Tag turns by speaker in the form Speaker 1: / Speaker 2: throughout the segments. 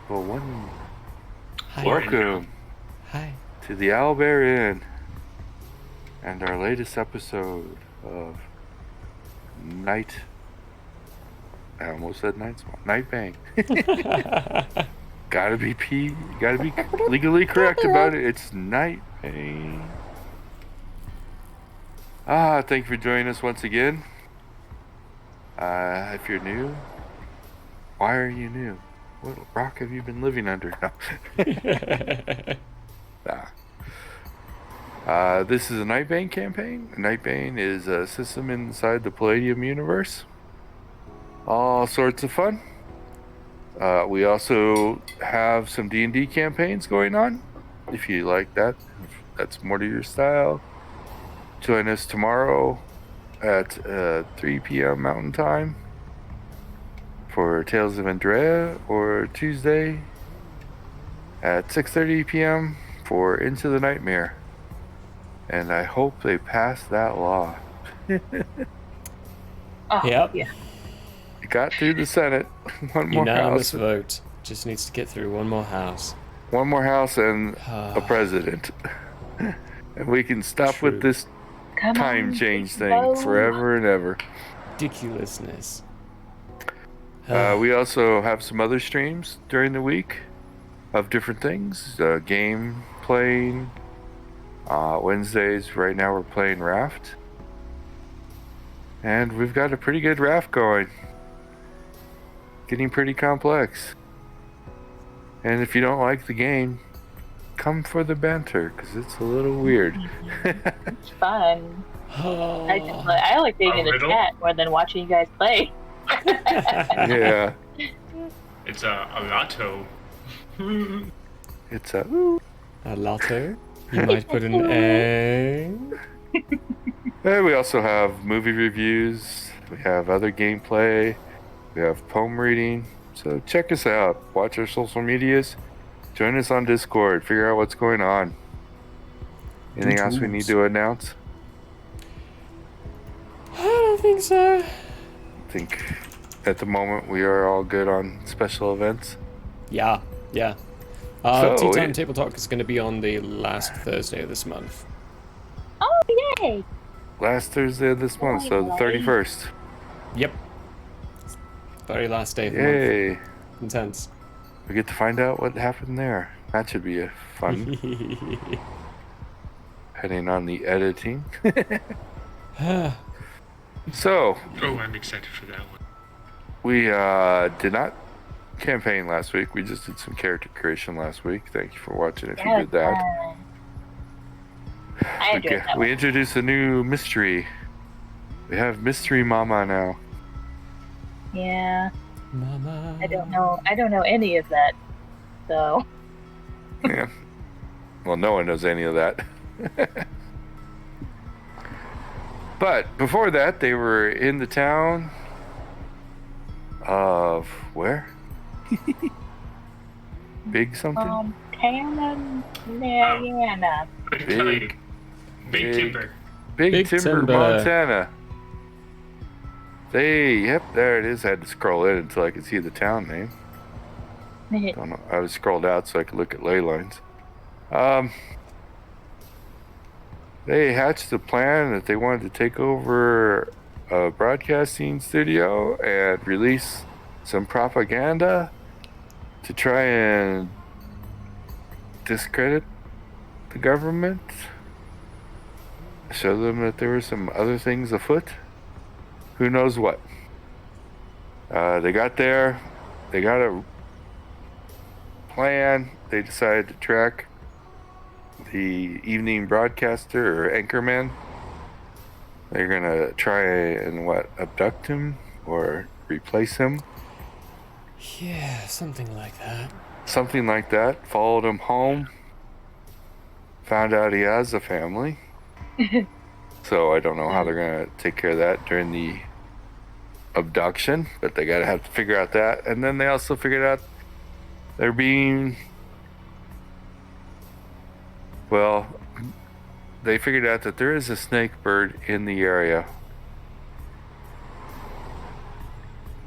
Speaker 1: Well, one.
Speaker 2: Hi.
Speaker 1: Welcome
Speaker 2: Hi.
Speaker 1: to the Owlbear Inn and our latest episode of I almost said Nightbane. Gotta be legally correct about it. It's Nightbane. Thank you for joining us once again. If you're new, why are you new? What rock have you been living under? This is a Nightbane campaign. Nightbane is a system inside the Palladium universe. All sorts of fun. We also have some D&D campaigns going on. If you like that, if that's more to your style, join us tomorrow at 3 p.m. Mountain Time for Tales of Andrea, or Tuesday at 6:30 p.m. for Into the Nightmare. And I hope they pass that law.
Speaker 2: Yep.
Speaker 3: Yeah.
Speaker 1: It got through the Senate. One more
Speaker 2: Unanimous
Speaker 1: house.
Speaker 2: vote. Just needs to get through one more house.
Speaker 1: One more house and a president. And we can stop
Speaker 2: True.
Speaker 1: with this
Speaker 3: Come
Speaker 1: time
Speaker 3: on,
Speaker 1: change
Speaker 3: just
Speaker 1: thing
Speaker 3: vote.
Speaker 1: forever and ever.
Speaker 2: Ridiculousness.
Speaker 1: We also have some other streams during the week of different things. Game playing. Wednesdays, right now we're playing Raft. And we've got a pretty good Raft going. Getting pretty complex. And if you don't like the game, come for the banter, because it's a little weird.
Speaker 3: It's fun. I like being in the chat more than watching you guys play.
Speaker 1: Yeah.
Speaker 4: It's a lotto.
Speaker 1: It's a
Speaker 2: lotto. You might put an A.
Speaker 1: And we also have movie reviews. We have other gameplay. We have poem reading. So check us out. Watch our social medias. Join us on Discord. Figure out what's going on. Anything else we need to announce?
Speaker 2: I don't think so.
Speaker 1: I think at the moment we are all good on special events.
Speaker 2: Yeah.
Speaker 1: So,
Speaker 2: Tea Time Table Talk is going to be on the last Thursday of this month.
Speaker 3: Oh, yay!
Speaker 1: Last Thursday of this month, so the 31st.
Speaker 2: Yep. Very last day of the
Speaker 1: Yay.
Speaker 2: month. Intense.
Speaker 1: We get to find out what happened there. That should be fun. Heading on the editing. So,
Speaker 4: Oh, I'm excited for that one.
Speaker 1: we did not campaign last week. We just did some character creation last week. Thank you for watching if you did that.
Speaker 3: I enjoyed that
Speaker 1: We
Speaker 3: one.
Speaker 1: introduced a new mystery. We have Mystery Mama now.
Speaker 3: Yeah.
Speaker 2: Mama.
Speaker 3: I don't know any of that. So.
Speaker 1: Yeah. Well, no one knows any of that. But before that, they were in the town of where? Big something?
Speaker 3: Mariana.
Speaker 4: Big Timber.
Speaker 1: Big Timber, Montana. Yep, there it is. I had to scroll in until I could see the town name. Don't know. I was scrolled out so I could look at ley lines. They hatched a plan that they wanted to take over a broadcasting studio and release some propaganda to try and discredit the government. Show them that there were some other things afoot. Who knows what? They got there. They got a plan. They decided to track the evening broadcaster or anchorman. They're gonna try and abduct him or replace him.
Speaker 2: Yeah, something like that.
Speaker 1: Something like that. Followed him home. Found out he has a family. So I don't know how they're gonna take care of that during the abduction, but they gotta have to figure out that. And then they also figured out they're being, well, they figured out that there is a snake bird in the area.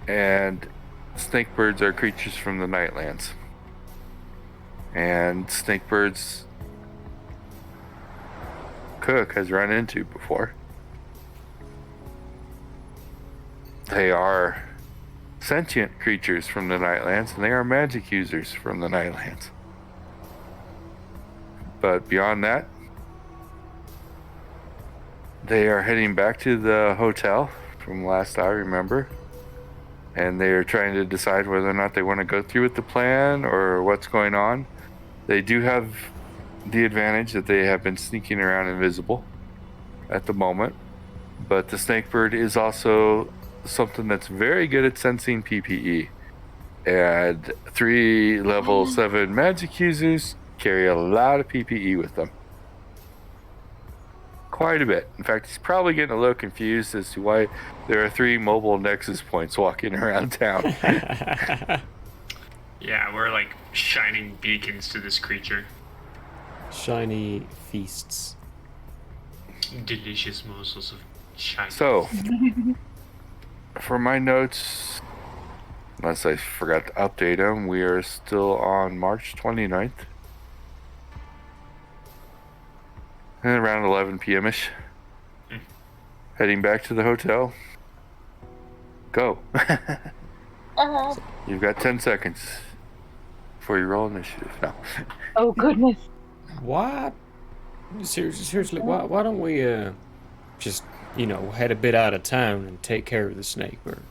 Speaker 1: And snake birds are creatures from the Nightlands. and Snakebird's cook has run into before. They are sentient creatures from the Nightlands, and they are magic users from the Nightlands. But beyond that, they are heading back to the hotel from last I remember. And they are trying to decide whether or not they want to go through with the plan or what's going on. They do have the advantage that they have been sneaking around invisible at the moment. But the Snakebird is also something that's very good at sensing PPE. And 3 level 7 magic users carry a lot of PPE with them. Quite a bit. In fact, he's probably getting a little confused as to why there are 3 mobile nexus points walking around town.
Speaker 4: Yeah, we're like shining beacons to this creature.
Speaker 2: Shiny feasts.
Speaker 4: Delicious morsels of shine.
Speaker 1: So, for my notes, unless I forgot to update them, we are still on March 29th. And around 11 p.m.ish. Heading back to the hotel. Go. You've got 10 seconds before you roll initiative. No.
Speaker 3: Oh goodness.
Speaker 2: What? Seriously, why don't we just, head a bit out of town and take care of the Snakebird?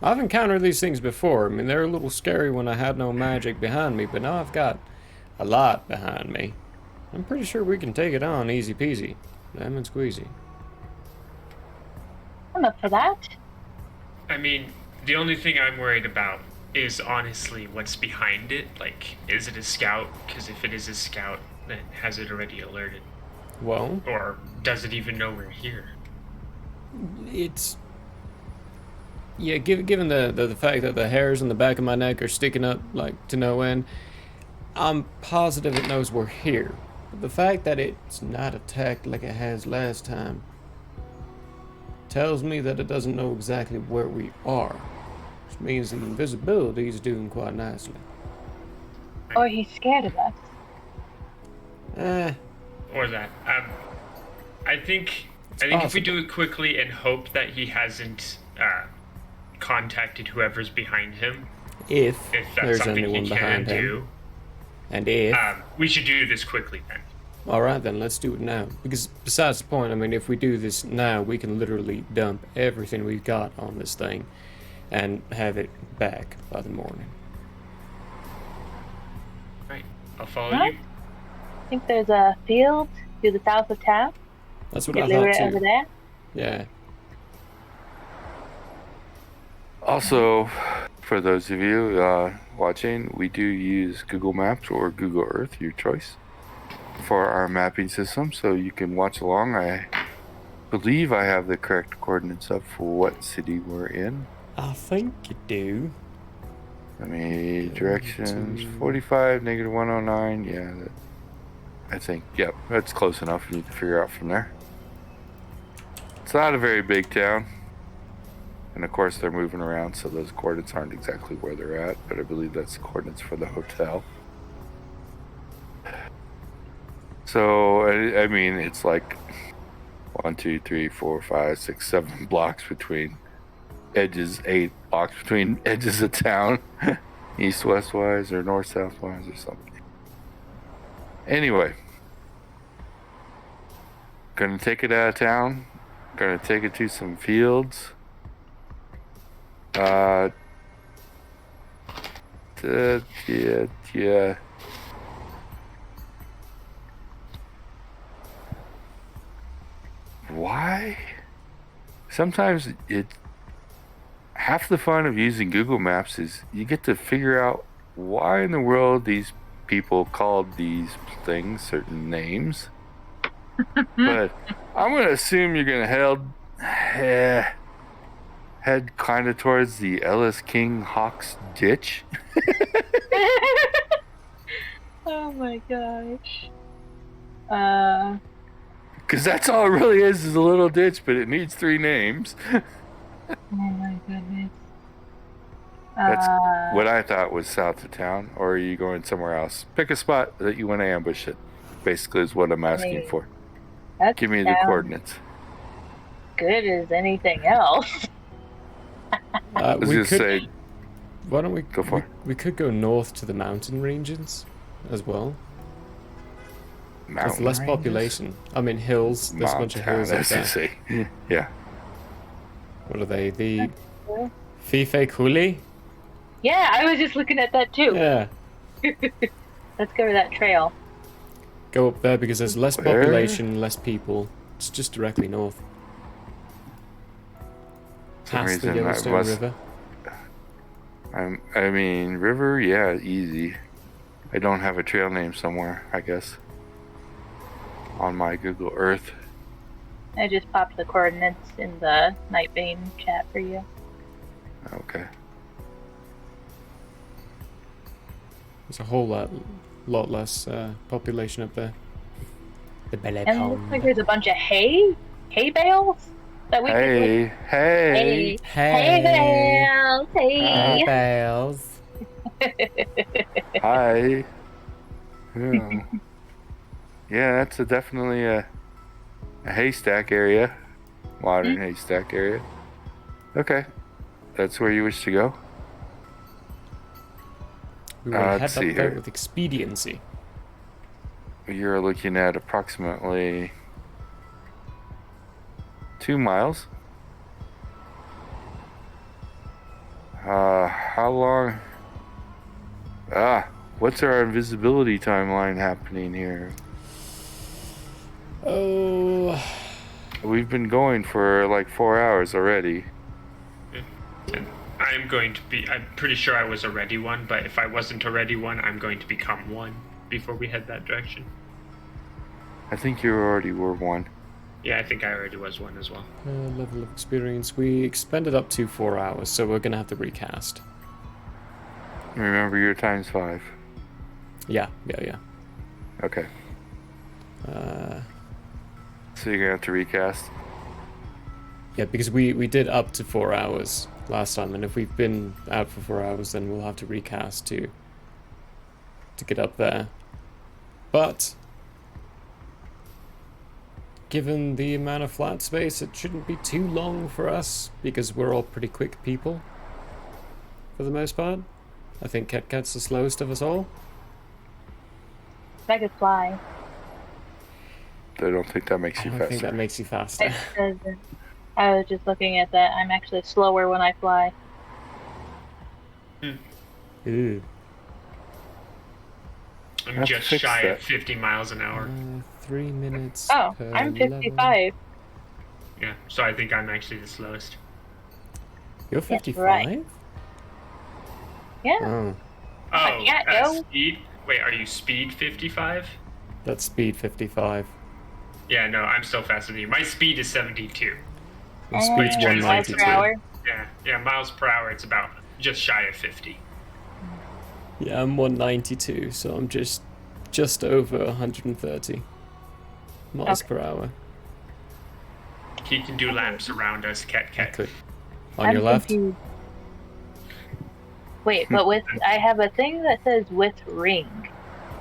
Speaker 2: I've encountered these things before. I mean, they're a little scary when I had no magic behind me, but now I've got a lot behind me. I'm pretty sure we can take it on easy peasy. Lemon squeezy.
Speaker 3: I'm up for that.
Speaker 4: I mean, the only thing I'm worried about is honestly what's behind it. Like, is it a scout? Because if it is a scout, then has it already alerted?
Speaker 2: Well,
Speaker 4: Or does it even know we're here?
Speaker 2: it's... Yeah, given the fact that the hairs on the back of my neck are sticking up, like, to no end, I'm positive it knows we're here. But the fact that it's not attacked like it has last time tells me that it doesn't know exactly where we are. Which means the invisibility is doing quite nicely.
Speaker 3: Or he's scared of us.
Speaker 4: Or that. I think if we do it quickly and hope that he hasn't contacted whoever's behind him,
Speaker 2: If
Speaker 4: that's
Speaker 2: there's
Speaker 4: something
Speaker 2: anyone
Speaker 4: he can
Speaker 2: behind him.
Speaker 4: do,
Speaker 2: And if...
Speaker 4: we should do this quickly then.
Speaker 2: Alright then, let's do it now. Because besides the point, I mean, if we do this now, we can literally dump everything we've got on this thing and have it back by the morning.
Speaker 4: Right, I'll follow
Speaker 3: Right.
Speaker 4: you.
Speaker 3: I think there's a field to the south of town.
Speaker 2: That's what
Speaker 3: Get
Speaker 2: I
Speaker 3: lure
Speaker 2: thought
Speaker 3: it over
Speaker 2: too.
Speaker 3: there.
Speaker 2: Yeah.
Speaker 1: Also, for those of you watching, we do use Google Maps or Google Earth, your choice, for our mapping system, so you can watch along. I believe I have the correct coordinates up for what city we're in.
Speaker 2: I think you do.
Speaker 1: I mean, directions 45, -109. Yeah, I think, yep, that's close enough. You need to figure out from there. It's not a very big town. And of course, they're moving around, so those coordinates aren't exactly where they're at, but I believe that's the coordinates for the hotel. So, I mean, it's like 1, 2, 3, 4, 5, 6, 7 blocks between edges, 8 blocks between edges of town, east-west wise or north-south wise or something. Anyway, gonna take it out of town, gonna take it to some fields. Yeah. Why? Sometimes half the fun of using Google Maps is you get to figure out why in the world these people called these things certain names. But I'm gonna assume you're gonna head kind of towards the Ellis King Hawks ditch.
Speaker 3: Oh my gosh.
Speaker 1: Because that's all it really is a little ditch, but it needs 3 names.
Speaker 3: Oh my goodness.
Speaker 1: That's what I thought was south of town. Or are you going somewhere else? Pick a spot that you want to ambush it. Basically, is what I'm asking for.
Speaker 3: That
Speaker 1: Give me the coordinates.
Speaker 3: good as anything else.
Speaker 1: I was gonna say,
Speaker 2: why don't we
Speaker 1: go for it.
Speaker 2: We could go north to the mountain ranges as well. There's less population. I mean, hills. There's a bunch of hills up there.
Speaker 1: Say. Yeah.
Speaker 2: What are they? The Fife Kuli?
Speaker 3: Yeah, I was just looking at that too.
Speaker 2: Yeah.
Speaker 3: Let's go to that trail.
Speaker 2: Go up there because there's less population, less people. It's just directly north. Past the Yellowstone River.
Speaker 1: I mean, river, yeah, easy. I don't have a trail name somewhere, I guess. On my Google Earth.
Speaker 3: I just popped the coordinates in the Nightbane chat for you.
Speaker 1: Okay.
Speaker 2: There's a whole lot less population up there. The Belle
Speaker 3: And it looks like there's a bunch of hay bales that we
Speaker 1: hey
Speaker 3: bales, hey.
Speaker 2: bales.
Speaker 1: Hi. Yeah. Yeah, that's definitely a haystack area. Modern haystack area. Okay. That's where you wish to go?
Speaker 2: We will head
Speaker 1: let's
Speaker 2: up
Speaker 1: see
Speaker 2: there
Speaker 1: here.
Speaker 2: with expediency.
Speaker 1: You're looking at approximately 2 miles. How long? What's our invisibility timeline happening here?
Speaker 2: Oh.
Speaker 1: We've been going for like 4 hours already.
Speaker 4: And I'm pretty sure I was already one, but if I wasn't already one, I'm going to become one before we head that direction.
Speaker 1: I think you already were one.
Speaker 4: Yeah, I think I already was one as well.
Speaker 2: Level of experience. We expended up to 4 hours, so we're gonna have to recast.
Speaker 1: Remember your times 5.
Speaker 2: Yeah.
Speaker 1: Okay. So you're gonna have to recast?
Speaker 2: Yeah, because we did up to 4 hours last time, and if we've been out for 4 hours, then we'll have to recast to get up there. But given the amount of flat space, it shouldn't be too long for us, because we're all pretty quick people for the most part. I think Cat's the slowest of us all.
Speaker 3: I could fly.
Speaker 1: I don't think that makes you
Speaker 2: I
Speaker 1: faster.
Speaker 2: think that makes you faster.
Speaker 3: It doesn't. I was just looking at that. I'm actually slower when I fly.
Speaker 2: Ooh.
Speaker 4: I'm just shy of 50 miles an hour.
Speaker 2: 3 minutes.
Speaker 3: Oh,
Speaker 2: per
Speaker 3: I'm
Speaker 2: level.
Speaker 3: 55.
Speaker 4: Yeah, so I think I'm actually the slowest.
Speaker 2: You're 55?
Speaker 3: right. Yeah.
Speaker 2: Oh,
Speaker 4: Oh,
Speaker 3: yeah,
Speaker 4: at
Speaker 3: no.
Speaker 4: speed? Wait, are you speed 55?
Speaker 2: that's speed 55.
Speaker 4: Yeah, no, I'm still faster than you. My speed is 72.
Speaker 2: Your speed's
Speaker 4: Wait,
Speaker 3: miles per
Speaker 2: 192.
Speaker 3: hour.
Speaker 4: Yeah, miles per hour, it's about just shy of 50.
Speaker 2: Yeah, I'm 192, so I'm just over 130 miles per hour.
Speaker 4: He can do laps around us,
Speaker 2: I
Speaker 4: Cat.
Speaker 2: could. On
Speaker 3: I'm
Speaker 2: your left?
Speaker 3: confused. Wait, but I have a thing that says with ring.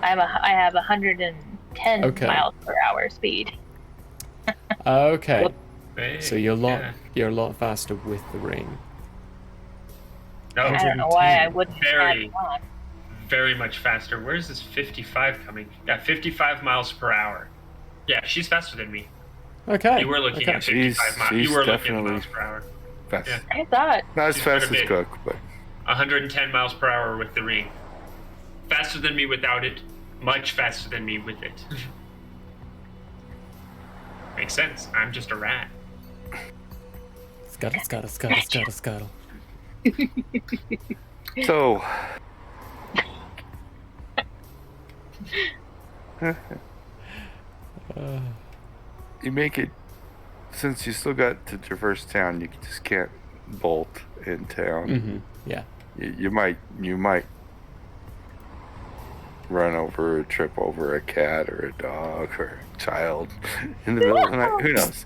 Speaker 3: I have 110
Speaker 2: Okay.
Speaker 3: miles per hour speed.
Speaker 2: Okay.
Speaker 4: Hey,
Speaker 2: So you're a lot faster with the ring.
Speaker 4: No,
Speaker 3: I don't know why I
Speaker 2: 110.
Speaker 3: wouldn't have
Speaker 4: Very.
Speaker 3: it on.
Speaker 4: very much faster. Where's this 55 coming? Yeah, 55 miles per hour. Yeah, she's faster than me.
Speaker 2: Okay.
Speaker 4: You were looking
Speaker 2: okay.
Speaker 4: at 55 miles.
Speaker 1: She's
Speaker 4: You were looking at
Speaker 1: definitely
Speaker 4: miles per hour.
Speaker 1: Fast.
Speaker 4: Yeah.
Speaker 3: I thought.
Speaker 1: Not as
Speaker 4: She's
Speaker 1: fast
Speaker 4: quite a
Speaker 1: as
Speaker 4: bit.
Speaker 1: Cook, but
Speaker 4: 110 miles per hour with the ring. Faster than me without it. Much faster than me with it. Makes sense. I'm just a rat.
Speaker 2: Scuttle.
Speaker 1: so. You make it, since you still got to traverse town, you just can't bolt in town.
Speaker 2: Mm-hmm. Yeah.
Speaker 1: You might run over or trip over a cat or a dog or a child in the middle of the night. Who knows?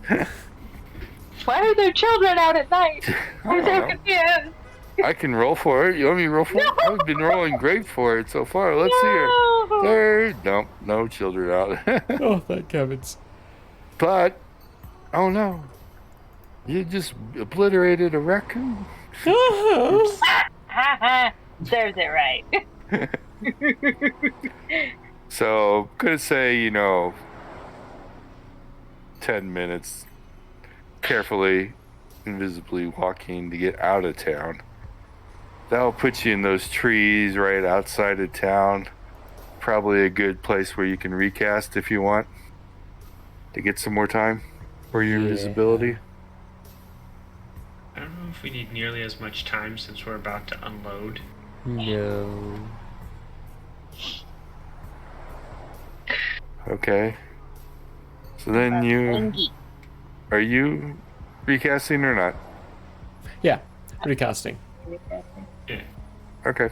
Speaker 3: Why are there children out at night?
Speaker 1: I
Speaker 3: I'm
Speaker 1: don't
Speaker 3: so
Speaker 1: know.
Speaker 3: confused.
Speaker 1: I can roll for it. You want me to roll for it? I've been rolling great for it so far. Let's see here.
Speaker 3: No!
Speaker 1: There, no children out.
Speaker 2: Oh, thank heavens.
Speaker 1: But, oh no, you just obliterated a raccoon.
Speaker 2: Oh,
Speaker 3: Serves it right.
Speaker 1: So, gonna say, 10 minutes carefully, invisibly walking to get out of town. That'll put you in those trees right outside of town. Probably a good place where you can recast if you want to get some more time for your invisibility.
Speaker 4: I don't know if we need nearly as much time since we're about to unload.
Speaker 2: no.
Speaker 1: Okay. So then are you recasting or not?
Speaker 2: Yeah, recasting.
Speaker 4: Yeah.
Speaker 1: Okay.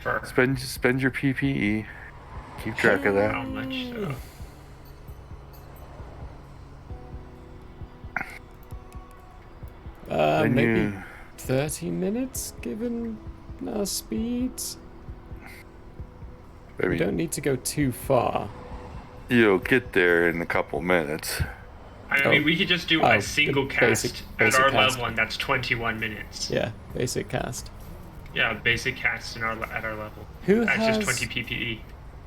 Speaker 4: For
Speaker 1: Spend your PPE. Keep track of
Speaker 4: how
Speaker 1: that.
Speaker 4: much though?
Speaker 1: Then
Speaker 2: Maybe
Speaker 1: you
Speaker 2: 30 minutes, given our speeds.
Speaker 1: I
Speaker 2: We
Speaker 1: mean,
Speaker 2: don't need to go too far.
Speaker 1: you'll get there in a couple minutes.
Speaker 4: I mean, we could just do a single cast
Speaker 2: basic
Speaker 4: at our
Speaker 2: cast.
Speaker 4: level, and that's 21 minutes.
Speaker 2: Yeah, basic cast.
Speaker 4: Yeah, basic cast at our level.
Speaker 2: Who
Speaker 4: That's
Speaker 2: has...
Speaker 4: just 20 PPE.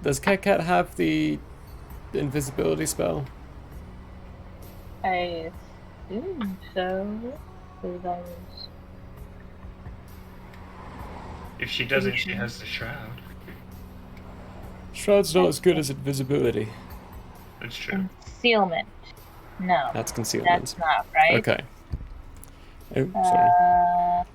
Speaker 2: Does Cat have the invisibility spell?
Speaker 3: I assume so. Because I was...
Speaker 4: If she doesn't, she has the shroud.
Speaker 2: Shroud's not as good as invisibility.
Speaker 4: That's true.
Speaker 3: Concealment. No.
Speaker 2: That's concealment.
Speaker 3: That's not right.
Speaker 2: Okay. Oh, sorry.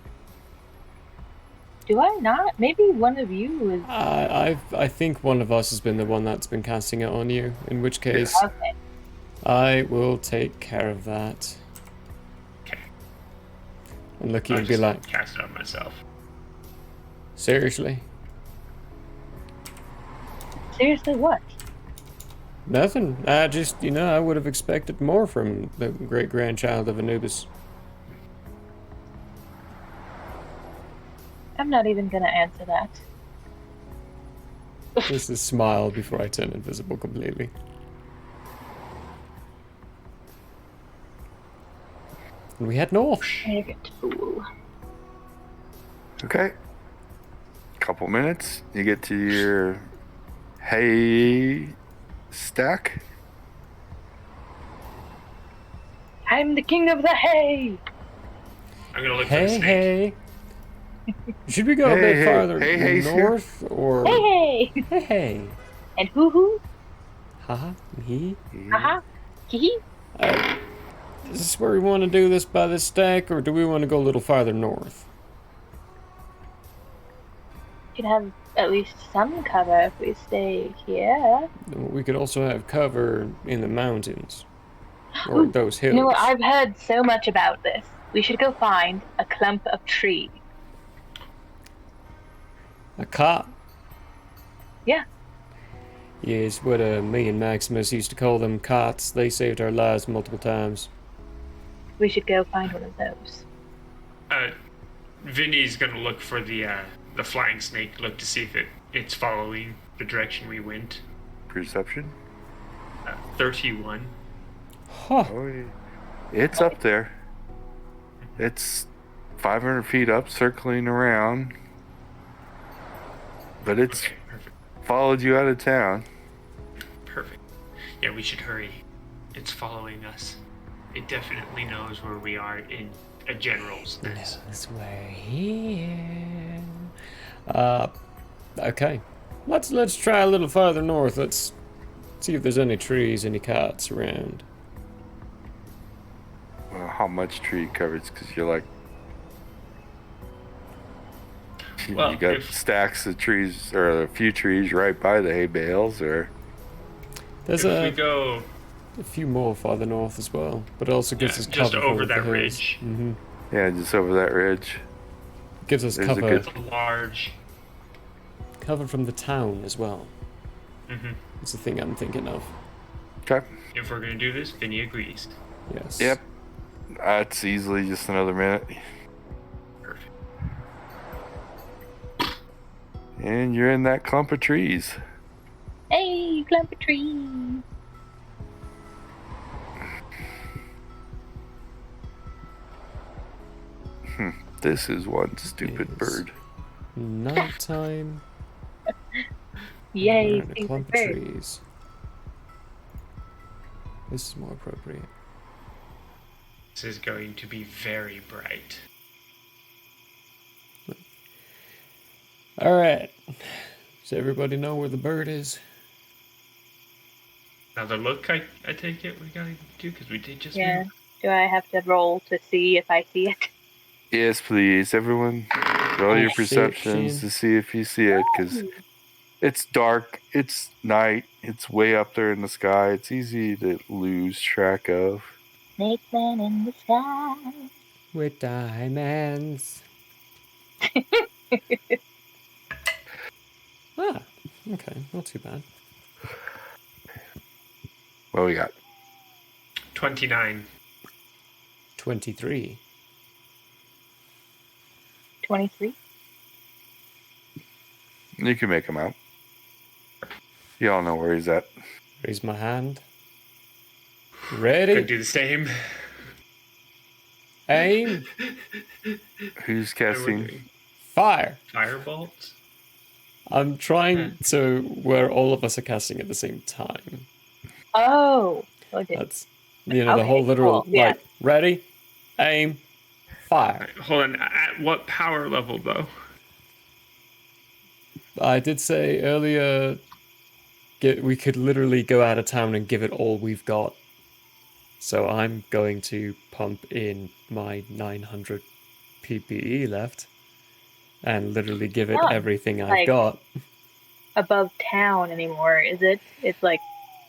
Speaker 3: Do I not? Maybe one of you is...
Speaker 2: I think one of us has been the one that's been casting it on you, in which case
Speaker 3: Okay.
Speaker 2: I will take care of that.
Speaker 4: Okay.
Speaker 2: And look,
Speaker 4: I'll
Speaker 2: you'd be
Speaker 4: just
Speaker 2: like,
Speaker 4: cast it on myself.
Speaker 2: seriously?
Speaker 3: Seriously, what?
Speaker 2: Nothing. I just, I would have expected more from the great-grandchild of Anubis.
Speaker 3: I'm not even gonna answer that.
Speaker 2: This is smile before I turn invisible completely. And we head north.
Speaker 3: Arrogant fool.
Speaker 1: Okay. Couple minutes. You get to your hay stack.
Speaker 3: I'm the king of the hay!
Speaker 4: I'm gonna look for the
Speaker 2: Hey,
Speaker 4: snake.
Speaker 2: hey. Should we go a bit farther
Speaker 1: hey,
Speaker 2: north, or...
Speaker 3: Hey!
Speaker 2: Hey, hey.
Speaker 3: And hoo-hoo?
Speaker 2: Haha, he.
Speaker 3: Haha? Hee-hee?
Speaker 2: Is this where we want to do this by this stack, or do we want to go a little farther north?
Speaker 3: We could have at least some cover if we stay here.
Speaker 2: We could also have cover in the mountains, or those hills.
Speaker 3: You know what? I've heard so much about this. We should go find a clump of tree.
Speaker 2: A cot.
Speaker 3: Yeah.
Speaker 2: Yes, what me and Maximus used to call them, cots. They saved our lives multiple times.
Speaker 3: We should go find one of those.
Speaker 4: Vinny's gonna look for the flying snake. Look to see if it's following the direction we went.
Speaker 1: Perception.
Speaker 4: 31.
Speaker 2: Huh.
Speaker 1: Oh, yeah. It's up there. It's 500 feet up, circling around. But it's
Speaker 4: Okay, perfect.
Speaker 1: followed you out of town.
Speaker 4: Perfect. Yeah, we should hurry. It's following us. It definitely knows where we are in a general sense.
Speaker 2: Knows we're here. Okay. Let's try a little farther north. Let's see if there's any trees, any cots around.
Speaker 1: Well, how much tree coverage? Because you're like,
Speaker 4: Well,
Speaker 1: you got
Speaker 4: if-
Speaker 1: stacks of trees, or a few trees right by the hay bales, or
Speaker 2: There's
Speaker 4: If we
Speaker 2: a
Speaker 4: go
Speaker 2: few more farther north as well, but it also gives us cover
Speaker 4: just over
Speaker 2: for
Speaker 4: that
Speaker 2: the hills.
Speaker 4: ridge.
Speaker 2: Mm-hmm.
Speaker 1: yeah, just over that ridge.
Speaker 2: Gives us
Speaker 1: There's a
Speaker 2: cover,
Speaker 1: good-
Speaker 4: It's a large.
Speaker 2: cover from the town as well.
Speaker 4: Mhm.
Speaker 2: It's the thing I'm thinking of.
Speaker 1: Okay.
Speaker 4: If we're gonna do this, Vinny agrees.
Speaker 2: Yes.
Speaker 1: Yep. That's easily just another minute.
Speaker 4: Perfect.
Speaker 1: And you're in that clump of trees.
Speaker 3: Hey, clump of trees.
Speaker 1: This is one stupid
Speaker 2: Yes.
Speaker 1: bird.
Speaker 2: Nighttime.
Speaker 3: Yay,
Speaker 2: We're in a
Speaker 3: stupid
Speaker 2: clump of
Speaker 3: bird.
Speaker 2: trees. This is more appropriate.
Speaker 4: This is going to be very bright.
Speaker 2: Alright. Does everybody know where the bird is?
Speaker 4: Another look, I take it we gotta do, because we did just
Speaker 3: Yeah.
Speaker 4: move.
Speaker 3: Do I have to roll to see if I see it?
Speaker 1: Yes, please. Everyone, roll your
Speaker 2: Shit,
Speaker 1: perceptions
Speaker 2: Shane.
Speaker 1: to see if you see it, because it's dark, it's night, it's way up there in the sky. It's easy to lose track of.
Speaker 3: Nightbane in the sky.
Speaker 2: With diamonds. Ah, okay, not too bad.
Speaker 1: What we got?
Speaker 4: 29.
Speaker 2: 23.
Speaker 3: 23.
Speaker 1: You can make him out. You all know where he's at.
Speaker 2: Raise my hand.
Speaker 4: Gonna
Speaker 2: Ready?
Speaker 4: do the same.
Speaker 2: Aim.
Speaker 1: Who's
Speaker 4: What are we
Speaker 1: casting?
Speaker 4: doing?
Speaker 2: Fire.
Speaker 4: Firebolt?
Speaker 2: I'm trying to where all of us are casting at the same time.
Speaker 3: Oh. Okay.
Speaker 2: That's, you know, the
Speaker 3: Okay,
Speaker 2: whole literal,
Speaker 3: cool, yeah.
Speaker 2: like, ready, aim, fire.
Speaker 4: Right, hold on. At what power level, though?
Speaker 2: I did say earlier we could literally go out of town and give it all we've got. So I'm going to pump in my 900 PPE left and literally give it
Speaker 3: Not,
Speaker 2: everything I've
Speaker 3: like,
Speaker 2: got.
Speaker 3: above town anymore, is it? It's like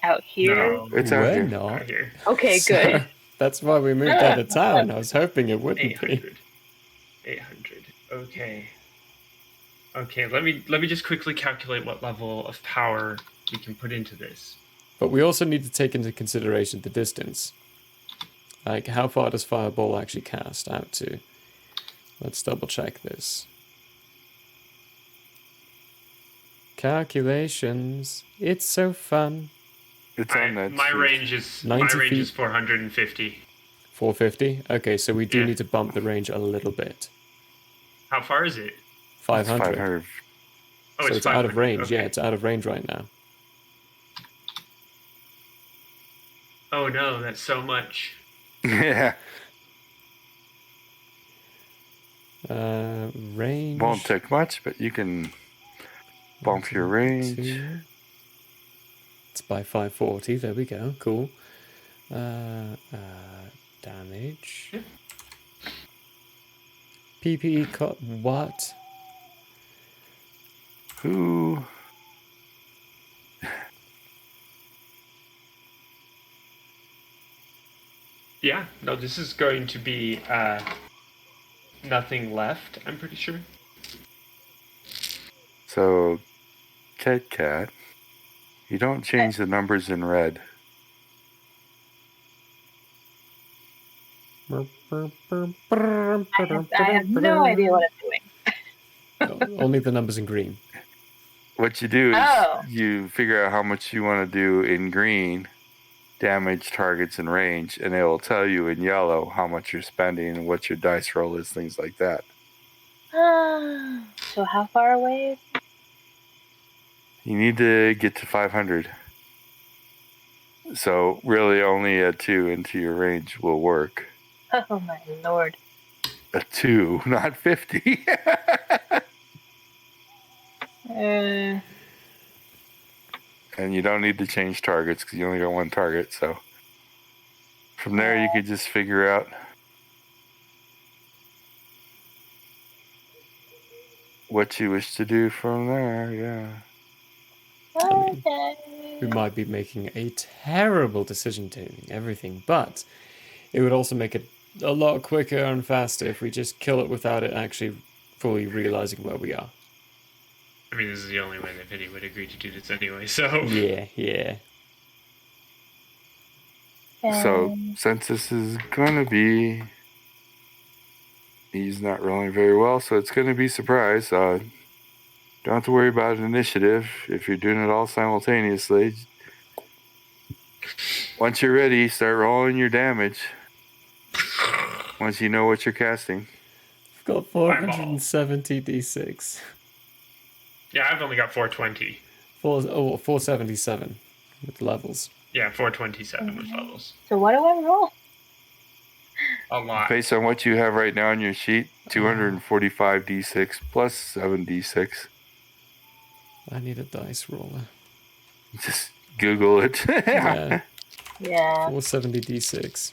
Speaker 3: out here?
Speaker 4: No.
Speaker 1: It's out
Speaker 2: We're
Speaker 1: here.
Speaker 2: not.
Speaker 4: Out here.
Speaker 3: Okay,
Speaker 2: So,
Speaker 3: good.
Speaker 2: that's why we moved out of town. I was hoping it wouldn't be.
Speaker 4: 800. 800. Okay. Okay, let me just quickly calculate what level of power we can put into this.
Speaker 2: But we also need to take into consideration the distance. Like, how far does Fireball actually cast out to? Let's double check this. Calculations. It's so fun.
Speaker 1: It's on that
Speaker 4: My
Speaker 1: sheet.
Speaker 4: range is
Speaker 2: 90 feet.
Speaker 4: 450.
Speaker 2: 450? Okay, so we do
Speaker 4: Yeah.
Speaker 2: need to bump the range a little bit.
Speaker 4: How far is it?
Speaker 2: 500.
Speaker 1: 500.
Speaker 4: Oh,
Speaker 2: So it's out of
Speaker 4: 500.
Speaker 2: range.
Speaker 4: Okay.
Speaker 2: Yeah, it's out of range right now.
Speaker 4: Oh no, that's so much.
Speaker 1: Yeah.
Speaker 2: Range.
Speaker 1: Won't take much, but you can bump your range.
Speaker 2: 2. It's by 540. There we go. Cool. Damage. PPE cut. What?
Speaker 1: Who?
Speaker 4: Yeah, no, this is going to be nothing left, I'm pretty sure.
Speaker 1: So, Cat, you don't change the numbers in red.
Speaker 3: I have no idea what I'm doing.
Speaker 2: Only the numbers in green.
Speaker 1: What you do is
Speaker 3: Oh.
Speaker 1: you figure out how much you want to do in green, damage, targets, and range, and it will tell you in yellow how much you're spending and what your dice roll is, things like that.
Speaker 3: So how far away is it?
Speaker 1: You need to get to 500. So really only a 2 into your range will work.
Speaker 3: Oh my lord.
Speaker 1: A 2, not 50.
Speaker 3: Uh,
Speaker 1: And you don't need to change targets because you only got one target. So from there, you could just figure out what you wish to do from there. Yeah.
Speaker 3: okay.
Speaker 2: We might be making a terrible decision doing everything, but it would also make it a lot quicker and faster if we just kill it without it actually fully realizing where we are.
Speaker 4: I mean, this is the only way that Freddy would agree to do this anyway, so...
Speaker 2: Yeah.
Speaker 1: So since this is going to be... He's not rolling very well, so it's going to be surprise. Don't have to worry about initiative if you're doing it all simultaneously. Once you're ready, start rolling your damage. Once you know what you're casting.
Speaker 2: I've got 470 d6.
Speaker 4: Yeah, I've only got 420.
Speaker 2: 477 with levels.
Speaker 4: Yeah, 427 with levels.
Speaker 3: So what do I roll?
Speaker 4: A lot.
Speaker 1: Based on what you have right now on your sheet, 245 d6 plus 7 d6.
Speaker 2: I need a dice roller.
Speaker 1: Just Google it.
Speaker 2: Yeah.
Speaker 3: Yeah.
Speaker 2: 470 d6.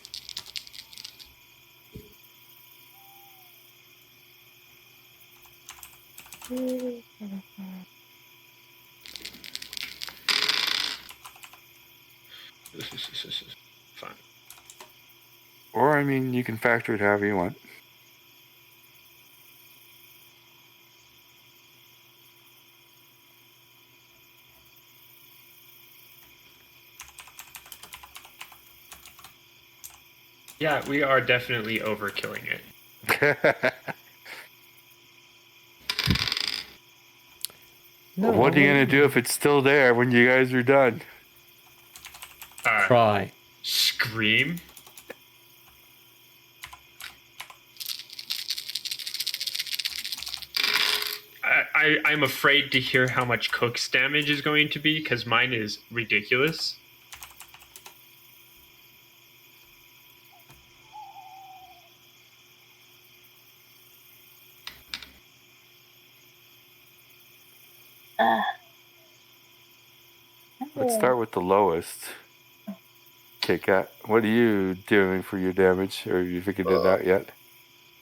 Speaker 4: Fun.
Speaker 1: Or, I mean, you can factor it however you want.
Speaker 4: Yeah, we are definitely overkilling it.
Speaker 2: No,
Speaker 1: What are you going to do if it's still there when you guys are done?
Speaker 2: Cry.
Speaker 4: Scream. I'm afraid to hear how much Cook's damage is going to be, because mine is ridiculous.
Speaker 1: Let's start with the lowest. Okay, Kat, what are you doing for your damage? Or have you figured it out yet?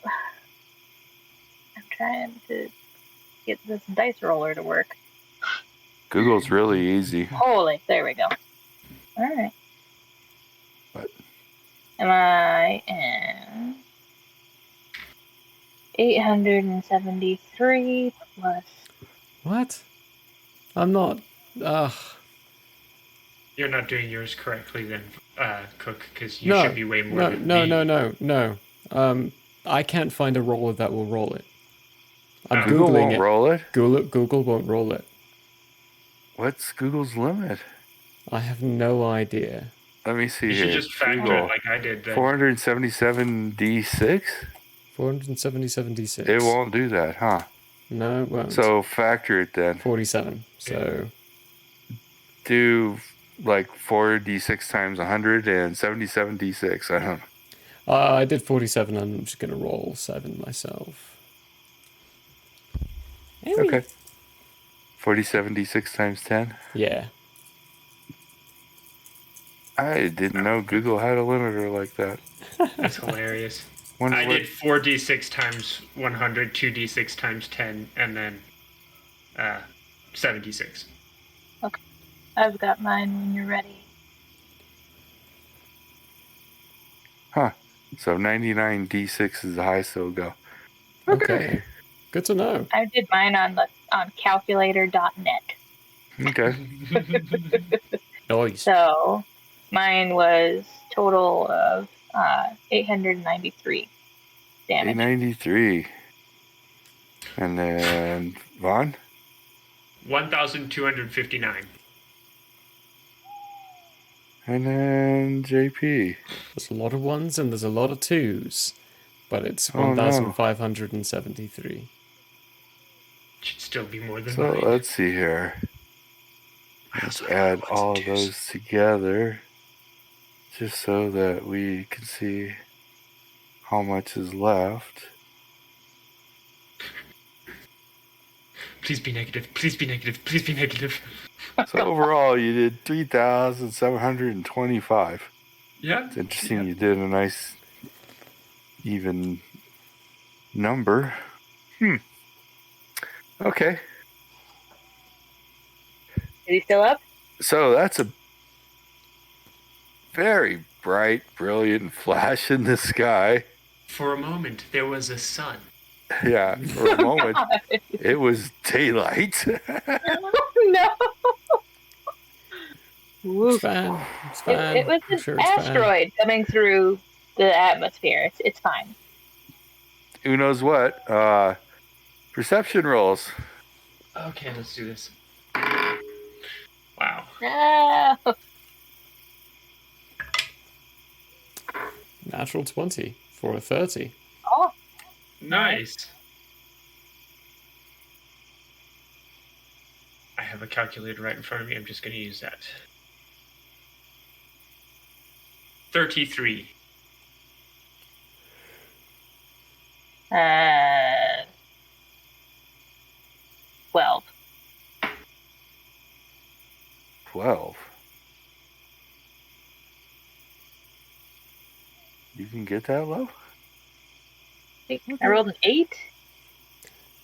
Speaker 3: I'm trying to get this dice roller to work.
Speaker 1: Google's really easy.
Speaker 3: Holy, there we go. Alright.
Speaker 1: What?
Speaker 3: Am I in 873 plus...
Speaker 2: What? I'm not. Ugh.
Speaker 4: You're not doing yours correctly then, Cook, because you should be way more than me.
Speaker 2: No. I can't find a roller that will roll it. I'm
Speaker 1: Google
Speaker 2: Googling
Speaker 1: won't
Speaker 2: it.
Speaker 1: roll it?
Speaker 2: Google won't roll it.
Speaker 1: What's Google's limit?
Speaker 2: I have no idea.
Speaker 1: Let me see
Speaker 4: You
Speaker 1: here.
Speaker 4: should just factor
Speaker 1: Google.
Speaker 4: it like I did then.
Speaker 1: 477 d6?
Speaker 2: 477 d6.
Speaker 1: It won't do that, huh?
Speaker 2: No, it won't.
Speaker 1: So factor it then.
Speaker 2: 47. So
Speaker 1: Do like 4d6 times 100 and 77 d6. I don't know.
Speaker 2: I did 47. I'm just gonna roll 7 myself.
Speaker 1: Okay. 47 d6 times 10.
Speaker 2: Yeah.
Speaker 1: I didn't know Google had a limiter like that.
Speaker 4: That's hilarious.
Speaker 1: Wonder
Speaker 4: I
Speaker 1: what-
Speaker 4: did 4d6 times 100, 2d6 times 10, and then 7d6.
Speaker 3: Okay. I've got mine when you're ready.
Speaker 1: Huh. So 99 d6 is the highest it'll go.
Speaker 2: Okay. Good to know.
Speaker 3: I did mine on calculator.net.
Speaker 1: Okay.
Speaker 2: Nice.
Speaker 3: So mine was total of 893 damage.
Speaker 1: 893. And then Vaughn?
Speaker 4: 1,259.
Speaker 1: And then JP.
Speaker 2: There's a lot of ones and there's a lot of twos, but it's
Speaker 1: Oh, no.
Speaker 2: 1,573.
Speaker 4: Should still be more than
Speaker 1: So
Speaker 4: mine.
Speaker 1: let's see here. Let's add all of those together just so that we can see how much is left.
Speaker 4: Please be negative. Please be negative. Please be negative.
Speaker 1: So overall, you did 3,725.
Speaker 4: Yeah.
Speaker 1: It's interesting. You did a nice even number. Okay.
Speaker 3: Is he still up?
Speaker 1: So that's a very bright, brilliant flash in the sky.
Speaker 4: For a moment, there was a sun.
Speaker 1: Yeah, for a moment, it was daylight.
Speaker 3: No.
Speaker 2: It's fine. It's fine.
Speaker 3: It was
Speaker 2: I'm
Speaker 3: an
Speaker 2: sure it's fine.
Speaker 3: asteroid coming through the atmosphere. It's fine.
Speaker 1: Who knows what? Perception rolls.
Speaker 4: Okay, let's do this. Wow.
Speaker 3: No.
Speaker 2: Natural 20 for a 30.
Speaker 3: Oh,
Speaker 4: Nice. I have a calculator right in front of me. I'm just going to use that. 33.
Speaker 3: 12.
Speaker 1: 12. You can get that low?
Speaker 3: I rolled an 8.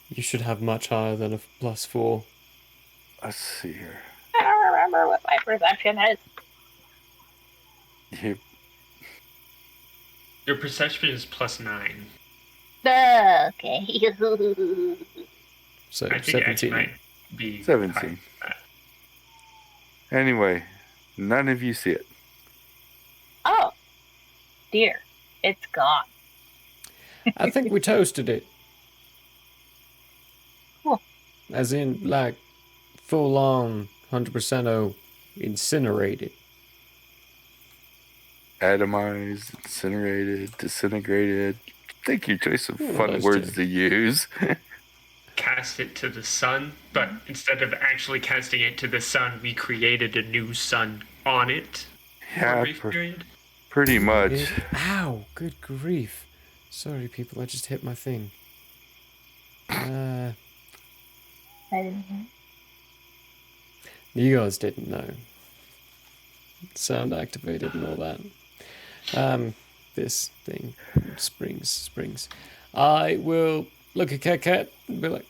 Speaker 2: You should have much higher than a +4.
Speaker 1: Let's see here.
Speaker 3: I don't remember what my perception is.
Speaker 1: You,
Speaker 4: Your perception is +9.
Speaker 3: Okay.
Speaker 2: So
Speaker 4: I think it actually
Speaker 2: 17.
Speaker 4: might be
Speaker 1: 17.
Speaker 4: higher than that.
Speaker 1: Anyway, none of you see it.
Speaker 3: Oh, dear. It's gone.
Speaker 2: I think we toasted it.
Speaker 3: Cool.
Speaker 2: As in, like, full on 100% incinerated.
Speaker 1: Atomized, incinerated, disintegrated. Thank you, choice of
Speaker 2: Ooh,
Speaker 1: fun
Speaker 2: those
Speaker 1: words
Speaker 2: two.
Speaker 1: to use.
Speaker 4: Cast it to the sun, but instead of actually casting it to the sun, we created a new sun on it for a
Speaker 1: Yeah,
Speaker 4: brief period.
Speaker 1: pretty much.
Speaker 2: Ow, good grief. Sorry, people, I just hit my thing.
Speaker 3: I didn't know.
Speaker 2: You guys didn't know. Sound activated and all that. This thing. Springs. I will look at Cat and be like,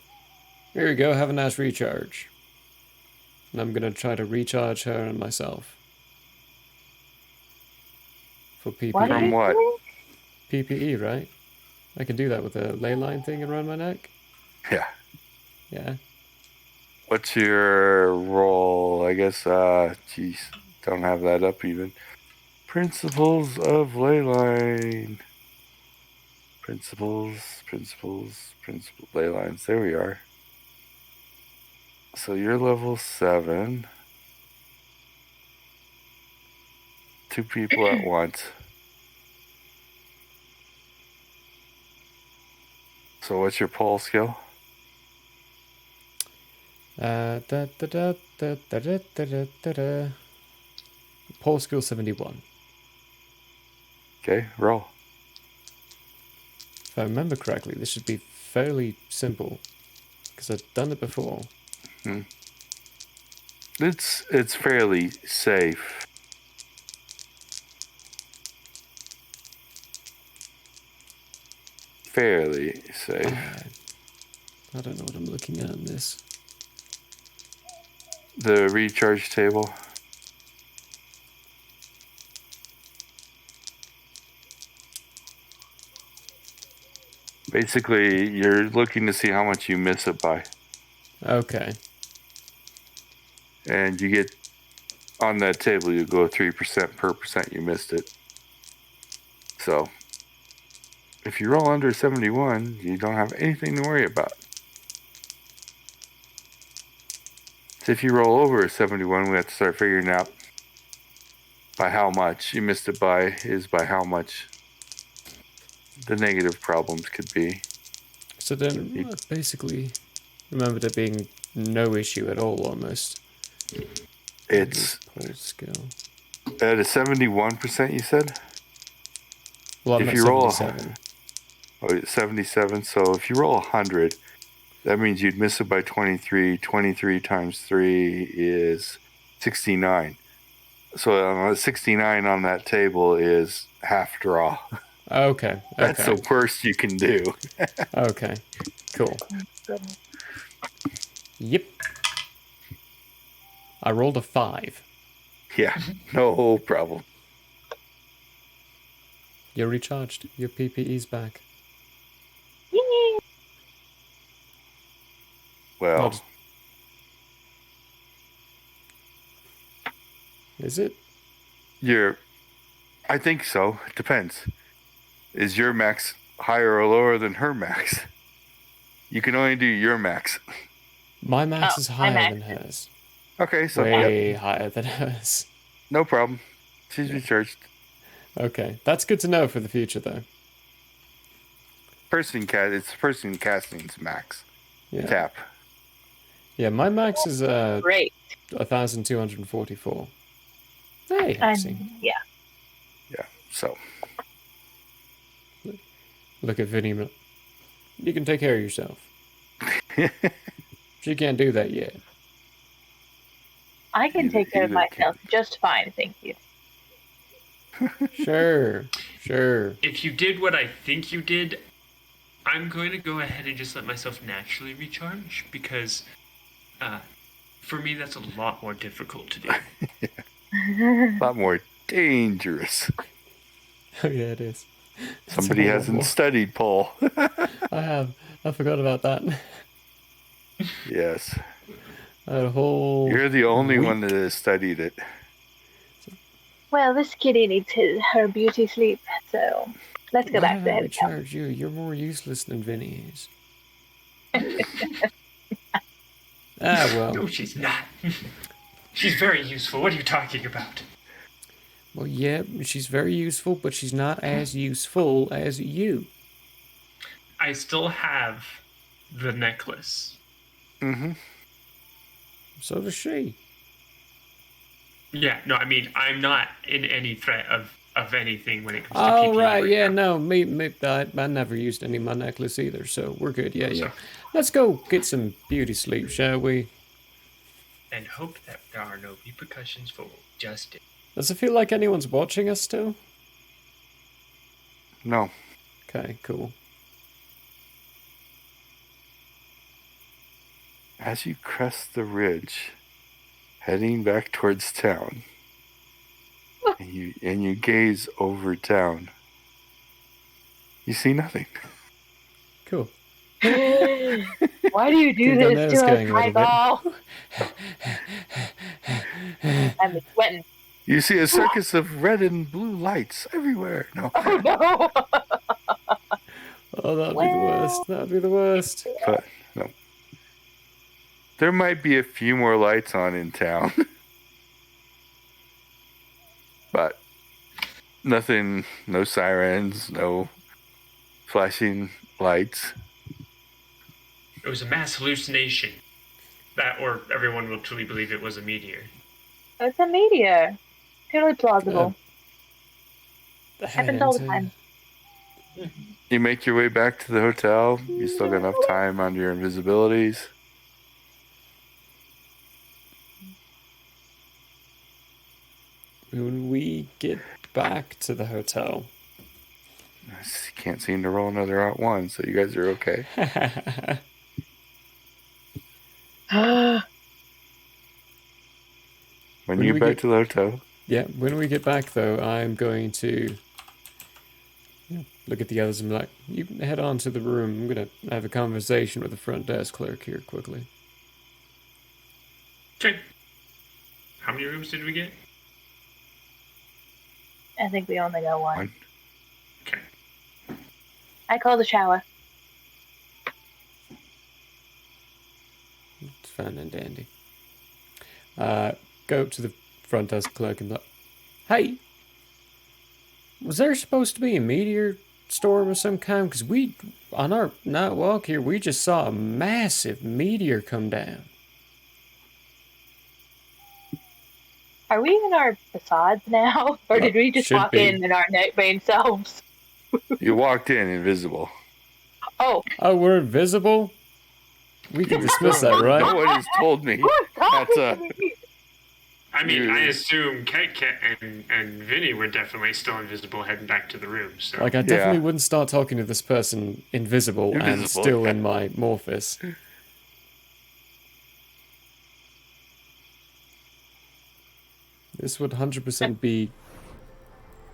Speaker 2: here you go, have a nice recharge. And I'm gonna try to recharge her and myself. For PPE.
Speaker 3: What are
Speaker 1: From
Speaker 3: you
Speaker 1: what?
Speaker 3: doing?
Speaker 2: PPE, right? I can do that with a ley line thing around my neck.
Speaker 1: Yeah.
Speaker 2: Yeah.
Speaker 1: What's your role? I guess, geez, don't have that up even. Principles of Leyline. Principles, ley lines. There we are. So you're level 7. 2 people at once. So what's your pole skill?
Speaker 2: Pole skill 71.
Speaker 1: Okay, roll.
Speaker 2: If I remember correctly, this should be fairly simple because I've done it before.
Speaker 1: It's fairly safe. Fairly safe.
Speaker 2: I don't know what I'm looking at in this.
Speaker 1: The recharge table. Basically, you're looking to see how much you miss it by.
Speaker 2: Okay.
Speaker 1: And you get on that table, you go 3% per percent you missed it. So if you roll under 71, you don't have anything to worry about. So if you roll over 71, we have to start figuring out by how much you missed it by is by how much the negative problems could be.
Speaker 2: So then, basically, remember there being no issue at all, almost.
Speaker 1: It's
Speaker 2: Pole skill.
Speaker 1: at a 71%, you said?
Speaker 2: Well, I'm
Speaker 1: If
Speaker 2: at
Speaker 1: you roll
Speaker 2: 77.
Speaker 1: 77, so if you roll 100, that means you'd miss it by 23. 23 times 3 is 69. So 69 on that table is half draw.
Speaker 2: Okay.
Speaker 1: That's the worst you can do.
Speaker 2: Okay. Cool. Yep. I rolled a 5.
Speaker 1: Yeah, no problem.
Speaker 2: You're recharged. Your PPE's back.
Speaker 3: Yay.
Speaker 1: Well,
Speaker 2: Is it?
Speaker 1: I think so. It depends. Is your max higher or lower than her max? You can only do your max.
Speaker 2: My max
Speaker 3: Oh,
Speaker 2: is
Speaker 3: my
Speaker 2: higher
Speaker 3: max
Speaker 2: than
Speaker 3: is-
Speaker 2: hers.
Speaker 1: Okay, so
Speaker 2: Way
Speaker 1: yep,
Speaker 2: higher than hers.
Speaker 1: no problem. She's recharged.
Speaker 2: Okay, that's good to know for the future, though.
Speaker 1: It's person casting's max.
Speaker 2: Yeah.
Speaker 1: Tap.
Speaker 2: Yeah, my max is
Speaker 3: Great.
Speaker 2: 1,244. Hey,
Speaker 3: And
Speaker 2: Hexing.
Speaker 3: yeah.
Speaker 1: Yeah. So
Speaker 2: Look at Vinny. You can take care of yourself. She can't do that yet.
Speaker 3: I can take care of
Speaker 1: either
Speaker 3: myself
Speaker 1: can.
Speaker 3: just fine, thank you.
Speaker 2: Sure.
Speaker 4: If you did what I think you did, I'm going to go ahead and just let myself naturally recharge because, for me, that's a lot more difficult to do.
Speaker 1: A lot more dangerous.
Speaker 2: Oh yeah, it is.
Speaker 1: Somebody hasn't studied Paul.
Speaker 2: I have. I forgot about that.
Speaker 1: Yes.
Speaker 2: A whole.
Speaker 1: You're the only
Speaker 2: week.
Speaker 1: one that has studied it.
Speaker 3: Well, this kitty needs her beauty sleep, so let's go
Speaker 2: Why
Speaker 3: back
Speaker 2: did
Speaker 3: to
Speaker 2: I
Speaker 3: the hotel.
Speaker 2: recharge you? You're more useless than Vinny is. Well.
Speaker 4: No, she's not. She's very useful. What are you talking about?
Speaker 2: Well, yeah, she's very useful, but she's not as useful as you.
Speaker 4: I still have the necklace.
Speaker 1: Mm-hmm.
Speaker 2: So does she.
Speaker 4: Yeah, no, I mean, I'm not in any threat of anything when it comes to
Speaker 2: Oh,
Speaker 4: PPE
Speaker 2: right, yeah,
Speaker 4: now.
Speaker 2: no, I never used any of my necklace either, so we're good, yeah.
Speaker 4: So-
Speaker 2: Let's go get some beauty sleep, shall we?
Speaker 4: And hope that there are no repercussions for justice.
Speaker 2: Does it feel like anyone's watching us still?
Speaker 1: No.
Speaker 2: Okay, cool.
Speaker 1: As you crest the ridge, heading back towards town, and you gaze over town, you see nothing.
Speaker 2: Cool.
Speaker 3: Why do you do
Speaker 2: Think our
Speaker 3: this
Speaker 2: nose
Speaker 3: to us,
Speaker 2: going a little bit.
Speaker 3: Michael? I'm sweating.
Speaker 1: You see a circus of red and blue lights everywhere. No.
Speaker 3: Oh no!
Speaker 2: Oh, that'd be the worst. That'd be the worst.
Speaker 1: But no. There might be a few more lights on in town. But nothing, no sirens, no flashing lights.
Speaker 4: It was a mass hallucination. That, or everyone will truly believe it was a meteor.
Speaker 3: It's a meteor. Totally plausible. Happens all the
Speaker 2: And,
Speaker 3: time.
Speaker 1: You make your way back to the hotel. You still got enough time on your invisibilities.
Speaker 2: When we get back to the hotel,
Speaker 1: Can't seem to roll another out one, so you guys are okay. When you
Speaker 2: we
Speaker 1: get back
Speaker 2: get-
Speaker 1: to the hotel,
Speaker 2: yeah, when we get back though, I'm going to look at the others and be like, you head on to the room. I'm going to have a conversation with the front desk clerk here quickly.
Speaker 4: Okay. How many rooms did we get?
Speaker 3: I think we only got one.
Speaker 1: One.
Speaker 4: Okay.
Speaker 3: I call the shower.
Speaker 2: It's fine and dandy. Go up to the front desk clerk and be like, hey, was there supposed to be a meteor storm of some kind? Because on our night walk here, we just saw a massive meteor come down.
Speaker 3: Are we in our facades now? Or did we just
Speaker 2: Should
Speaker 3: walk
Speaker 2: be.
Speaker 3: in our Nightbane selves?
Speaker 1: you walked in invisible.
Speaker 3: Oh,
Speaker 2: Oh, we're invisible? We can dismiss that,
Speaker 1: No
Speaker 2: right?
Speaker 1: one has told me. That's
Speaker 4: I mean,
Speaker 1: You-
Speaker 4: I assume Ket and Vinny were definitely still invisible heading back to the room, so...
Speaker 2: Like, I definitely
Speaker 1: Yeah.
Speaker 2: wouldn't start talking to this person invisible and
Speaker 1: Invisible,
Speaker 2: still
Speaker 1: yeah.
Speaker 2: in my Morphus. This would 100% be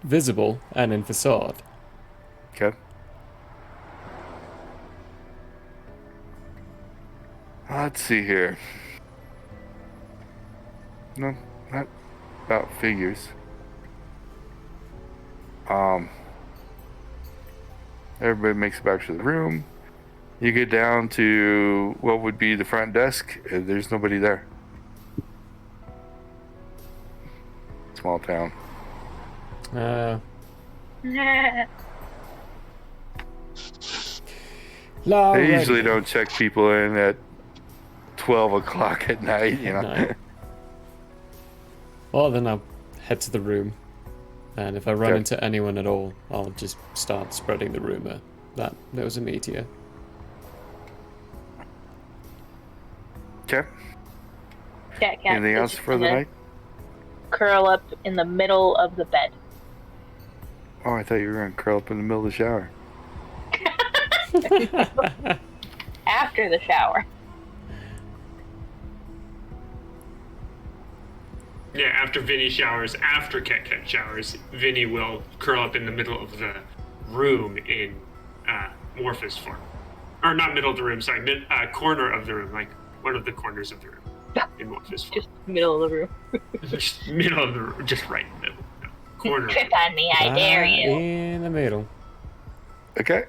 Speaker 2: visible and in facade.
Speaker 1: Okay. Let's see here. No, not about figures. Everybody makes it back to the room. You get down to what would be the front desk, and there's nobody there. Small town. They usually don't check people in at 12 o'clock at night, you know.
Speaker 2: Night. Well, then I'll head to the room, and if I run
Speaker 1: Okay.
Speaker 2: into anyone at all, I'll just start spreading the rumor that there was a meteor.
Speaker 1: Okay.
Speaker 3: Cat
Speaker 1: Anything
Speaker 3: is
Speaker 1: else for the night?
Speaker 3: curl up in the middle of the bed.
Speaker 1: Oh, I thought you were going to curl up in the middle of the shower.
Speaker 3: After the shower.
Speaker 4: Yeah, after Vinny showers, after Cat showers, Vinny will curl up in the middle of the room in Morpheus form. Or not middle of the room, sorry, corner of the room, like one of the corners of the room in Morpheus form.
Speaker 3: Just middle of the room.
Speaker 4: Just middle of the room, just right in the middle. No, corner.
Speaker 3: Trip on me, I dare you.
Speaker 2: In the middle.
Speaker 1: Okay.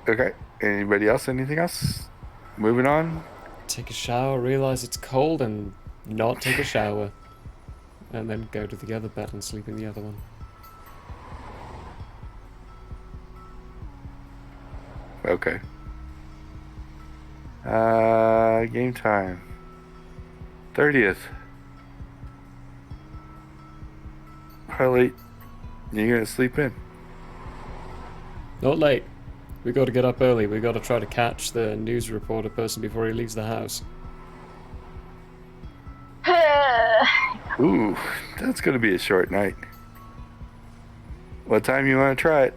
Speaker 1: Okay. Anybody else? Anything else? Moving on.
Speaker 2: Take a shower, realize it's cold, and not take a shower. And then go to the other bed and sleep in the other one.
Speaker 1: Okay. Game time. 30th. How late? You gonna sleep in?
Speaker 2: Not late. We gotta get up early. We gotta try to catch the news reporter person before he leaves the house.
Speaker 1: Ooh, that's gonna be a short night. What time you want to try it?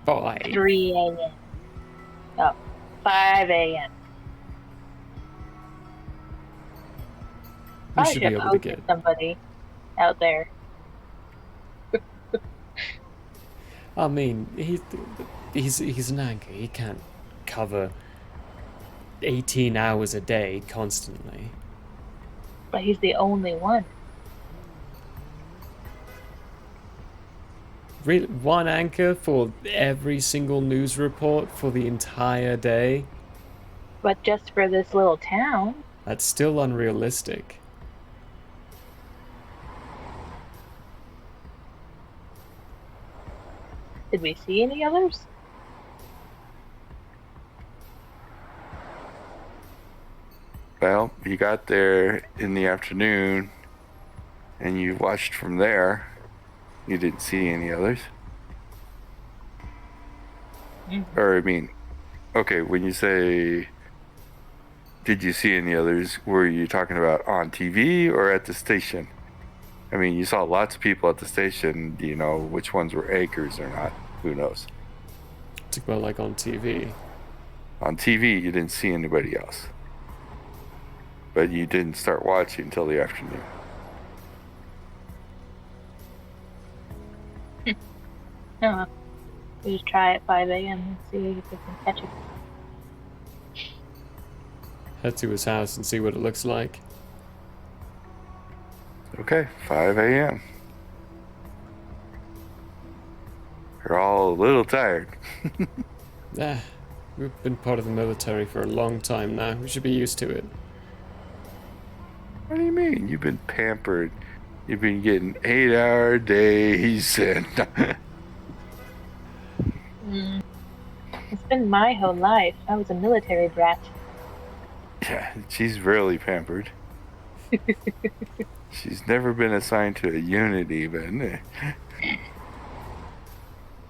Speaker 2: 5.
Speaker 3: 3 a.m. Oh, 5 a.m.
Speaker 2: We
Speaker 3: I
Speaker 2: should be able to
Speaker 3: poke
Speaker 2: get.
Speaker 3: at somebody out there.
Speaker 2: I mean, he's an anchor. He can't cover 18 hours a day constantly.
Speaker 3: But he's the only one.
Speaker 2: Really, one anchor for every single news report for the entire day?
Speaker 3: But just for this little town.
Speaker 2: That's still unrealistic.
Speaker 3: Did we see any others?
Speaker 1: Well, you got there in the afternoon, and you watched from there. You didn't see any others. Or, I mean, okay, when you say, did you see any others, were you talking about on TV or at the station? I mean, you saw lots of people at the station. Do you know which ones were anchors or not? Who knows?
Speaker 2: It's about like on TV.
Speaker 1: On TV, you didn't see anybody else. But you didn't start watching until the afternoon.
Speaker 3: No. We just try at 5 a.m. and see if we can catch it.
Speaker 2: Head to his house and see what it looks like.
Speaker 1: Okay, 5 a.m. You're all a little tired.
Speaker 2: We've been part of the military for a long time now. We should be used to it.
Speaker 1: What do you mean? You've been pampered. You've been getting 8-hour days and
Speaker 3: It's been my whole life. I was a military brat.
Speaker 1: yeah, she's really pampered. She's never been assigned to a unit even.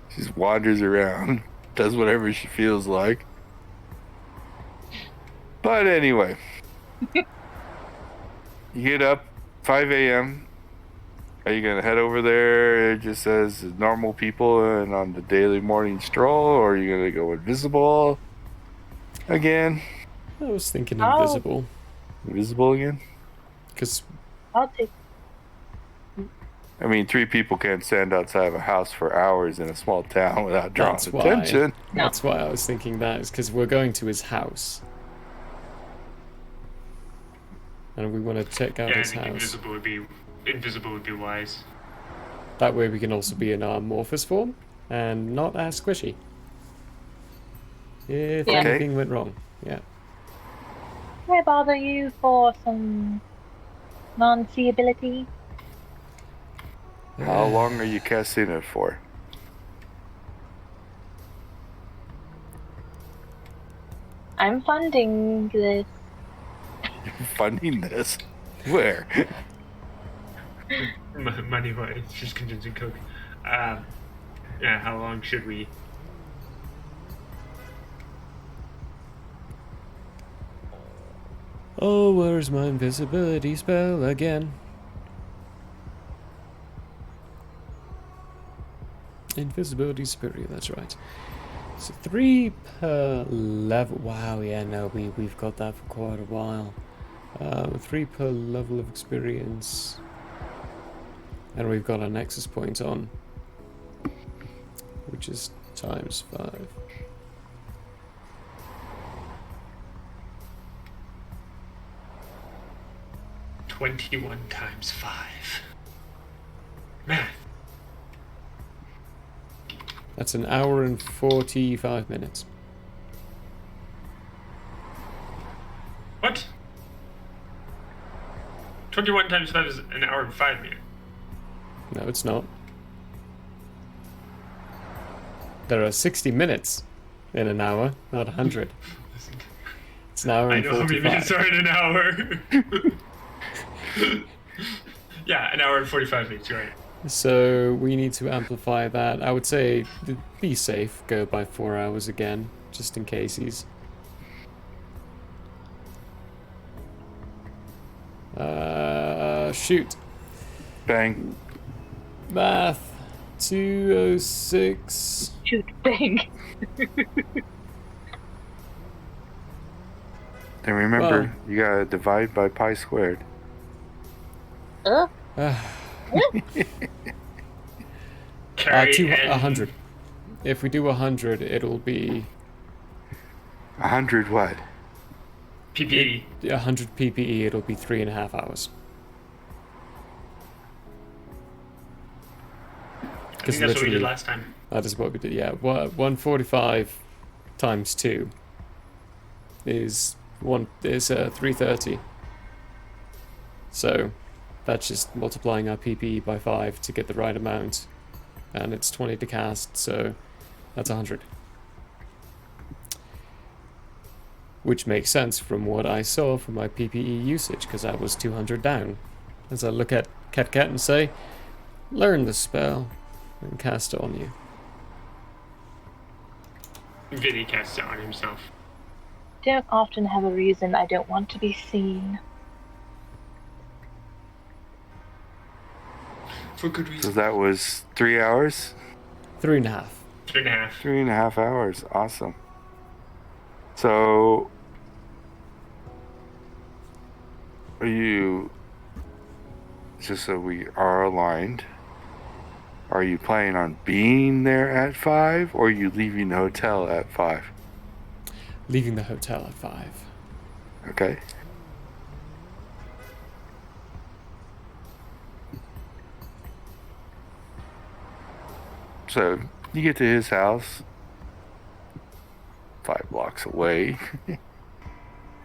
Speaker 1: She just wanders around, does whatever she feels like. But anyway, you get up 5 a.m. Are you gonna head over there just as normal people and on the daily morning stroll, or are you gonna go invisible again?
Speaker 2: I was thinking
Speaker 3: Oh.
Speaker 2: invisible.
Speaker 1: Invisible again?
Speaker 2: Because
Speaker 3: I'll take.
Speaker 1: I mean, 3 people can't stand outside of a house for hours in a small town without drawing
Speaker 2: That's why.
Speaker 1: attention.
Speaker 3: No.
Speaker 2: that's why I was thinking that, is because we're going to his house. And we want to check out
Speaker 4: Yeah, I
Speaker 2: his
Speaker 4: think
Speaker 2: house.
Speaker 4: invisible would be wise.
Speaker 2: That way we can also be in our Morphous form. and not as squishy. If
Speaker 3: Yeah.
Speaker 2: anything went wrong, yeah.
Speaker 3: Can I bother you for some non-seeability?
Speaker 1: How long are you casting it for?
Speaker 3: I'm funding this.
Speaker 1: Funding this? Where?
Speaker 4: Money wise, just convincing Coke. Yeah, how long should we?
Speaker 2: Oh, where's my invisibility spell again? Invisibility superior, that's right. So 3 per level. Wow, yeah, no, we've got that for quite a while. 3 per level of experience. And we've got our nexus point on, which is times 5.
Speaker 4: $21 times 5. Math.
Speaker 2: That's an hour and 45 minutes.
Speaker 4: What? 21 times 5 is an hour and 5 minutes.
Speaker 2: No, it's not. There are 60 minutes in an hour, not 100. It's an hour
Speaker 4: I
Speaker 2: and
Speaker 4: know how many
Speaker 2: 45.
Speaker 4: minutes are in an hour. Yeah, an hour and 45 minutes, you're right.
Speaker 2: So we need to amplify that. I would say be safe, go by 4 hours again, just in cases. Shoot.
Speaker 1: Bang.
Speaker 2: Math. 206.
Speaker 3: Shoot, bang.
Speaker 1: And remember, you gotta divide by pi squared.
Speaker 4: Carry and
Speaker 2: 100. If we do 100, it'll be
Speaker 1: 100 what?
Speaker 4: PPE.
Speaker 2: 100 PPE. It'll be 3.5 hours.
Speaker 4: I think that's what we did last time.
Speaker 2: That is what we did. Yeah, 145 times 2 is 330. So that's just multiplying our PPE by 5 to get the right amount, and it's 20 to cast, so that's 100. Which makes sense from what I saw from my PPE usage, because I was 200 down. As I look at Cat and say, learn the spell and cast it on you.
Speaker 4: Vinny casts it on himself.
Speaker 3: Don't often have a reason I don't want to be seen.
Speaker 4: For good
Speaker 1: So
Speaker 4: reason.
Speaker 1: that was 3 hours?
Speaker 2: 3.5.
Speaker 4: 3.5.
Speaker 1: 3.5 hours. Awesome. So, are you, just so we are aligned, are you planning on being there at 5, or are you leaving the hotel at 5?
Speaker 2: Leaving the hotel at 5.
Speaker 1: Okay. So, you get to his house, 5 blocks away,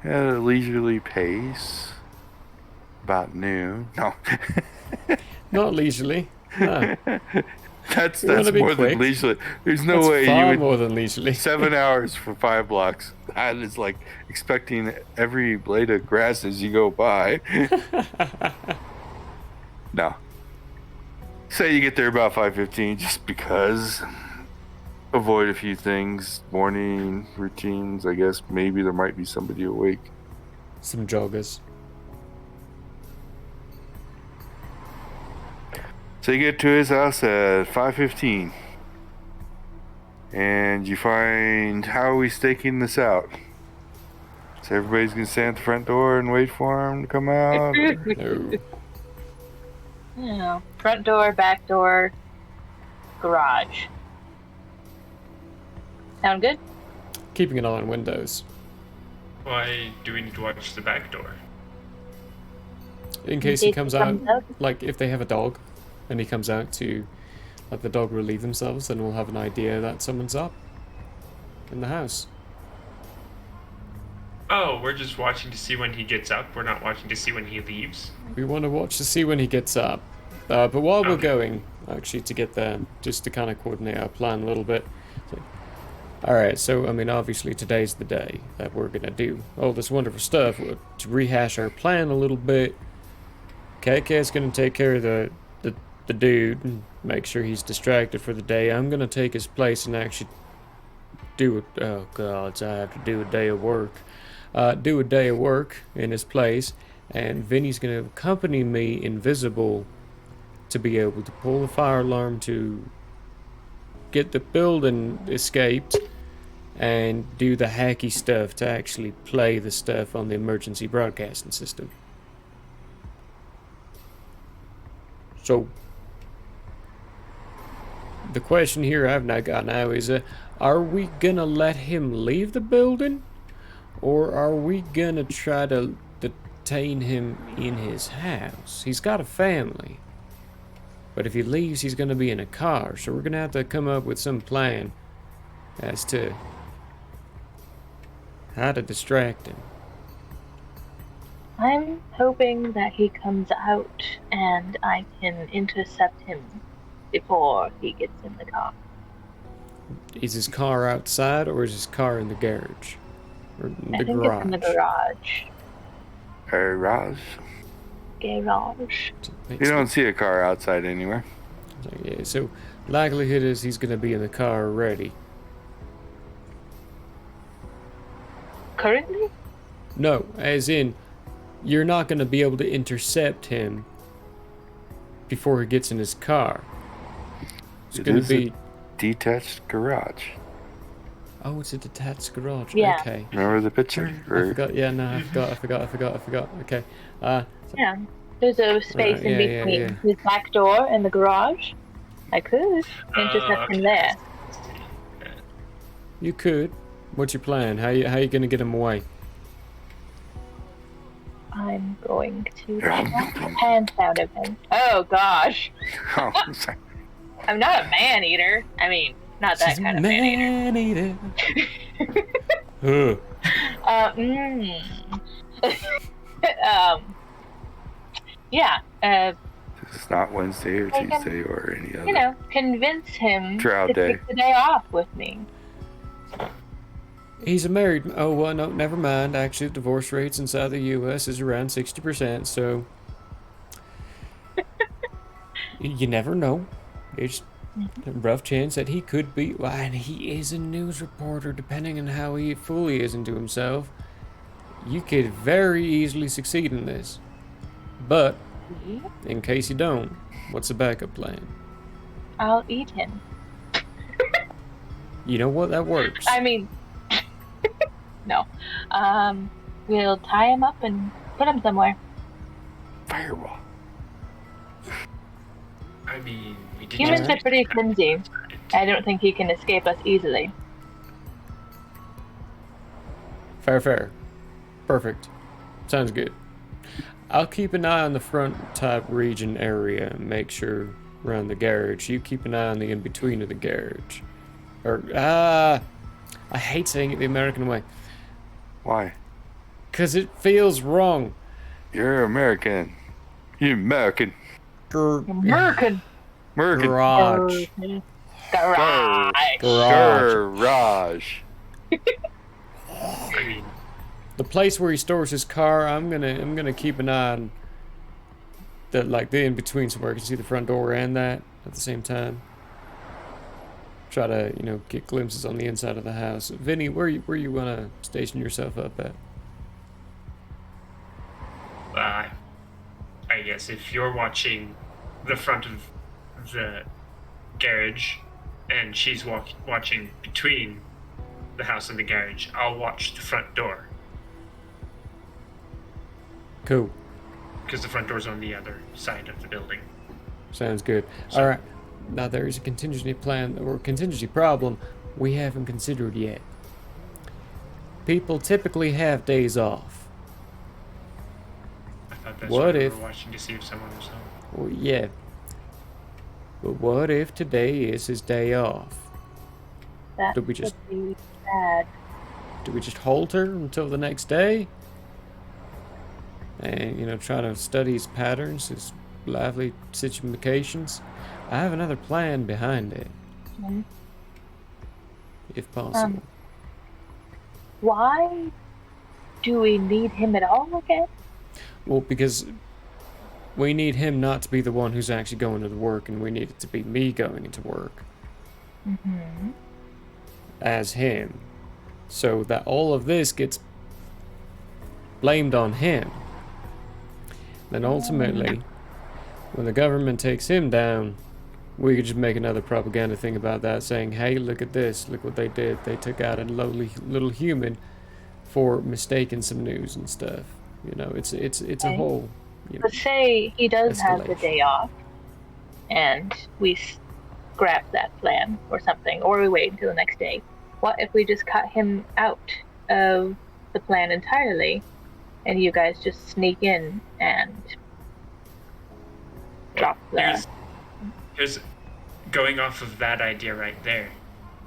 Speaker 1: at a leisurely pace, about noon. No.
Speaker 2: Not leisurely. No.
Speaker 1: That's
Speaker 2: wanna be
Speaker 1: more
Speaker 2: quick.
Speaker 1: than leisurely. There's no
Speaker 2: That's
Speaker 1: way
Speaker 2: far
Speaker 1: you would
Speaker 2: more than leisurely.
Speaker 1: 7 hours for 5 blocks. That is like expecting every blade of grass as you go by. No. Say you get there about 5:15, just because. Avoid a few things. Morning routines. I guess maybe there might be somebody awake.
Speaker 2: Some joggers.
Speaker 1: So you get to his house at 5:15, and you find, how are we staking this out? So everybody's gonna stand at the front door and wait for him to come out.
Speaker 2: No.
Speaker 3: Yeah. Front door, back door, garage. Sound good?
Speaker 2: Keeping an eye on windows.
Speaker 4: Why do we need to watch the back door?
Speaker 2: In case he comes out,
Speaker 3: comes out.
Speaker 2: like if they have a dog and he comes out to let the dog relieve themselves, then we'll have an idea that someone's up in the house.
Speaker 4: Oh, we're just watching to see when he gets up. We're not watching to see when he leaves.
Speaker 2: We want to watch to see when he gets up. But while we're
Speaker 4: Okay.
Speaker 2: going, actually, to get there, just to kind of coordinate our plan a little bit. Alright, so, I mean, obviously today's the day that we're gonna do all this wonderful stuff. To rehash our plan a little bit, KK's gonna take care of the dude and make sure he's distracted for the day. I'm gonna take his place and actually do it. Oh, God, I have to do a day of work. Do a day of work in his place, and Vinny's gonna accompany me invisible to be able to pull the fire alarm to get the building escaped and do the hacky stuff to actually play the stuff on the emergency broadcasting system. So, the question here I've not got now is, are we gonna let him leave the building? Or are we gonna try to detain him in his house? He's got a family. But if he leaves, he's gonna be in a car. So we're gonna have to come up with some plan as to how to distract him.
Speaker 3: I'm hoping that he comes out and I can intercept him before he gets in the car.
Speaker 2: Is his car outside or is his car in the garage? Or in
Speaker 3: I
Speaker 2: the
Speaker 3: think
Speaker 2: garage?
Speaker 3: it's in the garage.
Speaker 1: Hey, Raj.
Speaker 3: Garage.
Speaker 1: You don't see a car outside anywhere.
Speaker 2: Yeah, so likelihood is he's gonna be in the car already.
Speaker 3: Currently?
Speaker 2: No, as in, you're not gonna be able to intercept him before he gets in his car. It's
Speaker 1: It
Speaker 2: gonna
Speaker 1: is
Speaker 2: be.
Speaker 1: a detached garage.
Speaker 2: Oh, it's a detached garage.
Speaker 3: Yeah.
Speaker 2: Okay.
Speaker 1: Remember the picture?
Speaker 2: I forgot. Yeah, no, I forgot. Okay.
Speaker 3: Yeah. There's a space
Speaker 2: Right,
Speaker 3: in
Speaker 2: yeah,
Speaker 3: between
Speaker 2: yeah.
Speaker 3: his back door and the garage. I could intercept him there.
Speaker 2: You could. What's your plan? How you gonna get him away?
Speaker 3: I'm going to slap the pants out of him. Oh gosh.
Speaker 1: Oh, sorry.
Speaker 3: I'm not a man eater. I mean, not that kind of man eater.
Speaker 2: Huh.
Speaker 3: Yeah.
Speaker 1: It's not Wednesday or
Speaker 3: I can,
Speaker 1: Tuesday or any other.
Speaker 3: You know, convince him
Speaker 1: Trial
Speaker 3: to
Speaker 1: day.
Speaker 3: take the day off with me.
Speaker 2: He's a married. Oh well, no, never mind. Actually, the divorce rates inside the U.S. is around 60%. So you never know. There's a rough chance that he could be. Well, and he is a news reporter. Depending on how he fully is into himself, you could very easily succeed in this. But in case you don't, what's the backup plan?
Speaker 3: I'll eat him.
Speaker 2: You know what? That works.
Speaker 3: I mean, no. We'll tie him up and put him somewhere.
Speaker 1: Firewall.
Speaker 4: I mean, we did
Speaker 3: Humans
Speaker 4: just
Speaker 3: are pretty flimsy. I don't think he can escape us easily.
Speaker 2: Fair. Perfect. Sounds good. I'll keep an eye on the front top region area and make sure around the garage. You keep an eye on the in-between of the garage. Or, I hate saying it the American way.
Speaker 1: Why?
Speaker 2: 'Cause it feels wrong.
Speaker 1: You're American. You American.
Speaker 3: American.
Speaker 1: American.
Speaker 2: Garage.
Speaker 3: Garage.
Speaker 1: Garage.
Speaker 4: I mean,
Speaker 2: The place where he stores his car, I'm gonna keep an eye on the in-between so where I can see the front door and that at the same time. Try to, get glimpses on the inside of the house. Vinny, where you wanna station yourself up at?
Speaker 4: I guess if you're watching the front of the garage and she's watching between the house and the garage, I'll watch the front door.
Speaker 2: Cool.
Speaker 4: Because the front door's on the other side of the building.
Speaker 2: Sounds good. All right. Now there is a contingency plan or contingency problem we haven't considered yet. People typically have days off.
Speaker 4: I thought that's
Speaker 2: What
Speaker 4: what we
Speaker 2: if-
Speaker 4: were watching to see if someone was home.
Speaker 2: Well, yeah. But what if today is his day off?
Speaker 3: That
Speaker 2: Did we just-
Speaker 3: would be bad.
Speaker 2: Do we just hold her until the next day? And, try to study his patterns, his lively situations? I have another plan behind it,
Speaker 3: Mhm.
Speaker 2: if possible.
Speaker 3: Why do we need him at all again?
Speaker 2: Well, because we need him not to be the one who's actually going to the work, and we need it to be me going into work
Speaker 3: Mm-hmm.
Speaker 2: as him. So that all of this gets blamed on him. Then ultimately, when the government takes him down, we could just make another propaganda thing about that, saying, hey, look at this, look what they did. They took out a lowly little human for mistaking some news and stuff. It's a
Speaker 3: Okay.
Speaker 2: whole,
Speaker 3: Let's say he does have the
Speaker 2: escalation.
Speaker 3: day off, and we scrap that plan or something, or we wait until the next day. What if we just cut him out of the plan entirely, and you guys just sneak in and drop the...
Speaker 4: Here's going off of that idea right there.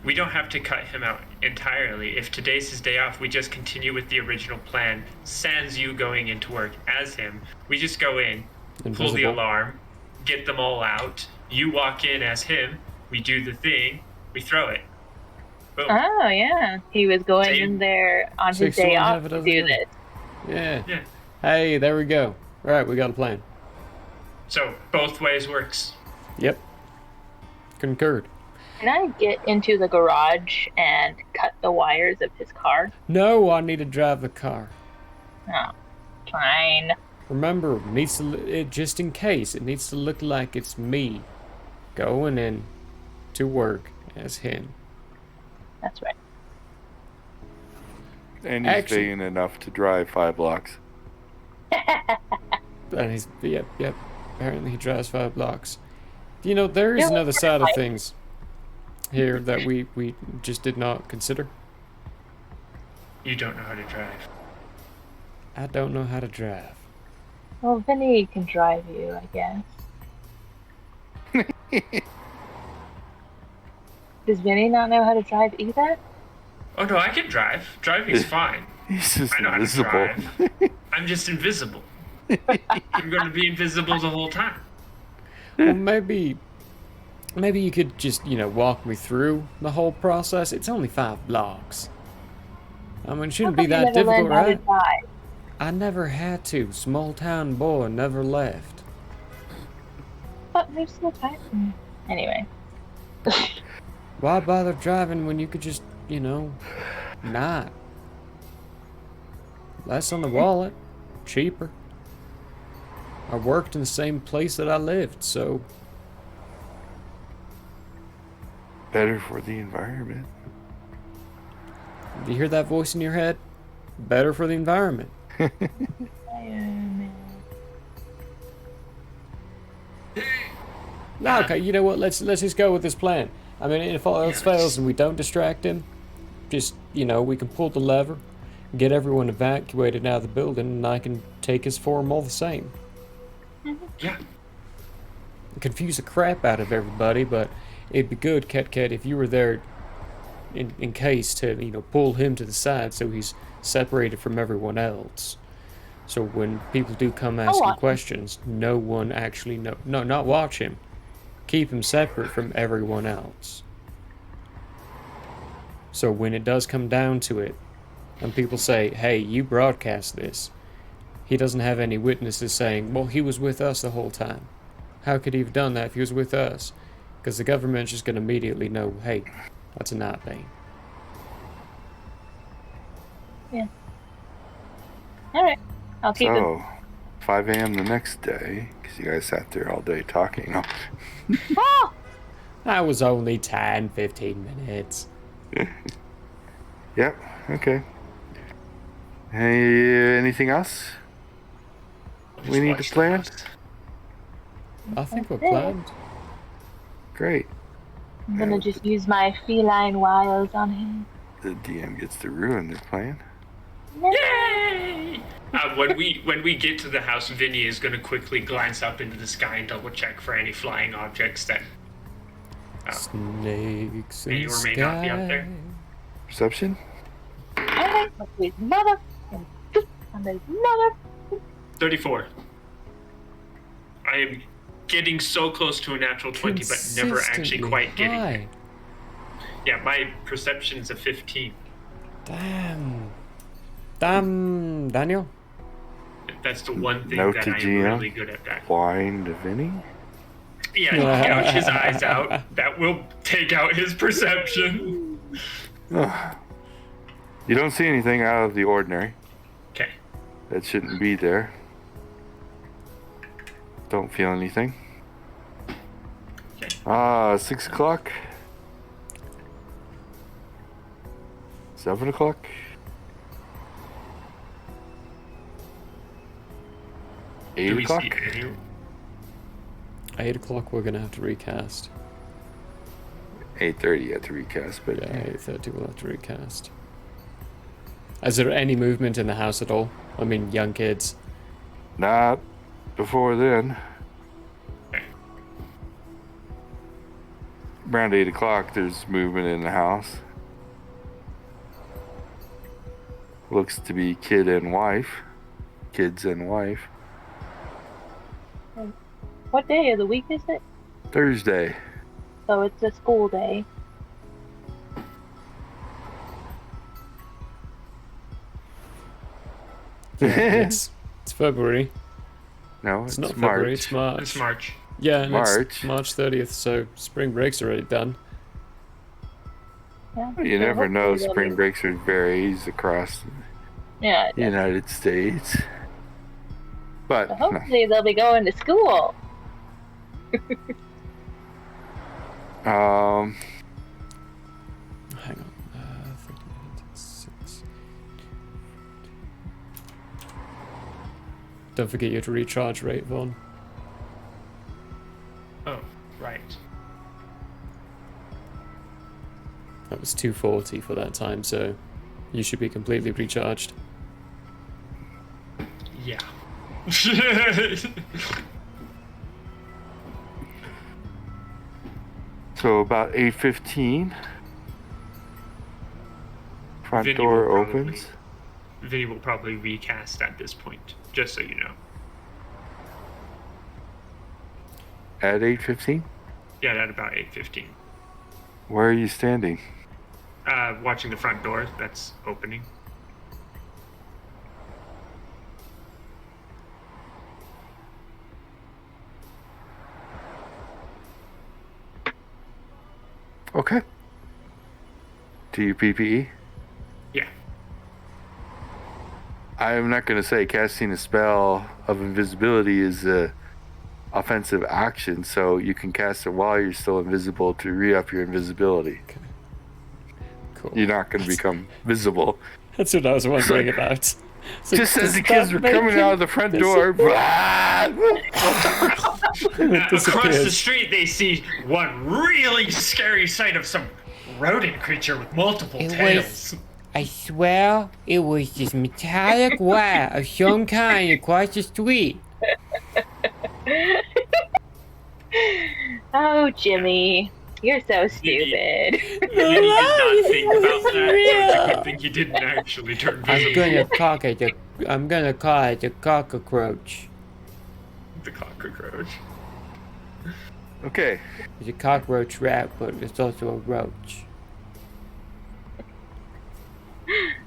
Speaker 4: We don't have to cut him out entirely. If today's his day off, we just continue with the original plan, sans you going into work as him. We just go in, pull the
Speaker 2: Invisible.
Speaker 4: alarm, get them all out. You walk in as him, we do the thing, we throw it. Boom.
Speaker 3: Oh, yeah. He was going
Speaker 4: Same.
Speaker 3: in there on his
Speaker 2: 61
Speaker 3: day
Speaker 2: have
Speaker 3: off
Speaker 2: it
Speaker 3: to
Speaker 2: over
Speaker 3: do
Speaker 2: there.
Speaker 3: this.
Speaker 2: Yeah.
Speaker 4: Yeah.
Speaker 2: Hey, there we go. All right, we got a plan.
Speaker 4: So both ways works.
Speaker 2: Yep. Concurred.
Speaker 3: Can I get into the garage and cut the wires of his car?
Speaker 2: No, I need to drive the car.
Speaker 3: Oh, fine.
Speaker 2: Remember, just in case, it needs to look like it's me going in to work as him.
Speaker 3: That's right.
Speaker 1: And he's
Speaker 2: Actually-
Speaker 1: vain enough to drive 5 blocks.
Speaker 2: And he's, yep. Apparently he drives 5 blocks. There is
Speaker 3: Yeah,
Speaker 2: another side of
Speaker 3: right.
Speaker 2: things here that we just did not consider.
Speaker 4: You don't know how to drive.
Speaker 2: I don't know how to drive.
Speaker 3: Well, Vinny can drive you, I guess. Does Vinny not know how to drive either?
Speaker 4: Oh no, I can drive. Driving's fine.
Speaker 1: He's just
Speaker 4: I know how to
Speaker 1: invisible.
Speaker 4: drive. I'm just invisible. I'm going to be invisible the whole time.
Speaker 2: Well, maybe you could just, walk me through the whole process. It's only 5 blocks. I mean, it shouldn't be
Speaker 3: How come
Speaker 2: that
Speaker 3: you never
Speaker 2: difficult,
Speaker 3: learned how to
Speaker 2: right?
Speaker 3: drive?
Speaker 2: I never had to. Small town boy, never left.
Speaker 3: But there's still time. Anyway.
Speaker 2: Why bother driving when you could just, not? Less on the wallet, cheaper. I worked in the same place that I lived, so
Speaker 1: Better for the environment.
Speaker 2: do you hear that voice in your head? Better for the environment. No, okay, you know what? Let's just go with this plan. I mean, if all else fails and we don't distract him, just we can pull the lever, get everyone evacuated out of the building, and I can take his form all the same.
Speaker 4: Yeah.
Speaker 2: Confuse the crap out of everybody, but it'd be good, Cat, if you were there in case to pull him to the side so he's separated from everyone else. So when people do come asking
Speaker 3: watch him.
Speaker 2: questions, no one actually not watch him. Keep him separate from everyone else. So when it does come down to it, and people say, hey, you broadcast this, he doesn't have any witnesses saying, well, he was with us the whole time. How could he have done that if he was with us? Because the government's just going to immediately know, hey, that's a Nightbane.
Speaker 3: Yeah. Alright. I'll keep it.
Speaker 1: So, 5 a.m. the next day, because you guys sat there all day talking.
Speaker 3: Oh!
Speaker 2: That was only 10, 15 minutes.
Speaker 1: Yep, okay. Hey, anything else we need to
Speaker 4: Watch the
Speaker 1: plan?
Speaker 4: house.
Speaker 2: I think we're
Speaker 3: That's it.
Speaker 2: planned.
Speaker 1: Great.
Speaker 3: I'm gonna just use my feline wiles on him.
Speaker 1: The DM gets to ruin their plan.
Speaker 4: Yay! When we get to the house, Vinny is going to quickly glance up into the sky and double check for any flying objects that
Speaker 2: Snakes
Speaker 4: May
Speaker 2: in
Speaker 4: or may not be out there.
Speaker 2: sky.
Speaker 1: Perception?
Speaker 3: Hey, must be his mother. And his mother.
Speaker 4: 34. I am getting so close to a natural 20, but never actually
Speaker 2: Consistently
Speaker 4: quite getting
Speaker 2: high.
Speaker 4: it. Yeah, my perception's a 15.
Speaker 2: Damn, Daniel.
Speaker 4: That's the one thing
Speaker 1: Note
Speaker 4: that
Speaker 1: to
Speaker 4: I am
Speaker 1: GM.
Speaker 4: really good at that.
Speaker 1: Blind Vinny?
Speaker 4: Yeah, gouge his eyes out. That will take out his perception.
Speaker 1: Ugh. You don't see anything out of the ordinary.
Speaker 4: Okay.
Speaker 1: That shouldn't be there. Don't feel anything.
Speaker 4: Okay.
Speaker 1: 6 o'clock. 7 o'clock. 8
Speaker 4: Do we
Speaker 1: o'clock.
Speaker 4: see any?
Speaker 2: 8 o'clock. We're gonna have to recast.
Speaker 1: 8:30 at the recast, but
Speaker 2: Yeah, 8:30. We'll have to recast. Is there any movement in the house at all? I mean, young kids.
Speaker 1: not before then.
Speaker 4: Okay.
Speaker 1: Around 8 o'clock, there's movement in the house. Looks to be kids and wife.
Speaker 3: What day of the week is it?
Speaker 1: Thursday.
Speaker 3: So it's a school day.
Speaker 2: It's February.
Speaker 1: No,
Speaker 2: It's
Speaker 1: it's
Speaker 2: not
Speaker 1: March.
Speaker 2: February. It's March.
Speaker 4: It's March.
Speaker 2: Yeah, and
Speaker 1: March.
Speaker 2: it's March 30th. So spring break's already done.
Speaker 3: Yeah.
Speaker 1: You
Speaker 3: so
Speaker 1: never know.
Speaker 3: hopefully they'll
Speaker 1: Spring
Speaker 3: be-
Speaker 1: breaks are varies across
Speaker 3: Yeah.
Speaker 1: the United States. But
Speaker 3: So
Speaker 1: no.
Speaker 3: hopefully they'll be going to school.
Speaker 1: um,
Speaker 2: Hang on. 30 minutes, 6. Don't forget you have to recharge rate, Vaughn.
Speaker 4: Oh, right.
Speaker 2: That was 240 for that time, so you should be completely recharged.
Speaker 4: Yeah.
Speaker 1: so about 8:15, front
Speaker 4: Vinny
Speaker 1: door
Speaker 4: will probably-
Speaker 1: opens.
Speaker 4: Vinny will probably recast at this point, just so you know.
Speaker 1: At 8:15,
Speaker 4: Yeah, at about 8:15.
Speaker 1: where are you standing?
Speaker 4: Watching the front door that's opening.
Speaker 1: Okay. Do you PPE?
Speaker 4: Yeah.
Speaker 1: I'm not going to say casting a spell of invisibility is a offensive action, so you can cast it while you're still invisible to re-up your invisibility.
Speaker 2: Cool.
Speaker 1: You're not going to become visible.
Speaker 2: That's what I was wondering about. So
Speaker 1: Just as
Speaker 2: does
Speaker 1: the kids
Speaker 2: that
Speaker 1: were
Speaker 2: make
Speaker 1: coming
Speaker 2: him
Speaker 1: out of the front door,
Speaker 4: Across the
Speaker 2: disappears?
Speaker 4: street, they see one really scary sight of some rodent creature with multiple
Speaker 5: It
Speaker 4: tails.
Speaker 5: was, I swear, it was this metallic wire of some kind across the street.
Speaker 3: Oh, Jimmy, you're so stupid.
Speaker 4: Vinny did not think about that, so it's a good thing he didn't actually turn visible.
Speaker 5: I'm gonna call it the cockroach.
Speaker 4: The cockroach.
Speaker 1: Okay.
Speaker 5: It's a cockroach rat, but it's also a roach.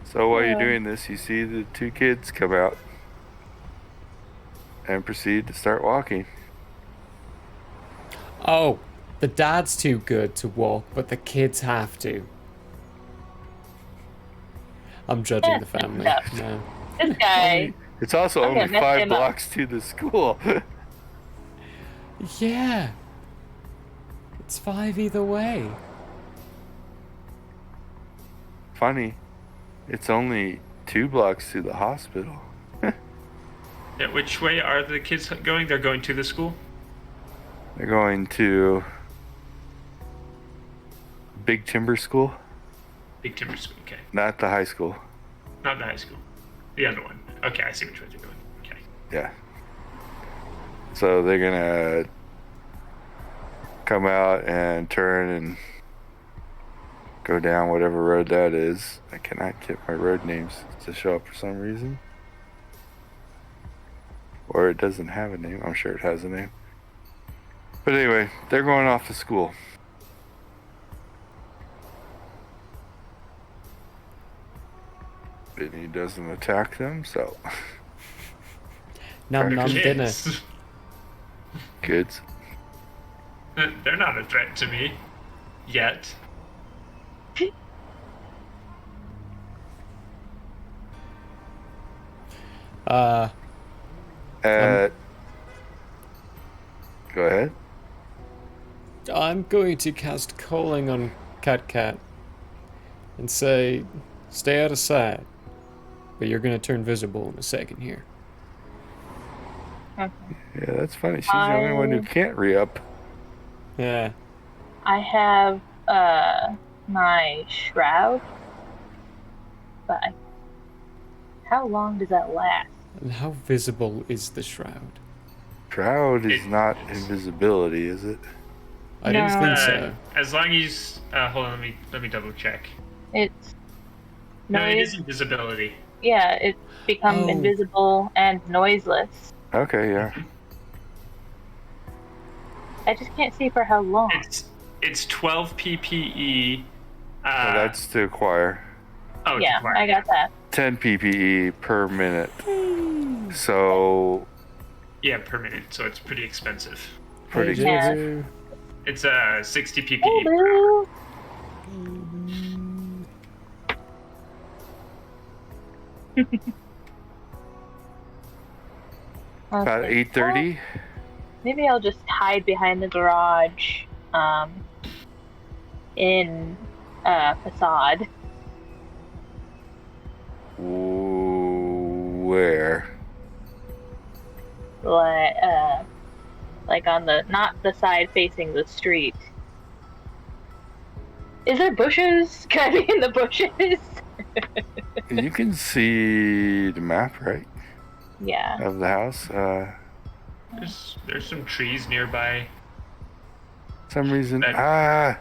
Speaker 1: So while you're doing this, you see the two kids come out and proceed to start walking.
Speaker 2: Oh, the dad's too good to walk, but the kids have to. I'm judging the family now.
Speaker 3: This guy.
Speaker 1: It's also
Speaker 3: I'm
Speaker 1: only
Speaker 3: gonna mess
Speaker 1: 5
Speaker 3: him up.
Speaker 1: blocks to the school.
Speaker 2: Yeah. It's 5 either way.
Speaker 1: Funny, it's only 2 blocks to the hospital.
Speaker 4: Yeah, which way are the kids going? They're going to the school?
Speaker 1: They're going to Big Timber School,
Speaker 4: Big Timber School, okay.
Speaker 1: not the high school.
Speaker 4: Not the high school. The other one. Okay, I see which way they're going. Okay.
Speaker 1: Yeah. So they're gonna come out and turn and go down whatever road that is. I cannot get my road names to show up for some reason. Or it doesn't have a name. I'm sure it has a name. But anyway, they're going off to school. And he doesn't attack them, so.
Speaker 2: Num num dinner.
Speaker 4: Kids.
Speaker 1: Kids.
Speaker 4: They're not a threat to me. Yet.
Speaker 1: Go ahead.
Speaker 2: I'm going to cast calling on Cat and say, stay out of sight. But you're going to turn visible in a second here.
Speaker 3: Okay.
Speaker 1: Yeah, that's funny. She's the only one who can't re-up.
Speaker 2: Yeah.
Speaker 3: I have my shroud, but how long does that last?
Speaker 2: And how visible is the shroud?
Speaker 1: Shroud is not invisibility, is it?
Speaker 2: I didn't
Speaker 3: No.
Speaker 2: think so.
Speaker 4: As long as hold on, let me double check.
Speaker 3: It's
Speaker 4: No, it
Speaker 3: noise.
Speaker 4: is invisibility.
Speaker 3: Yeah, it's become
Speaker 2: Oh.
Speaker 3: invisible and noiseless.
Speaker 1: Okay, yeah.
Speaker 3: I just can't see for how long.
Speaker 4: It's 12 PPE.
Speaker 1: So that's to acquire.
Speaker 4: Oh,
Speaker 3: Yeah,
Speaker 4: acquire.
Speaker 3: I got that.
Speaker 1: 10 PPE per minute. So,
Speaker 4: Yeah, per minute. So it's pretty expensive.
Speaker 1: pretty
Speaker 2: Hey,
Speaker 1: good.
Speaker 3: Yeah.
Speaker 2: Juju.
Speaker 4: It's 60 PPE.
Speaker 3: Hey,
Speaker 4: per hour.
Speaker 3: boo.
Speaker 1: About
Speaker 3: Okay.
Speaker 1: 8:30.
Speaker 3: Maybe I'll just hide behind the garage, in facade.
Speaker 1: Where?
Speaker 3: Like on the not the side facing the street. Is there bushes? Can I be in the bushes?
Speaker 1: You can see the map, right?
Speaker 3: Yeah.
Speaker 1: Of the house.
Speaker 4: There's some trees nearby.
Speaker 1: Some reason.
Speaker 4: That-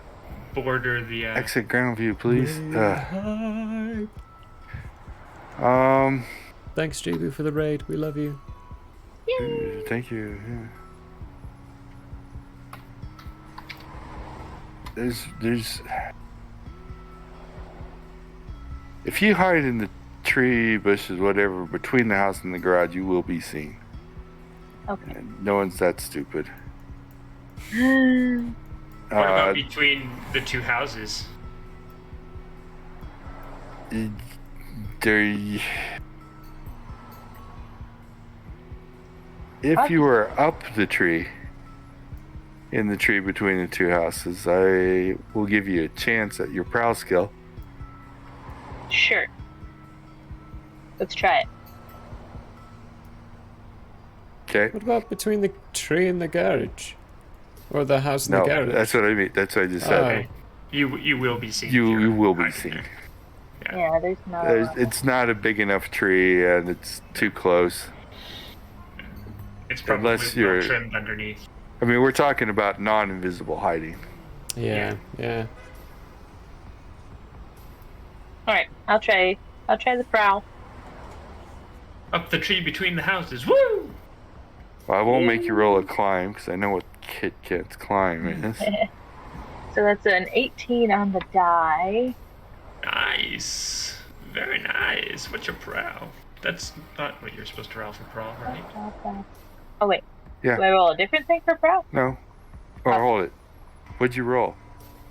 Speaker 4: Border the.
Speaker 1: Exit ground view, please.
Speaker 2: Hype. Thanks, JB, for the raid. We love you.
Speaker 1: Thank you. Yeah. There's. If you hide in the tree, bushes, whatever, between the house and the garage, you will be seen.
Speaker 3: Okay.
Speaker 1: And no one's that stupid.
Speaker 4: What about between the two houses?
Speaker 1: There. If you were up the tree, in the tree between the two houses, I will give you a chance at your prowl skill.
Speaker 3: Sure. Let's try it.
Speaker 1: Okay?
Speaker 2: What about between the tree and the garage? Or the house and
Speaker 1: No,
Speaker 2: the garage?
Speaker 1: that's what I mean. That's what I just said.
Speaker 2: Oh.
Speaker 4: You will be seen.
Speaker 1: You will be seen.
Speaker 3: Yeah, there's no.
Speaker 1: It's not a big enough tree, and it's too close.
Speaker 4: It's probably
Speaker 1: Unless
Speaker 4: well
Speaker 1: you're-
Speaker 4: trimmed underneath.
Speaker 1: I mean, we're talking about non-invisible hiding.
Speaker 2: Yeah.
Speaker 3: Alright, I'll try the prowl.
Speaker 4: Up the tree between the houses. Woo!
Speaker 1: Well, I won't make you roll a climb because I know what Kit Kat's climb is.
Speaker 3: So that's an 18 on the die.
Speaker 4: Nice. Very nice. What's your prowl? That's not what you're supposed to roll for prowl, right?
Speaker 3: Oh wait.
Speaker 1: Yeah.
Speaker 3: Do I roll a different thing for prowl?
Speaker 1: No. Or hold it. What'd you roll?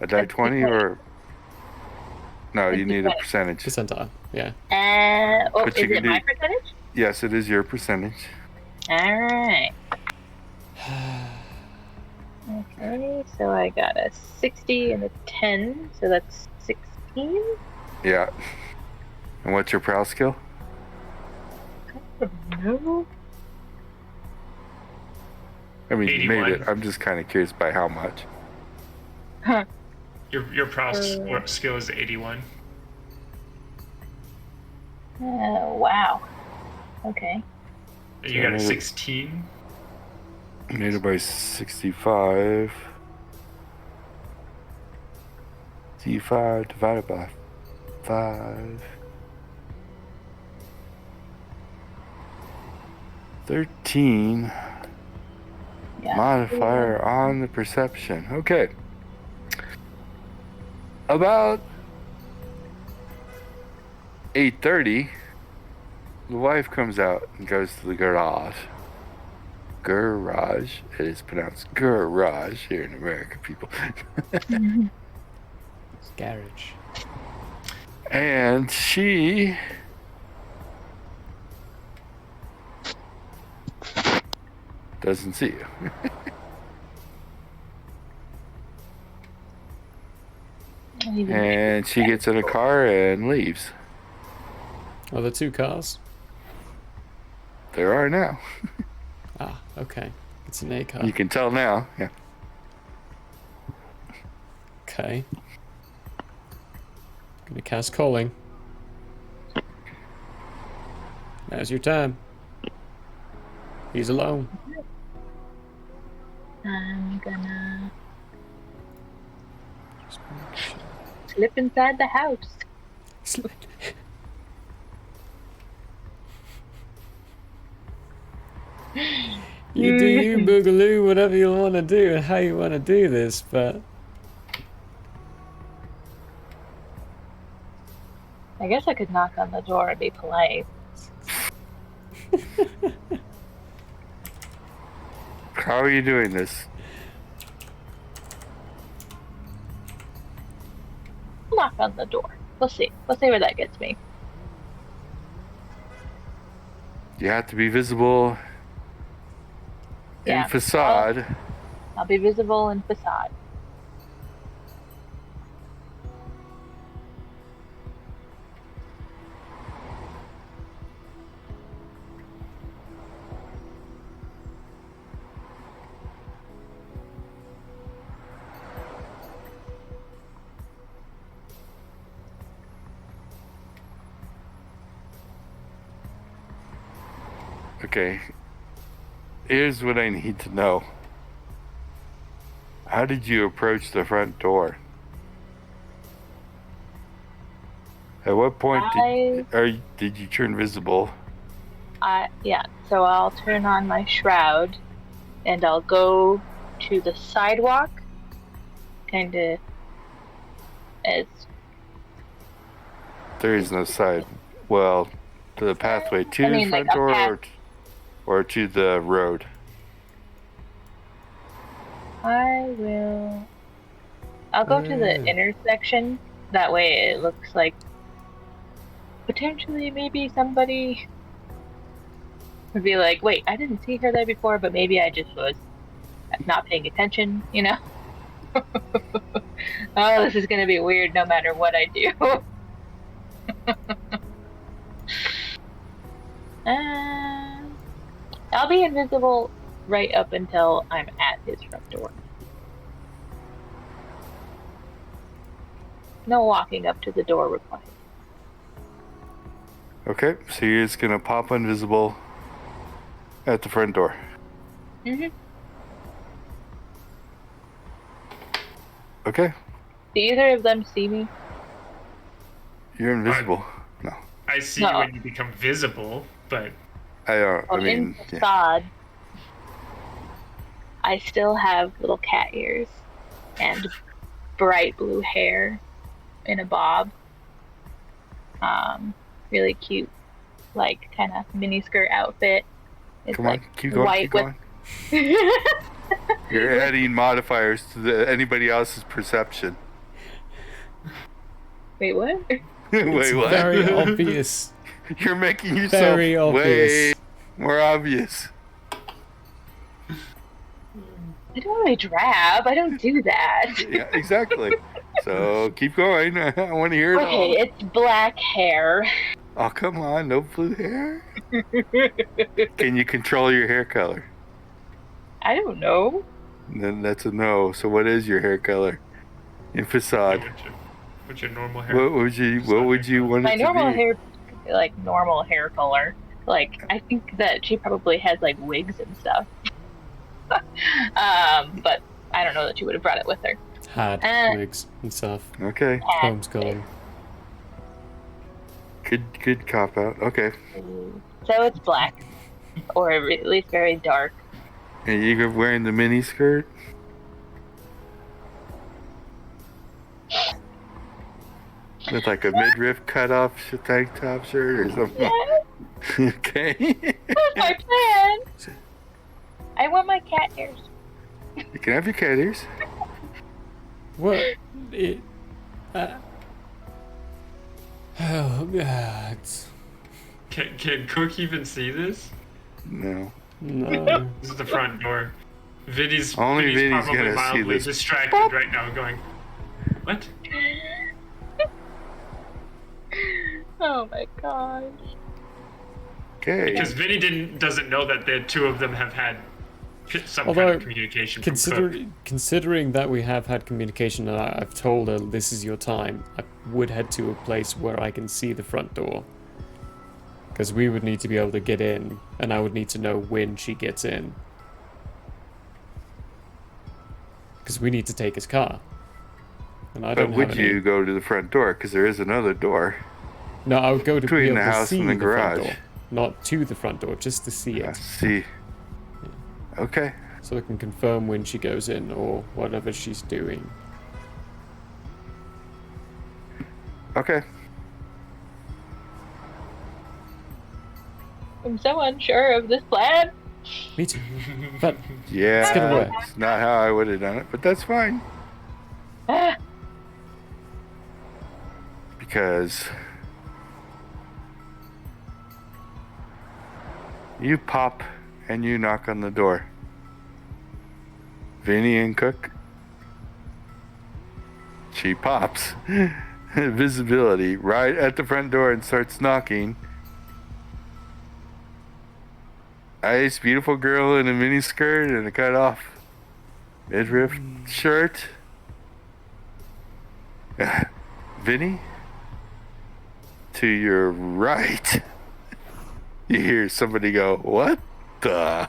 Speaker 1: A die
Speaker 3: A
Speaker 1: 20
Speaker 3: D20.
Speaker 1: or? No,
Speaker 3: A
Speaker 1: you need a
Speaker 3: D20.
Speaker 1: percentage.
Speaker 2: Percentile. Yeah.
Speaker 1: But
Speaker 3: Is
Speaker 1: you can
Speaker 3: it my
Speaker 1: do-
Speaker 3: percentage?
Speaker 1: Yes, it is your percentage.
Speaker 3: Alright. Okay, so I got a 60 and a 10, so that's 16?
Speaker 1: Yeah. And what's your prowl skill?
Speaker 3: No.
Speaker 1: I mean, you made
Speaker 4: 81.
Speaker 1: it. I'm just kind of curious by how much.
Speaker 4: Your prowl skill is 81.
Speaker 3: Wow. Okay.
Speaker 4: And you got a
Speaker 1: So-
Speaker 4: 16.
Speaker 1: Made it by 65. D5 divided by 5. 13
Speaker 3: Yeah.
Speaker 1: modifier on the perception. Okay. About 8:30, the wife comes out and goes to the garage. Garage. It is pronounced garage here in America, people.
Speaker 2: It's garage.
Speaker 1: And she doesn't see you. And she gets in a car and leaves.
Speaker 2: Are there 2 cars?
Speaker 1: There are now.
Speaker 2: Ah, okay. It's an A car.
Speaker 1: You can tell now. Yeah.
Speaker 2: Okay. Gonna cast calling. Now's your time. He's alone.
Speaker 3: I'm gonna slip inside the house.
Speaker 2: You do you, Boogaloo, whatever you want to do and how you want to do this, but
Speaker 3: I guess I could knock on the door and be polite.
Speaker 1: How are you doing this?
Speaker 3: Knock on the door. We'll see. We'll see where that gets me.
Speaker 1: You have to be visible
Speaker 3: Yeah.
Speaker 1: in facade.
Speaker 3: I'll be visible in facade.
Speaker 1: Okay. Here's what I need to know. How did you approach the front door? At what point did you turn visible?
Speaker 3: Yeah, so I'll turn on my shroud and I'll go to the sidewalk, kind of as
Speaker 1: There is no side. Well, to the pathway to the front
Speaker 3: like a
Speaker 1: door
Speaker 3: path.
Speaker 1: or to the road.
Speaker 3: I'll go to the intersection. That way it looks like potentially maybe somebody would be like, wait, I didn't see her there before, but maybe I just was not paying attention, you know? Oh, this is gonna be weird no matter what I do. I'll be invisible right up until I'm at his front door. No walking up to the door required.
Speaker 1: Okay, so you're just gonna pop invisible at the front door.
Speaker 3: Mm-hmm.
Speaker 1: Okay,
Speaker 3: Do either of them see me?
Speaker 1: you're invisible. No,
Speaker 4: I see
Speaker 3: No.
Speaker 4: you when you become visible, but
Speaker 1: I don't.
Speaker 3: Well,
Speaker 1: I mean,
Speaker 3: in
Speaker 1: yeah.
Speaker 3: facade, I still have little cat ears and bright blue hair in a bob. Really cute, like kind of mini skirt outfit. It's
Speaker 1: Come on,
Speaker 3: like
Speaker 1: keep going.
Speaker 3: white
Speaker 1: Keep going. You're adding modifiers to anybody else's perception.
Speaker 3: Wait, what?
Speaker 1: Wait,
Speaker 2: it's
Speaker 1: what?
Speaker 2: very obvious.
Speaker 1: You're making yourself
Speaker 2: Very
Speaker 1: way
Speaker 2: obvious.
Speaker 1: more obvious.
Speaker 3: I don't really drab. I don't do that.
Speaker 1: Yeah, exactly. So keep going. I want to hear it
Speaker 3: Okay,
Speaker 1: all.
Speaker 3: it's black hair.
Speaker 1: Oh, come on. No blue hair? Can you control your hair color?
Speaker 3: I don't know.
Speaker 1: Then that's a no. So what is your hair color in facade?
Speaker 4: what's your normal hair?
Speaker 1: What would you want
Speaker 3: My
Speaker 1: it to
Speaker 3: normal
Speaker 1: be?
Speaker 3: hair, like normal hair color. Like I think that she probably has like wigs and stuff. But I don't know that she would have brought it with her.
Speaker 2: had wigs and stuff.
Speaker 1: Okay.
Speaker 2: Homeschooling.
Speaker 1: Good cop out. Okay.
Speaker 3: So it's black, or at least very dark.
Speaker 1: And you're wearing the mini skirt? With like a midriff cut off tank top shirt or something?
Speaker 3: Yeah,
Speaker 1: Okay.
Speaker 3: that's my plan. I want my cat ears.
Speaker 1: You can have your cat ears.
Speaker 2: What? Oh god.
Speaker 4: Can Cook even see this?
Speaker 1: No.
Speaker 2: No.
Speaker 4: This is the front door. Vinny's
Speaker 1: Only Vinny's
Speaker 4: probably
Speaker 1: gonna see
Speaker 4: mildly
Speaker 1: this.
Speaker 4: distracted right now, going, "What?"
Speaker 3: Oh my gosh.
Speaker 1: Okay.
Speaker 4: Because Vinny doesn't know that the two of them have had some kind
Speaker 2: Although,
Speaker 4: of communication. From Cook.
Speaker 2: Considering that we have had communication and I've told her this is your time, I would head to a place where I can see the front door. Because we would need to be able to get in, and I would need to know when she gets in. Because we need to take his car. And I
Speaker 1: But
Speaker 2: don't have
Speaker 1: would
Speaker 2: any...
Speaker 1: you go to the front door? Because there is another door.
Speaker 2: No, I would go to be
Speaker 1: Between
Speaker 2: able
Speaker 1: the
Speaker 2: to
Speaker 1: house
Speaker 2: see
Speaker 1: and the
Speaker 2: the front
Speaker 1: garage.
Speaker 2: door. Not to the front door, just to see
Speaker 1: I
Speaker 2: it.
Speaker 1: see. Okay.
Speaker 2: So I can confirm when she goes in, or whatever she's doing.
Speaker 1: Okay.
Speaker 3: I'm so unsure of this plan.
Speaker 2: Me too. But
Speaker 1: Yeah.
Speaker 2: gonna work.
Speaker 1: It's not how I would have done it, but that's fine.
Speaker 3: Ah,
Speaker 1: Because you pop and you knock on the door. Vinny and Cook. She pops. Visibility right at the front door and starts knocking. Nice, beautiful girl in a mini skirt and a cut off midriff shirt. Vinny? To your right. You hear somebody go, "What the?"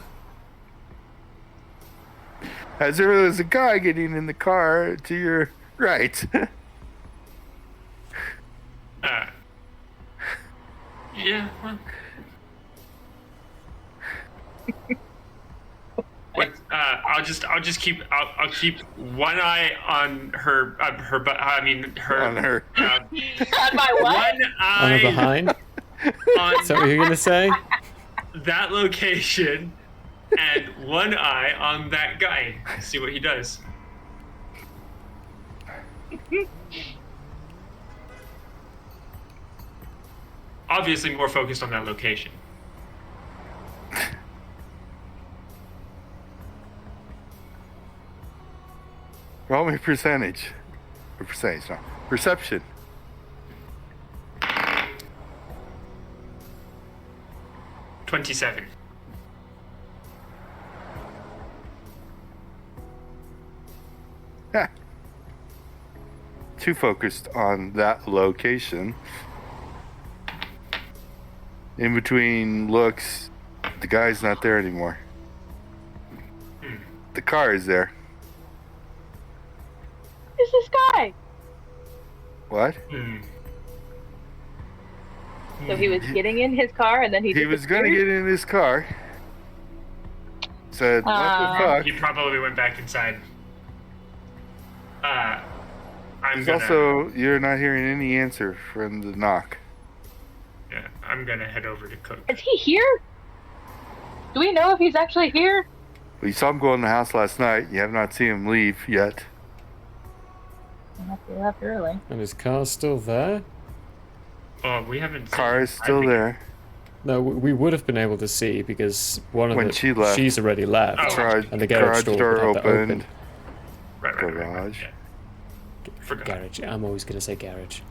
Speaker 1: As there was a guy getting in the car to your right.
Speaker 4: Yeah. Well. What? I'll just keep. I'll keep one eye on her. Her. I mean, her.
Speaker 1: On her.
Speaker 3: on my what?
Speaker 4: One
Speaker 2: on
Speaker 4: eye
Speaker 2: the behind?
Speaker 4: on
Speaker 2: Is that what you're gonna say?
Speaker 4: that location, and one eye on that guy. See what he does. Obviously, more focused on that location.
Speaker 1: Roll me percentage. Or percentage, no. Perception.
Speaker 4: $27.
Speaker 1: Ha. Too focused on that location. In between looks, the guy's not there anymore. The car is there.
Speaker 3: Who's this guy?
Speaker 1: What?
Speaker 3: So he was getting in his car and then he
Speaker 1: He was gonna get in his car. Said, "What the fuck?"
Speaker 4: He probably went back inside. I'm
Speaker 1: He's
Speaker 4: gonna.
Speaker 1: also, you're not hearing any answer from the knock.
Speaker 4: Yeah, I'm gonna head over to Cook.
Speaker 3: Is he here? Do we know if he's actually here?
Speaker 1: We saw him go in the house last night. You have not seen him leave yet.
Speaker 3: He left early.
Speaker 2: And his car's still there?
Speaker 4: Oh, we haven't.
Speaker 1: Car is still there.
Speaker 2: No, we would have been able to see because one of
Speaker 1: When
Speaker 2: the
Speaker 1: she left.
Speaker 2: she's already left,
Speaker 4: Oh.
Speaker 1: Garage,
Speaker 2: and the garage door would have to
Speaker 1: opened.
Speaker 2: open.
Speaker 4: Right.
Speaker 1: Garage.
Speaker 4: Yeah. Forgot.
Speaker 2: Garage. I'm always gonna say garage.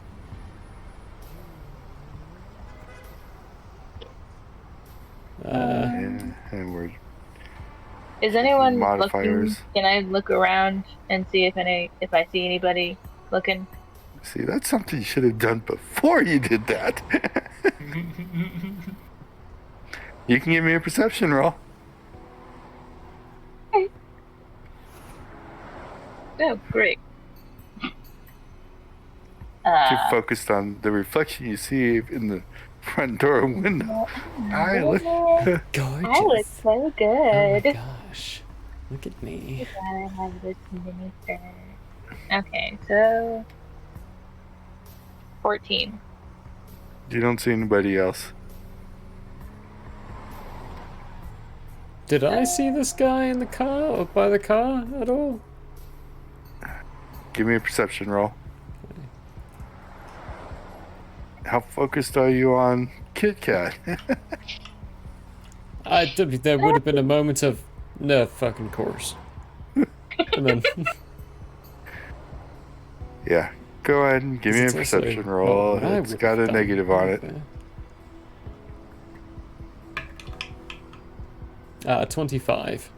Speaker 1: Yeah, and we're
Speaker 3: Is anyone looking?
Speaker 1: Modifiers.
Speaker 3: Can I look around and see if I see anybody looking?
Speaker 1: see. That's something you should have done before you did that. You can give me a perception roll.
Speaker 3: Oh, great.
Speaker 1: Too focused on the reflection you see in the front door window. I look.
Speaker 3: I
Speaker 2: Gorgeous.
Speaker 3: look so
Speaker 2: Oh my
Speaker 3: good.
Speaker 2: gosh. Look at me.
Speaker 3: I have this mini skirt. Okay, so 14.
Speaker 1: You don't see anybody else.
Speaker 2: Did I see this guy in the car, up by the car at all?
Speaker 1: Give me a perception roll. How focused are you on Kit Kat?
Speaker 2: There would have been a moment of, no fucking course. And then,
Speaker 1: Yeah. Go ahead and give me a
Speaker 2: it's also-
Speaker 1: perception roll.
Speaker 2: I
Speaker 1: It's
Speaker 2: would
Speaker 1: got a
Speaker 2: have done
Speaker 1: negative on it.
Speaker 2: that. 25.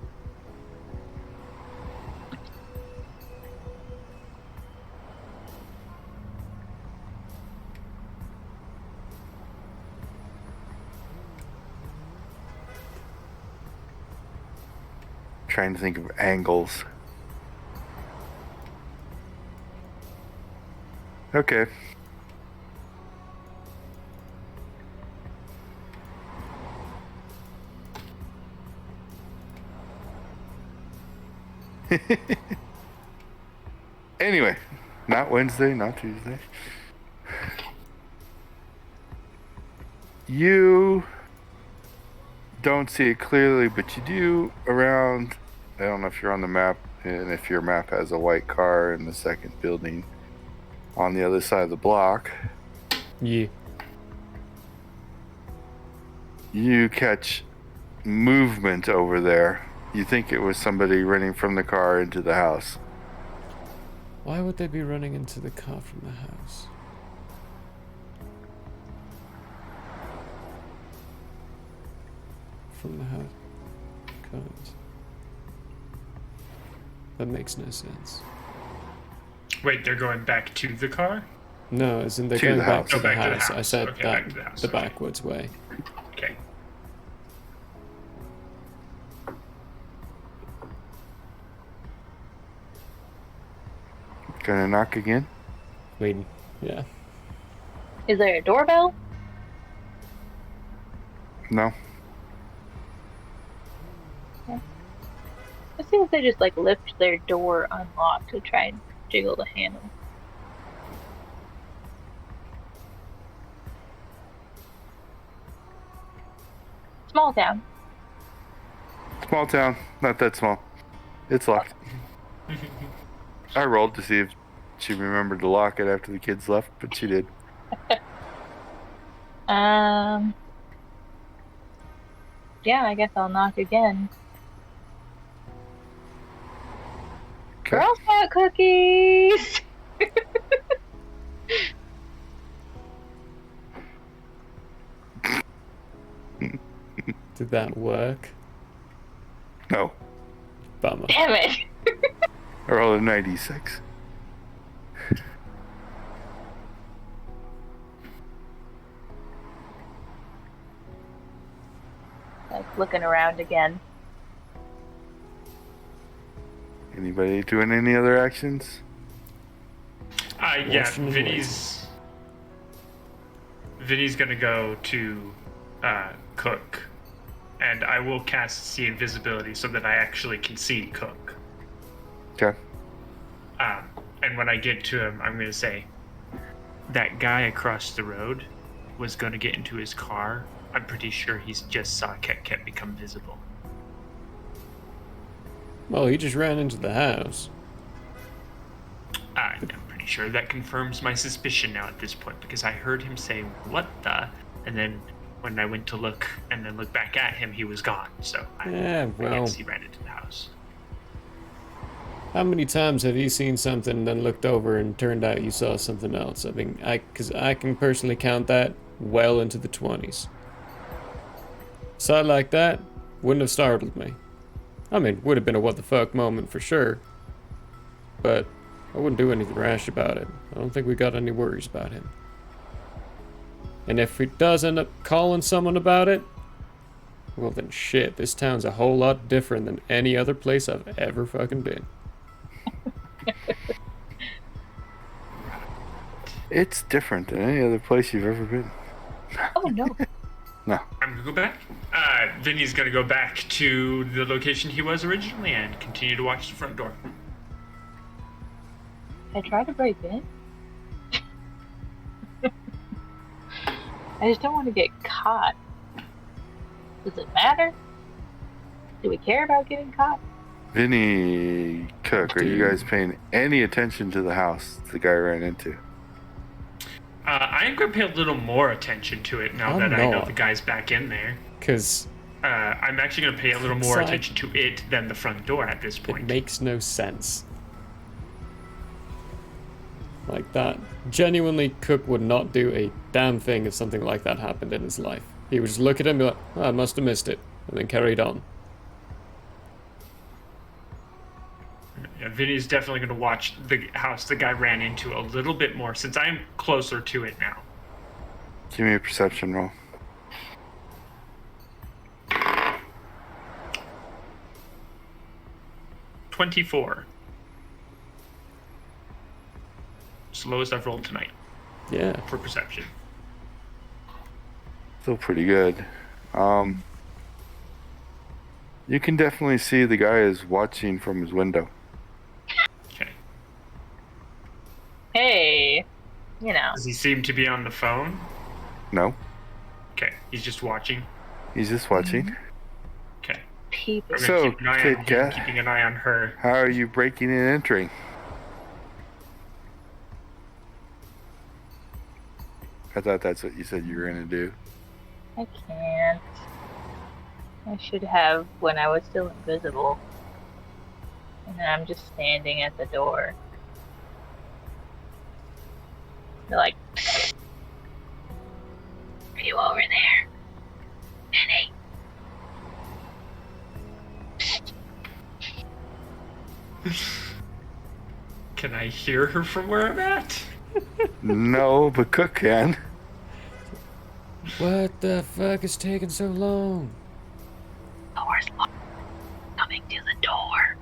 Speaker 1: Trying to think of angles. Okay. Anyway, not Wednesday, not Tuesday. You don't see it clearly, but you do around. I don't know if you're on the map, and if your map has a white car in the second building on the other side of the block.
Speaker 2: Yeah.
Speaker 1: You catch movement over there. You think it was somebody running from the car into the house.
Speaker 2: Why would they be running into the car from the house? From the house? Cars. That makes no sense.
Speaker 4: Wait, they're going back to the car?
Speaker 2: No, as in they're
Speaker 1: To
Speaker 2: going
Speaker 1: the
Speaker 2: back
Speaker 1: house.
Speaker 2: to
Speaker 4: Oh,
Speaker 2: the
Speaker 4: back to the
Speaker 2: house. I
Speaker 4: house.
Speaker 2: said
Speaker 4: Okay,
Speaker 2: that
Speaker 4: back to the house.
Speaker 2: the
Speaker 4: Okay.
Speaker 2: backwards way.
Speaker 4: Okay.
Speaker 1: Gonna knock again?
Speaker 2: Waiting. Yeah.
Speaker 3: Is there a doorbell?
Speaker 1: No.
Speaker 3: It seems they just like lift their door unlocked to try and jiggle the handle. Small town.
Speaker 1: Small town, not that small. It's locked. I rolled to see if she remembered to lock it after the kids left, but she did.
Speaker 3: Yeah, I guess I'll knock again.
Speaker 1: Okay.
Speaker 3: Girl Scout cookies!
Speaker 2: Did that work?
Speaker 1: No.
Speaker 2: Bummer.
Speaker 3: Damn it!
Speaker 1: I rolled a 96.
Speaker 3: Like looking around again.
Speaker 1: Anybody doing any other actions?
Speaker 4: Yeah,
Speaker 2: Watching the
Speaker 4: Vinny's gonna go to Cook, and I will cast see invisibility so that I actually can see Cook.
Speaker 1: Okay.
Speaker 4: And when I get to him, I'm gonna say, that guy across the road was gonna get into his car. I'm pretty sure he's just saw Ket become visible.
Speaker 2: Well, he just ran into the house.
Speaker 4: I'm pretty sure that confirms my suspicion now at this point, because I heard him say, "What the?" And then when I went to look and then look back at him, he was gone. So I
Speaker 2: well,
Speaker 4: guess he ran into the house.
Speaker 2: how many times have you seen something and then looked over and turned out you saw something else? I mean, because I can personally count that well into the 20s. Sight like that wouldn't have startled me. I mean, would have been a what the fuck moment for sure. But I wouldn't do anything rash about it. I don't think we got any worries about him. And if he does end up calling someone about it, well then shit, this town's a whole lot different than any other place I've ever fucking been.
Speaker 1: It's different than any other place you've ever been.
Speaker 3: Oh no.
Speaker 1: No.
Speaker 4: I'm gonna go back. Vinny's gonna go back to the location he was originally and continue to watch the front door.
Speaker 3: I tried to break in. I just don't want to get caught. Does it matter? Do we care about getting caught?
Speaker 1: Vinny, Cook, are you guys paying any attention to the house the guy ran into?
Speaker 4: I am gonna pay a little more attention to it now
Speaker 2: I'm
Speaker 4: that I know
Speaker 2: not.
Speaker 4: the guy's back in there.
Speaker 2: Because
Speaker 4: I'm actually gonna pay a little more
Speaker 2: Side.
Speaker 4: attention to it than the front door at this
Speaker 2: it
Speaker 4: point.
Speaker 2: makes no sense. Like that. Genuinely, Cook would not do a damn thing if something like that happened in his life. He would just look at him and be like, oh, I must have missed it, and then carried on.
Speaker 4: Yeah, Vinny's definitely gonna watch the house the guy ran into a little bit more since I'm closer to it now.
Speaker 1: Give me a perception roll.
Speaker 4: $24. Slowest I've rolled tonight
Speaker 2: Yeah.
Speaker 4: for perception.
Speaker 1: Still pretty good. You can definitely see the guy is watching from his window.
Speaker 4: Okay.
Speaker 3: Hey, you know.
Speaker 4: Does he seem to be on the phone?
Speaker 1: No,
Speaker 4: Okay, he's just watching.
Speaker 1: he's just watching.
Speaker 4: Okay.
Speaker 3: People.
Speaker 4: I'm gonna
Speaker 1: So,
Speaker 4: keep an eye
Speaker 1: Kit
Speaker 4: on him,
Speaker 1: Kat.
Speaker 4: keeping an eye on her.
Speaker 1: How are you breaking and entering? I thought that's what you said you were gonna do.
Speaker 3: I can't. I should have when I was still invisible. And then I'm just standing at the door. They're like, "Psst. Are you over there? Penny."
Speaker 4: Can I hear her from where I'm at?
Speaker 1: No, but Cook can.
Speaker 2: What the fuck is taking so long?
Speaker 3: Door's locked. Coming to the door.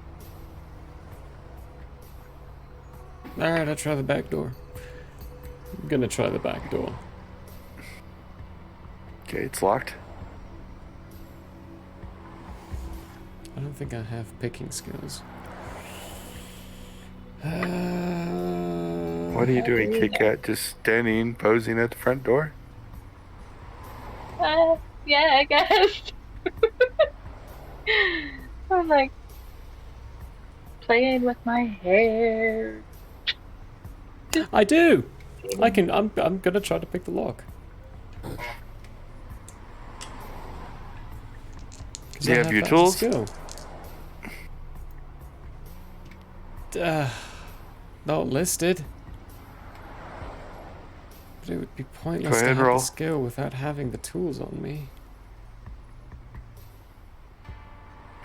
Speaker 2: Alright, I'll try the back door. I'm gonna try the back door.
Speaker 1: Okay, it's locked.
Speaker 2: I don't think I have picking skills.
Speaker 1: What are you doing, Kit Kat? Just standing, posing at the front door?
Speaker 3: Yeah, I guess. I'm like playing with my hair.
Speaker 2: I do! I can. I'm gonna try to pick the lock.
Speaker 1: Do you have your
Speaker 2: that
Speaker 1: tools?
Speaker 2: skill. Not listed. But it would be pointless
Speaker 1: Go
Speaker 2: to
Speaker 1: ahead,
Speaker 2: have
Speaker 1: roll.
Speaker 2: the skill without having the tools on me.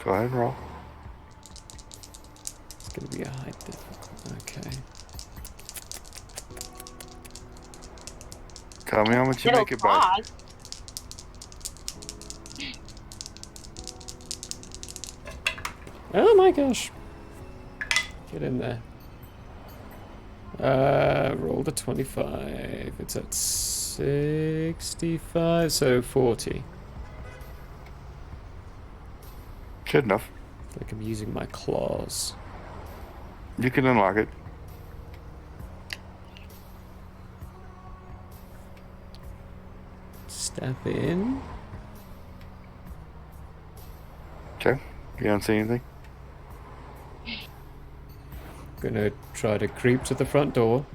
Speaker 1: Go ahead and roll.
Speaker 2: It's gonna be a high difficulty. Okay.
Speaker 1: Tell me how much you
Speaker 3: Little
Speaker 1: make it by.
Speaker 3: pause.
Speaker 2: Oh my gosh. Get in there. Rolled a 25. It's at 65, so 40.
Speaker 1: Good enough.
Speaker 2: Like I'm using my claws.
Speaker 1: You can unlock it.
Speaker 2: Step in.
Speaker 1: Okay. You don't see anything?
Speaker 2: Gonna try to creep to the front door.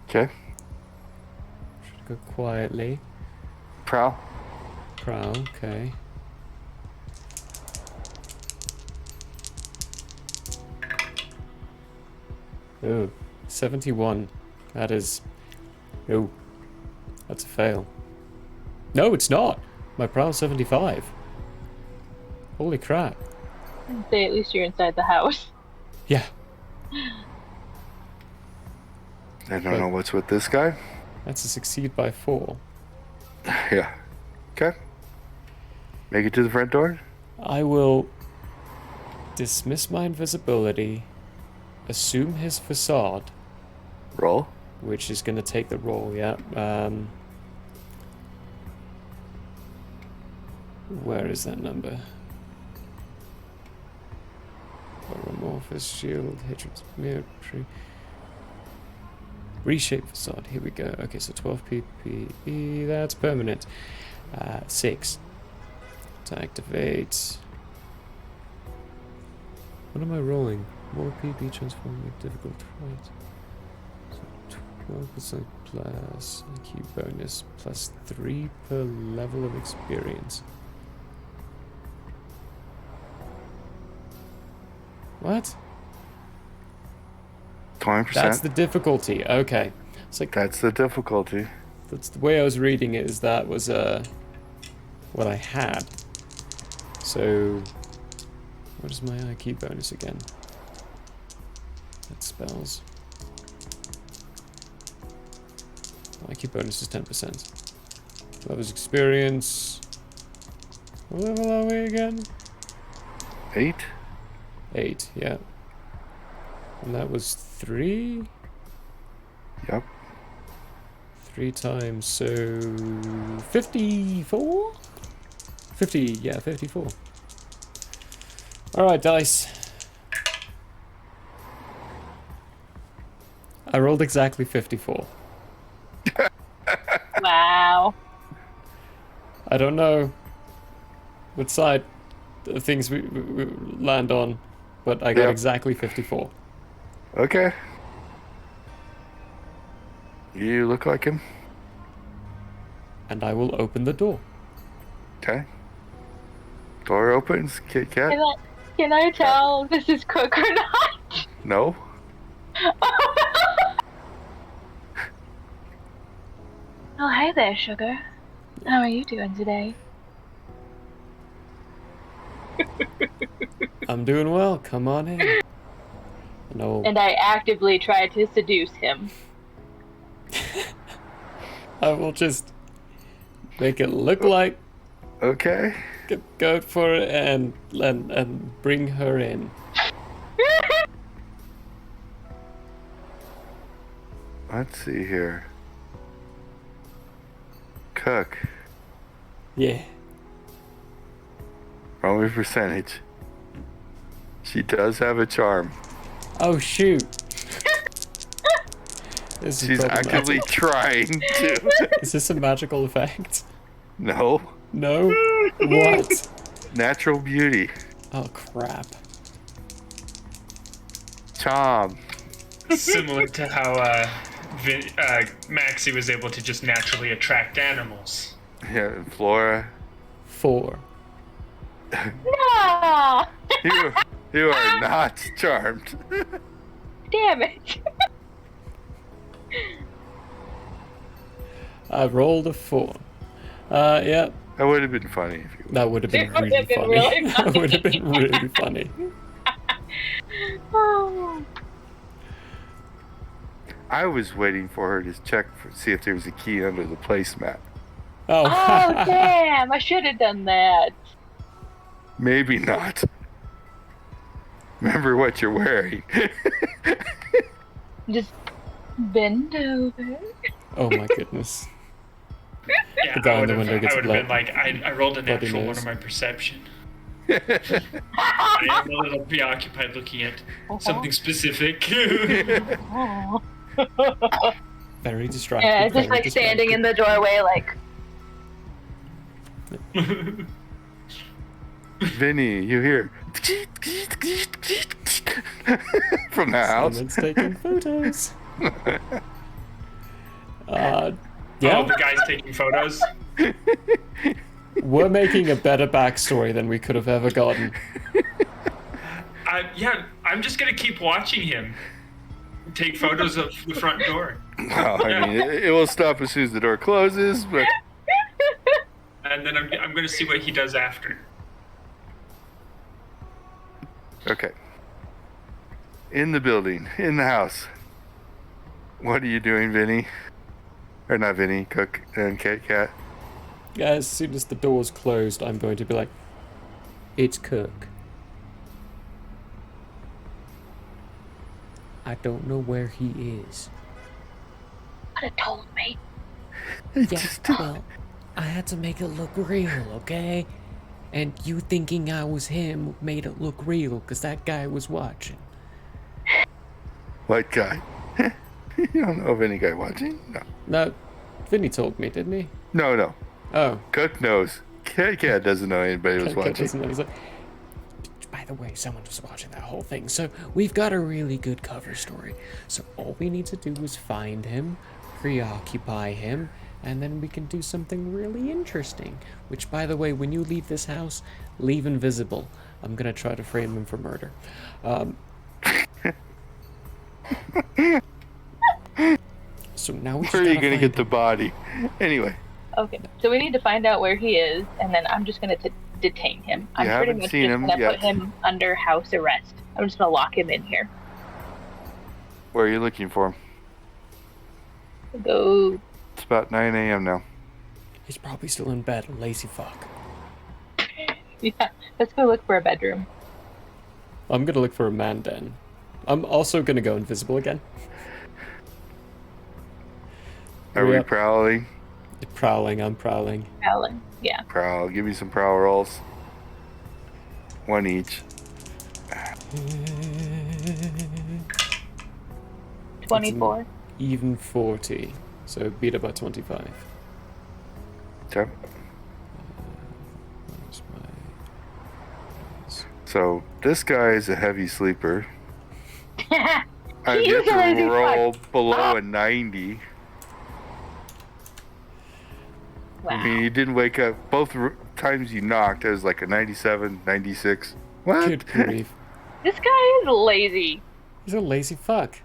Speaker 1: Okay.
Speaker 2: Should go quietly.
Speaker 1: Prowl.
Speaker 2: Prowl, okay. Oh, 71. That is... Oh, that's a fail. No, it's not! My prowl's 75. Holy crap.
Speaker 3: I'd say at least you're inside the house.
Speaker 2: Yeah,
Speaker 1: I don't know what's with this guy.
Speaker 2: that's a succeed by 4.
Speaker 1: Yeah. Okay. Make it to the front door.
Speaker 2: I will dismiss my invisibility assume his facade,
Speaker 1: Roll.
Speaker 2: which is going to take the roll, yeah. Where is that number? Amorphous shield, hatred, military. Reshape facade, here we go. Okay, so 12 PPE, that's permanent. 6. To activate. What am I rolling? More PP transform make difficult fight. So 12% plus IQ bonus plus 3 per level of experience. What?
Speaker 1: 20%.
Speaker 2: That's the difficulty. Okay. It's like
Speaker 1: That's the difficulty.
Speaker 2: that's the way I was reading it. Is that was what I had. So what is my IQ bonus again? That spells. IQ bonus is 10%. Levels experience. What level are we again?
Speaker 1: 8?
Speaker 2: 8, yeah. And that was 3?
Speaker 1: Yep.
Speaker 2: 3 times, so 54? 50, yeah, 54. Alright, dice. I rolled exactly 54.
Speaker 3: Wow.
Speaker 2: I don't know what side of things we land on, but I got
Speaker 1: Yep.
Speaker 2: exactly 54.
Speaker 1: Okay. You look like him.
Speaker 2: And I will open the door.
Speaker 1: Okay. Door opens. Kit Kat.
Speaker 3: Can I tell if this is Cook or not?
Speaker 1: No.
Speaker 3: Oh, hi there, Sugar. How are you doing today?
Speaker 2: I'm doing well. Come on in. No,
Speaker 3: And I actively try to seduce him.
Speaker 2: I will just make it look like
Speaker 1: Okay.
Speaker 2: go for it and bring her in.
Speaker 1: Let's see here. Cook.
Speaker 2: Yeah.
Speaker 1: Roll me percentage. She does have a charm.
Speaker 2: Oh shoot. This is
Speaker 1: She's
Speaker 2: problematic.
Speaker 1: actively trying to.
Speaker 2: Is this a magical effect?
Speaker 1: No.
Speaker 2: No. What?
Speaker 1: Natural beauty.
Speaker 2: Oh crap.
Speaker 1: Charm.
Speaker 4: Similar to how Maxie was able to just naturally attract animals.
Speaker 1: Yeah, and Flora.
Speaker 2: 4.
Speaker 3: No!
Speaker 1: You are not charmed.
Speaker 3: Damn it!
Speaker 2: I rolled a 4. Yeah,
Speaker 1: That would have been funny if you.
Speaker 2: that would have been
Speaker 3: It would
Speaker 2: really
Speaker 3: have been
Speaker 2: funny.
Speaker 3: really
Speaker 2: That would have been really funny.
Speaker 3: Oh.
Speaker 1: I was waiting for her to check see if there was a key under the placemat.
Speaker 2: Oh.
Speaker 3: Oh, damn! I should have done that.
Speaker 1: Maybe not. Remember what you're wearing.
Speaker 3: Just bend over.
Speaker 2: Oh my goodness.
Speaker 4: Yeah,
Speaker 2: The guy
Speaker 4: I
Speaker 2: in the
Speaker 4: would
Speaker 2: window
Speaker 4: have
Speaker 2: gets
Speaker 4: been
Speaker 2: blood.
Speaker 4: like, I rolled a
Speaker 2: Bloody
Speaker 4: natural one
Speaker 2: nose.
Speaker 4: on my perception. I am a little preoccupied looking at something specific.
Speaker 3: Oh.
Speaker 2: Very distracted.
Speaker 3: Yeah, just
Speaker 2: very
Speaker 3: like standing in the doorway, like.
Speaker 1: Vinny, you hear from the house.
Speaker 2: Someone's taking photos.
Speaker 4: Oh,
Speaker 2: Yeah,
Speaker 4: the guy's taking photos.
Speaker 2: we're making a better backstory than we could have ever gotten.
Speaker 4: Yeah, I'm just gonna keep watching him take photos of the front door,
Speaker 1: Well, I mean, it will stop as soon as the door closes, but
Speaker 4: and then I'm gonna see what he does after.
Speaker 1: okay. In the building, in the house. What are you doing, Vinny? Or not Vinny, Cook and Kit Kat.
Speaker 2: Yeah, as soon as the door's closed, I'm going to be like, it's Cook. I don't know where he is.
Speaker 3: Could have told me.
Speaker 5: Yeah, well, I had to make it look real, okay? And you thinking I was him made it look real, because that guy was watching.
Speaker 1: What guy? You don't know of any guy watching? No.
Speaker 2: No, Vinny told me, didn't he?
Speaker 1: No.
Speaker 2: Oh.
Speaker 1: Cook knows. Cat doesn't know anybody was
Speaker 2: Cat
Speaker 1: watching.
Speaker 2: doesn't know. He's like,
Speaker 5: By the way, someone was watching that whole thing, so we've got a really good cover story. So all we need to do is find him, preoccupy him, and then we can do something really interesting. Which, by the way, when you leave this house, leave invisible. I'm gonna try to frame him for murder. So now we just
Speaker 1: Where are you
Speaker 5: gotta
Speaker 1: gonna
Speaker 5: find
Speaker 1: get the
Speaker 5: him.
Speaker 1: body? Anyway,
Speaker 3: Okay, so we need to find out where he is, and then I'm just gonna detain him. I'm pretty
Speaker 1: haven't
Speaker 3: much
Speaker 1: seen
Speaker 3: just
Speaker 1: him
Speaker 3: gonna
Speaker 1: yet.
Speaker 3: put him under house arrest. I'm just gonna lock him in here.
Speaker 1: where are you looking for him?
Speaker 3: Go.
Speaker 1: It's about 9 a.m. now.
Speaker 5: He's probably still in bed, lazy fuck.
Speaker 3: Yeah, let's go look for a bedroom.
Speaker 2: I'm gonna look for a man den. I'm also gonna go invisible again.
Speaker 1: Are we
Speaker 2: Yep.
Speaker 1: prowling?
Speaker 2: Prowling, I'm prowling.
Speaker 3: Alan. Yeah.
Speaker 1: Prowl. Give me some prowl rolls. One each.
Speaker 3: 24.
Speaker 2: Even 40. So beat it by 25.
Speaker 1: Okay.
Speaker 2: Where's my...
Speaker 1: So this guy is a heavy sleeper. I've
Speaker 3: He
Speaker 1: yet
Speaker 3: is a lazy
Speaker 1: to roll
Speaker 3: fuck.
Speaker 1: below a 90.
Speaker 3: Wow.
Speaker 1: I mean, he didn't wake up. Both times you knocked, it was like a 97, 96. What?
Speaker 2: Good grief.
Speaker 3: This guy is lazy.
Speaker 2: He's a lazy fuck.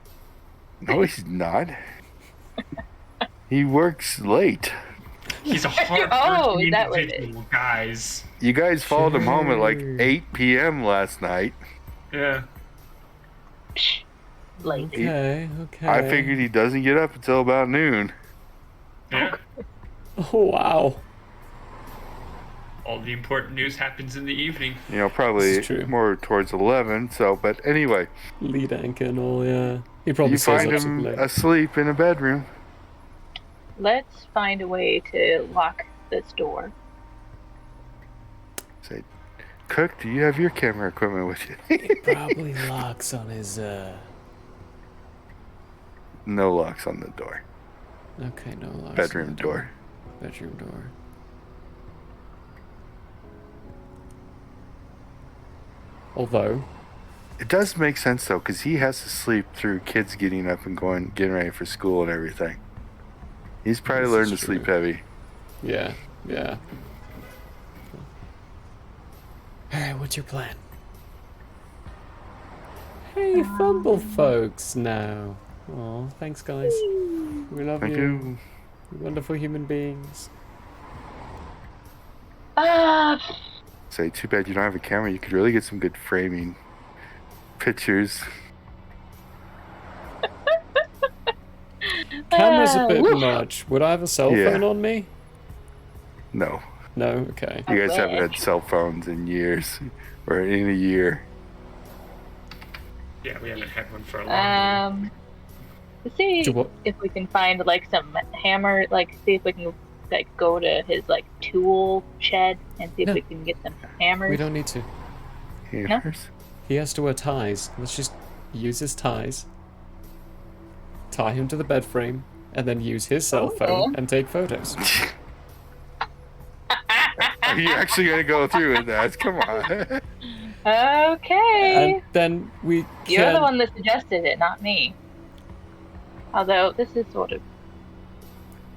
Speaker 1: No, he's not. He works late.
Speaker 4: He's a hard
Speaker 3: Oh, is that what it
Speaker 4: individual, guys.
Speaker 1: You guys followed him home at like
Speaker 2: Sure.
Speaker 1: 8 p.m. last night.
Speaker 4: Yeah.
Speaker 3: Lazy.
Speaker 2: Okay.
Speaker 1: I figured he doesn't get up until about noon.
Speaker 4: Yeah.
Speaker 2: Oh, wow.
Speaker 4: All the important news happens in the evening.
Speaker 1: You know, probably
Speaker 2: This is true.
Speaker 1: more towards 11. So, but anyway,
Speaker 2: Lead anchor and all, yeah. He probably
Speaker 1: you
Speaker 2: stays
Speaker 1: find
Speaker 2: up super
Speaker 1: him
Speaker 2: late.
Speaker 1: asleep in a bedroom.
Speaker 3: Let's find a way to lock this door.
Speaker 1: Say, Cook, do you have your camera equipment with you?
Speaker 5: Probably locks on his,
Speaker 1: No locks on the door.
Speaker 2: Okay, no locks. on
Speaker 1: Bedroom
Speaker 2: the
Speaker 1: door.
Speaker 2: Bedroom door. Although,
Speaker 1: It does make sense though, because he has to sleep through kids getting up and getting ready for school and everything. He's probably
Speaker 2: This
Speaker 1: learned to
Speaker 2: is
Speaker 1: sleep
Speaker 2: true.
Speaker 1: heavy.
Speaker 2: yeah.
Speaker 5: Alright, what's your plan?
Speaker 2: Hey, Fumble folks now. Oh, thanks, guys. We love
Speaker 1: Thank
Speaker 2: you.
Speaker 1: you.
Speaker 2: You're wonderful human beings.
Speaker 1: Say, too bad you don't have a camera. You could really get some good framing pictures.
Speaker 2: Camera's a bit
Speaker 3: woof.
Speaker 2: much. Would I have a cell
Speaker 1: Yeah.
Speaker 2: phone on me?
Speaker 1: No,
Speaker 2: No? Okay.
Speaker 1: you guys haven't had
Speaker 3: wish.
Speaker 1: cell phones in years, or in a year.
Speaker 4: Yeah, we haven't had one for a long time.
Speaker 3: Let's see
Speaker 2: Do what?
Speaker 3: if we can find like some hammer. Like, see if we can like go to his like tool shed and see if
Speaker 2: No.
Speaker 3: we can get some hammers.
Speaker 2: We don't need to.
Speaker 1: Hammers?
Speaker 2: He has to wear ties. Let's just use his ties, tie him to the bed frame, and then use his cell phone and take photos.
Speaker 1: Are you actually gonna go through with that? Come on.
Speaker 3: Okay.
Speaker 2: And then we
Speaker 3: You're
Speaker 2: can...
Speaker 3: the one that suggested it, not me. Although this is sort of.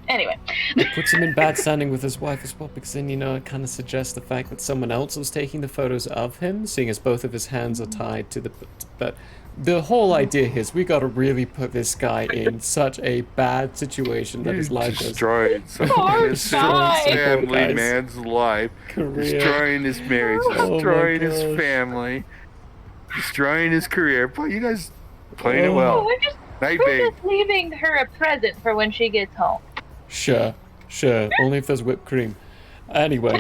Speaker 3: Anyway.
Speaker 2: It puts him in bad standing with his wife as well, because then, you know, it kind of suggests the fact that someone else was taking the photos of him, seeing as both of his hands are tied to the... But the whole idea is we gotta really put this guy in such a bad situation that
Speaker 1: You
Speaker 2: his life is
Speaker 1: destroyed some
Speaker 3: Poor
Speaker 1: innocent
Speaker 3: guy.
Speaker 1: family
Speaker 2: Guys.
Speaker 1: man's life,
Speaker 2: career.
Speaker 1: destroying his marriage,
Speaker 2: Oh my
Speaker 1: destroying his
Speaker 2: gosh.
Speaker 1: family, destroying his career. Boy, you guys playing it
Speaker 2: Oh.
Speaker 1: well.
Speaker 3: We're
Speaker 1: Nightbane.
Speaker 3: just leaving her a present for when she gets home.
Speaker 2: Sure. Only if there's whipped cream. Anyway.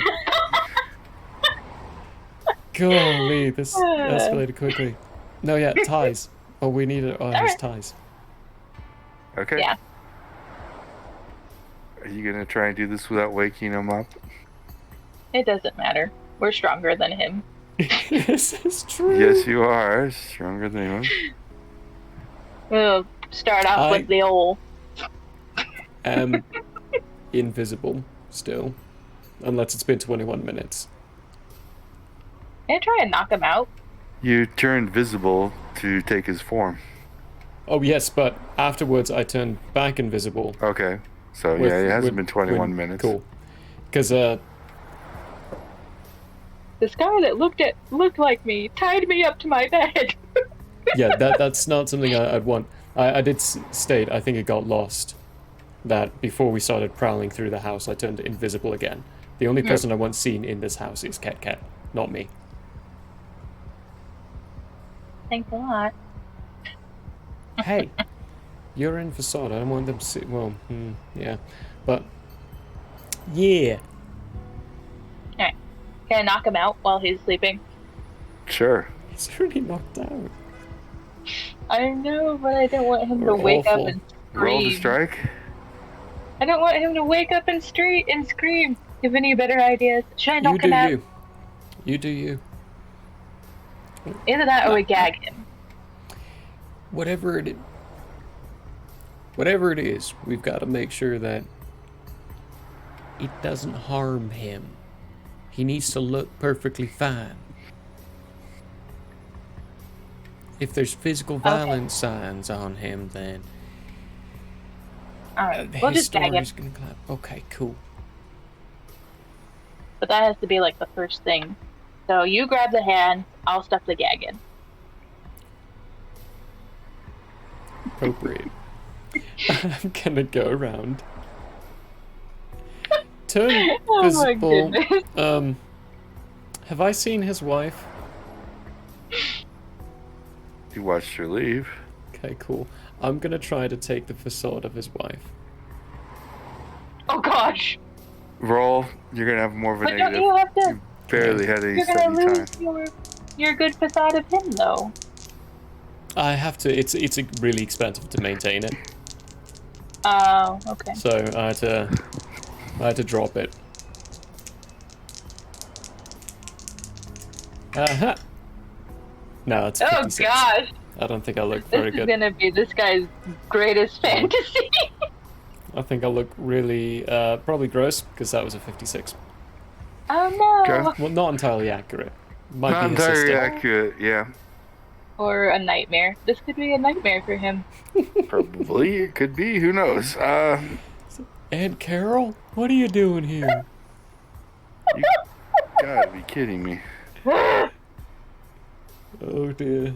Speaker 2: Golly, this escalated quickly. No, yeah, ties. Oh, we need his
Speaker 3: Alright.
Speaker 2: ties.
Speaker 1: Okay.
Speaker 3: Yeah.
Speaker 1: Are you gonna try and do this without waking him up?
Speaker 3: It doesn't matter. We're stronger than him.
Speaker 2: This is true.
Speaker 1: Yes, you are stronger than him.
Speaker 3: We'll start off
Speaker 2: I-
Speaker 3: with the old.
Speaker 2: Invisible still, unless it's been 21 minutes.
Speaker 3: Can I try and knock him out?
Speaker 1: You turn visible to take his form.
Speaker 2: Oh yes, but afterwards I turned back invisible.
Speaker 1: Okay. So
Speaker 2: with-
Speaker 1: yeah, it hasn't
Speaker 2: with-
Speaker 1: been 21
Speaker 2: when-
Speaker 1: minutes.
Speaker 2: Cool. Because
Speaker 3: This guy that looked like me tied me up to my bed.
Speaker 2: yeah, that's not something I'd want. I did state I think it got lost that before we started prowling through the house, I turned invisible again. The only person I want seen in this house is Cat, not me.
Speaker 3: Thanks a lot.
Speaker 2: Hey, you're in facade. I don't want them to see. Well, yeah, but yeah.
Speaker 3: Alright. Can I knock him out while he's sleeping?
Speaker 1: Sure.
Speaker 2: He's already knocked out.
Speaker 3: I know, but I don't want him to
Speaker 2: We're
Speaker 3: wake
Speaker 2: awful.
Speaker 3: up and
Speaker 1: Roll to
Speaker 3: scream.
Speaker 1: strike.
Speaker 3: I don't want him to wake up and scream. Give any better ideas? Should I
Speaker 2: You
Speaker 3: knock
Speaker 2: do
Speaker 3: him out?
Speaker 2: you. You do you.
Speaker 3: Either that or we gag him.
Speaker 2: Whatever it is, we've got to make sure that it doesn't harm him. He needs to look perfectly fine. If there's physical violence signs on him, then
Speaker 3: Alright, we'll
Speaker 2: his
Speaker 3: just gag him.
Speaker 2: story's gonna clap. Okay, cool.
Speaker 3: But that has to be like the first thing. So you grab the hand, I'll stuff the gag in.
Speaker 2: Appropriate. I'm gonna go around. Turn
Speaker 3: Oh my
Speaker 2: visible.
Speaker 3: goodness.
Speaker 2: Have I seen his wife?
Speaker 1: You watched her leave.
Speaker 2: Okay, cool. I'm gonna try to take the facade of his wife.
Speaker 3: Oh gosh.
Speaker 1: Roll. You're gonna have more of a
Speaker 3: But don't
Speaker 1: negative.
Speaker 3: you have to?
Speaker 1: You barely had any
Speaker 3: You're gonna
Speaker 1: study time.
Speaker 3: lose your good facade of him though.
Speaker 2: I have to. It's really expensive to maintain it,
Speaker 3: Oh, okay.
Speaker 2: so I had to drop it. Uh-huh. No, it's
Speaker 3: Oh
Speaker 2: 56.
Speaker 3: gosh.
Speaker 2: I don't think I look
Speaker 3: This
Speaker 2: very
Speaker 3: is
Speaker 2: good.
Speaker 3: gonna be this guy's greatest fantasy.
Speaker 2: I think I look really probably gross because that was a 56.
Speaker 3: Oh no.
Speaker 1: Okay.
Speaker 2: Well, not entirely accurate. Might
Speaker 1: Not
Speaker 2: be
Speaker 1: entirely
Speaker 2: assisted.
Speaker 1: accurate. Yeah.
Speaker 3: Or a nightmare. This could be a nightmare for him.
Speaker 1: Probably. It could be. Who knows?
Speaker 2: Aunt Carol, what are you doing here?
Speaker 1: You gotta be kidding me.
Speaker 2: Oh dear.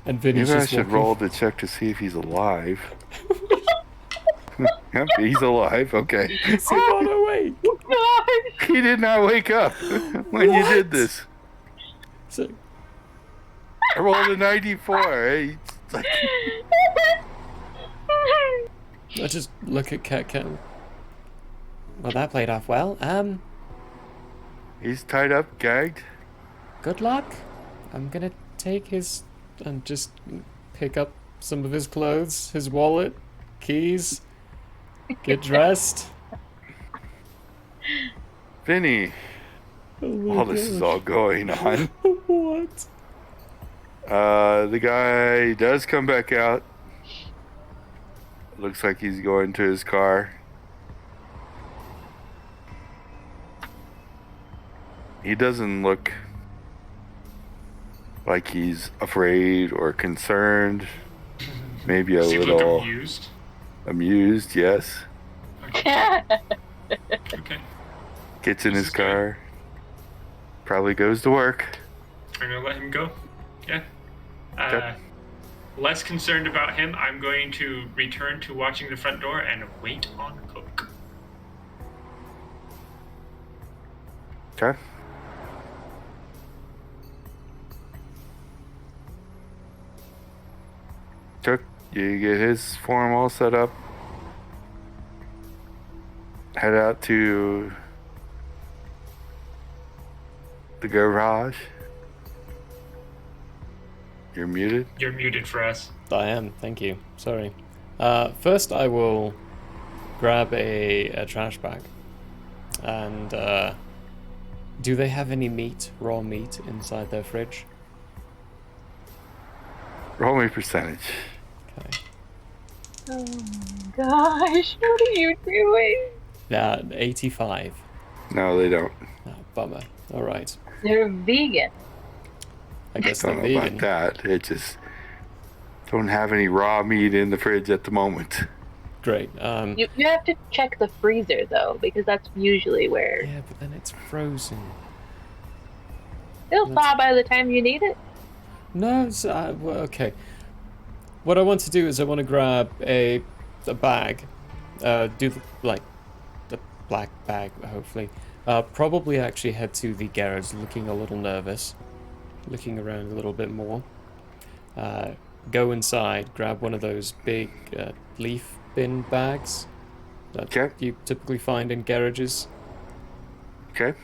Speaker 2: And
Speaker 1: Maybe
Speaker 2: Vinny's
Speaker 1: I
Speaker 2: just
Speaker 1: should
Speaker 2: walking.
Speaker 1: roll to check to see if he's alive. Yep, he's alive. Okay.
Speaker 2: Is he not awake?
Speaker 3: Gosh.
Speaker 1: He did not wake up when you did
Speaker 2: What?
Speaker 1: this.
Speaker 2: So,
Speaker 1: I rolled a 94. Hey, it's like,
Speaker 2: I just look at Cat. Well, that played off well.
Speaker 1: he's tied up, gagged.
Speaker 2: Good luck. I'm gonna take his and just pick up some of his clothes, his wallet, keys, get dressed.
Speaker 1: Vinny,
Speaker 2: Oh my
Speaker 1: while this is all going on,
Speaker 2: What?
Speaker 1: the guy does come back out. Looks like he's going to his car. He doesn't look like he's afraid or concerned. Maybe a
Speaker 4: Does he look
Speaker 1: little
Speaker 4: amused?
Speaker 1: amused, yes.
Speaker 4: Okay.
Speaker 1: Gets in
Speaker 4: This
Speaker 1: his
Speaker 4: is good.
Speaker 1: car. Probably goes to work.
Speaker 4: I'm gonna let him go. Yeah.
Speaker 1: Okay.
Speaker 4: Less concerned about him, I'm going to return to watching the front door and wait on Cook.
Speaker 1: Okay. Chuck, you get his form all set up. Head out to the garage. You're muted.
Speaker 4: You're muted for us.
Speaker 2: I am, thank you. Sorry. First, I will grab a trash bag. And, do they have any meat, raw meat, inside their fridge?
Speaker 1: Roll me percentage.
Speaker 2: Okay.
Speaker 3: Oh my gosh, what are you doing?
Speaker 2: 85.
Speaker 1: No, they don't.
Speaker 2: Oh, bummer. Alright.
Speaker 3: They're vegan.
Speaker 2: I guess they're
Speaker 1: Don't know
Speaker 2: vegan.
Speaker 1: about that. It just don't have any raw meat in the fridge at the moment.
Speaker 2: Great.
Speaker 3: You have to check the freezer though, because that's usually where
Speaker 2: Yeah, but then it's frozen.
Speaker 3: it'll thaw by the time you need it.
Speaker 2: No, it's, well, okay. What I want to do is I want to grab a bag, do the black bag, hopefully. Probably actually head to the garage, looking a little nervous, looking around a little bit more. Go inside, grab one of those big leaf bin bags that
Speaker 1: Okay.
Speaker 2: you typically find in garages.
Speaker 1: Okay.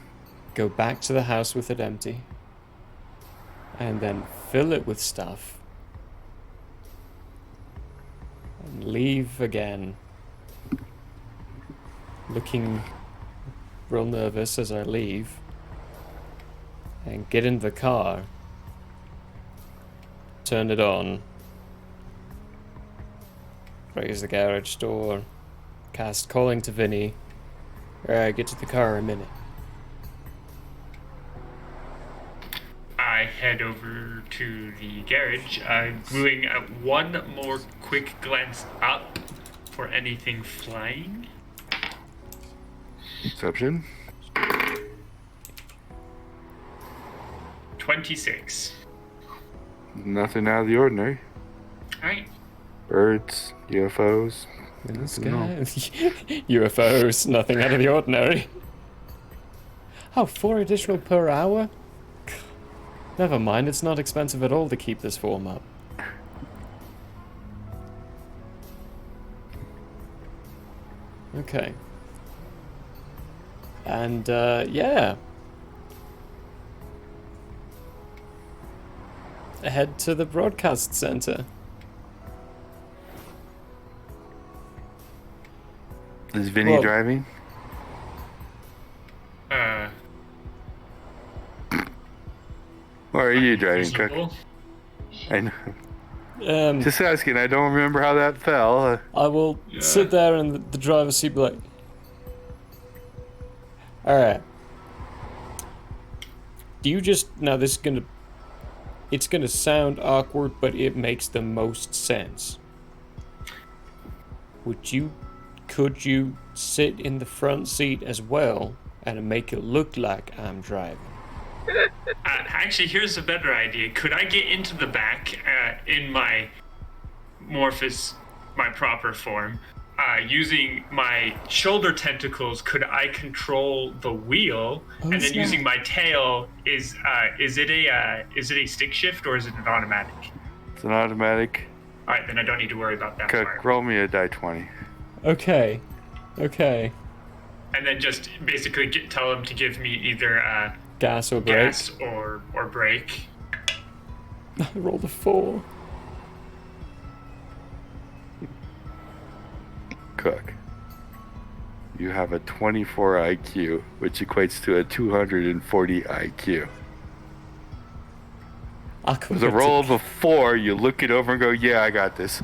Speaker 2: Go back to the house with it empty, and then fill it with stuff. And leave again, looking real nervous as I leave, and get in the car, turn it on, raise the garage door, cast calling to Vinny. Alright, get to the car in a minute.
Speaker 4: I head over to the garage, doing one more quick glance up for anything flying.
Speaker 1: Exception.
Speaker 4: 26.
Speaker 1: Nothing out of the ordinary.
Speaker 4: Alright.
Speaker 1: Birds, UFOs.
Speaker 2: In the sky.
Speaker 1: No.
Speaker 2: UFOs, nothing out of the ordinary. Oh, 4 additional per hour? Never mind, it's not expensive at all to keep this form up. Okay. And, yeah. Head to the broadcast center.
Speaker 1: Is Vinny
Speaker 2: Well-
Speaker 1: driving? Or are you driving, Cook?
Speaker 4: Reasonable.
Speaker 1: I know.
Speaker 2: Um,
Speaker 1: Just asking. I don't remember how that fell.
Speaker 2: I will
Speaker 4: Yeah.
Speaker 2: sit there in the driver's seat, be like, alright. Do you just, now this is gonna, it's gonna sound awkward, but it makes the most sense. Could you sit in the front seat as well and make it look like I'm driving?
Speaker 4: Actually, here's a better idea. Could I get into the back in my Morphous, my proper form, using my shoulder tentacles? Could I control the wheel? And then
Speaker 2: snap.
Speaker 4: using my tail, is it a stick shift or is it an automatic?
Speaker 1: It's an automatic.
Speaker 4: All right, then I don't need to worry about that
Speaker 1: Cook,
Speaker 4: part.
Speaker 1: roll me a die 20.
Speaker 2: Okay.
Speaker 4: And then just basically tell them to give me either
Speaker 2: Gas or brake?
Speaker 4: gas or brake.
Speaker 2: I rolled a 4.
Speaker 1: Cook. You have a 24 IQ, which equates to a 240 IQ. With a roll of a 4, you look it over and go, yeah, I got this.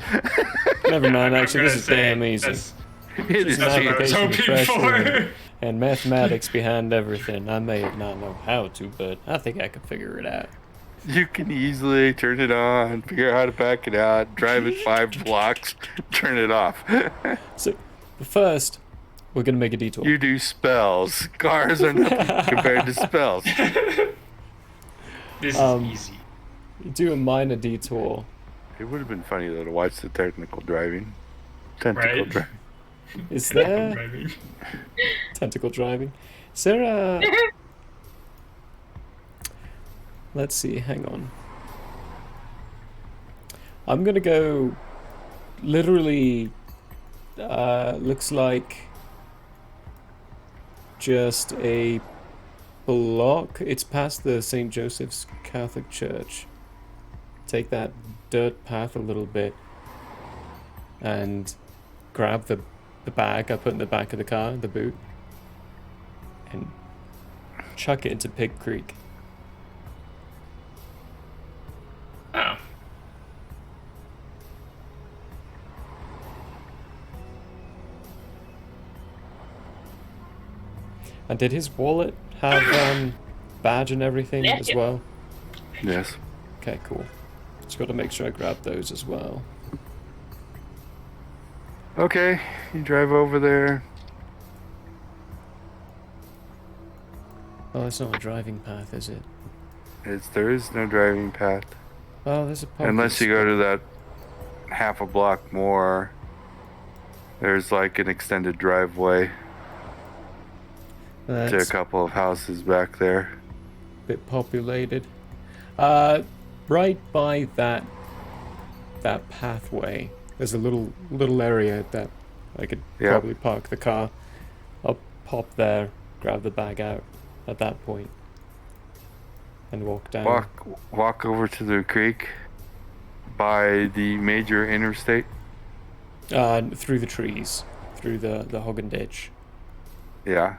Speaker 2: Never mind,
Speaker 4: I'm
Speaker 2: actually, this
Speaker 4: gonna
Speaker 2: is
Speaker 4: say
Speaker 2: damn easy.
Speaker 4: that's-
Speaker 1: It is
Speaker 2: Just
Speaker 4: That's what I was
Speaker 2: application
Speaker 4: hoping
Speaker 2: pressure
Speaker 4: for.
Speaker 2: and mathematics behind everything. I may have not know how to, but I think I could figure it out.
Speaker 1: You can easily turn it on, figure out how to back it out, drive it 5 blocks, turn it off.
Speaker 2: So, but first, we're gonna make a detour.
Speaker 1: You do spells. Cars are nothing compared to spells.
Speaker 4: This is easy.
Speaker 2: Do a minor detour.
Speaker 1: It would have been funny though to watch the technical driving. Tentacle
Speaker 4: Right.
Speaker 1: driving.
Speaker 2: Is there
Speaker 4: Driving.
Speaker 2: tentacle driving? Is there a? Let's see. Hang on. I'm gonna go. Literally, looks like just a block. It's past the St. Joseph's Catholic Church. take that dirt path a little bit and grab the bag I put in the back of the car, the boot, and chuck it into Pig Creek.
Speaker 4: Oh.
Speaker 2: And did his wallet have badge and everything
Speaker 3: Yeah.
Speaker 2: as well?
Speaker 1: Yes.
Speaker 2: Okay, cool. Just got to make sure I grab those as well.
Speaker 1: Okay, you drive over there.
Speaker 2: Oh, it's not a driving path, is it?
Speaker 1: There is no driving path.
Speaker 2: Oh, there's a parking
Speaker 1: Unless you go
Speaker 2: spot.
Speaker 1: to that half a block more. There's like an extended driveway to a
Speaker 2: That's
Speaker 1: couple of houses back there.
Speaker 2: a bit populated. Right by that pathway, there's a little area that I could
Speaker 1: Yeah.
Speaker 2: probably park the car. I'll pop there, grab the bag out at that point, and walk down.
Speaker 1: Walk over to the creek by the major interstate.
Speaker 2: Through the trees, through the hog and ditch.
Speaker 1: Yeah.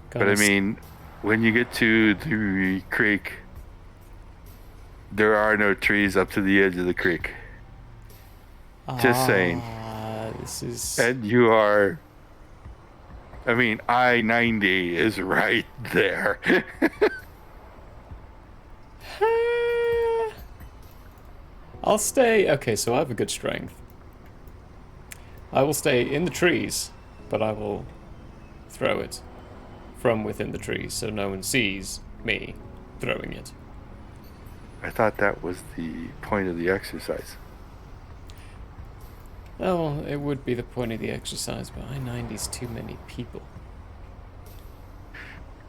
Speaker 1: But I mean, when you get to the creek, there are no trees up to the edge of the creek. Just saying.
Speaker 2: This is.
Speaker 1: And you are. I mean, I-90 is right there.
Speaker 2: I'll stay. Okay, so I have a good strength. I will stay in the trees, but I will throw it from within the trees so no one sees me throwing it.
Speaker 1: I thought that was the point of the exercise.
Speaker 2: Oh, well, it would be the point of the exercise, but I-90's too many people.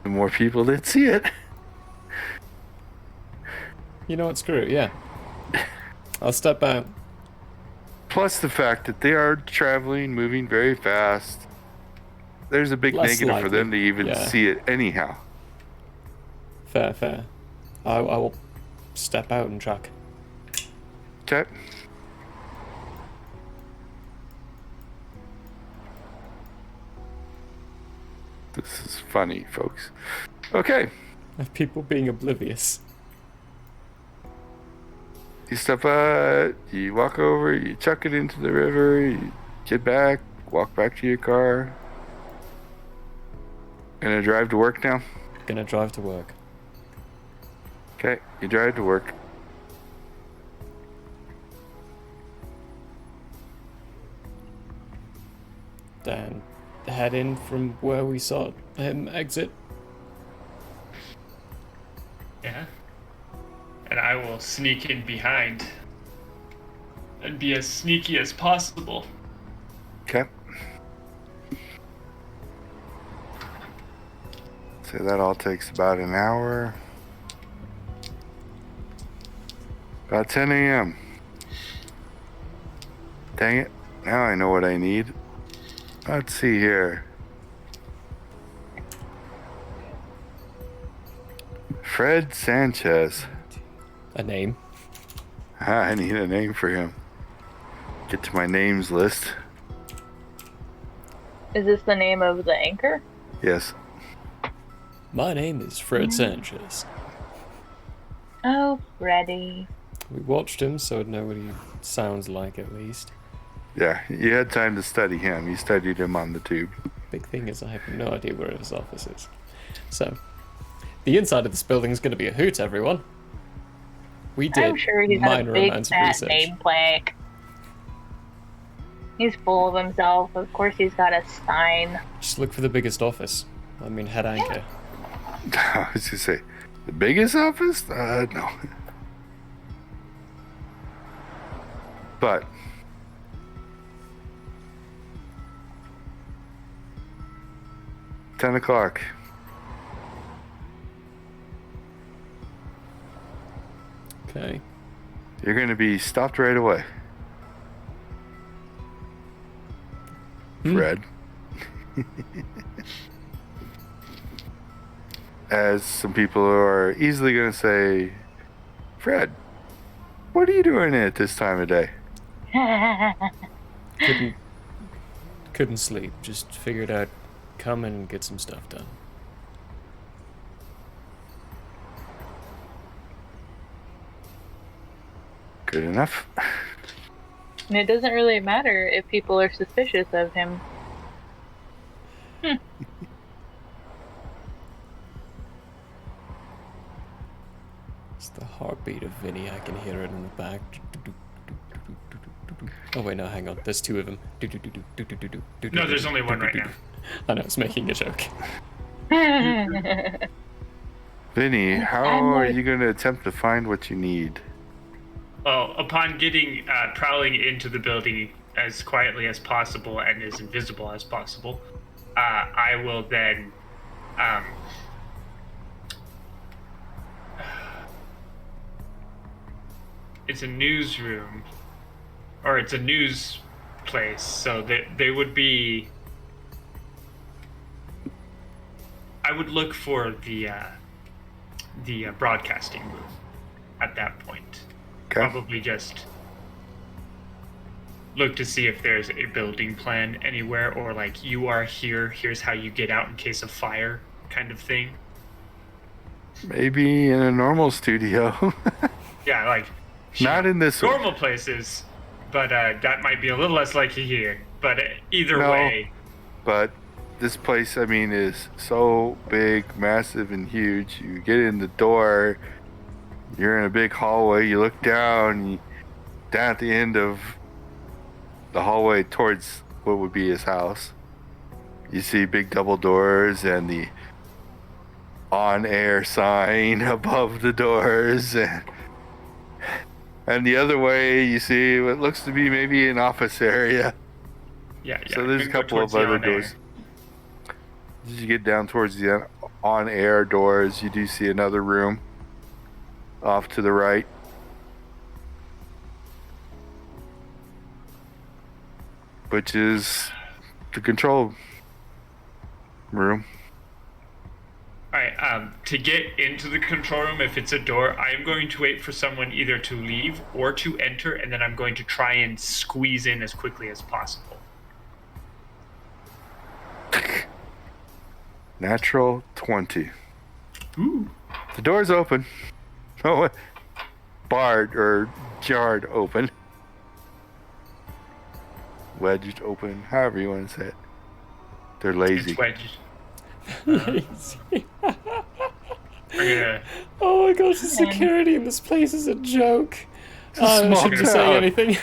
Speaker 1: The more people that see it.
Speaker 2: You know what? Screw it, yeah. I'll step out.
Speaker 1: Plus the fact that they are traveling, moving very fast. There's a big
Speaker 2: Less
Speaker 1: negative for them to
Speaker 2: likely,
Speaker 1: even
Speaker 2: yeah.
Speaker 1: see it anyhow.
Speaker 2: Fair. I will step out and truck.
Speaker 1: Okay. This is funny, folks. Okay.
Speaker 2: Of people being oblivious.
Speaker 1: You step out, you walk over, you chuck it into the river, you get back, walk back to your car. Gonna drive to work now?
Speaker 2: Gonna drive to work.
Speaker 1: Okay, you drive to work.
Speaker 2: Then head in from where we saw him exit.
Speaker 4: Yeah. And I will sneak in behind and be as sneaky as possible.
Speaker 1: Okay. So that all takes about an hour. About 10 a.m. Dang it. Now I know what I need. Let's see here. Fred Sanchez.
Speaker 2: A name.
Speaker 1: I need a name for him. Get to my names list.
Speaker 3: Is this the name of the anchor?
Speaker 1: Yes.
Speaker 2: My name is Fred Sanchez.
Speaker 3: Oh, Freddy.
Speaker 2: We watched him, so I'd know what he sounds like at least.
Speaker 1: Yeah, you had time to study him. You studied him on the tube.
Speaker 2: Big thing is I have no idea where his office is. So, the inside of this building is going to be a hoot, everyone. We did
Speaker 3: I'm sure he's got a
Speaker 2: minor
Speaker 3: big
Speaker 2: amounts of
Speaker 3: fat
Speaker 2: research.
Speaker 3: nameplate. He's full of himself. Of course, he's got a sign.
Speaker 2: Just look for the biggest office. I mean, head anchor.
Speaker 1: I was gonna say, the biggest office? No. But 10 o'clock.
Speaker 2: Okay.
Speaker 1: You're gonna be stopped right away. Fred. As some people are easily gonna say, Fred, what are you doing at this time of day?
Speaker 2: Couldn't sleep. Just figured I'd come and get some stuff done.
Speaker 1: Good enough.
Speaker 3: And it doesn't really matter if people are suspicious of him.
Speaker 2: It's the heartbeat of Vinny. I can hear it in the back. Oh wait, no, hang on. There's two of them.
Speaker 4: No, there's only one right now.
Speaker 2: I know, it's making a joke.
Speaker 1: Vinny, how are you going to attempt to find what you need?
Speaker 4: Well, upon getting prowling into the building as quietly as possible and as invisible as possible, I will then it's a newsroom, or it's a news place, so they would be. I would look for the broadcasting room at that point.
Speaker 1: Okay.
Speaker 4: Probably just look to see if there's a building plan anywhere, or like, you are here, here's how you get out in case of fire, kind of thing.
Speaker 1: Maybe in a normal studio.
Speaker 4: Yeah, like
Speaker 1: Not in this one.
Speaker 4: normal places, but that might be a little less likely here. But either
Speaker 1: No.
Speaker 4: way,
Speaker 1: But this place, I mean, is so big, massive, and huge. You get in the door, you're in a big hallway, you look down at the end of the hallway towards what would be his house. You see big double doors and the on-air sign above the doors, and the other way you see what looks to be maybe an office area.
Speaker 4: yeah.
Speaker 1: So there's a
Speaker 4: you can go
Speaker 1: couple
Speaker 4: towards
Speaker 1: of
Speaker 4: the
Speaker 1: other
Speaker 4: on-air.
Speaker 1: doors. As you get down towards the on-air doors, you do see another room off to the right. Which is the control room.
Speaker 4: Alright, to get into the control room, if it's a door, I am going to wait for someone either to leave or to enter, and then I'm going to try and squeeze in as quickly as possible.
Speaker 1: Natural 20.
Speaker 4: Ooh.
Speaker 1: The door's open. Oh, barred or jarred open. Wedged open, however you want to say it. They're lazy.
Speaker 4: It's wedged. I'm gonna,
Speaker 2: Oh my gosh, the security in this place is a joke.
Speaker 1: a
Speaker 2: I
Speaker 1: small
Speaker 2: shouldn't say
Speaker 1: town.
Speaker 2: anything.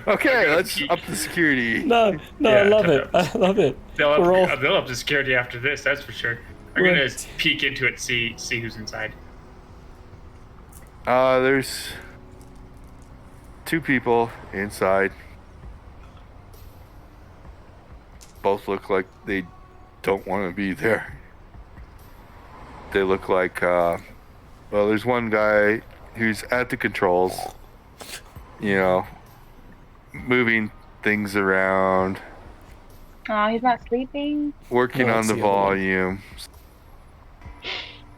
Speaker 1: Okay, let's up the security.
Speaker 2: No,
Speaker 4: Yeah,
Speaker 2: I love
Speaker 4: no,
Speaker 2: it. I love it.
Speaker 4: they'll up the security after this, that's for sure. I'm
Speaker 2: We're-
Speaker 4: gonna peek into it, see who's inside.
Speaker 1: There's two people inside. Both look like they don't want to be there. They look like, well, there's one guy who's at the controls, you know, moving things around,
Speaker 3: Oh, he's not sleeping?
Speaker 1: working
Speaker 2: No,
Speaker 1: on
Speaker 2: it's
Speaker 1: the
Speaker 2: the other one.
Speaker 1: volume,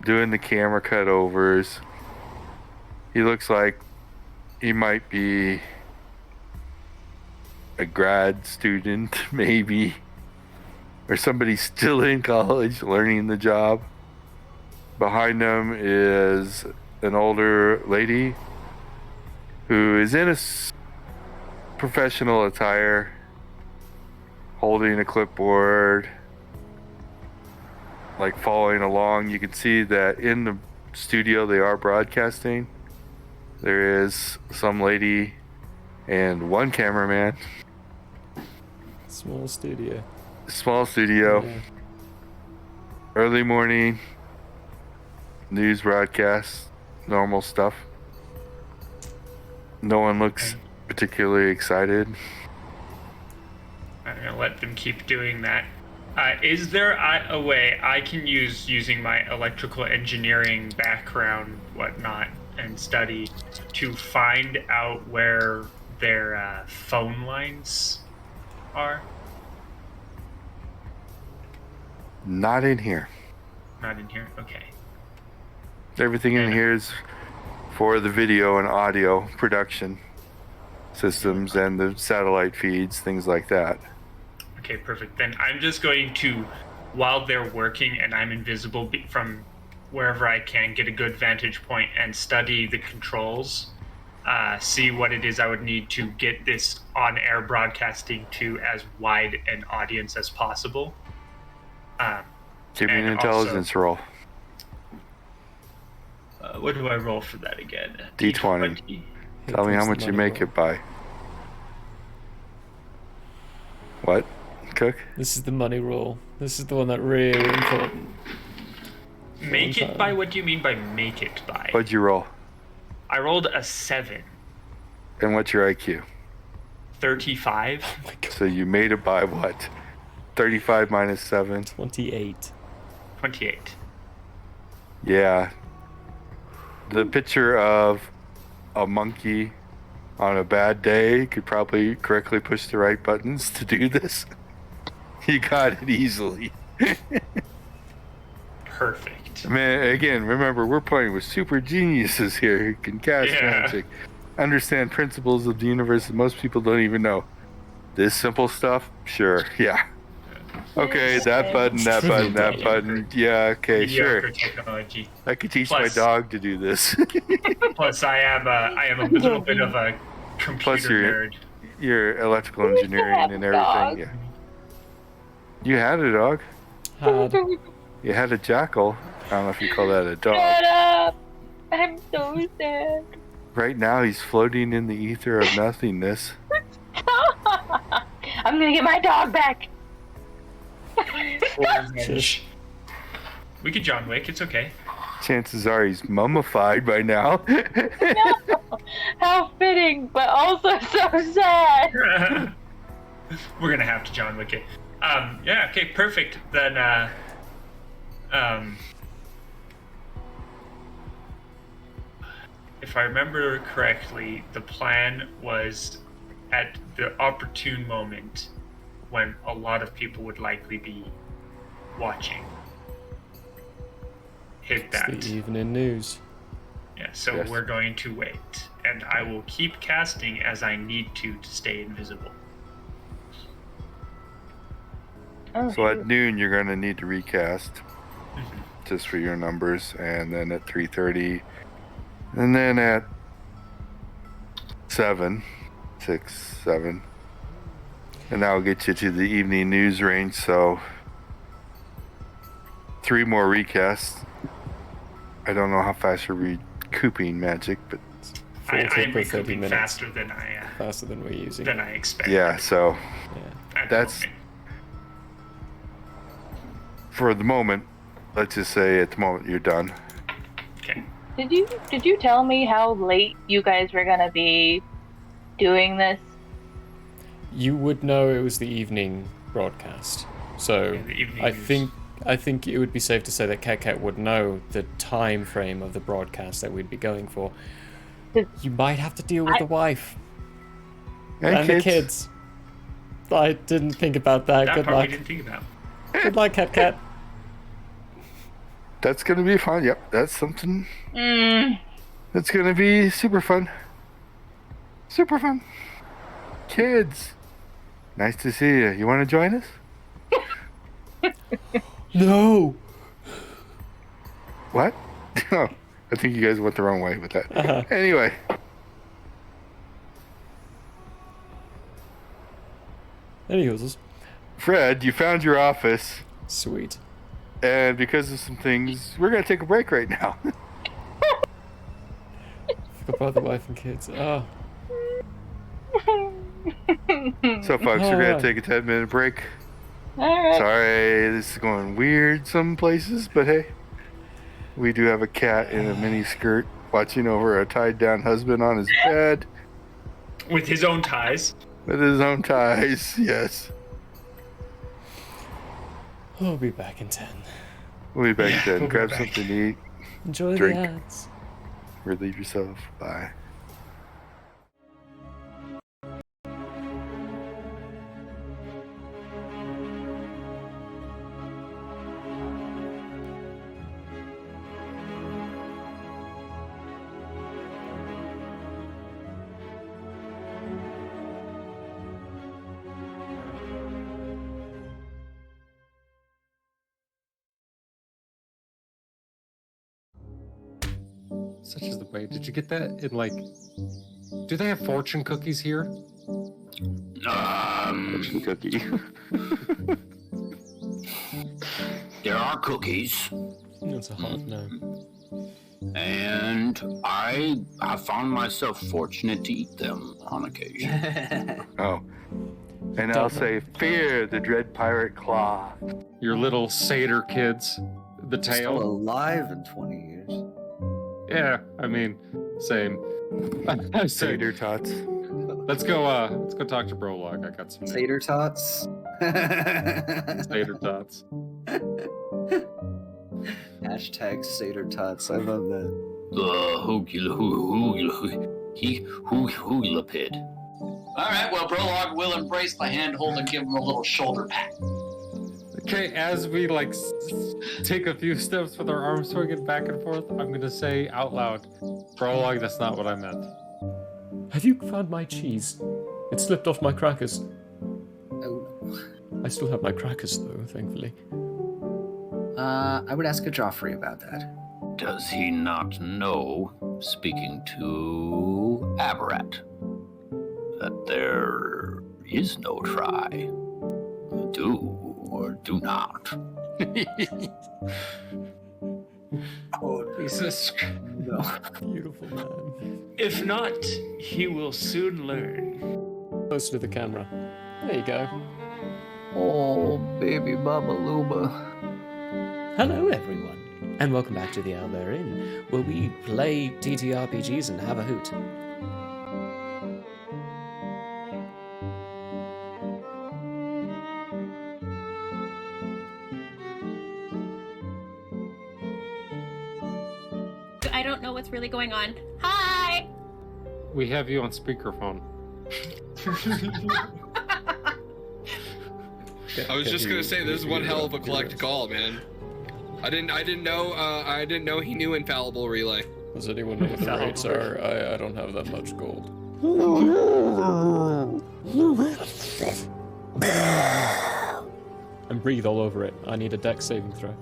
Speaker 1: doing the camera cutovers. He looks like he might be a grad student, maybe, or somebody still in college learning the job. Behind him is an older lady who is in a professional attire, holding a clipboard, like following along. You can see that in the studio they are broadcasting. There is some lady and one cameraman.
Speaker 2: Small studio.
Speaker 1: Small studio.
Speaker 2: Yeah.
Speaker 1: Early morning news broadcast, normal stuff. No one looks particularly excited.
Speaker 4: I'm gonna let them keep doing that. Is there a way I can use, using my electrical engineering background, whatnot, and study, to find out where their phone lines are?
Speaker 1: Not in here.
Speaker 4: Not in here. Okay.
Speaker 1: Everything in here is for the video and audio production systems and the satellite feeds, things like that.
Speaker 4: Okay, perfect. Then I'm just going to, while they're working and I'm invisible from wherever I can, get a good vantage point and study the controls, see what it is I would need to get this on-air broadcasting to as wide an audience as possible.
Speaker 1: Give me an intelligence roll.
Speaker 4: What do I roll for that again?
Speaker 1: D20. Tell me how much you make it by. What? Cook?
Speaker 2: This is the money roll. This is the one that really important.
Speaker 4: Make it by? What do you mean by make it by?
Speaker 1: What'd you roll?
Speaker 4: I rolled a 7.
Speaker 1: And what's your IQ?
Speaker 4: 35.
Speaker 2: Oh my god.
Speaker 1: So you made it by what? 35 minus 7?
Speaker 2: 28.
Speaker 4: 28.
Speaker 1: Yeah. The picture of a monkey on a bad day could probably correctly push the right buttons to do this. You got it easily.
Speaker 4: Perfect.
Speaker 1: Man, again, remember, we're playing with super geniuses here who can cast magic, understand principles of the universe that most people don't even know. This simple stuff? Sure, yeah. Okay, that button, that button, that button. Yeah, okay, sure.
Speaker 4: Technology.
Speaker 1: I could teach my dog to do this.
Speaker 4: Plus, I am a little bit of a computer nerd.
Speaker 1: You're electrical engineering and everything. Yeah. You had a dog. You had a jackal. I don't know if you call that a dog.
Speaker 3: Shut up! I'm so sad.
Speaker 1: Right now, he's floating in the ether of nothingness.
Speaker 3: I'm gonna get my dog back.
Speaker 4: We could John Wick. It's okay.
Speaker 1: Chances are he's mummified by now.
Speaker 3: No. How fitting, but also so sad.
Speaker 4: We're gonna have to John Wick it. Yeah. Okay. Perfect. Then. If I remember correctly, the plan was at the opportune moment when a lot of people would likely be watching. Hit that.
Speaker 2: It's the evening news.
Speaker 4: Yeah, so
Speaker 1: Yes.
Speaker 4: we're going to wait. And I will keep casting as I need to stay invisible.
Speaker 1: So at noon, you're going to need to recast just for your numbers, and then at 3:30, and then at 7, and that'll get you to the evening news range. So 3 more recasts. I don't know how fast you're recouping magic, but
Speaker 4: I'm
Speaker 2: 40 per 30
Speaker 4: recouping
Speaker 2: minutes.
Speaker 4: faster than
Speaker 2: we're using.
Speaker 4: I expect.
Speaker 1: yeah. So
Speaker 2: Yeah.
Speaker 4: At the
Speaker 1: that's
Speaker 4: moment.
Speaker 1: for the moment. Let's just say at the moment you're done.
Speaker 4: Okay.
Speaker 3: Did you tell me how late you guys were gonna be doing this?
Speaker 2: You would know it was the evening broadcast. So
Speaker 4: Yeah, the evening
Speaker 2: I
Speaker 4: news.
Speaker 2: think it would be safe to say that Cat would know the time frame of the broadcast that we'd be going for. You might have to deal with the wife and the kids. I didn't think about that.
Speaker 4: That
Speaker 2: Good
Speaker 4: part
Speaker 2: luck.
Speaker 4: we didn't think about.
Speaker 2: Good luck, Cat.
Speaker 1: That's gonna be fun. Yep, that's something.
Speaker 3: Mm.
Speaker 1: That's gonna be super fun. Super fun. Kids, nice to see you. You want to join us?
Speaker 2: No.
Speaker 1: What? Oh, I think you guys went the wrong way with that.
Speaker 2: Uh-huh.
Speaker 1: Anyway,
Speaker 2: Anyways,
Speaker 1: Fred, you found your office,
Speaker 2: sweet.
Speaker 1: and because of some things, we're gonna take a break right now.
Speaker 2: Forgot about the wife and kids. Oh.
Speaker 1: So, folks, we're gonna take a 10-minute break.
Speaker 3: Alright.
Speaker 1: Sorry, this is going weird some places, but hey, we do have a cat in a mini skirt watching over a tied-down husband on his bed
Speaker 4: With his own ties.
Speaker 1: with his own ties. Yes,
Speaker 2: I'll be back in 10.
Speaker 1: we'll be back
Speaker 4: Yeah,
Speaker 1: then.
Speaker 4: we'll be
Speaker 1: Grab
Speaker 4: back.
Speaker 1: something to eat,
Speaker 2: Enjoy
Speaker 1: Drink.
Speaker 2: the ads.
Speaker 1: relieve yourself. Bye.
Speaker 6: Such is the way. Did you get that in like? Do they have fortune cookies here?
Speaker 1: Fortune cookie.
Speaker 7: There are cookies,
Speaker 2: That's a hard no.
Speaker 7: and I have found myself fortunate to eat them on occasion.
Speaker 1: Oh. And I'll say, fear the dread pirate claw.
Speaker 6: Your little satyr kids. The
Speaker 8: Still
Speaker 6: tail.
Speaker 8: alive in 20 years.
Speaker 6: Yeah, I mean, same. I say,
Speaker 1: Satyr tots.
Speaker 6: let's go talk to Brolog. I got some names.
Speaker 8: Satyr tots.
Speaker 6: Satyr tots.
Speaker 8: Hashtag Satyr tots. I love that.
Speaker 7: Hoogulapid.
Speaker 9: All right, well, Brolog will embrace the handhold and give him a little shoulder pat.
Speaker 6: Okay, as we like take a few steps with our arms swinging back and forth, I'm gonna say out loud, Prologue, that's not what I meant.
Speaker 2: Have you found my cheese? It slipped off my crackers.
Speaker 8: Oh.
Speaker 2: I still have my crackers though, thankfully.
Speaker 8: I would ask a Joffrey about that.
Speaker 7: Does he not know, speaking to Aberrat, that there is no try? Do or do not.
Speaker 8: Oh,
Speaker 6: Jesus.
Speaker 8: no.
Speaker 2: Beautiful man.
Speaker 10: If not, he will soon learn.
Speaker 2: Close to the camera. There you go.
Speaker 8: Oh, baby Mama Luma.
Speaker 5: Hello, everyone, and welcome back to the Owlbear Inn, where we play TTRPGs and have a hoot.
Speaker 11: I don't know what's really going on. Hi!
Speaker 6: We have you on speakerphone.
Speaker 12: I was just gonna say this is one hell of a collect call, man. I didn't know he knew infallible relay.
Speaker 2: Does anyone know what the rates are? I don't have that much gold. And breathe all over it. I need a dex saving throw.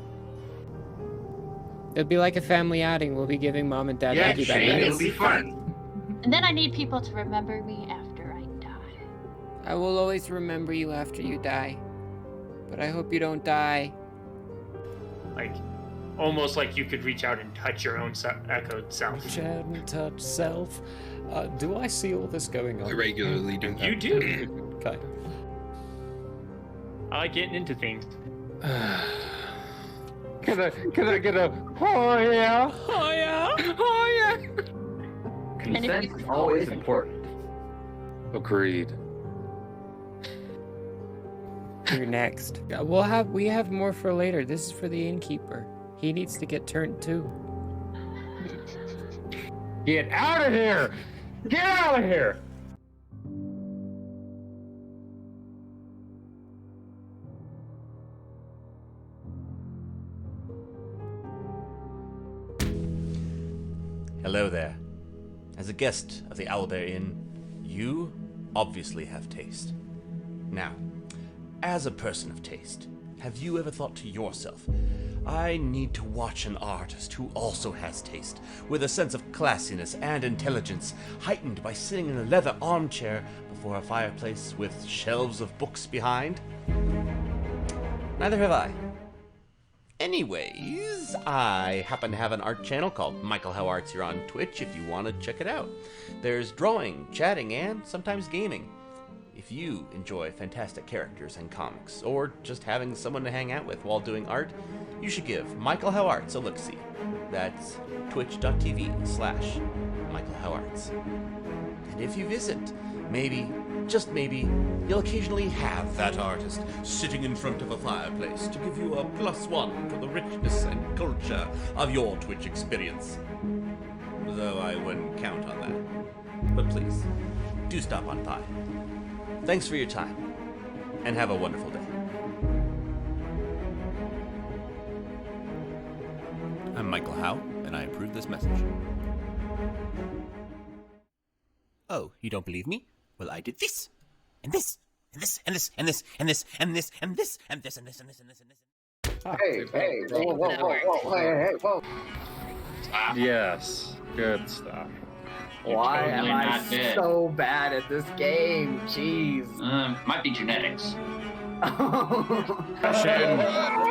Speaker 13: It'll be like a family outing. We'll be giving mom and dad
Speaker 10: Yeah,
Speaker 13: Maggie
Speaker 10: Shane,
Speaker 13: back.
Speaker 10: it'll be fun.
Speaker 11: And then I need people to remember me after I die.
Speaker 13: I will always remember you after you die. But I hope you don't die.
Speaker 10: Like, almost like you could reach out and touch your own echoed self.
Speaker 2: Chat and touch self. Do I see all this going on?
Speaker 12: I regularly do.
Speaker 10: You do.
Speaker 2: Okay.
Speaker 10: I like getting into things.
Speaker 6: Can I get a oh yeah?
Speaker 2: Oh yeah!
Speaker 6: Oh yeah!
Speaker 11: Consent
Speaker 9: is always important.
Speaker 6: Agreed.
Speaker 13: You're next. Yeah, we have more for later. This is for the innkeeper. He needs to get turned too.
Speaker 6: Get out of here! Get out of here!
Speaker 14: Hello there. As a guest of the Owlbear Inn, you obviously have taste. Now, as a person of taste, have you ever thought to yourself, I need to watch an artist who also has taste, with a sense of classiness and intelligence, heightened by sitting in a leather armchair before a fireplace with shelves of books behind? Neither have I. Anyways, I happen to have an art channel called Michael How Arts here on Twitch if you want to check it out. There's drawing, chatting, and sometimes gaming. If you enjoy fantastic characters and comics, or just having someone to hang out with while doing art, you should give Michael How Arts a look-see. That's twitch.tv/Michael How Arts. And if you visit, maybe, just maybe, you'll occasionally have that artist sitting in front of a fireplace to give you a +1 for the richness and culture of your Twitch experience. Though I wouldn't count on that. But please, do stop on by. Thanks for your time, and have a wonderful day.
Speaker 15: I'm Michael Howe, and I approve this message. Oh, you don't believe me? Well, I did this, and this, and this, and this, and this, and this, and this, and this, and this, and this, and this, and this, and this.
Speaker 8: Hey, whoa, hey, hey, whoa.
Speaker 6: Yes. Good stuff.
Speaker 16: Why am
Speaker 9: totally
Speaker 16: I
Speaker 9: not dead.
Speaker 16: so bad at this game? Jeez.
Speaker 9: Might be genetics.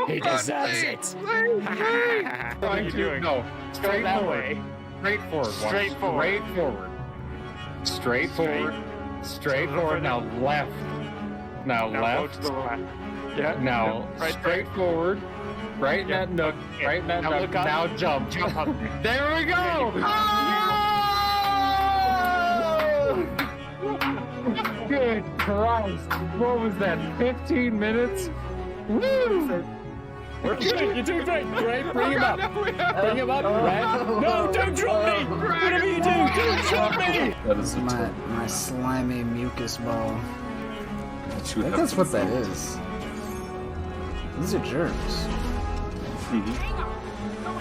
Speaker 5: He deserves it.
Speaker 6: What are you doing? No, straightforward. Straightforward. Straightforward. Straightforward. Now left. Now left.
Speaker 2: Go to the left. Yeah.
Speaker 6: Now
Speaker 2: right
Speaker 6: straightforward. Right in that nook. Right in that
Speaker 2: Now
Speaker 6: nook.
Speaker 2: look up.
Speaker 6: Now jump.
Speaker 2: Jump up.
Speaker 6: There we go. Good Christ. What was that? 15 minutes? Woo!
Speaker 2: You're doing great. Great. Bring him up. Bring him up. Right. No, don't drop me. Whatever you do, don't drop me.
Speaker 6: That is
Speaker 8: My slimy mucus ball. I
Speaker 6: you
Speaker 8: think
Speaker 6: have
Speaker 8: that's
Speaker 6: to
Speaker 8: what that is. These are germs.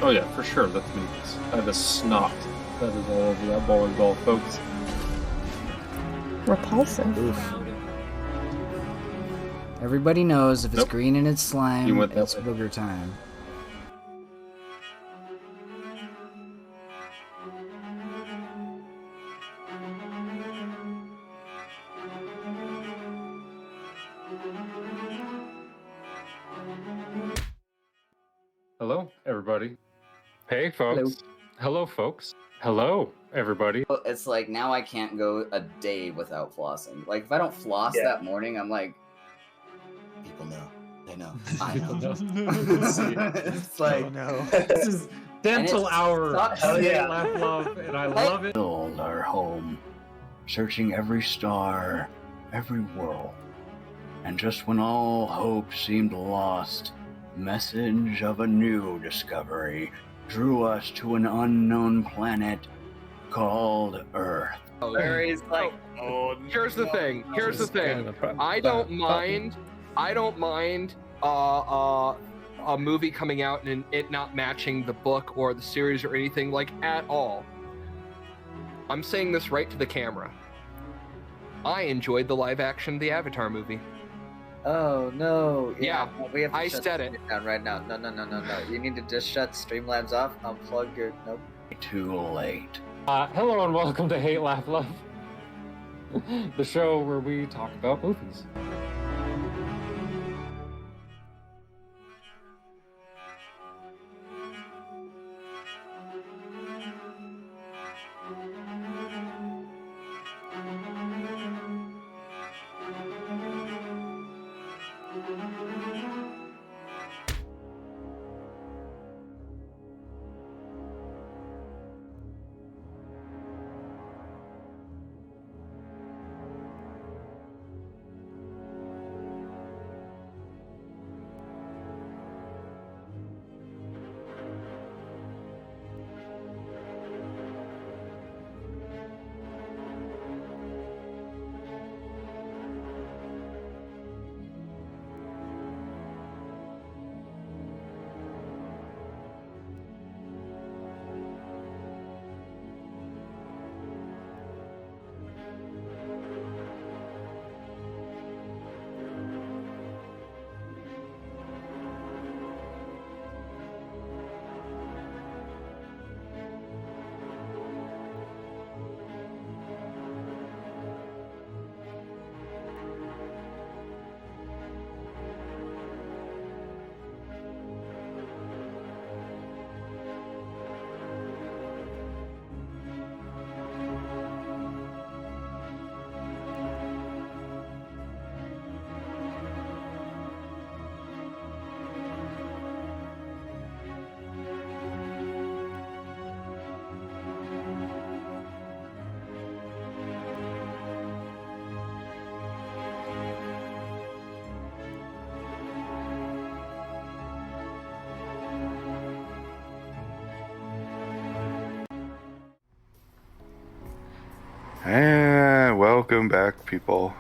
Speaker 6: Oh yeah, for sure. That's mucus. That is snot. That is all of that bowling ball, folks.
Speaker 17: Repulsive.
Speaker 8: Oof. Everybody knows if it's green and it's slime,
Speaker 6: You went that
Speaker 8: it's booger time.
Speaker 6: Hello, everybody. Hey, folks. Hello, folks. Hello, everybody.
Speaker 16: It's like now I can't go a day without flossing. Like if I don't floss that morning, I'm like, people know. They know. I know. It's like,
Speaker 6: This is dental hour.
Speaker 16: Hell yeah.
Speaker 6: Laugh, love, and I love it.
Speaker 7: Build our home, searching every star, every world. And just when all hope seemed lost, message of a new discovery drew us to an unknown planet called Earth.
Speaker 16: where he's like,
Speaker 12: Here's the thing. I don't mind a movie coming out and it not matching the book or the series or anything like at all. I'm saying this right to the camera. I enjoyed the live action The Avatar movie.
Speaker 16: oh no.
Speaker 12: Yeah,
Speaker 16: no, we have to
Speaker 12: I
Speaker 16: shut
Speaker 12: said
Speaker 16: this
Speaker 12: it.
Speaker 16: down right now. No. You need to just shut Streamlabs off. Unplug your. Nope.
Speaker 7: Too late.
Speaker 6: Hello and welcome to Hate, Laugh, Love, the show where we talk about movies.
Speaker 1: And welcome back, people.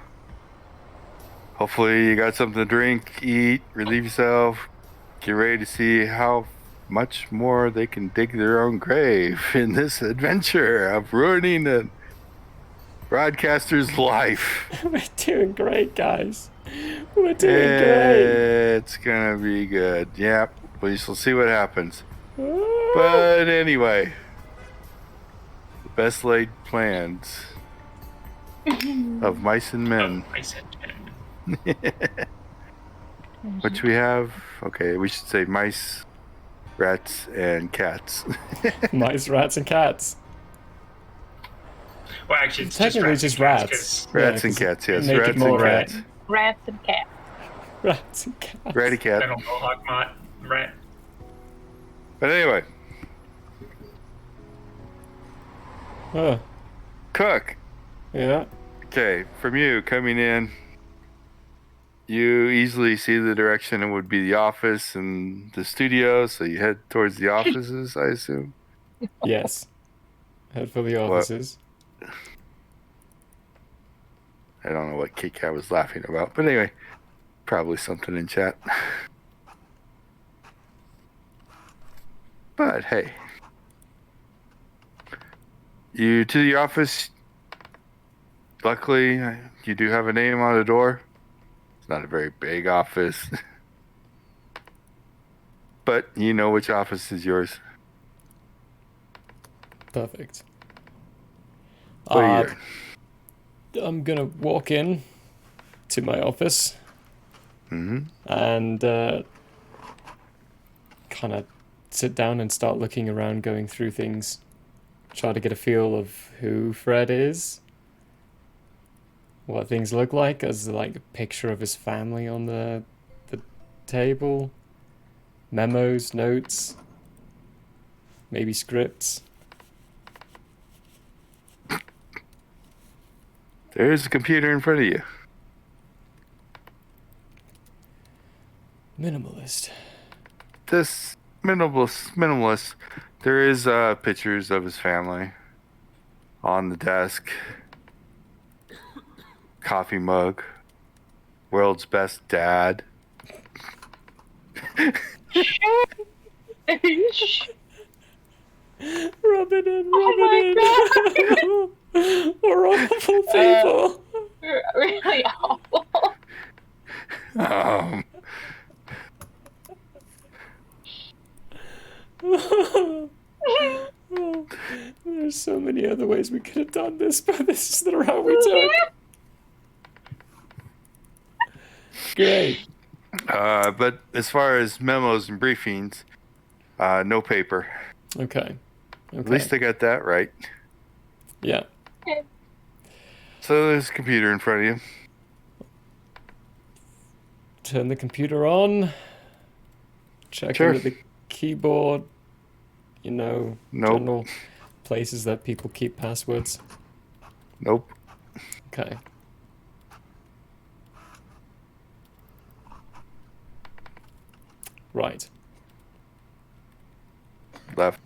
Speaker 1: Hopefully you got something to drink, eat, relieve yourself, get ready to see how much more they can dig their own grave in this adventure of ruining a broadcaster's life.
Speaker 2: We're doing great, guys. We're doing great.
Speaker 1: It's gonna be good. Yep, we shall see what happens. But anyway, best laid plans of mice and men.
Speaker 4: I said
Speaker 1: Which we have. Okay, we should say mice, rats, and cats.
Speaker 2: Mice, rats, and cats.
Speaker 4: Well, actually, it's
Speaker 2: Technically
Speaker 4: just
Speaker 2: rats.
Speaker 1: Rats and cats, yes.
Speaker 2: Make it
Speaker 1: Rats
Speaker 2: more
Speaker 1: and cats.
Speaker 3: Rats and cats.
Speaker 2: Rats and cats.
Speaker 1: Ratty cat.
Speaker 4: Little mohawk mott rat.
Speaker 1: But anyway. Cook.
Speaker 2: Yeah.
Speaker 1: Okay, from you coming in, you easily see the direction it would be the office and the studio, so you head towards the offices, I assume.
Speaker 2: Yes. Head for the offices.
Speaker 1: I don't know what Kit Kat was laughing about, but anyway, probably something in chat. But hey, you to the office. Luckily, you do have a name on the door. It's not a very big office, but you know which office is yours.
Speaker 2: Perfect.
Speaker 1: What are you doing?
Speaker 2: I'm gonna walk in to my office and kind of sit down and start looking around, going through things, try to get a feel of who Fred is, what things look like, as like a picture of his family on the table, memos, notes, maybe scripts.
Speaker 1: There's a computer in front of you.
Speaker 2: Minimalist.
Speaker 1: This minimalist. There is pictures of his family on the desk. Coffee mug. World's best dad.
Speaker 2: Rub it in, rub it in. We're awful people.
Speaker 3: Really awful.
Speaker 2: There's so many other ways we could have done this, but this is the route we took. Great.
Speaker 1: But as far as memos and briefings, no paper.
Speaker 2: Okay.
Speaker 1: At least I got that right.
Speaker 2: Yeah.
Speaker 1: So there's a computer in front of you.
Speaker 2: Turn the computer on. Check
Speaker 1: Sure.
Speaker 2: with the keyboard. You know,
Speaker 1: Nope.
Speaker 2: general places that people keep passwords.
Speaker 1: Nope.
Speaker 2: Okay. Right.
Speaker 1: Left.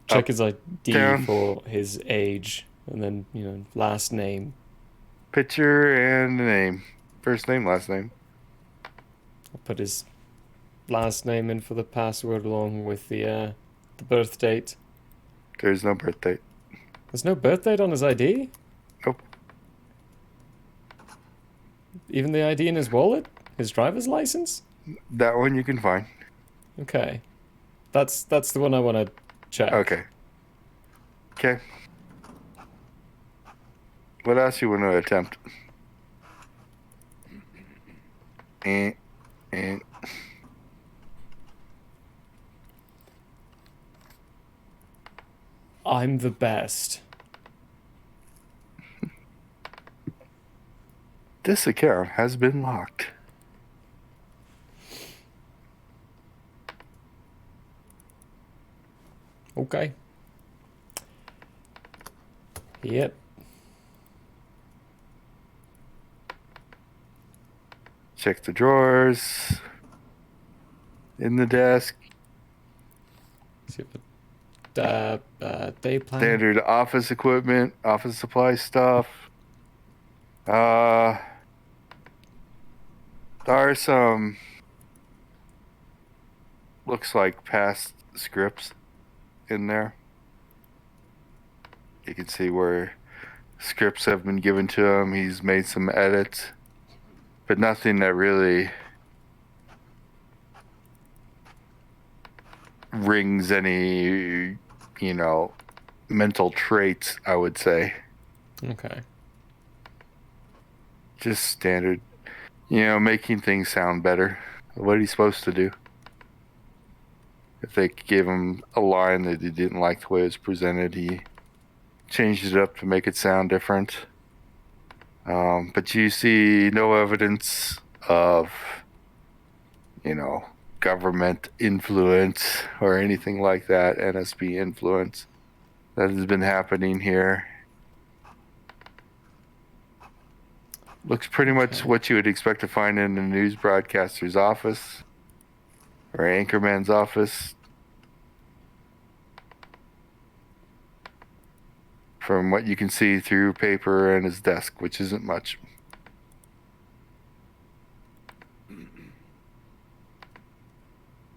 Speaker 2: Check his ID
Speaker 1: down.
Speaker 2: for his age, and then, you know, last name.
Speaker 1: Picture and name. First name, last name.
Speaker 2: I'll put his last name in for the password along with the birth date.
Speaker 1: There's no birth date.
Speaker 2: There's no birth date on his ID?
Speaker 1: Nope.
Speaker 2: Even the ID in his wallet? His driver's license?
Speaker 1: That one you can find.
Speaker 2: Okay. That's the one I want to check.
Speaker 1: Okay. Okay. What else you want to attempt? And
Speaker 2: I'm the best.
Speaker 1: This account has been locked.
Speaker 2: Okay. Yep.
Speaker 1: Check the drawers. In the desk.
Speaker 2: See if day plan.
Speaker 1: Standard office equipment, office supply stuff. There are some, looks like past scripts in there. You can see where scripts have been given to him. He's made some edits, but nothing that really rings any, mental traits, I would say.
Speaker 2: Okay.
Speaker 1: Just standard, making things sound better. What he's supposed to do. If they gave him a line that he didn't like the way it was presented, he changed it up to make it sound different. But you see no evidence of, government influence or anything like that, NSB influence that has been happening here. Looks pretty much what you would expect to find in a news broadcaster's office or anchorman's office. From what you can see through paper and his desk, which isn't much.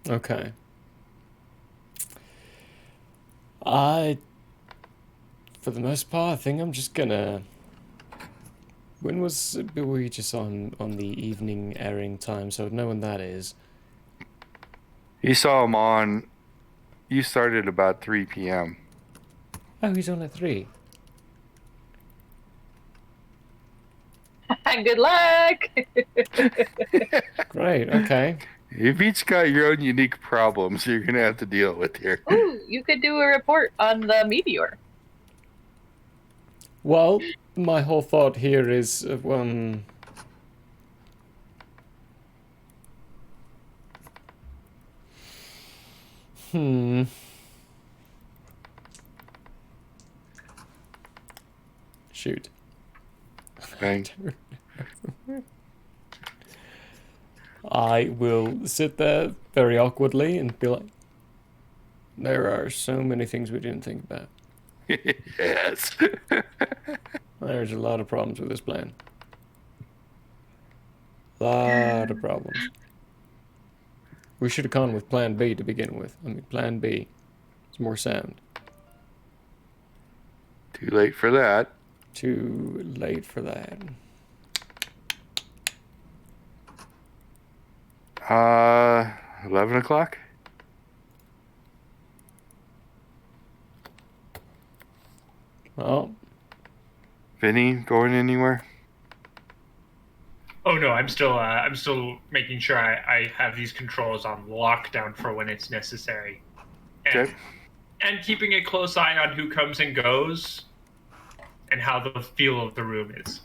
Speaker 2: Okay. For the most part, I think I'm just gonna... When were we just on the evening airing time, so I'd know when that is.
Speaker 1: You saw him on... You started about 3 p.m.
Speaker 2: Oh, he's on at 3.
Speaker 3: Good luck!
Speaker 2: Great, okay.
Speaker 1: You've each got your own unique problems you're going to have to deal with here.
Speaker 3: Ooh, you could do a report on the meteor.
Speaker 2: Well, my whole thought here is, Shoot.
Speaker 1: Bang.
Speaker 2: I will sit there very awkwardly and be like, there are so many things we didn't think about.
Speaker 1: Yes.
Speaker 2: There's a lot of problems with this plan. Lot of problems. We should have gone with plan B to begin with. I mean, plan B. It's more sound.
Speaker 1: Too late for that.
Speaker 2: Too late for that.
Speaker 1: 11 o'clock?
Speaker 2: Well.
Speaker 1: Vinny, going anywhere?
Speaker 10: Oh no, I'm still making sure I have these controls on lockdown for when it's necessary. And, and keeping a close eye on who comes and goes and how the feel of the room is.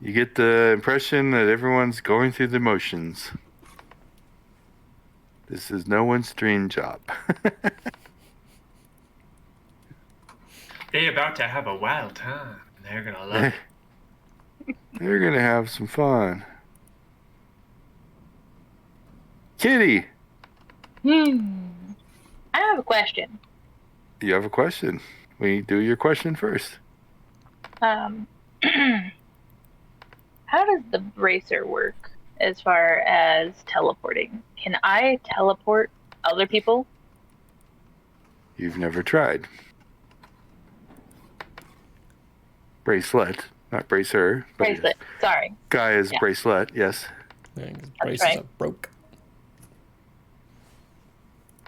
Speaker 1: You get the impression that everyone's going through the motions. This is no one's dream job.
Speaker 10: They're about to have a wild time. They're gonna love it.
Speaker 1: They're gonna have some fun. Kitty!
Speaker 3: I have a question.
Speaker 1: You have a question? We do your question first.
Speaker 3: How does the bracer work as far as teleporting? Can I teleport other people?
Speaker 1: You've never tried. Bracelet, not bracer. But
Speaker 3: Bracelet, sorry.
Speaker 1: Guy is
Speaker 3: Yeah.
Speaker 1: bracelet, yes.
Speaker 2: Braces
Speaker 3: right.
Speaker 2: are broke.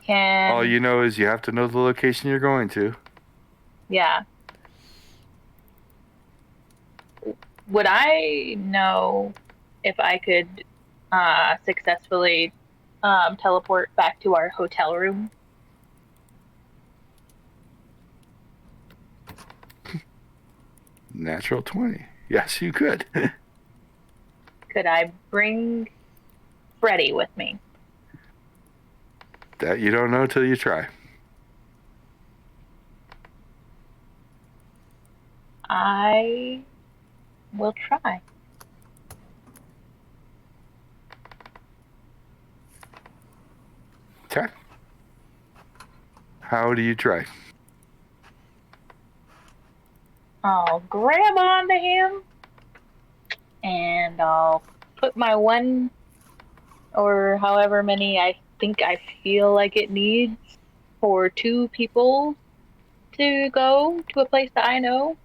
Speaker 1: All you know is you have to know the location you're going to.
Speaker 3: Yeah. Would I know if I could successfully teleport back to our hotel room?
Speaker 1: Natural 20. Yes, you could.
Speaker 3: Could I bring Freddy with me?
Speaker 1: That you don't know till you try.
Speaker 3: I will try.
Speaker 1: Okay. How do you try?
Speaker 3: I'll grab onto him and I'll put my one or however many I think I feel like it needs for 2 people to go to a place that I know.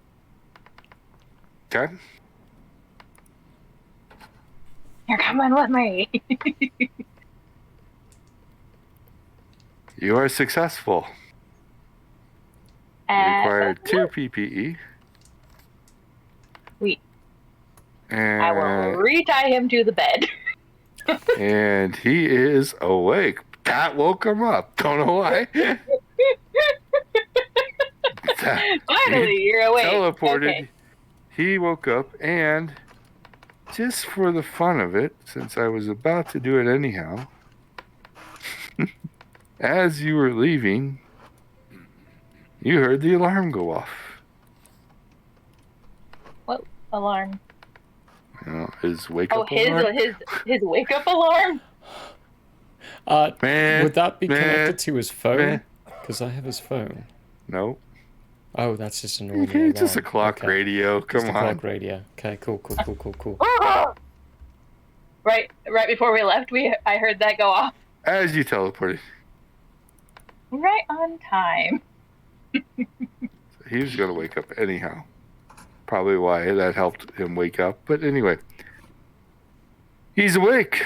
Speaker 1: Okay.
Speaker 3: You're coming with me.
Speaker 1: You are successful. You require 2 PPE.
Speaker 3: Sweet.
Speaker 1: And,
Speaker 3: I will retie him to the bed.
Speaker 1: and he is awake. Cat woke him up. Don't know why.
Speaker 3: Finally, you're awake.
Speaker 1: Teleported.
Speaker 3: Okay.
Speaker 1: He woke up, and just for the fun of it, since I was about to do it anyhow, as you were leaving, you heard the alarm go off.
Speaker 3: What alarm?
Speaker 1: His wake-up alarm.
Speaker 3: His wake-up alarm?
Speaker 2: Would that be connected to his phone? Because I have his phone.
Speaker 1: No.
Speaker 2: Oh, that's just a normal alarm.
Speaker 1: It's just a clock radio. Come on.
Speaker 2: Clock radio. Okay, cool.
Speaker 3: Right before we left, I heard that go off.
Speaker 1: As you teleported.
Speaker 3: Right on time.
Speaker 1: He was going to wake up anyhow. Probably why that helped him wake up. But anyway, he's awake.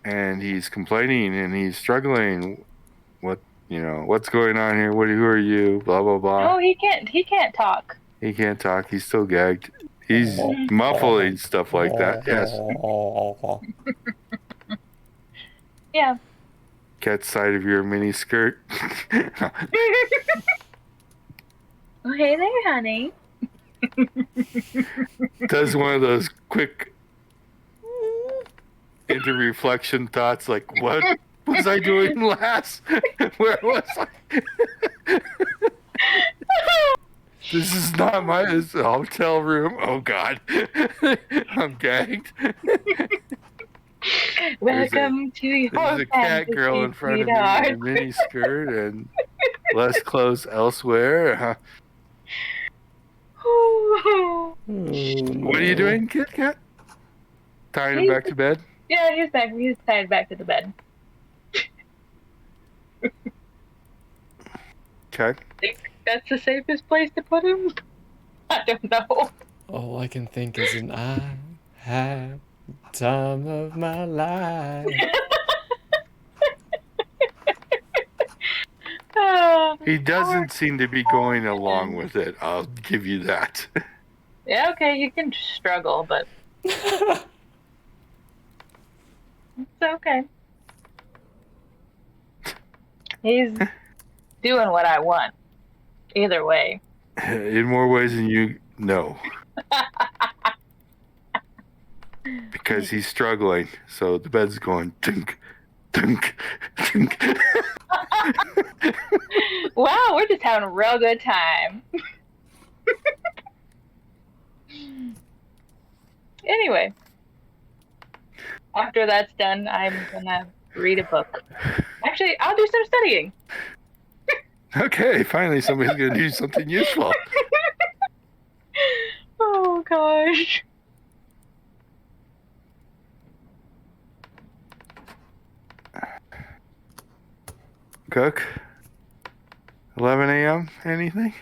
Speaker 1: And he's complaining and he's struggling. What's going on here? Who are you? Blah, blah, blah.
Speaker 3: No, he can't talk.
Speaker 1: He can't talk. He's still gagged. He's muffling stuff like that. Yes.
Speaker 3: Yeah.
Speaker 1: Catch sight of your mini skirt.
Speaker 3: Oh, hey there, honey.
Speaker 1: Does one of those quick inter-reflection thoughts like, what was I doing last? Where was I? This is not this is a hotel room. Oh, God. I'm gagged.
Speaker 3: Welcome to your
Speaker 1: There's a cat girl in front of me in a mini skirt and less clothes elsewhere. What are you doing, Kit Kat? Tying him back to bed?
Speaker 3: Yeah, he's back. He's tied back to the bed.
Speaker 1: Okay.
Speaker 3: Think that's the safest place to put him? I don't know.
Speaker 2: All I can think is I had the time of my life.
Speaker 1: He doesn't seem to be going along with it. I'll give you that.
Speaker 3: Yeah, okay, you can struggle, but it's okay. He's doing what I want. Either way.
Speaker 1: In more ways than you know. Because he's struggling, so the bed's going tink, tink, tink.
Speaker 3: Wow, we're just having a real good time. Anyway, after that's done, I'm gonna read a book. Actually, I'll do some studying.
Speaker 1: Okay, finally somebody's gonna do something useful.
Speaker 3: Oh gosh.
Speaker 1: Cook? 11 a.m.? Anything?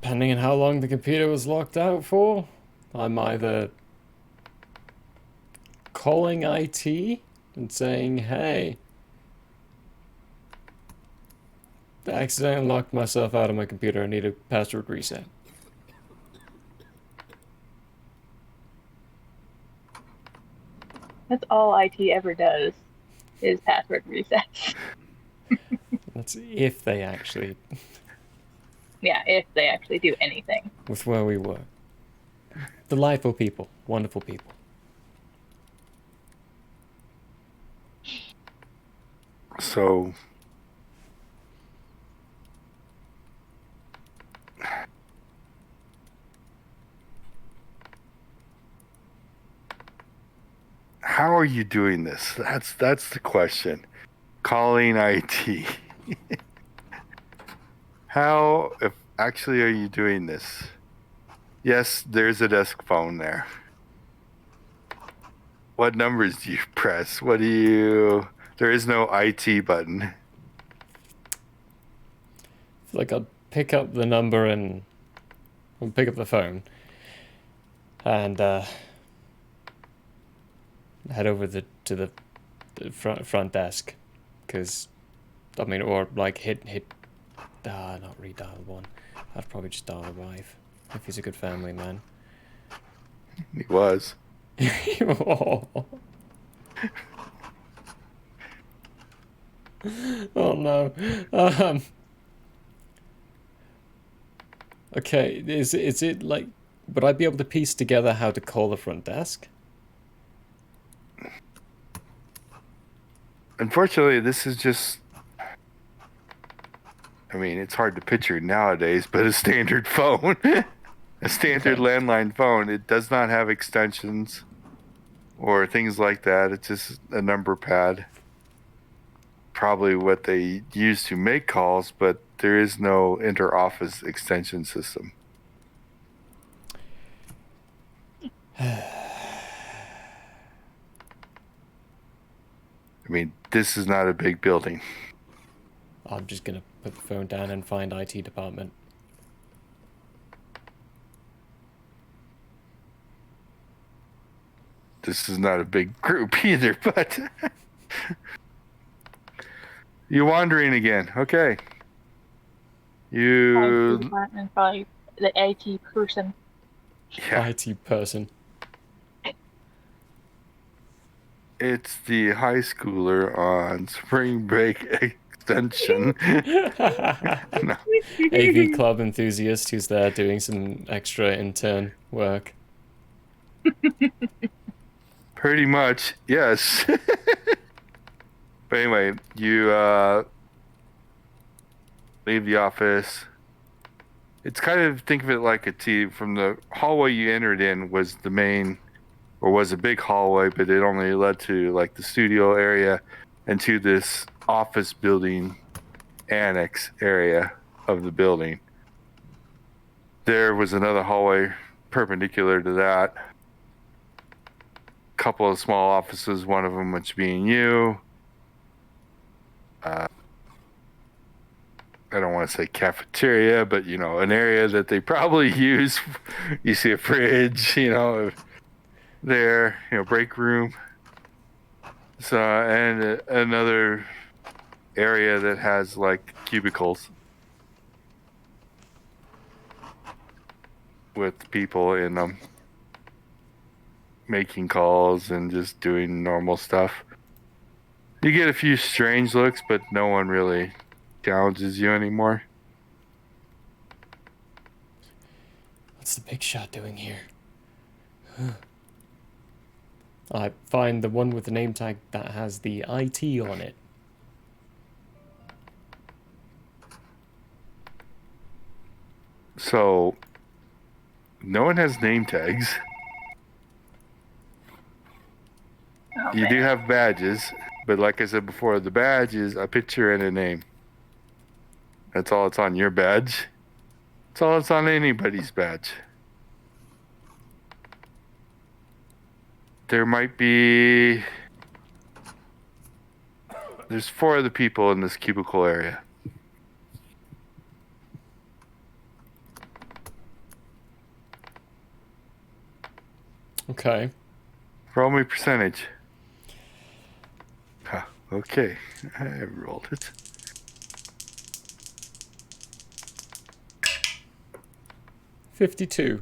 Speaker 2: Depending on how long the computer was locked out for, I'm either calling IT and saying, hey, I accidentally locked myself out of my computer, I need a password reset.
Speaker 3: That's all IT ever does, is password resets.
Speaker 2: That's if they actually...
Speaker 3: Yeah, if they actually do anything.
Speaker 2: With where we were. Delightful people. Wonderful people.
Speaker 1: So... How are you doing this? That's the question. Calling IT. How actually are you doing this? Yes, there's a desk phone there. What numbers do you press? There is no IT button.
Speaker 2: Like I'll pick up the number and I'll pick up the phone and head over to the front desk, because I mean, or like hit not redial 1. I'd probably just dial a wife if he's a good family man.
Speaker 1: He was.
Speaker 2: Oh. Oh no. Okay, is it like, would I be able to piece together how to call the front desk?
Speaker 1: Unfortunately, this is just, I mean, it's hard to picture nowadays, but a standard phone. A standard landline phone. It does not have extensions or things like that. It's just a number pad. Probably what they use to make calls, but there is no inter-office extension system. I mean, this is not a big building.
Speaker 2: I'm just gonna put the phone down and find IT department.
Speaker 1: This is not a big group either, but you're wandering again. Okay. You
Speaker 3: IT department, probably the IT person.
Speaker 1: Yeah.
Speaker 2: IT person.
Speaker 1: It's the high schooler on spring break extension. No.
Speaker 2: AV club enthusiast who's there doing some extra intern work.
Speaker 1: Pretty much, yes. But anyway, you leave the office. It's kind of, think of it like a T. From the hallway you entered in was the main, or was a big hallway, but it only led to like the studio area and to this office building annex area of the building. There was another hallway perpendicular to that. Couple of small offices, one of them which being you. I don't want to say cafeteria, but you know, an area that they probably use. You see a fridge, you know, there, you know, break room. So, and another area that has like cubicles with people in them making calls and just doing normal stuff. You get a few strange looks, but no one really challenges you anymore.
Speaker 2: What's the big shot doing here? I find the one with the name tag that has the IT on it.
Speaker 1: So, no one has name tags.
Speaker 3: Oh,
Speaker 1: You do have badges, but like I said before, the badge is a picture and a name. That's all it's on your badge. That's all it's on anybody's badge. There might be... There's 4 other people in this cubicle area.
Speaker 2: Okay.
Speaker 1: Roll me percentage. Huh, okay, I rolled it.
Speaker 2: $52.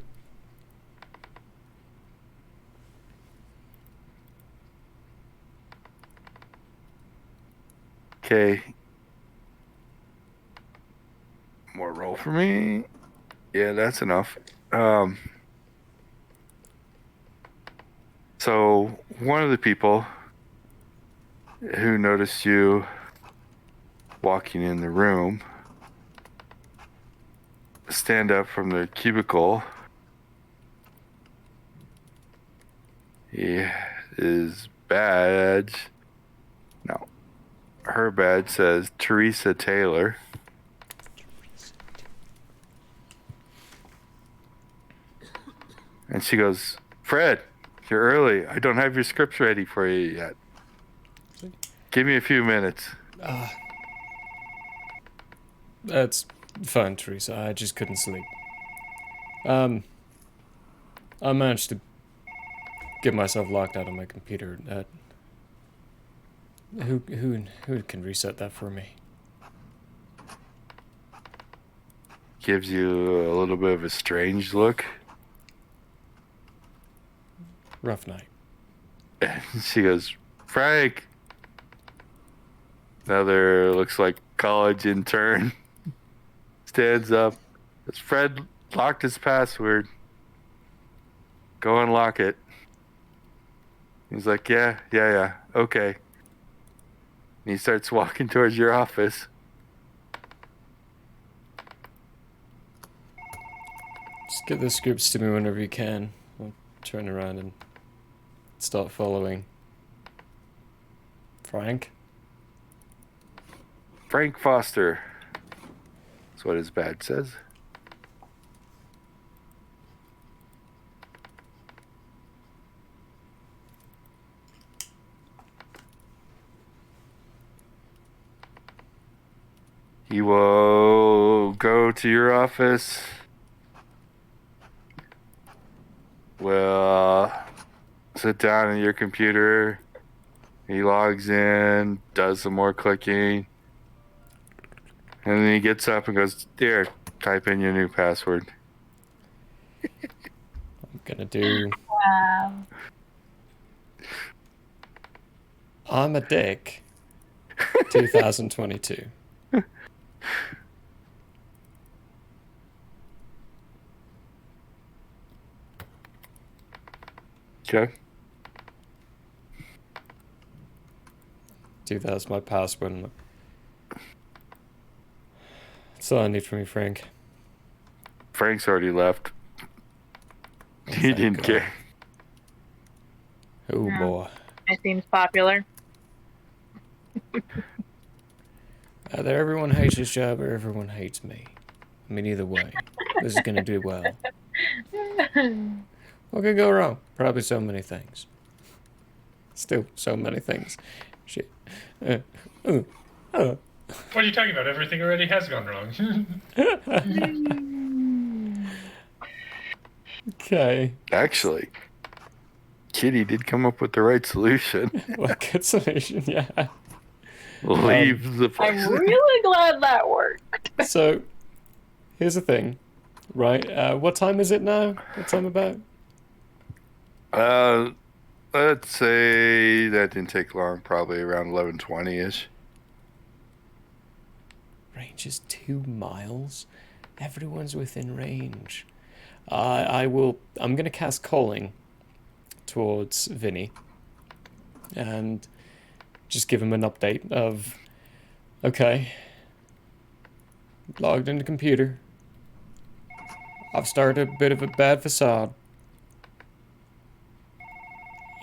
Speaker 1: Okay. More roll for me. Yeah, that's enough. So one of the people who noticed you walking in the room stand up from the cubicle. His badge, no, her badge says Teresa Taylor. And she goes, Fred, you're early. I don't have your scripts ready for you yet. Give me a few minutes.
Speaker 2: That's fine, Teresa. I just couldn't sleep. I managed to get myself locked out of my computer. Who can reset that for me?
Speaker 1: Gives you a little bit of a strange look.
Speaker 2: Rough night.
Speaker 1: And she goes, Frank. Another looks like college intern stands up. As Fred locked his password. Go unlock it. He's like, yeah, okay. And he starts walking towards your office.
Speaker 2: Just get the scripts to me whenever you can. I'll turn around and start following. Frank?
Speaker 1: Frank Foster. That's what his badge says. He will go to your office. Will sit down at your computer. He logs in, does some more clicking. And then he gets up and goes, "Here, type in your new password."
Speaker 2: I'm gonna do...
Speaker 3: Wow.
Speaker 2: I'm a dick. 2022.
Speaker 1: Okay.
Speaker 2: That's my password. That's all I need from you, Frank.
Speaker 1: Frank's already left. He didn't care.
Speaker 2: Oh boy.
Speaker 3: It seems popular.
Speaker 2: Either everyone hates his job or everyone hates me. I mean, either way, this is gonna do well. What could go wrong? Probably so many things. Still, so many things. Shit.
Speaker 10: What are you talking about? Everything already has gone wrong.
Speaker 2: Okay.
Speaker 1: Actually, Kitty did come up with the right solution.
Speaker 2: What good solution? Yeah.
Speaker 1: Leave the place.
Speaker 3: I'm really glad that worked.
Speaker 2: So, here's the thing, right? What time is it now? What's time about?
Speaker 1: Let's say that didn't take long. Probably around 11:20-ish.
Speaker 2: Range is 2 miles. Everyone's within range. I'm gonna cast calling towards Vinny and just give him an update of, okay, logged into computer. I've started a bit of a bad facade.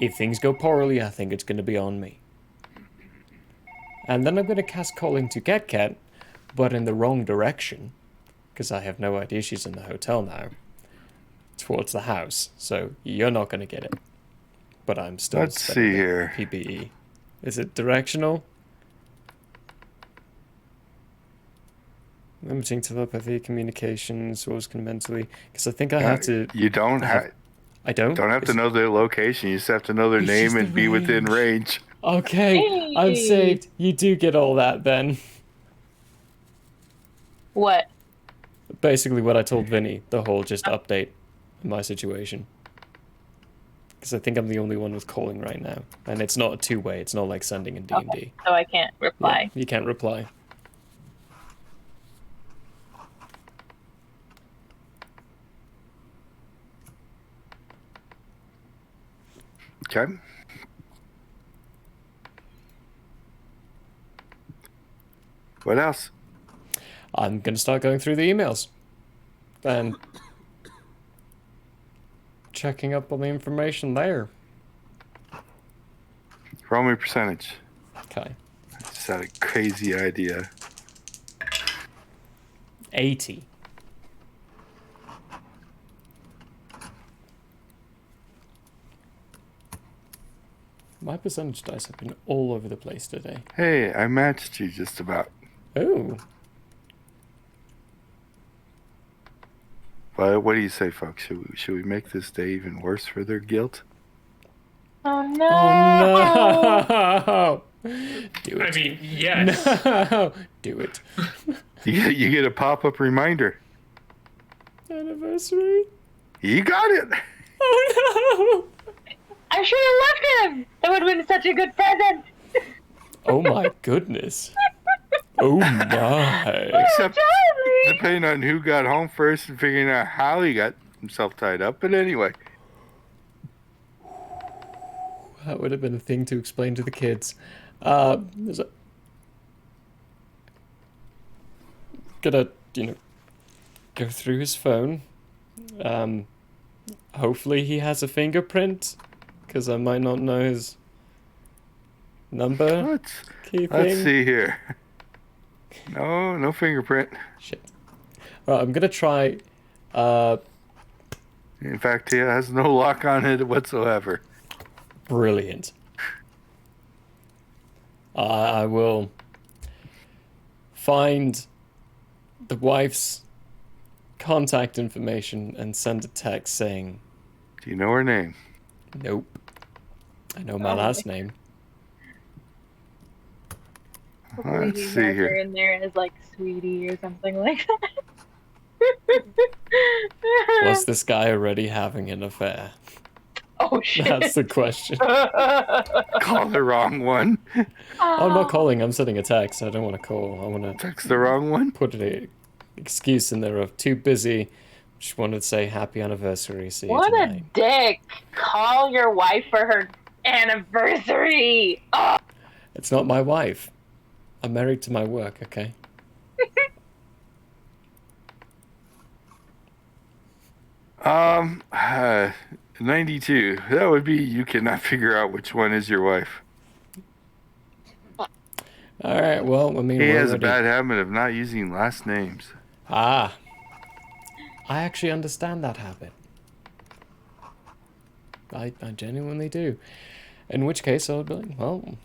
Speaker 2: If things go poorly, I think it's gonna be on me. And then I'm gonna cast calling to Cat, but in the wrong direction, because I have no idea she's in the hotel now. Towards the house, so you're not gonna get it. But I'm still.
Speaker 1: Let's see here.
Speaker 2: PBE. Is it directional? Limiting telepathy, communications, what was mentally? Because I think I have to.
Speaker 1: You don't have.
Speaker 2: I don't.
Speaker 1: Don't have to know their location. You just have to know their name and be within range.
Speaker 2: Okay, hey. I'm saved. You do get all that then.
Speaker 3: What?
Speaker 2: Basically, what I told Vinny. The whole just update my situation. Because I think I'm the only one with calling right now, and it's not a two-way. It's not like sending in D&D.
Speaker 3: Okay, so I can't reply.
Speaker 2: Yeah, you can't reply.
Speaker 1: Okay. What else?
Speaker 2: I'm gonna start going through the emails, and checking up on the information there.
Speaker 1: Roll me percentage.
Speaker 2: Okay.
Speaker 1: I just had a crazy idea.
Speaker 2: 80. My percentage dice have been all over the place today.
Speaker 1: Hey, I matched you just about.
Speaker 2: Oh.
Speaker 1: Well, what do you say, folks? Should we make this day even worse for their guilt?
Speaker 3: Oh no!
Speaker 2: Oh no! Do it.
Speaker 10: I mean, yes.
Speaker 2: No, do it.
Speaker 1: You get a pop-up reminder.
Speaker 2: Anniversary.
Speaker 1: You got it.
Speaker 2: Oh
Speaker 3: I should have left him. That would have been such a good present.
Speaker 2: no. Oh my goodness. Oh my.
Speaker 1: Except depending on who got home first and figuring out how he got himself tied up. But anyway.
Speaker 2: That would have been a thing to explain to the kids. There's a... Gonna, go through his phone. Hopefully he has a fingerprint, because I might not know his number.
Speaker 1: Let's see here. No fingerprint.
Speaker 2: Shit. Alright, I'm gonna try.
Speaker 1: In fact, he has no lock on it whatsoever.
Speaker 2: Brilliant. I will find the wife's contact information and send a text saying,
Speaker 1: do you know her name?
Speaker 2: Nope. I know my last name.
Speaker 3: Hopefully
Speaker 1: Let's
Speaker 3: he
Speaker 1: see
Speaker 3: has
Speaker 1: here.
Speaker 3: her in there as like sweetie or something like that.
Speaker 2: Was this guy already having an affair?
Speaker 3: Oh shit.
Speaker 2: That's the question.
Speaker 1: Call the wrong one.
Speaker 2: I'm not calling, I'm sending a text. I don't want to call. I want to
Speaker 1: text the wrong one.
Speaker 2: Put an excuse in there of too busy. Just wanted to say happy anniversary. See you
Speaker 3: What
Speaker 2: tonight.
Speaker 3: a dick. Call your wife for her anniversary. Oh.
Speaker 2: It's not my wife. I'm married to my work, okay?
Speaker 1: 92. That would be you cannot figure out which one is your wife.
Speaker 2: Alright, well, I mean,
Speaker 1: he
Speaker 2: we're
Speaker 1: has a
Speaker 2: ready.
Speaker 1: bad habit of not using last names.
Speaker 2: Ah. I actually understand that habit. I genuinely do. In which case, I would be like, well,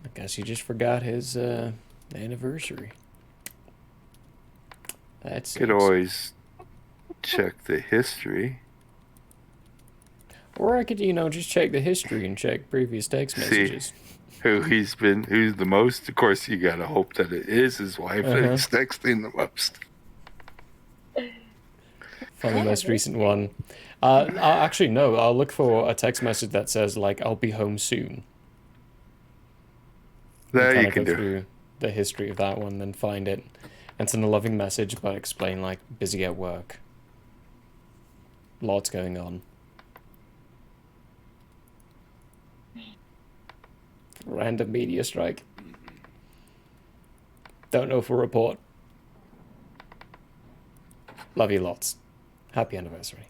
Speaker 2: I guess you just forgot his anniversary. That's
Speaker 1: Could always check the history.
Speaker 2: Or I could, just check the history and check previous text messages.
Speaker 1: See who's the most. Of course, you gotta hope that it is his wife that he's texting the most.
Speaker 2: Find the most recent one. Actually, no, I'll look for a text message that says, like, I'll be home soon.
Speaker 1: That you
Speaker 2: go
Speaker 1: can do.
Speaker 2: Through the history of that one, then find it. And send a loving message, but explain, like, busy at work. Lots going on. Random media strike. Don't know for report. Love you lots. Happy anniversary.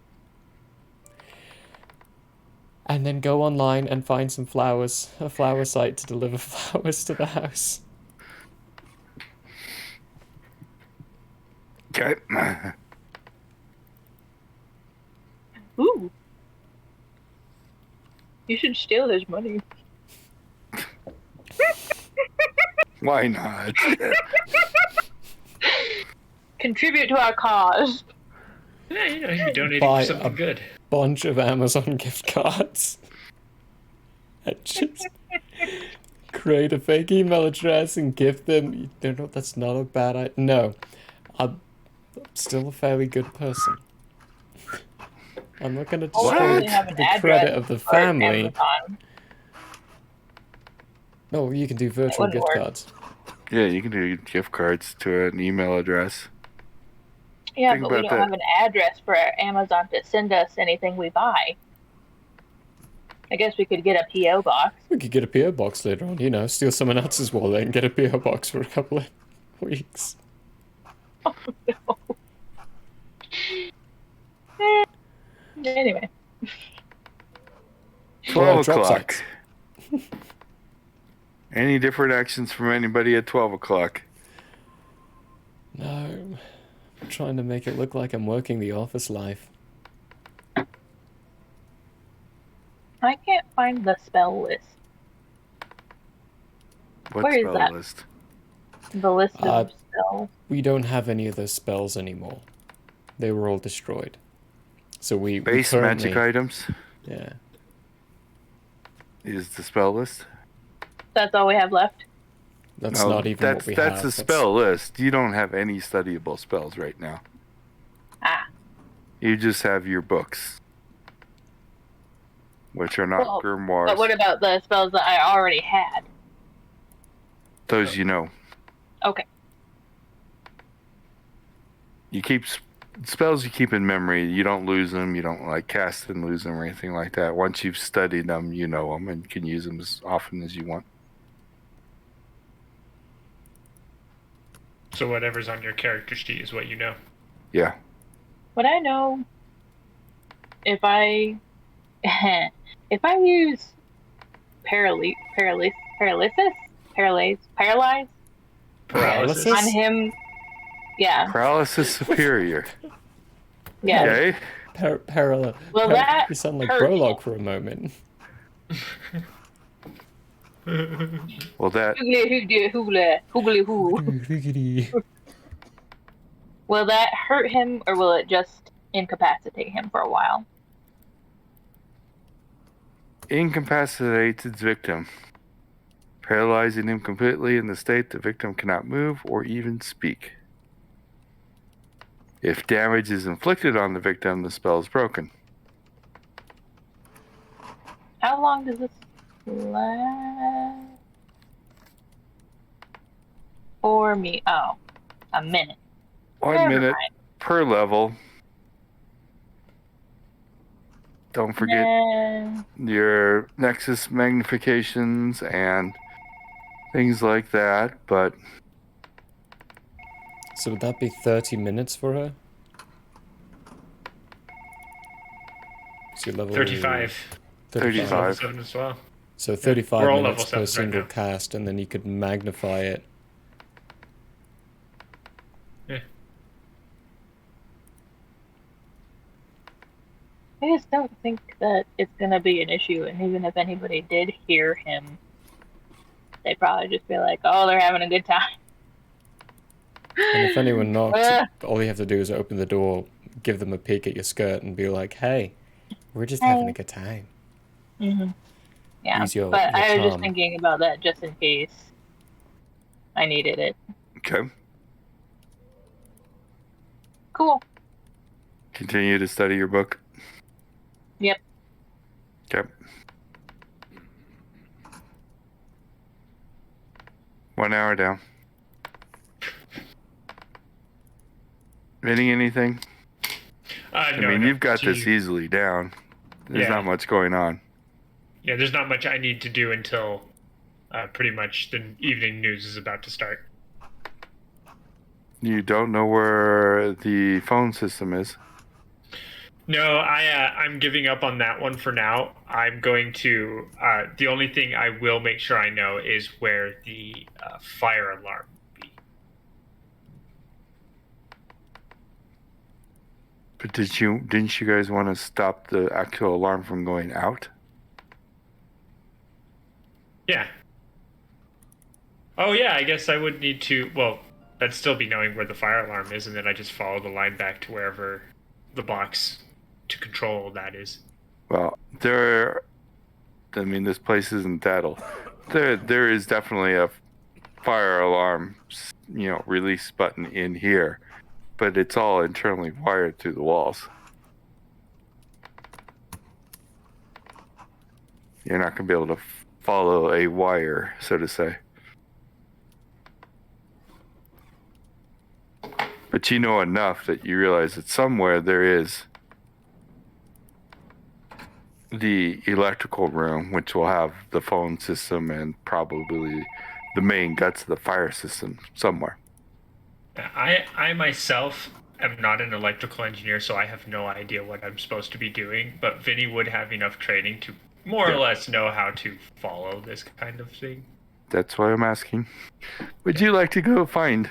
Speaker 2: And then go online and find some flowers. A flower site to deliver flowers to the house.
Speaker 1: Okay.
Speaker 3: Ooh. You should steal his money.
Speaker 1: Why not?
Speaker 3: Contribute to our cause.
Speaker 10: Yeah, you're donating
Speaker 2: Buy
Speaker 10: for something good.
Speaker 2: Bunch of Amazon gift cards. And just create a fake email address and give them. No, that's not a bad idea. No, I'm still a fairly good person. I'm not gonna destroy the credit of the family. No, you can do virtual gift cards.
Speaker 1: Yeah, you can do gift cards to an email address.
Speaker 3: Yeah,
Speaker 1: Think
Speaker 3: but we
Speaker 1: about
Speaker 3: don't
Speaker 1: that.
Speaker 3: have an address for Amazon to send us anything we buy. I guess we could get a P.O. box.
Speaker 2: We could get a PO box later on, steal someone else's wallet and get a PO box for a couple of weeks.
Speaker 3: Oh, no. Anyway.
Speaker 1: 12
Speaker 2: drop
Speaker 1: o'clock.
Speaker 2: sites.
Speaker 1: Any different actions from anybody at 12 o'clock?
Speaker 2: No, I'm trying to make it look like I'm working the office life.
Speaker 3: I can't find the spell list.
Speaker 1: What
Speaker 3: Where is
Speaker 1: spell
Speaker 3: that?
Speaker 1: list?
Speaker 3: The list of spells.
Speaker 2: We don't have any of those spells anymore. They were all destroyed. So we
Speaker 1: Base
Speaker 2: currently,
Speaker 1: magic items
Speaker 2: Yeah.
Speaker 1: is the spell list.
Speaker 3: That's all we have left.
Speaker 2: That's not even what we have.
Speaker 1: That's a spell list. You don't have any studyable spells right now.
Speaker 3: Ah.
Speaker 1: You just have your books, which are not grimoires.
Speaker 3: But what about the spells that I already had?
Speaker 1: Those you know.
Speaker 3: Okay.
Speaker 1: You keep spells you keep in memory. You don't lose them. You don't like cast and lose them or anything like that. Once you've studied them, you know them and can use them as often as you want.
Speaker 10: So whatever's on your character sheet is what you know.
Speaker 1: Yeah.
Speaker 3: Would I know if I use paralysis on him? Yeah.
Speaker 1: Paralysis superior.
Speaker 3: Yeah.
Speaker 1: Okay.
Speaker 3: Will that
Speaker 2: You sound like
Speaker 3: hurt
Speaker 2: Prologue for a moment.
Speaker 1: Well, that.
Speaker 3: Will that hurt him, or will it just incapacitate him for a while?
Speaker 1: Incapacitates its victim, paralyzing him completely in the state the victim cannot move or even speak. If damage is inflicted on the victim, the spell is broken.
Speaker 3: How long does this last? For me, a minute.
Speaker 1: 1 minute per level. Don't forget your Nexus magnifications and things like that, but...
Speaker 2: So would that be 30 minutes for her? So you're level
Speaker 10: 35.
Speaker 1: 35.
Speaker 10: Level 7 as well.
Speaker 2: So 35
Speaker 10: We're all
Speaker 2: minutes
Speaker 10: level
Speaker 2: per
Speaker 10: 7s right
Speaker 2: single
Speaker 10: now.
Speaker 2: cast, and then you could magnify it.
Speaker 10: Yeah.
Speaker 3: I just don't think that it's gonna be an issue, and even if anybody did hear him, they'd probably just be like, "Oh, they're having a good time."
Speaker 2: And if anyone knocks, all you have to do is open the door, give them a peek at your skirt, and be like, "Hey, we're just having a good time."
Speaker 3: Mm-hmm. Yeah,
Speaker 2: Use your
Speaker 3: but I was just
Speaker 2: charm.
Speaker 3: thinking about that just in case I needed it.
Speaker 1: Okay.
Speaker 3: Cool.
Speaker 1: Continue to study your book.
Speaker 3: Yep.
Speaker 1: Okay. 1 hour down. Reading anything? I mean, you've got this easily down. There's not much going on.
Speaker 10: Yeah, there's not much I need to do until pretty much the evening news is about to start.
Speaker 1: You don't know where the phone system is?
Speaker 10: No, I'm giving up on that one for now. I'm going to. The only thing I will make sure I know is where the fire alarm.
Speaker 1: But didn't you guys want to stop the actual alarm from going out?
Speaker 10: Yeah. Oh yeah, I guess I would need to. Well, that'd still be knowing where the fire alarm is, and then I just follow the line back to wherever the box to control that is.
Speaker 1: Well, this place isn't that old. There is definitely a fire alarm, release button in here, but it's all internally wired through the walls. You're not going to be able to follow a wire, so to say. But you know enough that you realize that somewhere there is the electrical room, which will have the phone system and probably the main guts of the fire system somewhere.
Speaker 10: I myself am not an electrical engineer, so I have no idea what I'm supposed to be doing, but Vinny would have enough training to more or less know how to follow this kind of thing.
Speaker 1: That's why I'm asking. Would you like to go find?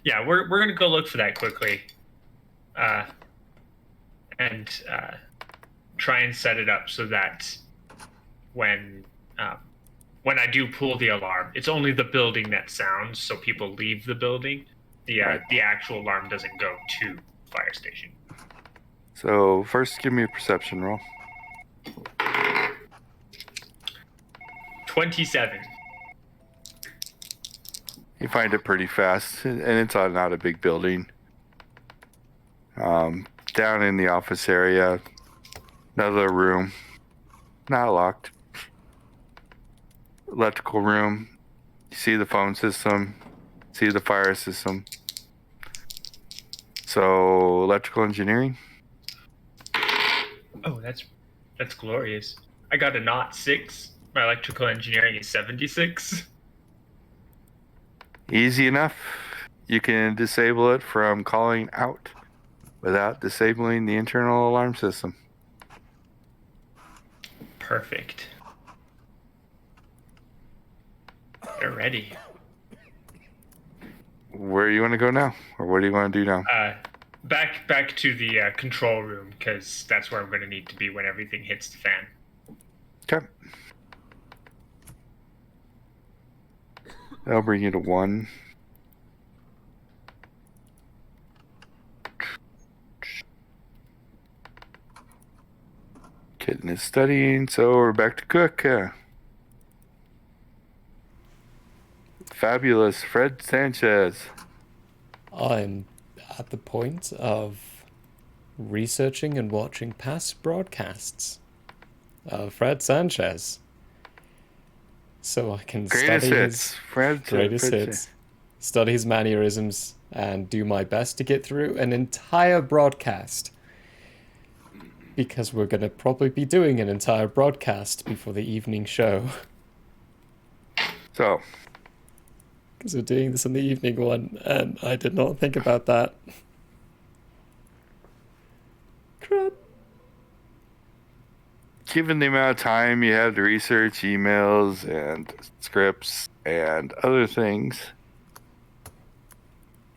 Speaker 10: Yeah, we're gonna go look for that quickly, and try and set it up so that when I do pull the alarm, it's only the building that sounds, so people leave the building. The actual alarm doesn't go to the fire station.
Speaker 1: So first, give me a perception roll.
Speaker 10: 27.
Speaker 1: You find it pretty fast, and it's not a big building. Down in the office area, another room, not locked. Electrical room. You see the phone system, see the fire system. So, electrical engineering.
Speaker 10: Oh, that's glorious. I got a 06. My electrical engineering is 76.
Speaker 1: Easy enough. You can disable it from calling out without disabling the internal alarm system.
Speaker 10: Perfect. They're ready.
Speaker 1: Where do you want to go now? Or what do you want to do now?
Speaker 10: Back to the control room, because that's where I'm going to need to be when everything hits the fan.
Speaker 1: Okay. That'll bring you to 1. Kitten is studying, so we're back to Cook. Fabulous Fred Sanchez.
Speaker 2: I'm at the point of researching and watching past broadcasts of Fred Sanchez, so I can
Speaker 1: Greatest
Speaker 2: study
Speaker 1: hits.
Speaker 2: greatest
Speaker 1: Fred
Speaker 2: hits, study his mannerisms, and do my best to get through an entire broadcast. Because we're going to probably be doing an entire broadcast before the evening show.
Speaker 1: So.
Speaker 2: Because we're doing this on the evening one, and I did not think about that. Crap.
Speaker 1: Given the amount of time you have to research emails and scripts and other things,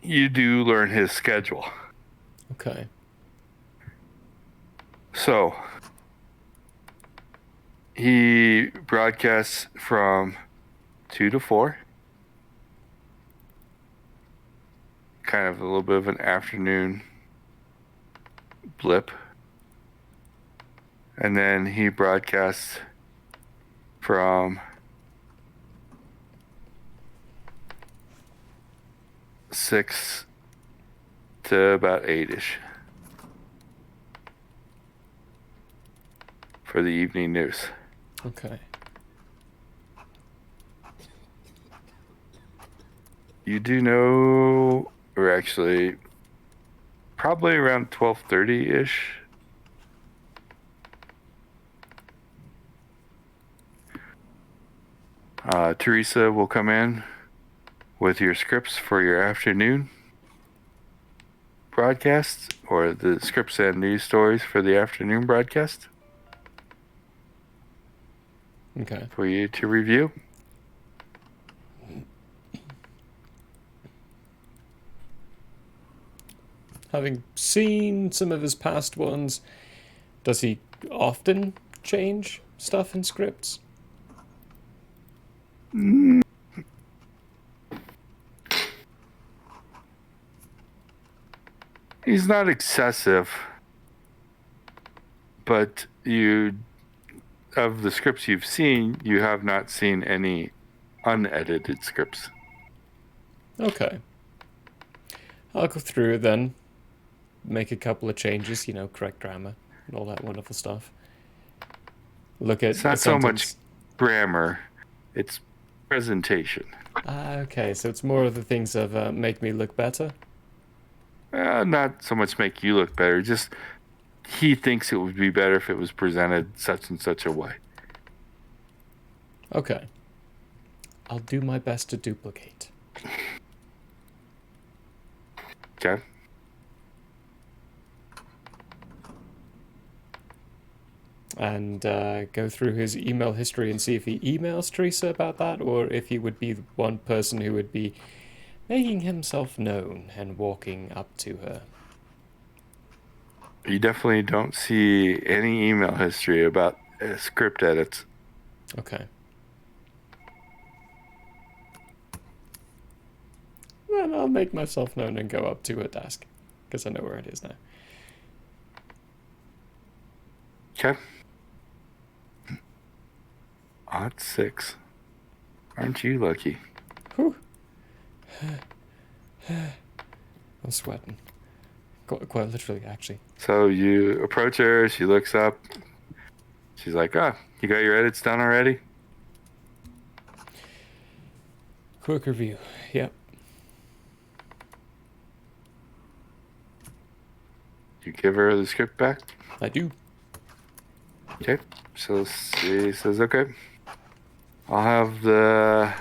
Speaker 1: you do learn his schedule.
Speaker 2: Okay.
Speaker 1: So, he broadcasts from 2 to 4. Kind of a little bit of an afternoon blip. And then he broadcasts from 6 to about 8-ish. For the evening news.
Speaker 2: Okay.
Speaker 1: You do know, or actually, probably around 12:30-ish. Teresa will come in with your scripts for your afternoon broadcasts, or the scripts and news stories for the afternoon broadcast.
Speaker 2: Okay.
Speaker 1: For you to review.
Speaker 2: Having seen some of his past ones, does he often change stuff in scripts?
Speaker 1: He's not excessive, but of the scripts you've seen, you have not seen any unedited scripts.
Speaker 2: Okay. I'll go through it then. Make a couple of changes, correct grammar and all that wonderful stuff. Look at
Speaker 1: It's not so much grammar, it's presentation.
Speaker 2: Okay, so it's more of the things of make me look better?
Speaker 1: Not so much make you look better, just he thinks it would be better if it was presented such and such a way.
Speaker 2: Okay. I'll do my best to duplicate.
Speaker 1: Okay.
Speaker 2: And go through his email history and see if he emails Teresa about that, or if he would be the one person who would be making himself known and walking up to her.
Speaker 1: You definitely don't see any email history about script edits.
Speaker 2: Okay. Then I'll make myself known and go up to her desk, because I know where it is now.
Speaker 1: Okay. Odd 6. Aren't you lucky?
Speaker 2: Whew. I'm sweating. Quite literally, actually.
Speaker 1: So you approach her. She looks up. She's like, "Ah, you got your edits done already?"
Speaker 2: Quick review. Yep.
Speaker 1: You give her the script back?
Speaker 2: I do.
Speaker 1: Okay. So she says, "Okay. I'll have the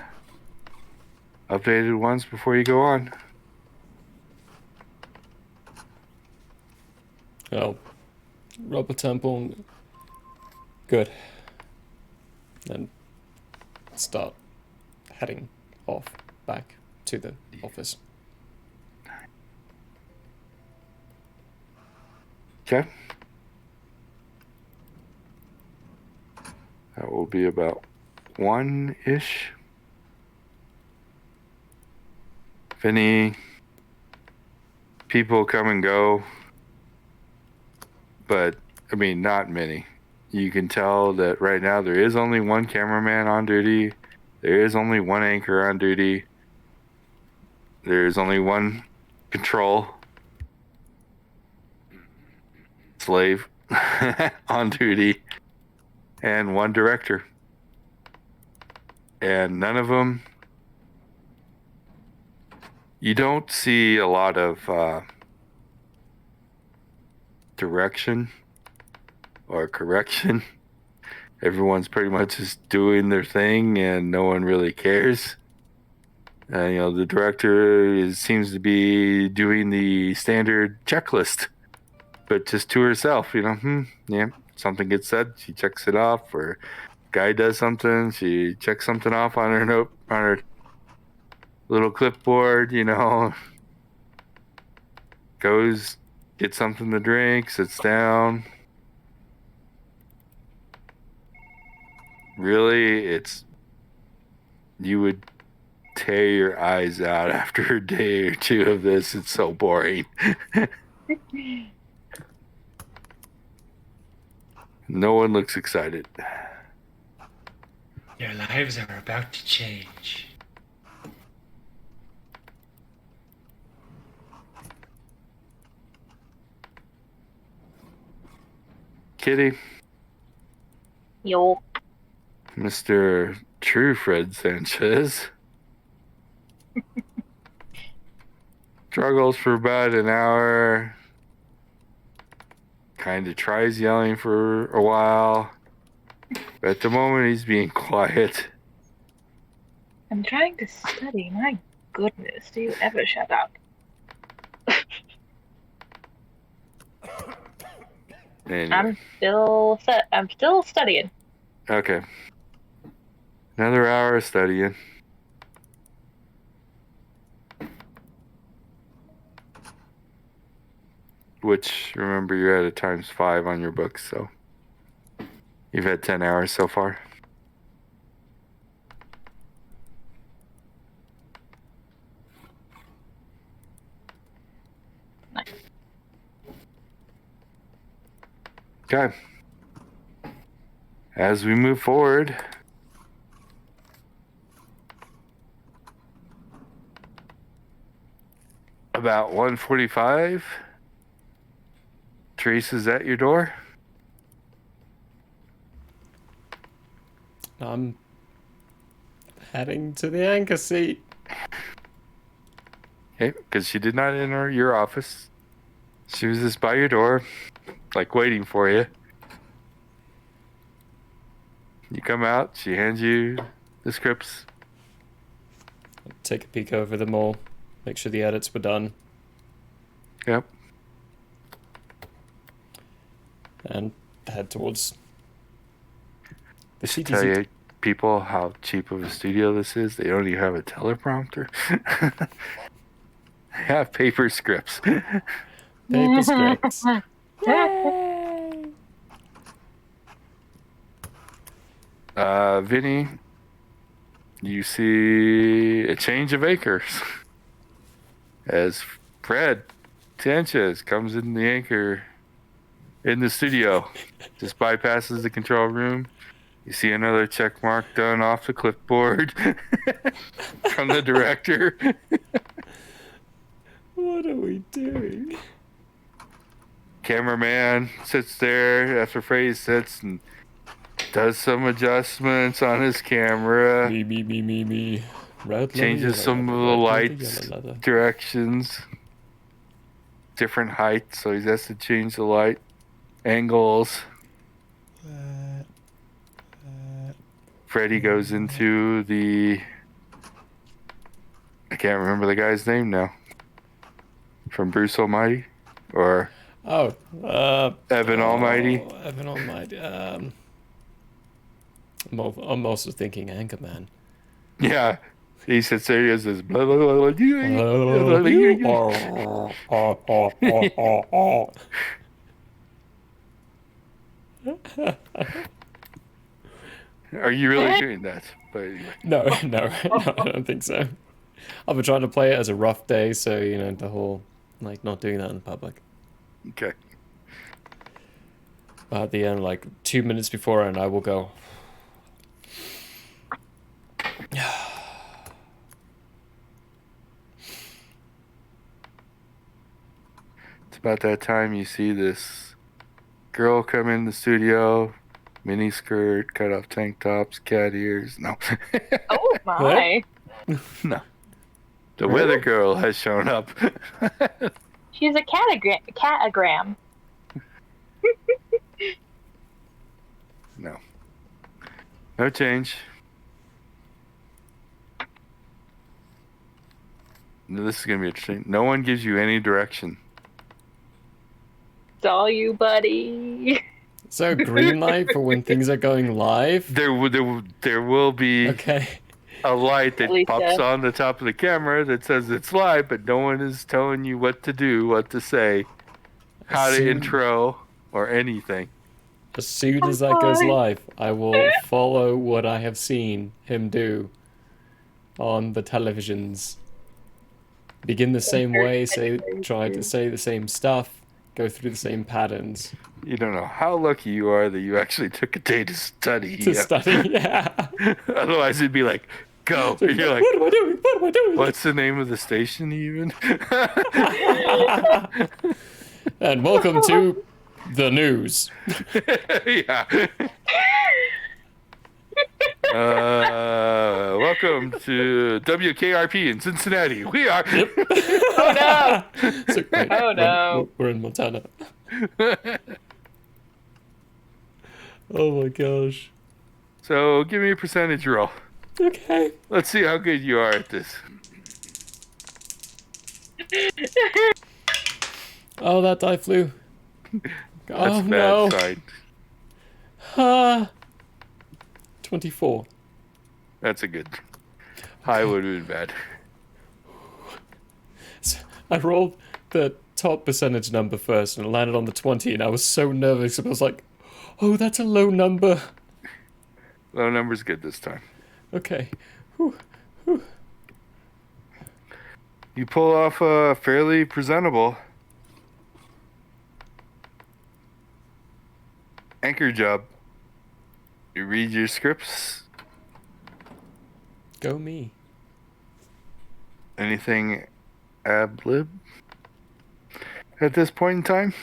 Speaker 1: updated ones before you go on."
Speaker 2: Oh. Rub a temple. Good. Then start heading off back to the office.
Speaker 1: Okay. That will be about 1-ish. If any people come and go, but I mean, not many. You can tell that right now there is only one cameraman on duty. There is only one anchor on duty. There's only one control slave on duty and one director. And none of them, you don't see a lot of direction or correction. Everyone's pretty much just doing their thing and no one really cares. The director seems to be doing the standard checklist, but just to herself, yeah, something gets said, she checks it off, or guy does something, she checks something off on her note, on her little clipboard, goes, gets something to drink, sits down. Really, you would tear your eyes out after a day or two of this. It's so boring. No one looks excited.
Speaker 10: Your lives are about to change.
Speaker 1: Kitty.
Speaker 3: Yo.
Speaker 1: Mr. True Fred Sanchez struggles for about an hour. Kind of tries yelling for a while. But at the moment, he's being quiet.
Speaker 3: I'm trying to study. My goodness, do you ever shut up?
Speaker 1: Anyway.
Speaker 3: I'm still studying.
Speaker 1: Okay. Another hour of studying. Which, remember, you're at a ×5 on your books, so you've had 10 hours so far.
Speaker 3: Nice.
Speaker 1: Okay. As we move forward, about 1:45, Teresa's at your door.
Speaker 2: I'm heading to the anchor seat.
Speaker 1: Okay, because she did not enter your office. She was just by your door, like waiting for you. You come out, she hands you the scripts.
Speaker 2: Take a peek over them all, make sure the edits were done.
Speaker 1: Yep.
Speaker 2: And head towards the
Speaker 1: Just
Speaker 2: CTC.
Speaker 1: tell you people how cheap of a studio this is. They don't even have a teleprompter. They have paper scripts.
Speaker 2: Paper scripts.
Speaker 3: Yay!
Speaker 1: Vinny, you see a change of acres as Fred Sanchez comes in the anchor in the studio, just bypasses the control room, You see another check mark done off the clipboard from the director.
Speaker 2: What are we doing?
Speaker 1: Cameraman sits there after Freddy sits and does some adjustments on his camera.
Speaker 2: Me. Red
Speaker 1: Changes some of the lights, directions, different heights, so he has to change the light angles. Freddy goes into the... I can't remember the guy's name now. From Bruce Almighty? Or... Evan Almighty?
Speaker 2: Evan Almighty. I'm also thinking Anchorman.
Speaker 1: Yeah. He sits there, he has this blah, blah, blah, blah. Are you really doing that? But anyway.
Speaker 2: No, I don't think so. I've been trying to play it as a rough day, so, you know, the whole, like, not doing that in public.
Speaker 1: Okay.
Speaker 2: But at the end, like, 2 minutes before, and I will go...
Speaker 1: It's about that time you see this girl come in the studio, mini skirt, cut off tank tops, cat ears. No.
Speaker 3: Oh my.
Speaker 1: No. The weather girl has shown up.
Speaker 3: She's a catagram.
Speaker 1: No. No change. No, this is going to be interesting. No one gives you any direction.
Speaker 3: It's all you, buddy.
Speaker 2: So green light for when things are going live?
Speaker 1: There will be a light that pops on the top of the camera that says it's live, but no one is telling you what to do, what to say, how to intro, or anything.
Speaker 2: As soon as that goes live, I will follow what I have seen him do on the televisions. Begin the same way, try to say the same stuff, go through the same patterns.
Speaker 1: You don't know how lucky you are that you actually took a day to study.
Speaker 2: Yeah.
Speaker 1: Otherwise, it'd be like, go.
Speaker 2: So,
Speaker 1: You're like,
Speaker 2: what am I doing? What am I doing?
Speaker 1: What's the name of the station even?
Speaker 2: And welcome to the news.
Speaker 1: Yeah. Welcome to WKRP in Cincinnati. We are.
Speaker 3: Oh no!
Speaker 2: So, wait,
Speaker 3: oh no!
Speaker 2: We're in Montana. Oh my gosh.
Speaker 1: So give me a percentage roll.
Speaker 2: Okay.
Speaker 1: Let's see how good you are at this.
Speaker 2: Oh, that die flew.
Speaker 1: That's
Speaker 2: oh
Speaker 1: bad
Speaker 2: no.
Speaker 1: Side.
Speaker 2: 24.
Speaker 1: That's a good. High would have been bad.
Speaker 2: So I rolled the top percentage number first and it landed on the 20, and I was so nervous. I was like, oh, that's a low number.
Speaker 1: Low number's good this time.
Speaker 2: Okay.
Speaker 1: You pull off a fairly presentable anchor job. You read your scripts.
Speaker 2: Go me.
Speaker 1: Anything ad lib at this point in time?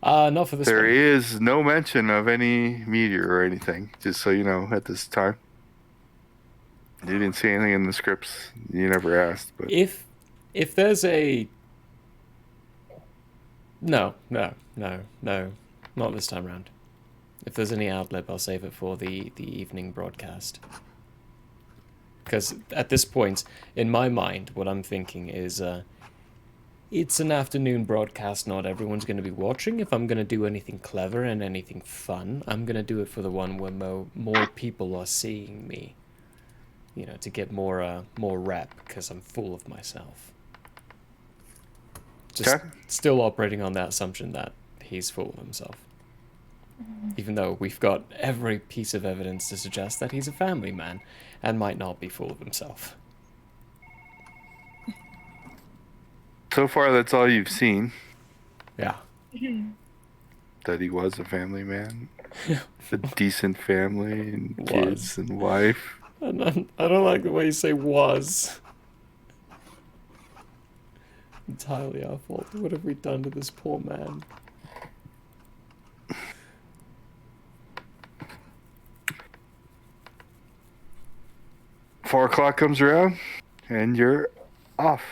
Speaker 2: Not for this
Speaker 1: There
Speaker 2: one.
Speaker 1: is no mention of any meteor or anything, just so you know, at this time. You didn't see anything in the scripts. You never asked, but
Speaker 2: If there's a... No, not this time round. If there's any ad lib, I'll save it for the evening broadcast. Because at this point, in my mind, what I'm thinking is, it's an afternoon broadcast, not everyone's going to be watching. If I'm going to do anything clever and anything fun, I'm going to do it for the one where more people are seeing me. You know, to get more rep, because I'm full of myself. Just still operating on that assumption that he's full of himself. Even though we've got every piece of evidence to suggest that he's a family man and might not be full of himself.
Speaker 1: so far that's all you've seen.
Speaker 2: Yeah.
Speaker 1: that he was a family man. A decent family and kids and wife.
Speaker 2: I don't like the way you say was. Entirely our fault. What have we done to this poor man?
Speaker 1: Four o'clock comes around, and you're off.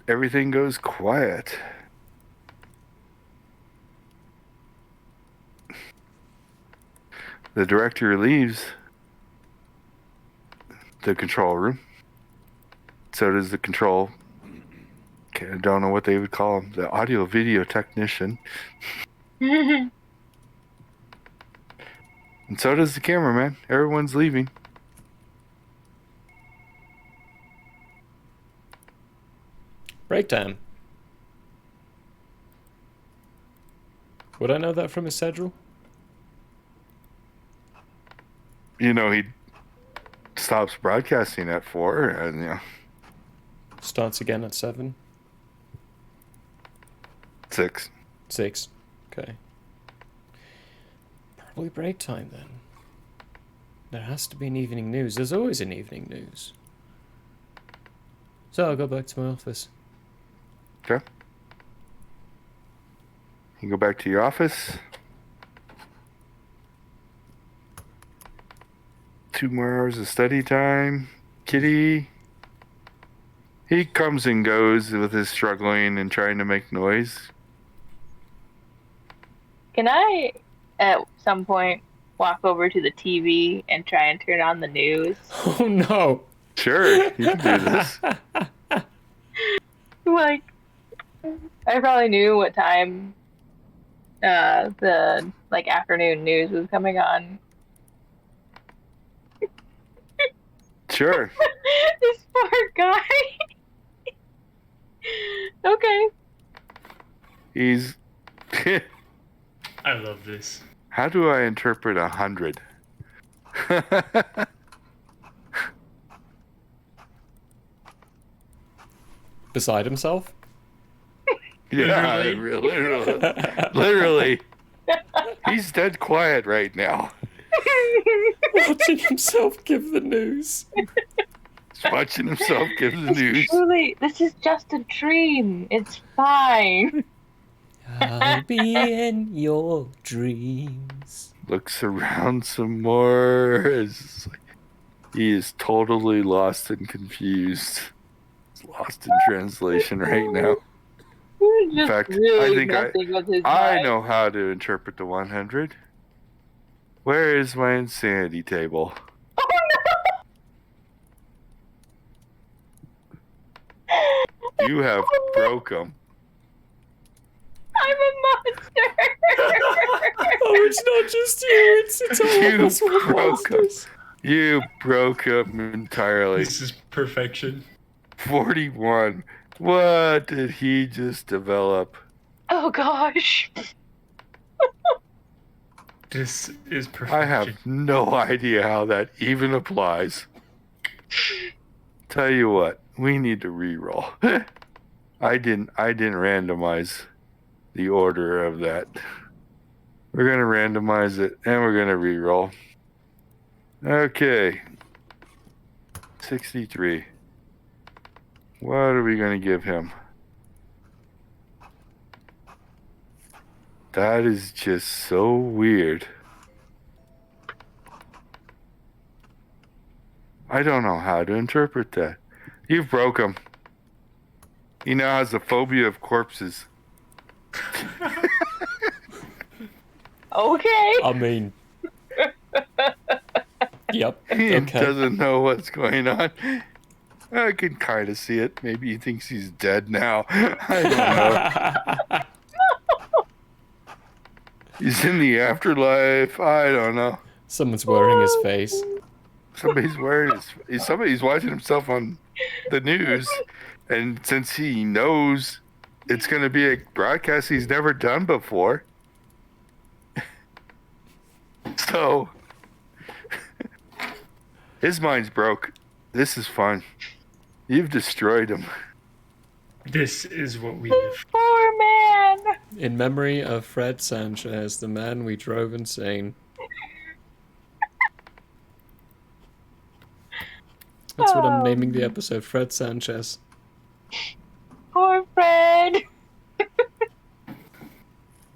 Speaker 1: Everything goes quiet. The director leaves the control room. So does the control. I don't know what they would call him. The audio video technician. And so does the cameraman. Everyone's leaving.
Speaker 2: Break time. Would I know that from his schedule?
Speaker 1: You know, he stops broadcasting at 4 and, you know.
Speaker 2: Starts again at 7?
Speaker 1: 6.
Speaker 2: 6. Okay. Probably break time then. There has to be an evening news. There's always an evening news. So I'll go back to my office.
Speaker 1: Okay. You go back to your office. 2 more hours of study time. Kitty. He comes and goes with his struggling and trying to make noise.
Speaker 3: Can I, at some point, walk over to the TV and try and turn on the news?
Speaker 2: Oh no!
Speaker 1: Sure, you can do this.
Speaker 3: Like, I probably knew what time the afternoon news was coming on.
Speaker 1: Sure.
Speaker 3: This poor guy. Okay.
Speaker 1: He's.
Speaker 10: I love this.
Speaker 1: How do I interpret 100?
Speaker 2: Beside himself?
Speaker 1: Yeah, literally. He's dead quiet right now.
Speaker 2: Watching himself give the news.
Speaker 1: He's watching himself give the news.
Speaker 3: Truly, this is just a dream. It's fine.
Speaker 5: I'll be in your dreams.
Speaker 1: Looks around some more. It's like he is totally lost and confused. He's lost in translation right now. In fact, I think I know how to interpret the 100. Where is my insanity table? You have broke him.
Speaker 3: I'm a monster.
Speaker 2: Oh, it's not just you. It's all of us. We're monsters.
Speaker 1: You broke him entirely.
Speaker 10: This is perfection.
Speaker 1: 41. What did he just develop?
Speaker 3: Oh gosh.
Speaker 10: This is perfection.
Speaker 1: I have no idea how that even applies. Tell you what, we need to re-roll. I didn't randomize the order of that. We're gonna randomize it and we're gonna re-roll. Okay. 63. What are we gonna give him? That is just so weird. I don't know how to interpret that. You've broke him. He now has a phobia of corpses.
Speaker 3: Okay.
Speaker 2: I mean, yep.
Speaker 1: He
Speaker 2: Okay.
Speaker 1: doesn't know what's going on. I can kind of see it. Maybe he thinks he's dead now. I don't know. He's in the afterlife. I don't know.
Speaker 2: Someone's wearing his face.
Speaker 1: Somebody's wearing his. Somebody's watching himself on the news, and since he knows it's going to be a broadcast he's never done before, so his mind's broke. This is fun. You've destroyed him.
Speaker 10: This is what we have.
Speaker 3: Poor man.
Speaker 2: In memory of Fred Sanchez, the man we drove insane. That's what I'm naming the episode, Fred Sanchez.
Speaker 3: Poor Fred.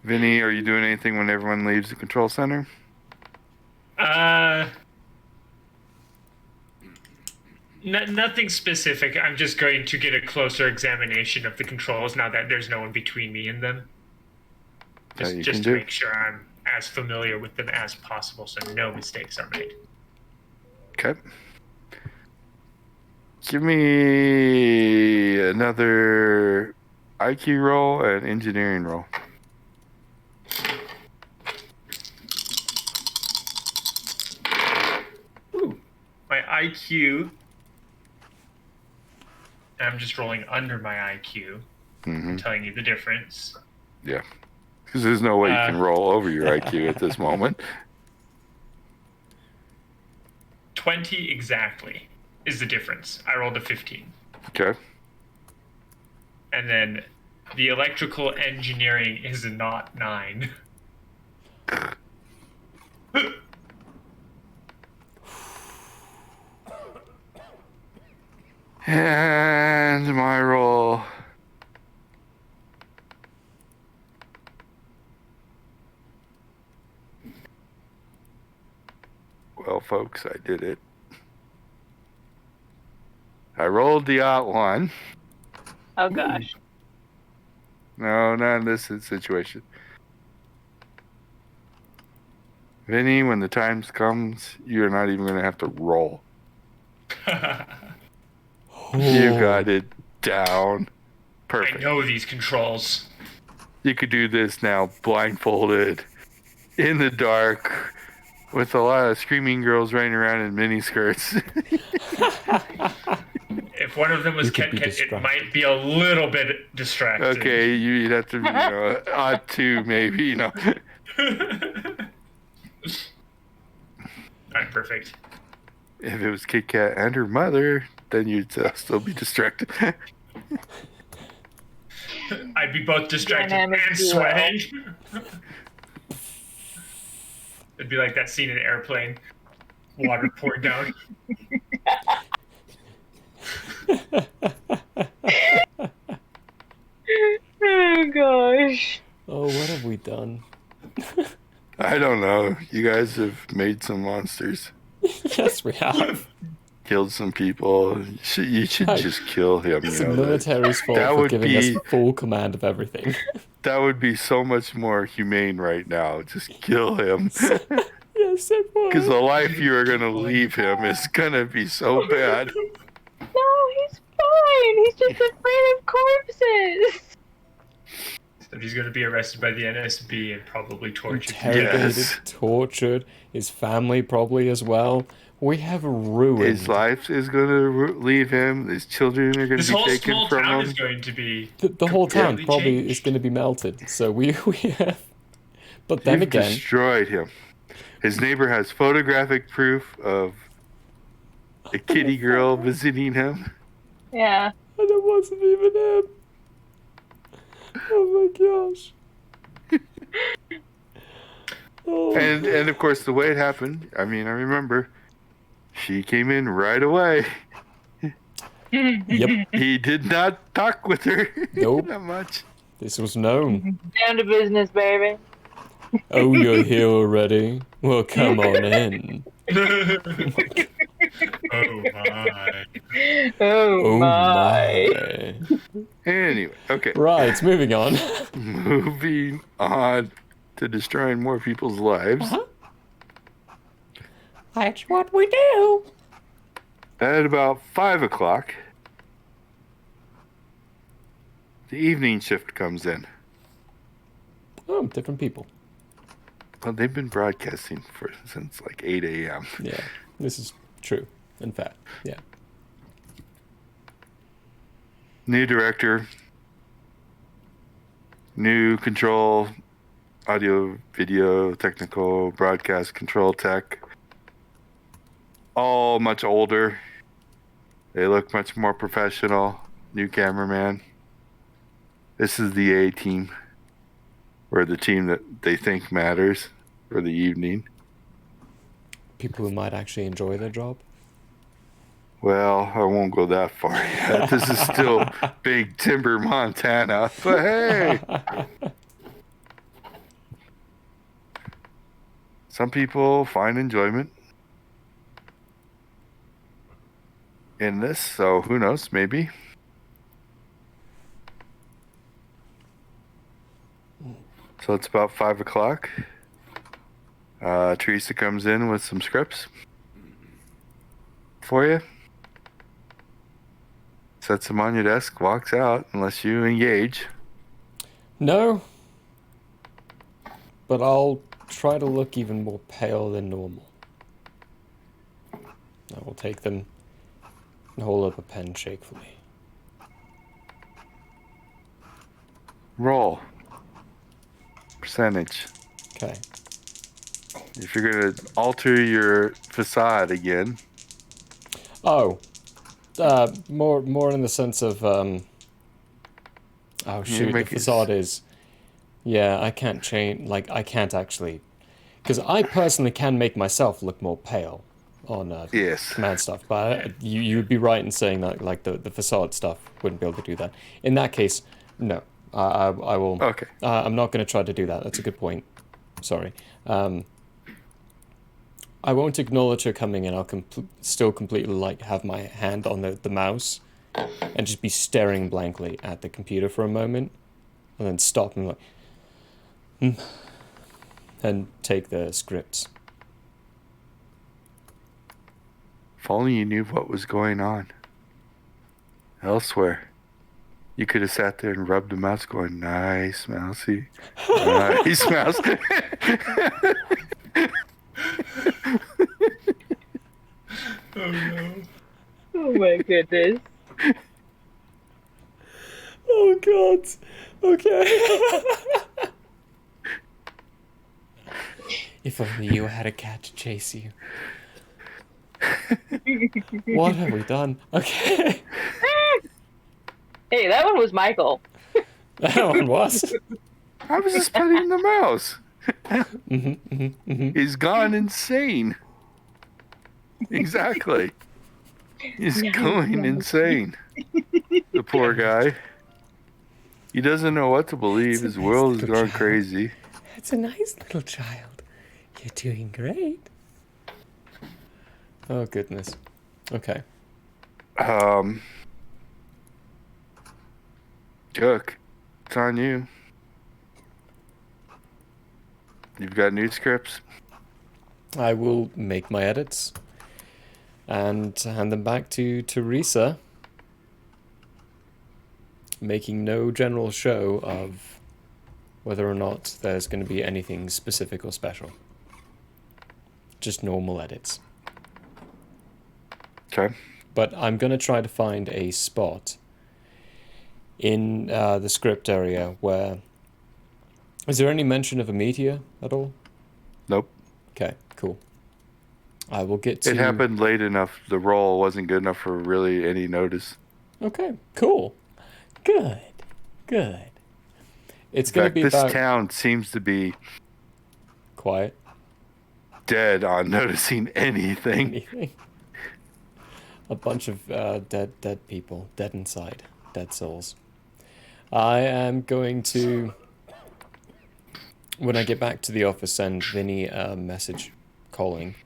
Speaker 1: Vinny, are you doing anything when everyone leaves the control center?
Speaker 10: Nothing specific. I'm just going to get a closer examination of the controls now that there's no one between me and them. Just to make sure I'm as familiar with them as possible so no mistakes are made.
Speaker 1: Okay. Give me another IQ roll and engineering roll.
Speaker 10: Ooh, my IQ. I'm just rolling under my IQ.
Speaker 1: Mm-hmm.
Speaker 10: I'm telling you the difference.
Speaker 1: Yeah. Because there's no way you can roll over your IQ at this moment.
Speaker 10: 20 exactly is the difference. I rolled a 15.
Speaker 1: Okay.
Speaker 10: And then the electrical engineering is not 9.
Speaker 1: And my roll. Well, folks, I did it. I rolled the odd one.
Speaker 3: Oh gosh.
Speaker 1: No, not in this situation. Vinny, when the time comes, you're not even going to have to roll. You got it down. Perfect.
Speaker 10: I know these controls.
Speaker 1: You could do this now blindfolded, in the dark, with a lot of screaming girls running around in miniskirts.
Speaker 10: If one of them was Ket Ket, it might be a little bit distracting.
Speaker 1: Okay, you'd have to, odd two maybe,
Speaker 10: Alright, perfect.
Speaker 1: If it was Kit Kat and her mother, then you'd still be distracted.
Speaker 10: I'd be both distracted and sweating. It'd be like that scene in Airplane. Water poured down.
Speaker 3: Oh gosh.
Speaker 2: Oh, what have we done?
Speaker 1: I don't know. You guys have made some monsters.
Speaker 2: Yes, we have.
Speaker 1: Killed some people. You should just kill him.
Speaker 2: It's the military's fault for giving us full command of everything.
Speaker 1: That would be so much more humane right now. Just kill him.
Speaker 2: Yes, it would.
Speaker 1: Because the life you are going to leave him is going to be so bad.
Speaker 3: No, he's fine. He's just afraid of corpses.
Speaker 10: So he's going to be arrested by the NSB and probably tortured.
Speaker 2: Interrogated, tortured. His family probably as well. We have ruined.
Speaker 1: His life is going to leave him. His children are going to be taken from him. This whole small
Speaker 10: town is going to be
Speaker 2: the whole town probably is going to be melted. So we have. But then
Speaker 1: You've
Speaker 2: again,
Speaker 1: destroyed him. His neighbor has photographic proof of a kitty girl visiting him.
Speaker 3: Yeah.
Speaker 2: And it wasn't even him. Oh my gosh.
Speaker 1: And of course, the way it happened, I mean, I remember, she came in right away.
Speaker 2: Yep.
Speaker 1: He did not talk with her.
Speaker 2: Nope.
Speaker 1: Not much.
Speaker 2: This was known.
Speaker 3: Down to business, baby.
Speaker 2: Oh, you're here already? Well, come on in.
Speaker 10: Oh my.
Speaker 3: Oh my.
Speaker 1: Anyway, okay.
Speaker 2: Right, moving on.
Speaker 1: Moving on to destroying more people's lives.
Speaker 5: That's what we do.
Speaker 1: At about 5 o'clock, the evening shift comes in.
Speaker 2: Oh, different people.
Speaker 1: Well, they've been broadcasting since like 8 a.m.
Speaker 2: Yeah, this is true. In fact, yeah.
Speaker 1: New director, new control, audio, video, technical, broadcast control tech. All much older. They look much more professional. New cameraman. This is the A team. Or the team that they think matters for the evening.
Speaker 2: People who might actually enjoy their job.
Speaker 1: Well, I won't go that far yet. This is still Big Timber, Montana. But hey! Some people find enjoyment in this, so who knows, maybe. So it's about 5 o'clock. Teresa comes in with some scripts for you. Sets them on your desk, walks out, unless you engage.
Speaker 2: No. But I'll try to look even more pale than normal. I will take them and hold up a pen shakefully.
Speaker 1: Roll. Percentage.
Speaker 2: Okay.
Speaker 1: If you're going to alter your facade again.
Speaker 2: Oh. More in the sense of, oh shoot, the facade is... Yeah, I can't change, like, I can't actually... Because I personally can make myself look more pale on
Speaker 1: yes.
Speaker 2: command stuff, but you'd be right in saying that, like, the facade stuff wouldn't be able to do that. In that case, no. I will...
Speaker 1: Okay.
Speaker 2: I'm not going to try to do that. That's a good point. Sorry. I won't acknowledge her coming in. I'll still completely, like, have my hand on the mouse and just be staring blankly at the computer for a moment and then stop and, like... and take the scripts.
Speaker 1: If only you knew what was going on elsewhere. You could have sat there and rubbed the mouse going, nice, mousey. Nice, mouse.
Speaker 10: Oh, no.
Speaker 3: Oh, my goodness.
Speaker 2: Oh, God. Okay. If only you had a cat to chase you. What have we done? Okay.
Speaker 3: Hey, that one was Michael.
Speaker 2: That one was.
Speaker 1: I was just petting the mouse. He's gone insane. Exactly. He's going insane. The poor guy. He doesn't know what to believe. His world has gone crazy.
Speaker 5: It's a nice little child. You're doing great.
Speaker 2: Oh, goodness. Okay.
Speaker 1: Cook, it's on you. You've got new scripts.
Speaker 2: I will make my edits and hand them back to Teresa, making no general show of whether or not there's going to be anything specific or special. Just normal edits.
Speaker 1: Okay.
Speaker 2: But I'm going to try to find a spot in the script area where... Is there any mention of a meteor at all?
Speaker 1: Nope.
Speaker 2: Okay, cool. I will get to...
Speaker 1: It happened late enough. The roll wasn't good enough for really any notice.
Speaker 2: Okay, cool. Good. It's going to be
Speaker 1: this
Speaker 2: about...
Speaker 1: town seems to be...
Speaker 2: quiet.
Speaker 1: Dead on noticing anything.
Speaker 2: A bunch of dead people. Dead inside. Dead souls. I am going to... When I get back to the office, send Vinny a message calling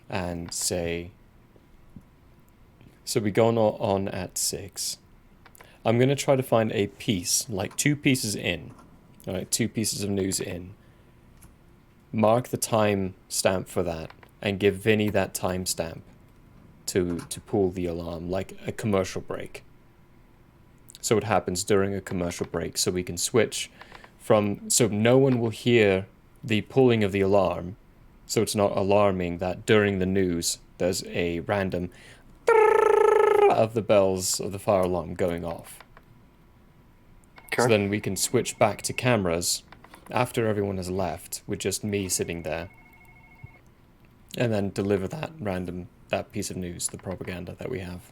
Speaker 2: and say... So we go on at 6. I'm going to try to find a piece, like 2 pieces in. Alright, 2 pieces of news in. Mark the time stamp for that and give Vinny that time stamp to pull the alarm, like a commercial break. So it happens during a commercial break, so we can switch from... So no one will hear the pulling of the alarm, so it's not alarming that during the news there's a random of the bells of the fire alarm going off. Okay. So then we can switch back to cameras after everyone has left, with just me sitting there, and then deliver that piece of news, the propaganda that we have.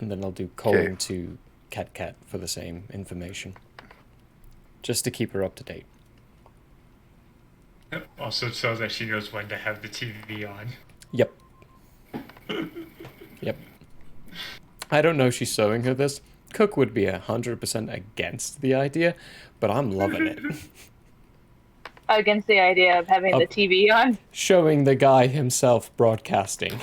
Speaker 2: And then I'll do calling to Cat for the same information. Just to keep her up to date.
Speaker 10: Also so that she knows when to have the TV on.
Speaker 2: Yep. Yep. I don't know if she's showing her this. Cook would be 100% against the idea, but I'm loving it.
Speaker 3: Against the idea of having the TV on?
Speaker 2: Showing the guy himself broadcasting.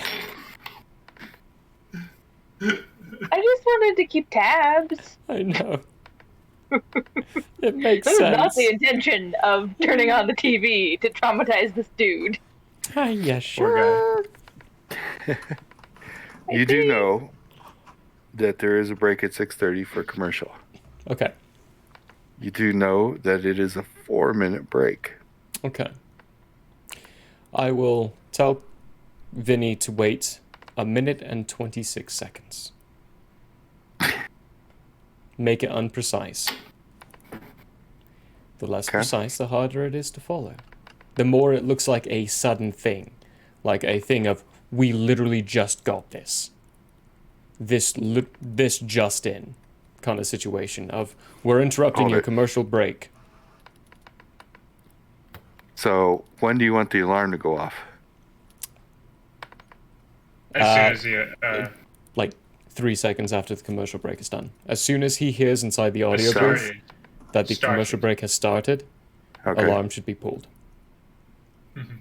Speaker 3: I just wanted to keep tabs.
Speaker 2: I know. It makes
Speaker 3: This
Speaker 2: sense.
Speaker 3: is not the intention of turning on the TV to traumatize this dude.
Speaker 2: Yeah, sure.
Speaker 1: You do know that there is a break at 6:30 for commercial.
Speaker 2: Okay.
Speaker 1: You do know that it is a 4-minute break.
Speaker 2: Okay. I will tell Vinny to wait 1 minute and 26 seconds. Make it unprecise. The less precise, the harder it is to follow. The more it looks like a sudden thing. Like a thing of, we literally just got this. This just in kind of situation of, we're interrupting your commercial break.
Speaker 1: So, when do you want the alarm to go off?
Speaker 10: As soon as
Speaker 2: like 3 seconds after the commercial break is done. As soon as he hears inside the audio booth that the commercial break has started, alarm should be pulled.
Speaker 10: Mm-hmm.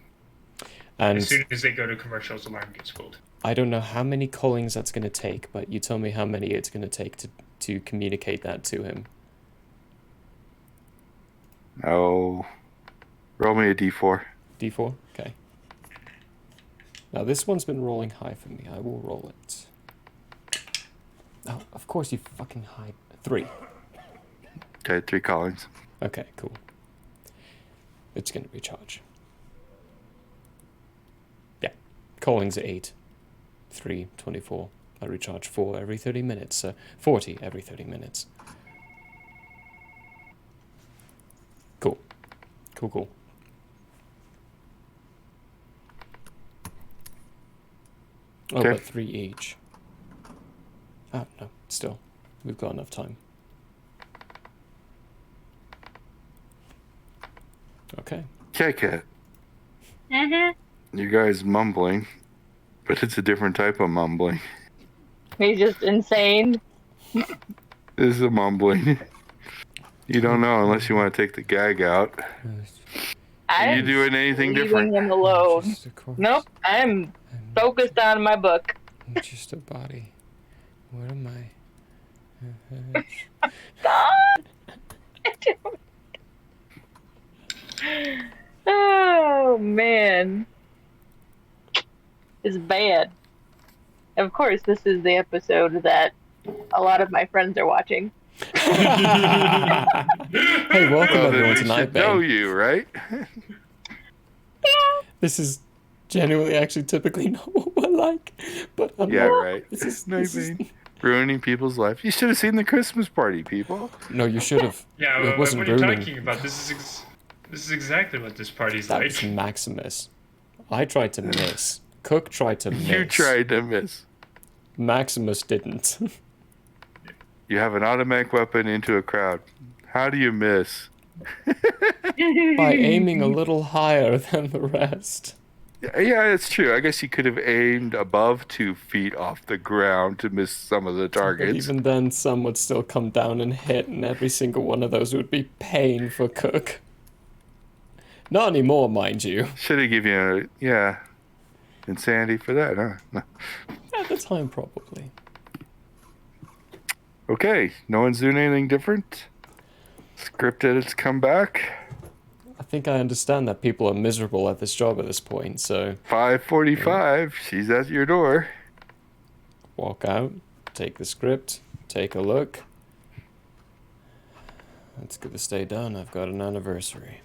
Speaker 2: And
Speaker 10: as soon as they go to commercials, alarm gets pulled.
Speaker 2: I don't know how many callings that's going to take, but you tell me how many it's going to take to communicate that to him.
Speaker 1: Oh, roll me a d4.
Speaker 2: D4? Okay. Now this one's been rolling high for me. I will roll it. Oh, of course you fucking hide. 3.
Speaker 1: Okay, 3 callings.
Speaker 2: Okay, cool. It's going to recharge. Yeah. Callings at 8. 3, 24. I recharge 4 every 30 minutes. So 40 every 30 minutes. Cool. Cool. Oh,
Speaker 1: Okay.
Speaker 2: but 3 each. Oh, no, still. We've got enough time. Okay.
Speaker 1: Cat.
Speaker 3: Mm-hmm.
Speaker 1: You guys mumbling, but it's a different type of mumbling.
Speaker 3: He's just insane.
Speaker 1: This is a mumbling. You don't know unless you want to take the gag out. Are you doing anything different?
Speaker 3: Leaving him alone. Nope, I'm focused on my book.
Speaker 5: I'm just a body. What am I?
Speaker 3: God! Oh, man. It's bad. Of course, this is the episode that a lot of my friends are watching.
Speaker 2: Hey, welcome everyone to
Speaker 1: Nightbane. Know
Speaker 2: Nightbane.
Speaker 1: you, right?
Speaker 2: This is genuinely actually typically not what we're like, but I'm
Speaker 1: Yeah,
Speaker 2: not.
Speaker 1: right.
Speaker 2: This is
Speaker 1: Nightbane. Ruining people's life. You should have seen the Christmas party, people.
Speaker 2: No, you should have.
Speaker 10: Yeah,
Speaker 2: It wasn't
Speaker 10: what are you
Speaker 2: ruining.
Speaker 10: talking about? This is exactly what this party's
Speaker 2: That
Speaker 10: like.
Speaker 2: was Maximus. I tried to miss. Cook tried to miss.
Speaker 1: You tried to miss.
Speaker 2: Maximus didn't.
Speaker 1: You have an automatic weapon into a crowd. How do you miss?
Speaker 2: By aiming a little higher than the rest.
Speaker 1: Yeah, it's true. I guess you could have aimed above 2 feet off the ground to miss some of the
Speaker 2: But
Speaker 1: targets.
Speaker 2: even then, some would still come down and hit, and every single one of those would be pain for Cook. Not anymore, mind you.
Speaker 1: Should have given you insanity for that, huh? No.
Speaker 2: At the time, probably.
Speaker 1: Okay, no one's doing anything different. Script edits come back.
Speaker 2: I think I understand that people are miserable at this job at this point, so...
Speaker 1: 5:45, she's at your door.
Speaker 2: Walk out, take the script, take a look. It's gonna stay done. I've got an anniversary.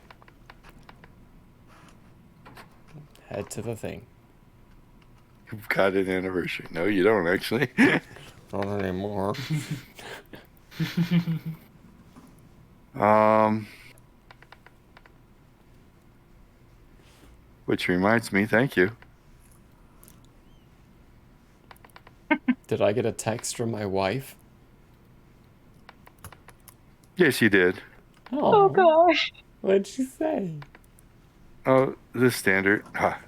Speaker 2: Head to the thing.
Speaker 1: You've got an anniversary. No, you don't, actually.
Speaker 2: Not anymore.
Speaker 1: Which reminds me, thank you.
Speaker 2: Did I get a text from my wife?
Speaker 1: Yes, you did.
Speaker 3: Oh gosh.
Speaker 2: What'd she say?
Speaker 1: Oh, the standard. Ha.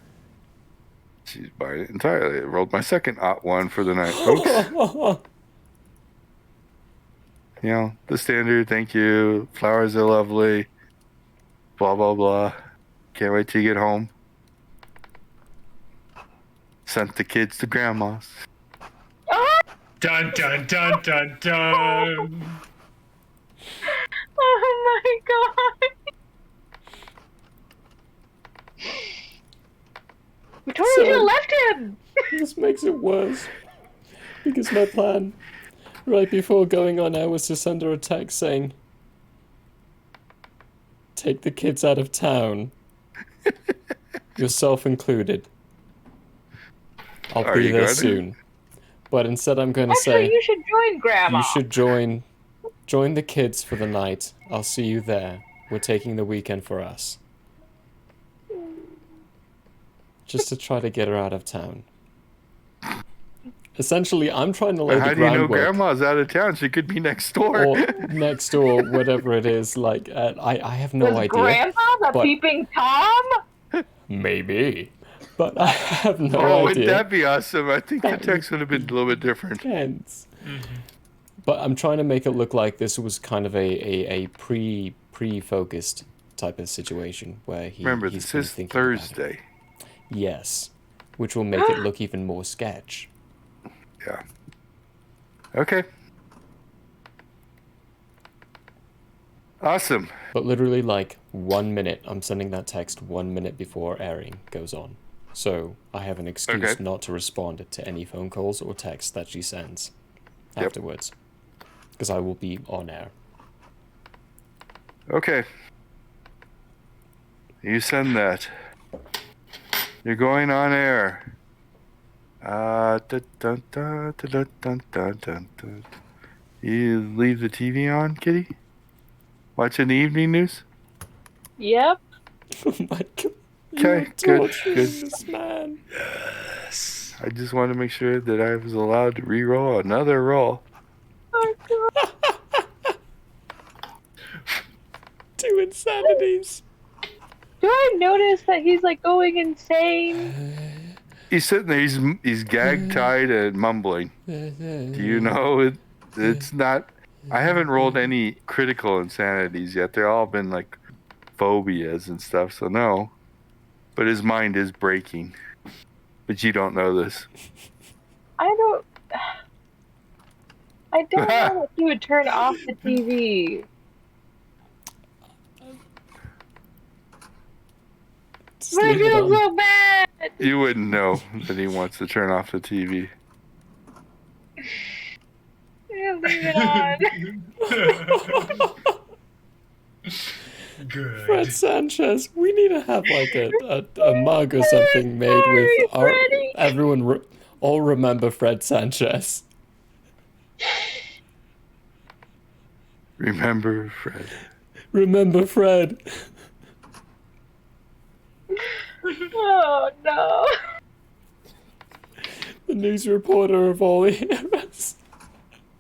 Speaker 1: She's buying it entirely. I rolled my second @1 for the night, folks. You know, the standard. Thank you. Flowers are lovely. Blah, blah, blah. Can't wait till you get home. Sent the kids to grandma's.
Speaker 10: Dun dun dun dun dun.
Speaker 3: Oh my god. We totally should have left him.
Speaker 2: This makes it worse. Because my plan, right before going on air, was to send her a text saying, take the kids out of town. Yourself included. I'll
Speaker 1: Are
Speaker 2: be
Speaker 1: you
Speaker 2: there
Speaker 1: going to?
Speaker 2: soon. But instead I'm going to
Speaker 3: Actually,
Speaker 2: say,
Speaker 3: you should join Grandma.
Speaker 2: you should join the kids for the night. I'll see you there. We're taking the weekend for us. Just to try to get her out of town. Essentially, I'm trying to lay
Speaker 1: How
Speaker 2: the
Speaker 1: do you know
Speaker 2: groundwork.
Speaker 1: grandma's out of town? She could be next door.
Speaker 2: Or next door, whatever it is. Like, I have no
Speaker 3: Was
Speaker 2: idea.
Speaker 3: Grandpa the
Speaker 2: but
Speaker 3: peeping Tom?
Speaker 2: maybe. But I have no
Speaker 1: Oh,
Speaker 2: idea.
Speaker 1: wouldn't that be awesome? I think the text would have been a little bit different.
Speaker 2: Depends. But I'm trying to make it look like this was kind of a pre-focused type of situation where
Speaker 1: Remember,
Speaker 2: he's
Speaker 1: this
Speaker 2: been
Speaker 1: is
Speaker 2: thinking about it.
Speaker 1: Thursday.
Speaker 2: Yes, which will make it look even more sketch.
Speaker 1: Yeah. Okay. Awesome.
Speaker 2: But literally, like, 1 minute, I'm sending that text 1 minute before airing goes on. So I have an excuse
Speaker 1: Okay.
Speaker 2: not to respond to any phone calls or texts that she sends afterwards. Because I will be on air.
Speaker 1: Okay. You send that. You're going on air. Dun, dun, dun, dun, dun, dun, dun, dun. You leave the TV on, Kitty? Watching the evening news?
Speaker 3: Yep.
Speaker 2: Oh my god.
Speaker 1: Okay, good, good.
Speaker 2: This man.
Speaker 1: Yes. I just wanted to make sure that I was allowed to re-roll another roll.
Speaker 3: Oh god.
Speaker 2: 2 insanities.
Speaker 3: Do I notice that he's like going insane?
Speaker 1: He's sitting there, he's gag-tied and mumbling. Do you know it's not... I haven't rolled any critical insanities yet. They've all been like phobias and stuff, so no. But his mind is breaking. But you don't know this.
Speaker 3: I don't know that he would turn off the TV. But I feel so bad.
Speaker 1: You wouldn't know that he wants to turn off the TV.
Speaker 3: Leave it on.
Speaker 10: Good.
Speaker 2: Fred Sanchez, we need to have like a mug or something made with our
Speaker 3: Freddy.
Speaker 2: everyone all remember Fred Sanchez.
Speaker 1: Remember Fred.
Speaker 2: Remember Fred.
Speaker 3: Oh no.
Speaker 2: The news reporter of all eras.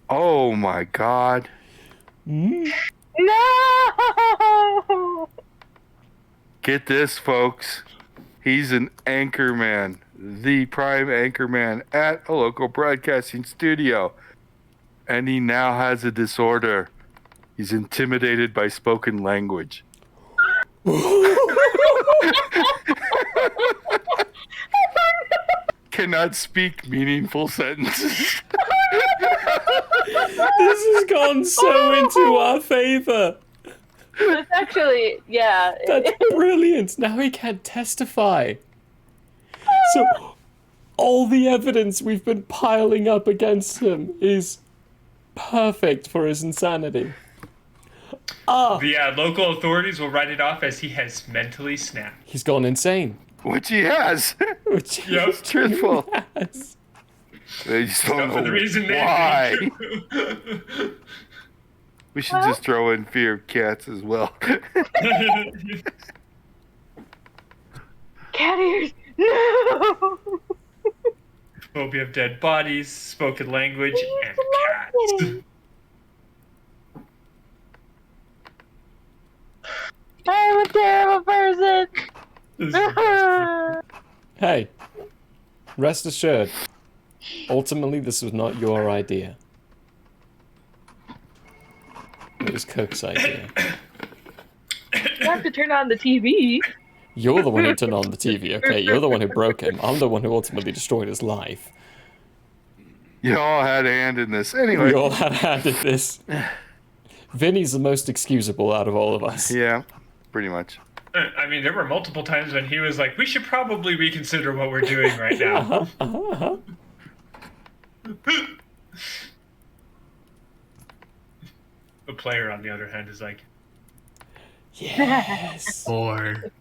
Speaker 1: Oh my god.
Speaker 3: No.
Speaker 1: Get this, folks. He's an anchorman, the prime anchorman at a local broadcasting studio. And he now has a disorder. He's intimidated by spoken language. Cannot speak meaningful sentences.
Speaker 2: This has gone so into our favor.
Speaker 3: That's actually, yeah.
Speaker 2: That's brilliant. Now he can't testify. So all the evidence we've been piling up against him is perfect for his insanity.
Speaker 10: The local authorities will write it off as he has mentally snapped.
Speaker 2: He's gone insane.
Speaker 1: Which he has.
Speaker 2: Which
Speaker 10: Yep.
Speaker 1: It's truthful.
Speaker 2: has.
Speaker 1: They just don't
Speaker 10: Except for
Speaker 1: know
Speaker 10: the reason
Speaker 1: why.
Speaker 10: they
Speaker 1: We should just throw in fear of cats as well.
Speaker 3: Cat ears. No.
Speaker 10: phobia of dead bodies, spoken language, and cats.
Speaker 3: I'm a terrible person.
Speaker 2: Hey, rest assured, ultimately this was not your idea. It was Cook's idea.
Speaker 3: You have to turn on the TV.
Speaker 2: You're the one who turned on the TV, okay? You're the one who broke him. I'm the one who ultimately destroyed his life.
Speaker 1: You all had a hand in this. Anyway.
Speaker 2: We all had a hand in this. Vinny's the most excusable out of all of us.
Speaker 1: Yeah, pretty much.
Speaker 10: I mean, there were multiple times when he was like, we should probably reconsider what we're doing right now. The player, on the other hand, is like,
Speaker 2: yes.
Speaker 10: Or...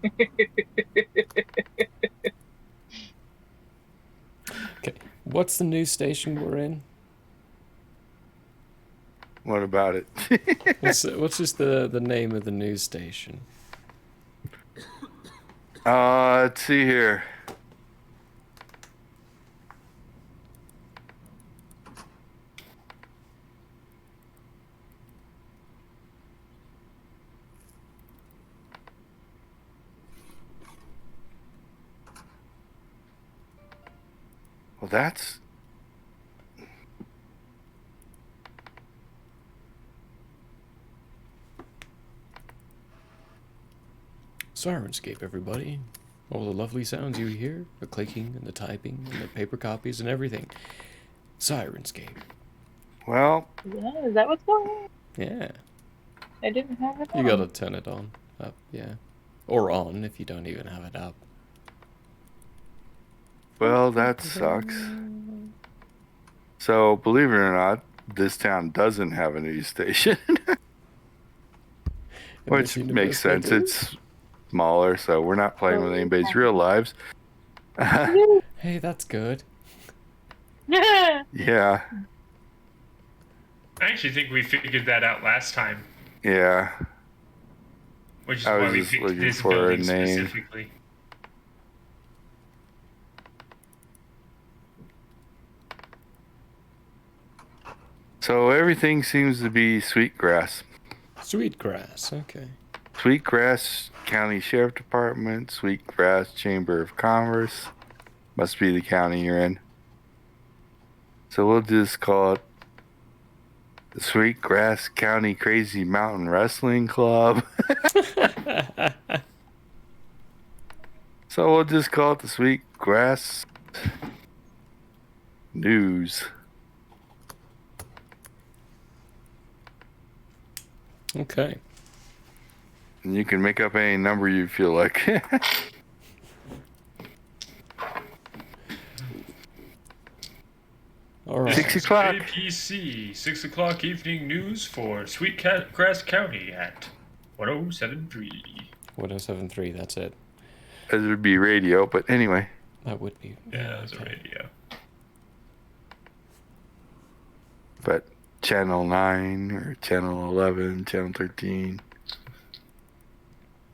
Speaker 2: Okay, what's the news station we're in?
Speaker 1: What about it?
Speaker 2: What's just the name of the news station?
Speaker 1: Let's see here. Well, that's...
Speaker 2: Sirenscape, everybody. All the lovely sounds you hear, the clicking and the typing and the paper copies and everything. Sirenscape.
Speaker 1: Well...
Speaker 3: Yeah, is that what's going on?
Speaker 2: Yeah.
Speaker 3: I didn't have it on.
Speaker 2: You gotta turn it on. Up, yeah. Or on if you don't even have it up.
Speaker 1: Well, that sucks. So, believe it or not, this town doesn't have a news station. Which makes sense. It's smaller, so we're not playing with anybody's real lives.
Speaker 2: Hey, that's good.
Speaker 1: Yeah.
Speaker 10: I actually think we figured that out last time.
Speaker 1: Yeah.
Speaker 10: Which is
Speaker 1: I
Speaker 10: why
Speaker 1: was
Speaker 10: we
Speaker 1: just
Speaker 10: picked
Speaker 1: looking
Speaker 10: this
Speaker 1: for a
Speaker 10: building
Speaker 1: name.
Speaker 10: specifically.
Speaker 1: So everything seems to be Sweetgrass.
Speaker 2: Sweetgrass, okay.
Speaker 1: Sweetgrass County Sheriff Department, Sweetgrass Chamber of Commerce. Must be the county you're in. So we'll just call it the Sweetgrass County Crazy Mountain Wrestling Club. So we'll just call it the Sweetgrass News.
Speaker 2: Okay.
Speaker 1: And you can make up any number you feel like.
Speaker 2: All right.
Speaker 1: 6 o'clock.
Speaker 10: APC, 6 o'clock evening news for Sweetgrass County at 1073.
Speaker 2: 1073, that's it.
Speaker 1: As it would be radio, but anyway.
Speaker 2: That would be.
Speaker 10: Yeah, it's a radio.
Speaker 1: But channel 9 or channel 11, channel 13,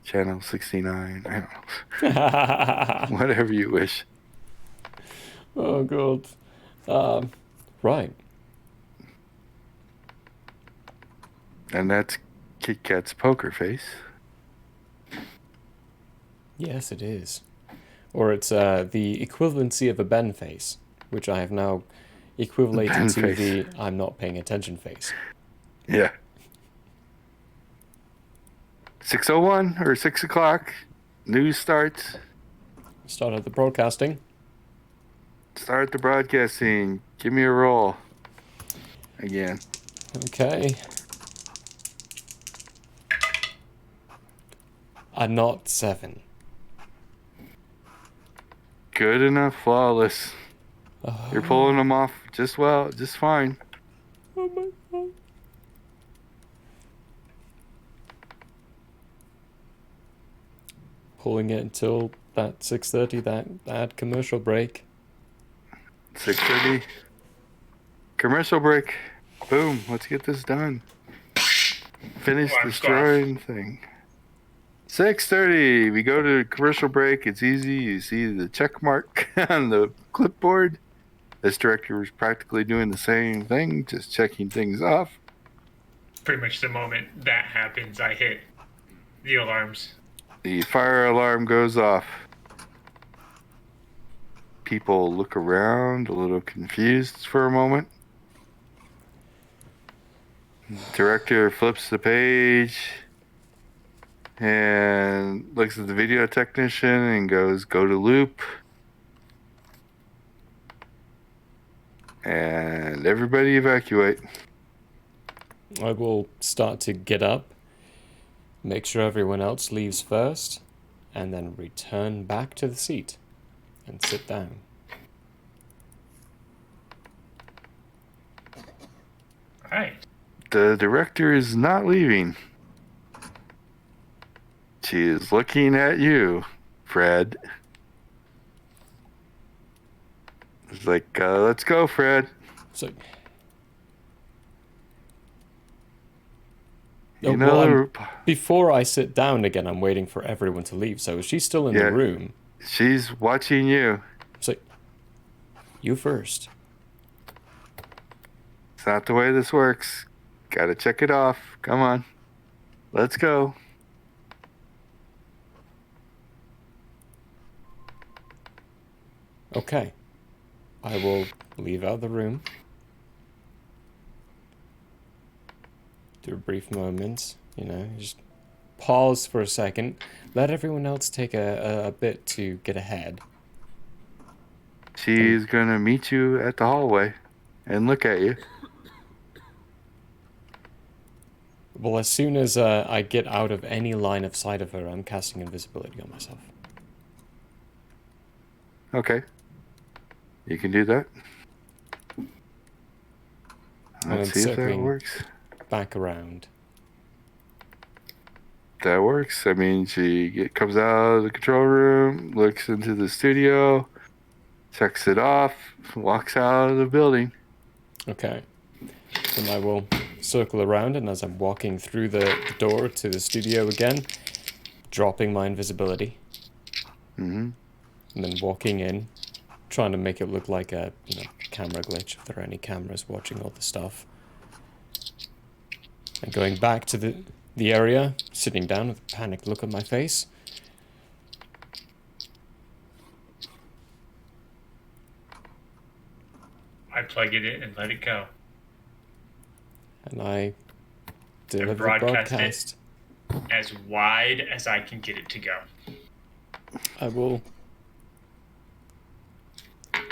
Speaker 1: channel 69, I don't know. Whatever you wish.
Speaker 2: Oh, God. Right.
Speaker 1: And that's Kit Kat's poker face.
Speaker 2: Yes, it is. Or it's the equivalency of a Ben face, which I have now equivalated to
Speaker 1: face.
Speaker 2: the I'm not paying attention face.
Speaker 1: Yeah. 6:01 or 6 o'clock. News starts.
Speaker 2: Start at the broadcasting.
Speaker 1: Start the broadcasting. Give me a roll. Again.
Speaker 2: Okay. A not 7.
Speaker 1: Good enough, flawless. You're pulling them off just well, just fine.
Speaker 2: Oh my God. Pulling it until that 6:30, that ad commercial break.
Speaker 1: 6:30. Commercial break. Boom. Let's get this done. Finish
Speaker 10: Oh, I'm
Speaker 1: destroying thing. 6:30. We go to commercial break. It's easy. You see the check mark on the clipboard. This director was practically doing the same thing, just checking things off.
Speaker 10: Pretty much the moment that happens, I hit the alarms.
Speaker 1: The fire alarm goes off. People look around, a little confused for a moment. Director flips the page and looks at the video technician and goes, "Go to loop." And everybody evacuate.
Speaker 2: I will start to get up, make sure everyone else leaves first, and then return back to the seat and sit down.
Speaker 10: Right.
Speaker 1: The director is not leaving. She is looking at you, Fred. It's like, let's go, Fred.
Speaker 2: So, before I sit down again, I'm waiting for everyone to leave. So she's still in the room.
Speaker 1: She's watching you.
Speaker 2: So, you first.
Speaker 1: It's not the way this works. Gotta check it off. Come on. Let's go.
Speaker 2: Okay. I will leave out the room. Do a brief moment, just pause for a second. Let everyone else take a bit to get ahead.
Speaker 1: She's gonna meet you at the hallway and look at you.
Speaker 2: Well, as soon as I get out of any line of sight of her, I'm casting invisibility on myself.
Speaker 1: Okay. You can do that.
Speaker 2: Let's
Speaker 1: see if that works.
Speaker 2: Back around.
Speaker 1: That works. I mean, she comes out of the control room, looks into the studio, checks it off, walks out of the building.
Speaker 2: Okay. Then I will circle around, and as I'm walking through the door to the studio again, dropping my invisibility.
Speaker 1: Mm-hmm.
Speaker 2: And then walking in, trying to make it look like a camera glitch, if there are any cameras watching all the stuff. And going back to the area, sitting down with a panicked look on my face.
Speaker 10: I plug it in and let it go.
Speaker 2: And I deliver
Speaker 10: And
Speaker 2: the
Speaker 10: broadcast it as wide as I can get it to go.
Speaker 2: I will.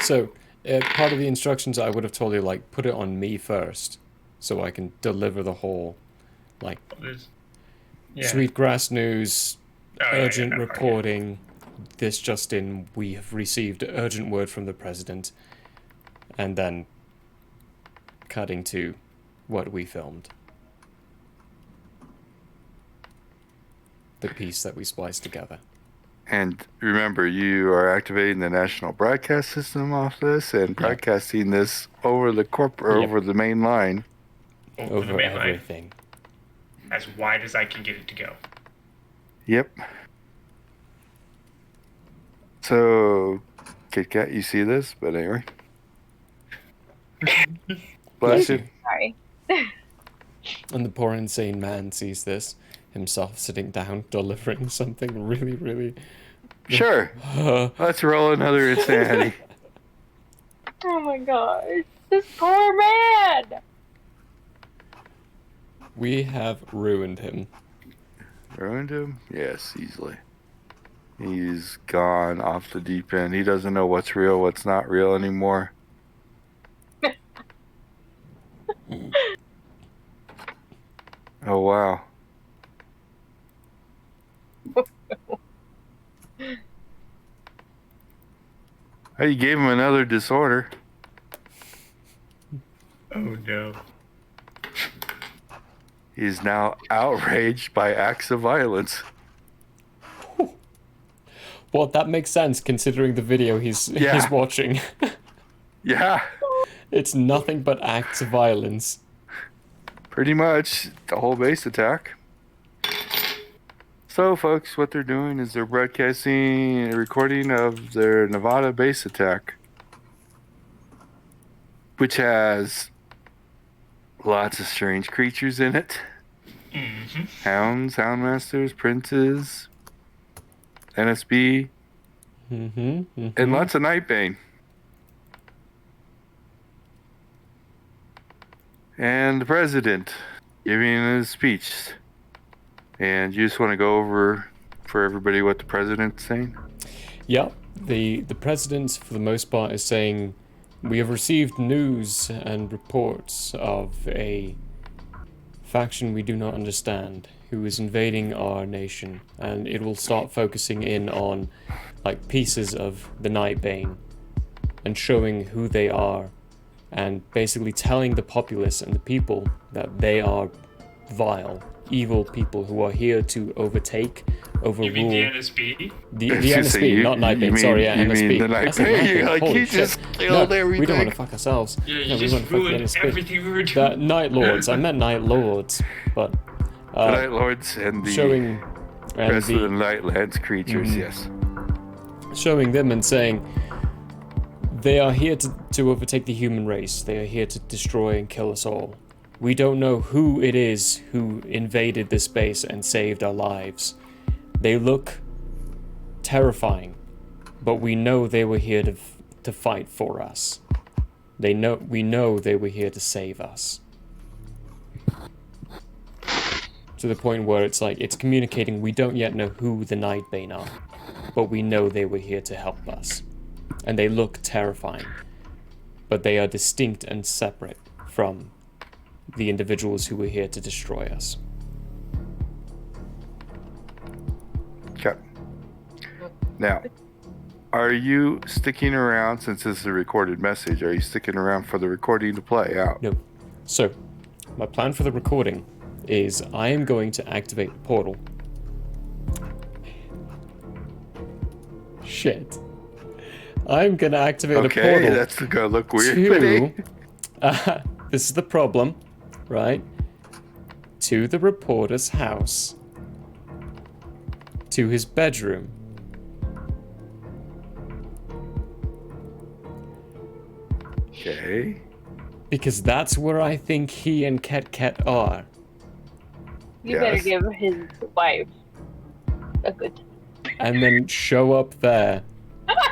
Speaker 2: So, part of the instructions I would have told you, put it on me first, so I can deliver the whole, Sweetgrass News, urgent reporting, this just in, we have received urgent word from the president, and then cutting to what we filmed. The piece that we spliced together.
Speaker 1: And remember, you are activating the national broadcast system off this and broadcasting this over the over the main line.
Speaker 10: Over the main
Speaker 2: everything.
Speaker 10: Line. As wide as I can get it to go.
Speaker 1: Yep. So, Kit Kat, you see this, but anyway. Bless you.
Speaker 3: Sorry.
Speaker 2: And the poor insane man sees this, himself sitting down, delivering something really, really...
Speaker 1: Sure. Let's roll another insanity.
Speaker 3: Oh my gosh. This poor man!
Speaker 2: We have ruined him.
Speaker 1: Ruined him? Yes, easily. He's gone off the deep end. He doesn't know what's real, what's not real anymore. Oh, wow. Oh, you gave him another disorder.
Speaker 10: Oh, no.
Speaker 1: He's now outraged by acts of violence.
Speaker 2: Well, that makes sense considering the video he's watching.
Speaker 1: Yeah.
Speaker 2: It's nothing but acts of violence.
Speaker 1: Pretty much the whole base attack. So, folks, what they're doing is they're broadcasting a recording of their Nevada base attack, which has lots of strange creatures in it.
Speaker 10: Mm-hmm.
Speaker 1: Hounds, Houndmasters, Princes, NSB, and lots of Nightbane. And the president giving his speech. And you just want to go over for everybody what the president's saying?
Speaker 2: Yep. The president, for the most part, is saying, we have received news and reports of a faction we do not understand who is invading our nation, and it will start focusing in on like pieces of the Nightbane and showing who they are, and basically telling the populace and the people that they are vile, evil people who are here to overrule.
Speaker 10: You mean the NSB?
Speaker 2: The NSB, not Nightbane. Sorry, yeah, NSB.
Speaker 1: mean the
Speaker 2: I said
Speaker 1: Nightbane? You're like,
Speaker 2: Holy
Speaker 1: you
Speaker 2: shit.
Speaker 1: just killed everything.
Speaker 2: We don't want to fuck ourselves.
Speaker 10: Yeah, you
Speaker 2: No, we
Speaker 10: just
Speaker 2: want to fuck the
Speaker 10: ruined
Speaker 2: NSB.
Speaker 10: everything we were doing.
Speaker 2: The Night Lords. I meant Night Lords, but
Speaker 1: the Night Lords and the
Speaker 2: showing
Speaker 1: rest of the Nightlands creatures, yes.
Speaker 2: Showing them and saying they are here to overtake the human race. They are here to destroy and kill us all. We don't know who it is who invaded this base and saved our lives. They look terrifying, but we know they were here to fight for us. We know they were here to save us. To the point where it's like, it's communicating, we don't yet know who the Nightbane are, but we know they were here to help us. And they look terrifying, but they are distinct and separate from the individuals who were here to destroy us.
Speaker 1: Okay. Now, are you sticking around, since this is a recorded message, are you sticking around for the recording to play out?
Speaker 2: No. So, my plan for the recording is I am going to activate the portal. Shit. I'm gonna activate a portal.
Speaker 1: Okay, that's gonna look weird.
Speaker 2: This is the problem, right? To the reporter's house. To his bedroom.
Speaker 1: Okay.
Speaker 2: Because that's where I think he and Ket are.
Speaker 3: You better give his wife a good
Speaker 2: And then show up there.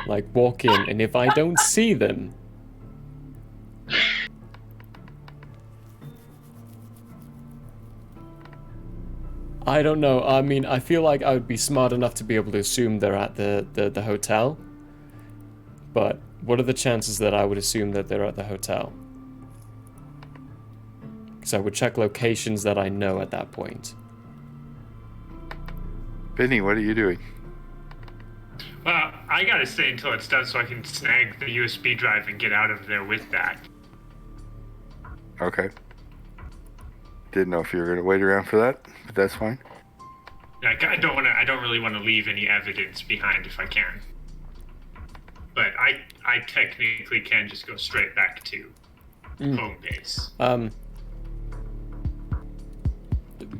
Speaker 2: Like, walk in, and if I don't see them... I don't know. I mean, I feel like I would be smart enough to be able to assume they're at the hotel. But what are the chances that I would assume that they're at the hotel? Because I would check locations that I know at that point.
Speaker 1: Vinny, what are you doing?
Speaker 4: Well, I gotta stay until it's done so I can snag the USB drive and get out of there with that.
Speaker 1: Okay. Didn't know if you were gonna wait around for that, but that's fine.
Speaker 4: Like, I don't really want to leave any evidence behind if I can. But I technically can just go straight back to home base.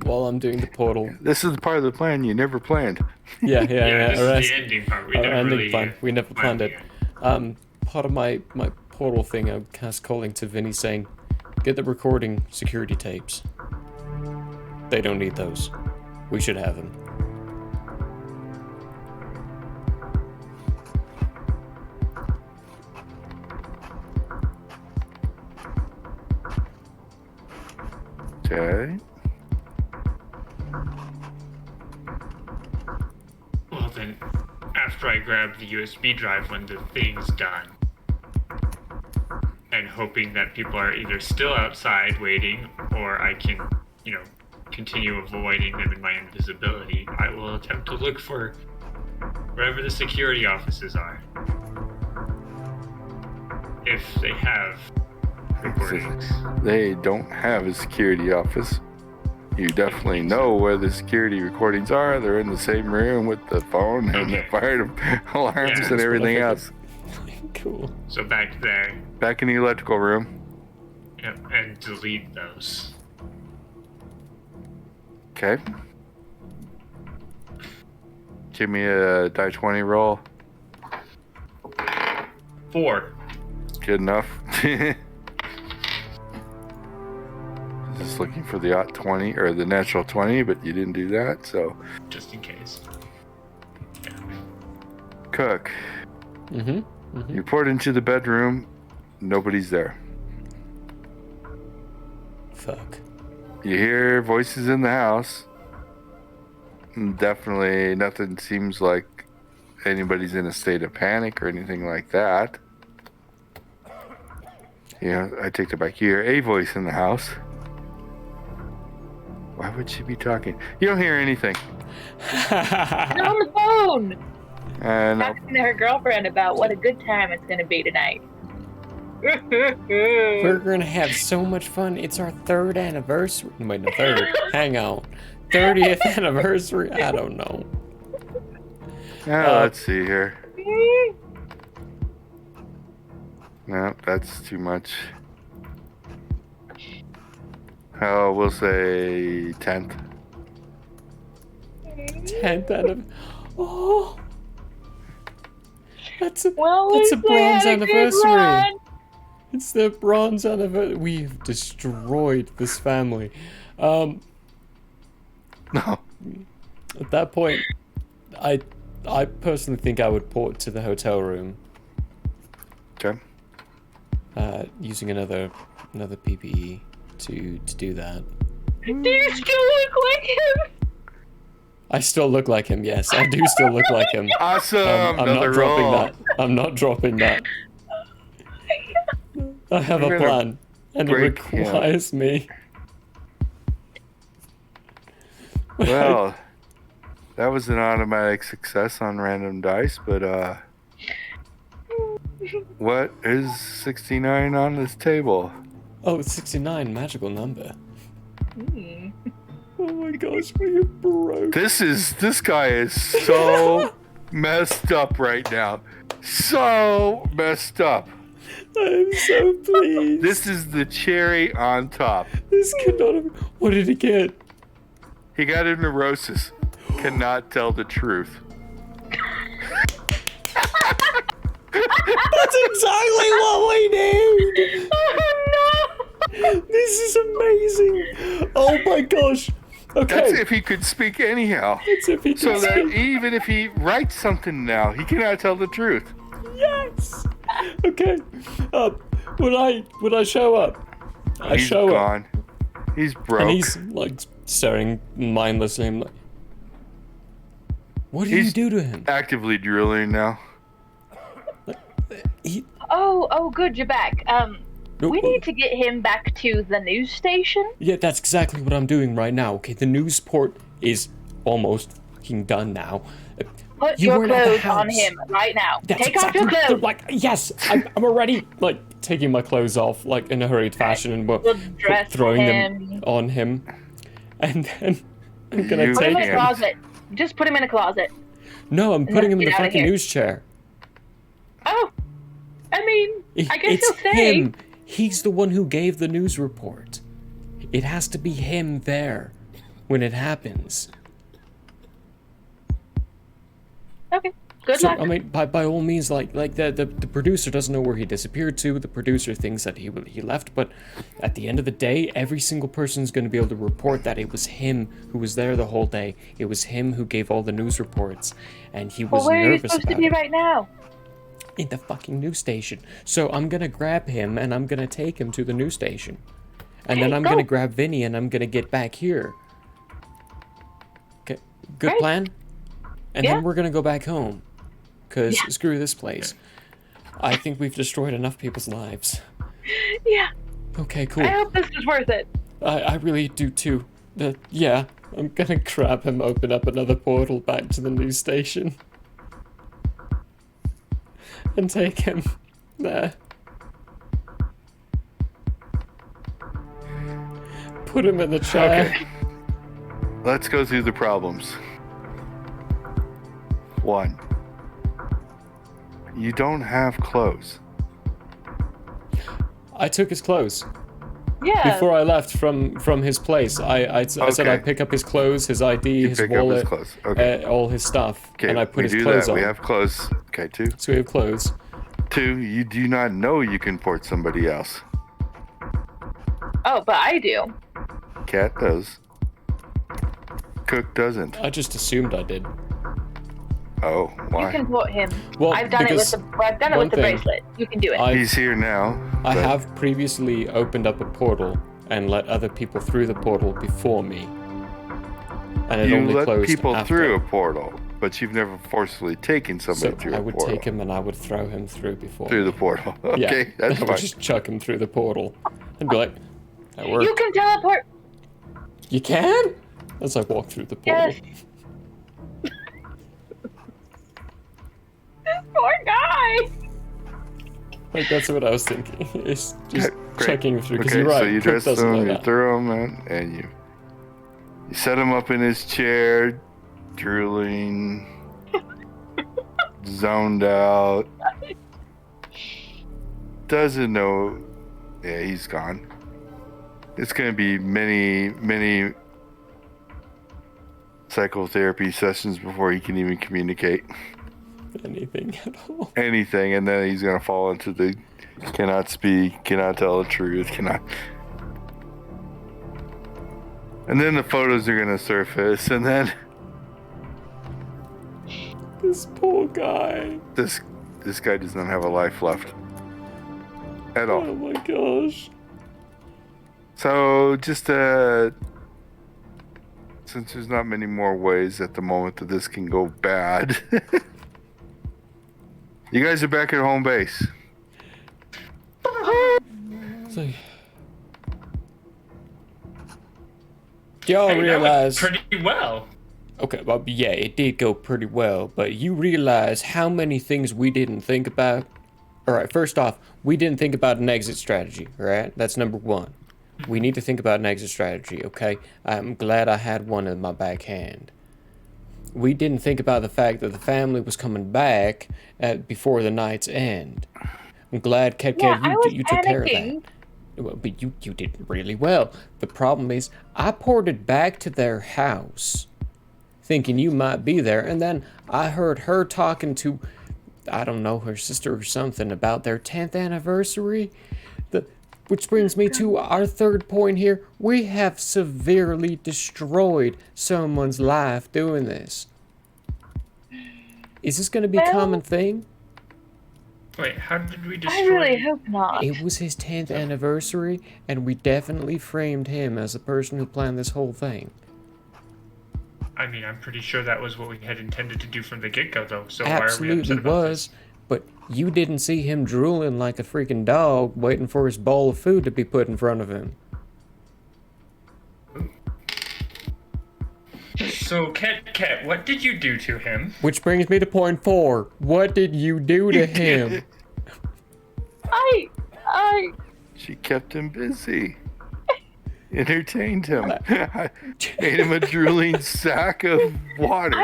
Speaker 2: While I'm doing the portal.
Speaker 1: This is part of the plan you never planned.
Speaker 2: Yeah.
Speaker 4: This is the ending part. We never really
Speaker 2: We never planned it. Part of my portal thing, I cast calling to Vinny saying, get the recording security tapes. They don't need those. We should have them.
Speaker 1: Okay.
Speaker 4: Well then, after I grab the USB drive when the thing's done, and hoping that people are either still outside waiting, or I can, continue avoiding them in my invisibility, I will attempt to look for wherever the security offices are. If they have recordings.
Speaker 1: They don't have a security office. You definitely know where the security recordings are. They're in the same room with the phone and the fire alarms and everything else.
Speaker 2: Cool.
Speaker 4: So back there.
Speaker 1: Back in the electrical room.
Speaker 4: Yep, and delete those.
Speaker 1: Okay. Give me a die 20 roll.
Speaker 10: 4.
Speaker 1: Good enough. Just looking for the odd 20 or the natural 20, but you didn't do that, so.
Speaker 10: Just in case.
Speaker 1: Cook.
Speaker 2: Mm-hmm.
Speaker 1: You report into the bedroom. Nobody's there.
Speaker 2: Fuck.
Speaker 1: You hear voices in the house. Definitely nothing seems like anybody's in a state of panic or anything like that. Yeah, I take it back. You hear a voice in the house. Why would she be talking? You don't hear anything.
Speaker 3: She's on the phone.
Speaker 1: No.
Speaker 3: Talking to her girlfriend about what a good time it's gonna be tonight.
Speaker 2: We're gonna have so much fun. It's our 3rd anniversary. Wait, no, 3rd. Hang on. 30th anniversary? I don't know.
Speaker 1: Let's see here. No, that's too much. Oh, we'll say 10th.
Speaker 2: 10th out of... Oh! That's a
Speaker 3: Well,
Speaker 2: bronze anniversary. It's the bronze anniversary. We've destroyed this family.
Speaker 1: No.
Speaker 2: At that point, I personally think I would port to the hotel room.
Speaker 1: Okay.
Speaker 2: Using another PPE to do that.
Speaker 3: Do you still look like him?
Speaker 2: I still look like him, yes. I do still look like him.
Speaker 1: Awesome!
Speaker 2: I'm not dropping that. I'm not dropping that. I have a plan, and it requires me.
Speaker 1: Well, that was an automatic success on random dice, but what is 69 on this table?
Speaker 2: Oh, it's 69, magical number. Oh my gosh, we broke.
Speaker 1: This guy is so messed up right now. So messed up.
Speaker 2: I'm so pleased.
Speaker 1: This is the cherry on top.
Speaker 2: This could not have... What did he get?
Speaker 1: He got a neurosis. Cannot tell the truth.
Speaker 2: That's exactly what we need!
Speaker 3: Oh no!
Speaker 2: This is amazing! Oh my gosh! Okay.
Speaker 1: That's if he could speak anyhow.
Speaker 2: That's if he could
Speaker 1: so that
Speaker 2: speak.
Speaker 1: even if he writes something now, he cannot tell the truth.
Speaker 2: Yes! Okay. Would I show up? I
Speaker 1: He's
Speaker 2: show
Speaker 1: gone.
Speaker 2: up.
Speaker 1: He's broke.
Speaker 2: And he's like staring mindlessly. I'm like, what did you do to him?
Speaker 1: Actively drooling now.
Speaker 3: Oh, good, you're back. We need to get him back to the news station.
Speaker 2: Yeah, that's exactly what I'm doing right now. Okay, the news port is almost fucking done now.
Speaker 3: Put your clothes on him right now. Take off your clothes.
Speaker 2: Like, yes, I'm already like taking my clothes off like in a hurried fashion and throwing them on him, and then I'm gonna
Speaker 3: put him
Speaker 2: take
Speaker 3: in a closet. Just put him in a closet.
Speaker 2: No, I'm putting him in the
Speaker 3: get out of
Speaker 2: fucking
Speaker 3: here.
Speaker 2: news chair.
Speaker 3: Oh, I mean, I guess
Speaker 2: It's
Speaker 3: he'll say.
Speaker 2: him. He's the one who gave the news report. It has to be him there when it happens.
Speaker 3: Okay. Good
Speaker 2: So,
Speaker 3: luck.
Speaker 2: I mean, by all means, like the producer doesn't know where he disappeared to. The producer thinks that he left, but at the end of the day, every single person's going to be able to report that it was him who was there the whole day. It was him who gave all the news reports, and he was
Speaker 3: Well, where are you
Speaker 2: nervous
Speaker 3: supposed to
Speaker 2: about
Speaker 3: be
Speaker 2: it.
Speaker 3: right now?
Speaker 2: In the fucking news station. So I'm gonna grab him and I'm gonna take him to the news station, and then I'm gonna grab Vinny and I'm gonna get back here. Okay, good plan. And then we're gonna go back home. Cause screw this place. I think we've destroyed enough people's lives.
Speaker 3: Yeah.
Speaker 2: Okay, cool.
Speaker 3: I hope this is worth it.
Speaker 2: I really do too. Yeah, I'm gonna grab him, open up another portal back to the news station, and take him there. Put him in the chair.
Speaker 1: Okay. Let's go through the problems. 1. You don't have clothes.
Speaker 2: I took his clothes.
Speaker 3: Yeah.
Speaker 2: Before I left from his place, I said I'd pick up his clothes, his ID, his wallet, all his stuff, and I put his clothes on.
Speaker 1: We have clothes. Okay, 2.
Speaker 2: So we have clothes.
Speaker 1: 2, you do not know you can port somebody else.
Speaker 3: Oh, but I do.
Speaker 1: Cat does. Cook doesn't.
Speaker 2: I just assumed I did.
Speaker 1: Oh, why?
Speaker 3: You can port him.
Speaker 2: Well,
Speaker 3: I've done it with the bracelet. You can do it.
Speaker 1: He's here now.
Speaker 2: I have previously opened up a portal and let other people through the portal before me. And it
Speaker 1: you
Speaker 2: only
Speaker 1: let
Speaker 2: closed
Speaker 1: people
Speaker 2: after.
Speaker 1: through a portal, but you've never forcefully taken somebody through a portal.
Speaker 2: I would take him and I would throw him through before.
Speaker 1: Through the portal. Okay,
Speaker 2: yeah.
Speaker 1: that's
Speaker 2: I would
Speaker 1: fine.
Speaker 2: just chuck him through the portal and be like, that worked.
Speaker 3: You can teleport.
Speaker 2: You can? As I walk through the portal.
Speaker 3: Yes. This poor guy.
Speaker 2: Like, that's what I was thinking. It's just checking him through, because
Speaker 1: Okay,
Speaker 2: you're right.
Speaker 1: so you
Speaker 2: Cook
Speaker 1: dress
Speaker 2: doesn't know
Speaker 1: him, you
Speaker 2: that.
Speaker 1: throw him in, and you set him up in his chair, drooling, zoned out. Doesn't know. Yeah, he's gone. It's going to be many psychotherapy sessions before he can even communicate.
Speaker 2: Anything at all.
Speaker 1: Anything, and then he's going to fall into the cannot speak, cannot tell the truth, cannot. And then the photos are going to surface, and then
Speaker 2: this poor guy.
Speaker 1: This guy does not have a life left at all.
Speaker 2: Oh my gosh.
Speaker 1: So just since there's not many more ways at the moment that this can go bad, you guys are back at home base.
Speaker 2: So, y'all
Speaker 10: Hey, that went
Speaker 2: realize
Speaker 10: pretty well.
Speaker 2: Okay, well, yeah, it did go pretty well, but you realize how many things we didn't think about? Alright, first off, we didn't think about an exit strategy, alright? That's number one. We need to think about an exit strategy, okay? I'm glad I had one in my backhand. We didn't think about the fact that the family was coming back before the night's end. I'm glad, Cat, you took care of that. Well, but you did really well. The problem is, I ported back to their house, thinking you might be there, and then I heard her talking to, I don't know, her sister or something about their 10th anniversary. Which brings me to our third point here. We have severely destroyed someone's life doing this. Is this going to be a common thing?
Speaker 10: Wait, how did we destroy?
Speaker 3: I really hope not.
Speaker 2: It was his 10th anniversary, and we definitely framed him as the person who planned this whole thing.
Speaker 10: I mean, I'm pretty sure that was what we had intended to do from the get-go, though. So
Speaker 2: Absolutely
Speaker 10: why are we upset about
Speaker 2: was, but you didn't see him drooling like a freaking dog, waiting for his bowl of food to be put in front of him.
Speaker 10: So, Cat, what did you do to him?
Speaker 2: Which brings me to point 4. What did you do to him?
Speaker 1: She kept him busy. Entertained him. Made him a drooling sack of water.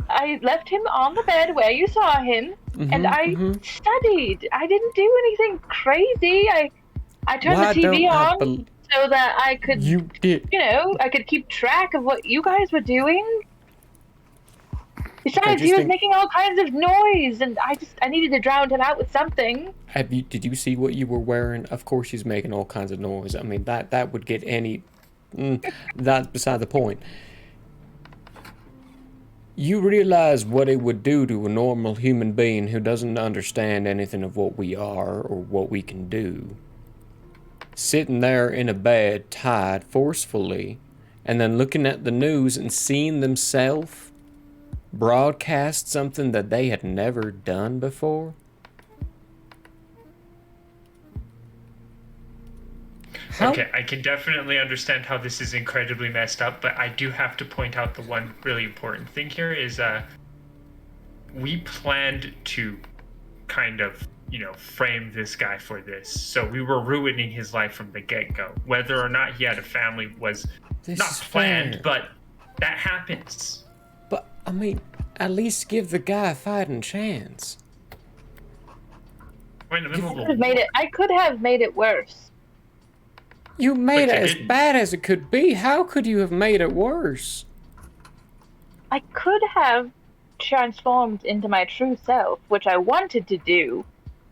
Speaker 3: I left him on the bed where you saw him, and I studied. I didn't do anything crazy. I turned the TV on so that I could, I could keep track of what you guys were doing. Besides, he was making all kinds of noise, and I needed to drown him out with something.
Speaker 2: Did you see what you were wearing? Of course he's making all kinds of noise. I mean, that would get any... that's beside the point. You realize what it would do to a normal human being who doesn't understand anything of what we are or what we can do. Sitting there in a bed, tied forcefully, and then looking at the news and seeing themselves broadcast something that they had never done before.
Speaker 10: Okay, I can definitely understand how this is incredibly messed up, but I do have to point out the one really important thing here is we planned to kind of, frame this guy for this. So we were ruining his life from the get-go. Whether or not he had a family was not planned, but that happens.
Speaker 2: But, I mean, at least give the guy a fighting chance.
Speaker 3: I could have made it worse.
Speaker 2: You made
Speaker 10: But
Speaker 2: it
Speaker 10: you
Speaker 2: as
Speaker 10: didn't.
Speaker 2: bad as it could be. How could you have made it worse?
Speaker 3: I could have transformed into my true self, which I wanted to do,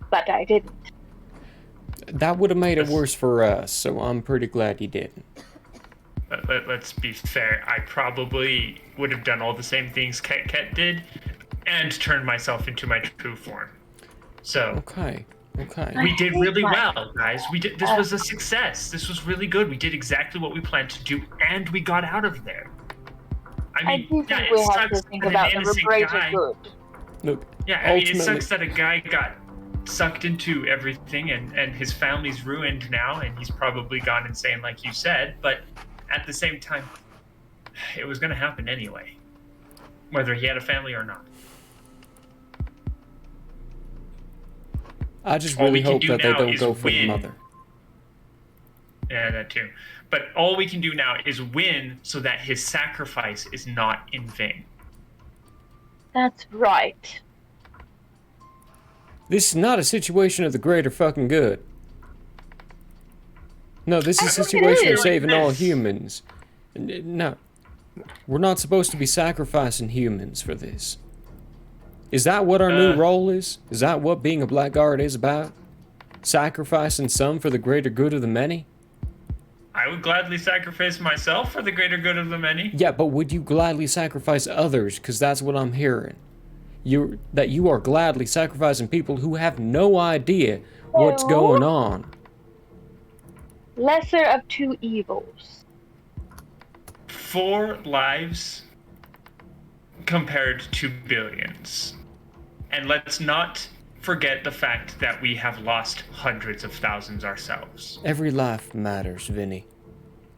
Speaker 3: but I didn't.
Speaker 2: That would have made it worse for us, so I'm pretty glad you didn't.
Speaker 10: Let's be fair. I probably would have done all the same things Ket did, and turned myself into my true form. So
Speaker 2: Okay.
Speaker 10: we did really well, guys. We did. This was a success. This was really good. We did exactly what we planned to do, and we got out of there. I mean,
Speaker 3: do
Speaker 10: yeah,
Speaker 3: think
Speaker 10: it
Speaker 3: we have
Speaker 10: sucks
Speaker 3: to think
Speaker 10: that
Speaker 3: about
Speaker 10: an
Speaker 3: the
Speaker 10: innocent
Speaker 3: greater
Speaker 10: guy.
Speaker 3: good.
Speaker 2: Look,
Speaker 10: Yeah, I mean, it
Speaker 2: ultimately,
Speaker 10: sucks that a guy got sucked into everything, and his family's ruined now, and he's probably gone insane, like you said. But at the same time, it was going to happen anyway, whether he had a family or not.
Speaker 2: I just
Speaker 10: All
Speaker 2: really
Speaker 10: we can
Speaker 2: hope
Speaker 10: do
Speaker 2: that they
Speaker 10: now
Speaker 2: don't
Speaker 10: is
Speaker 2: go for the
Speaker 10: win.
Speaker 2: mother.
Speaker 10: Yeah, that too. But all we can do now is win so that his sacrifice is not in vain.
Speaker 3: That's right.
Speaker 2: This is not a situation of the greater fucking good. No, this is a situation of saving all humans. No. We're not supposed to be sacrificing humans for this. Is that what our new role is? Is that what being a blackguard is about? Sacrificing some for the greater good of the many?
Speaker 10: I would gladly sacrifice myself for the greater good of the many.
Speaker 2: Yeah, but would you gladly sacrifice others? Because that's what I'm hearing. That you are gladly sacrificing people who have no idea what's going on.
Speaker 3: Lesser of two evils.
Speaker 10: 4 lives compared to billions. And let's not forget the fact that we have lost hundreds of thousands ourselves.
Speaker 2: Every life matters, Vinny.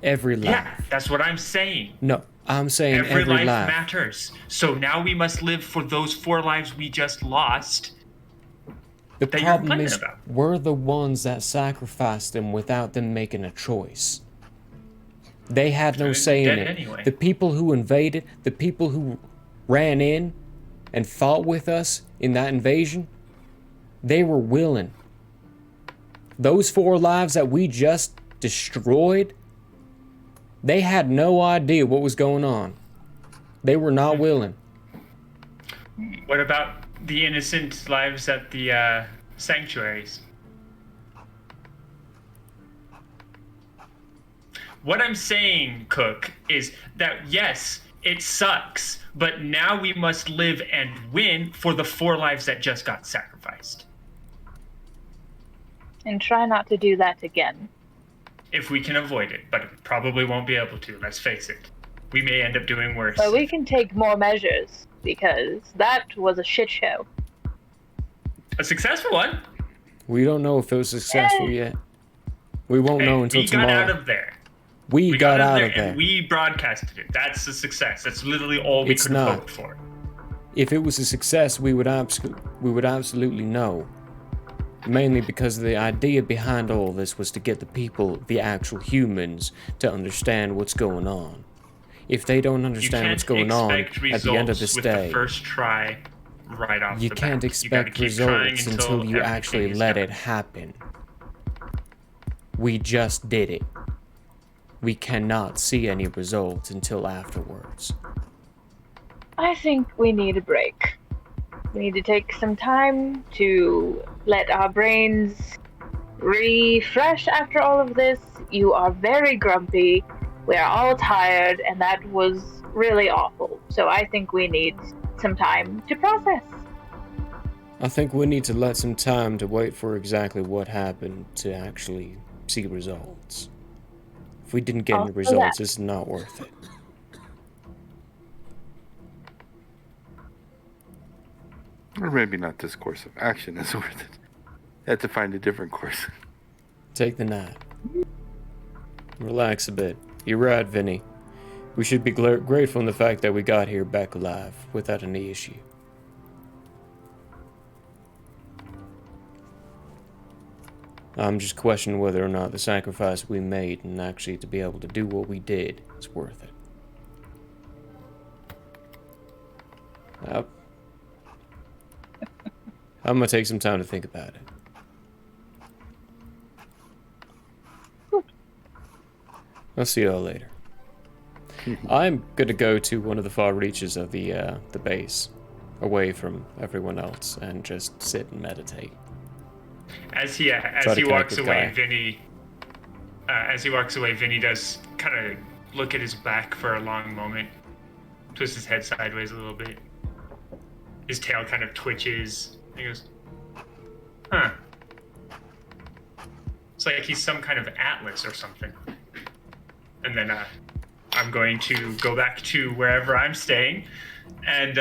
Speaker 2: Every life.
Speaker 10: Yeah, that's what I'm saying.
Speaker 2: No, I'm saying
Speaker 10: Every life
Speaker 2: life.
Speaker 10: matters. So now we must live for those 4 lives we just lost.
Speaker 2: The
Speaker 10: that
Speaker 2: problem
Speaker 10: you're
Speaker 2: is,
Speaker 10: about.
Speaker 2: we're the ones that sacrificed them without them making a choice. They had no say in it.
Speaker 10: Anyway.
Speaker 2: The people who invaded, the people who ran in and fought with us in that invasion, they were willing. Those 4 lives that we just destroyed, they had no idea what was going on. They were not willing.
Speaker 10: What about the innocent lives at the sanctuaries? What I'm saying, Cook, is that yes, it sucks, but now we must live and win for the 4 lives that just got sacrificed.
Speaker 3: And try not to do that again.
Speaker 10: If we can avoid it, but probably won't be able to, let's face it. We may end up doing worse.
Speaker 3: But we can take more measures, because that was a shit show.
Speaker 10: A successful one.
Speaker 2: We don't know if it was successful yet. We won't know until
Speaker 10: we
Speaker 2: tomorrow.
Speaker 10: got out of there.
Speaker 2: We got out of there.
Speaker 10: And we broadcasted it. That's a success. That's literally all we
Speaker 2: It's
Speaker 10: could have
Speaker 2: not.
Speaker 10: hoped for.
Speaker 2: If it was a success, we would absolutely know. Mainly because the idea behind all this was to get the people, the actual humans, to understand what's going on. If they don't understand what's going on at the end of this
Speaker 10: with
Speaker 2: day,
Speaker 10: the first try right off
Speaker 2: you
Speaker 10: the
Speaker 2: can't
Speaker 10: bat. You gotta
Speaker 2: expect
Speaker 10: keep trying
Speaker 2: results until you
Speaker 10: everything
Speaker 2: actually
Speaker 10: is
Speaker 2: let
Speaker 10: done.
Speaker 2: it happen. We just did it. We cannot see any results until afterwards.
Speaker 3: I think we need a break. We need to take some time to let our brains refresh after all of this. You are very grumpy. We are all tired, and that was really awful. So I think we need some time to process.
Speaker 2: I think we need to let some time to wait for exactly what happened to actually see results. If we didn't get any results, it's not worth it.
Speaker 1: Or maybe not this course of action is worth it. You have to find a different course.
Speaker 2: Take the night. Relax a bit. You're right, Vinny. We should be grateful in the fact that we got here back alive without any issue. I'm just questioning whether or not the sacrifice we made and actually to be able to do what we did is worth it. I'm gonna take some time to think about it. I'll see you all later. I'm gonna go to one of the far reaches of the base, away from everyone else, and just sit and meditate.
Speaker 10: As he walks away, Vinny. As he walks away, Vinny does kind of look at his back for a long moment, twist his head sideways a little bit. His tail kind of twitches. He goes, "Huh." It's like he's some kind of atlas or something. And then I'm going to go back to wherever I'm staying, and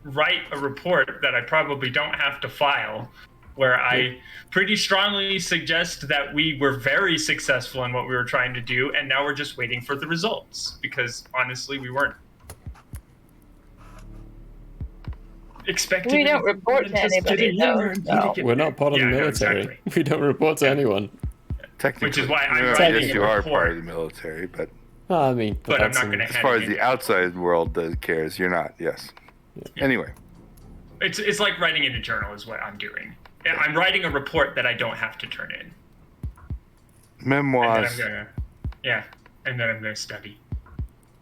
Speaker 10: write a report that I probably don't have to file, where I pretty strongly suggest that we were very successful in what we were trying to do, and now we're just waiting for the results, because honestly, we weren't expecting.
Speaker 3: We don't report to anybody, though. So.
Speaker 2: We're not part of the military.
Speaker 10: No, exactly.
Speaker 2: We don't report to anyone.
Speaker 1: Technically,
Speaker 10: which is why I'm
Speaker 1: I
Speaker 10: writing
Speaker 1: guess
Speaker 10: a
Speaker 1: you are
Speaker 10: report.
Speaker 1: part of the military, but
Speaker 2: I mean,
Speaker 10: but I'm not going to.
Speaker 1: As far as the outside world cares, you're not. Yes. Yeah. Anyway,
Speaker 10: it's like writing in a journal is what I'm doing. I'm writing a report that I don't have to turn in.
Speaker 1: Memoirs.
Speaker 10: And then I'm gonna study.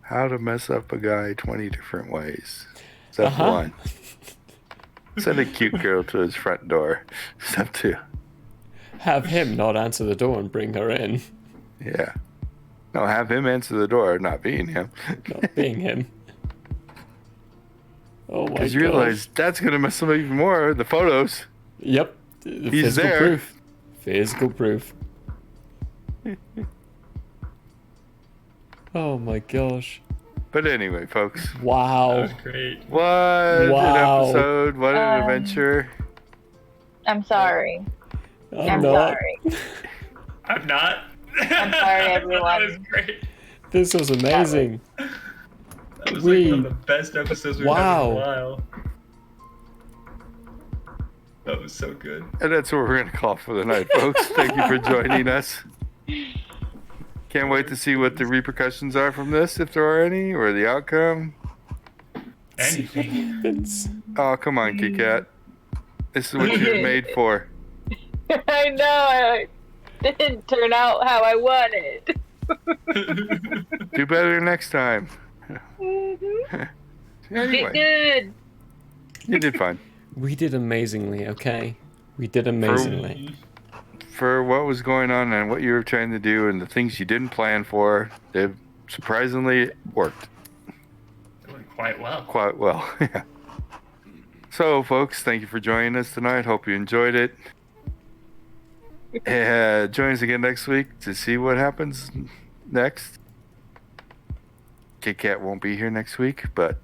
Speaker 1: How to mess up a guy 20 different ways. Step 1. Send a cute girl to his front door. Step 2.
Speaker 2: Have him not answer the door and bring her in.
Speaker 1: Yeah. No, have him answer the door, not being him.
Speaker 2: Not being him. Oh my god.
Speaker 1: Because you realize that's going to mess him up even more. The photos.
Speaker 2: Yep.
Speaker 1: He's there.
Speaker 2: Proof. Physical proof. Oh my gosh.
Speaker 1: But anyway, folks.
Speaker 2: Wow.
Speaker 10: That was great.
Speaker 1: What an episode. What an adventure.
Speaker 3: I'm sorry.
Speaker 2: I'm
Speaker 3: sorry.
Speaker 10: I'm not.
Speaker 3: I'm sorry, everyone.
Speaker 10: That was great.
Speaker 2: This was amazing.
Speaker 10: That was like one of the best episodes we've had in a while. That was so good.
Speaker 1: And that's what we're going to call for the night, folks. Thank you for joining us. Can't wait to see what the repercussions are from this, if there are any, or the outcome.
Speaker 10: Anything.
Speaker 1: Oh, come on, Kit Kat. This is what you're made for.
Speaker 3: I know. It didn't turn out how I wanted.
Speaker 1: Do better next time. Anyway.
Speaker 3: Get good.
Speaker 1: You did fine.
Speaker 2: We did amazingly, okay? We did amazingly.
Speaker 1: For what was going on and what you were trying to do and the things you didn't plan for, they surprisingly worked.
Speaker 10: It went quite well.
Speaker 1: Quite well, yeah. So, folks, thank you for joining us tonight. Hope you enjoyed it. Join us again next week to see what happens next. Kit Kat won't be here next week, but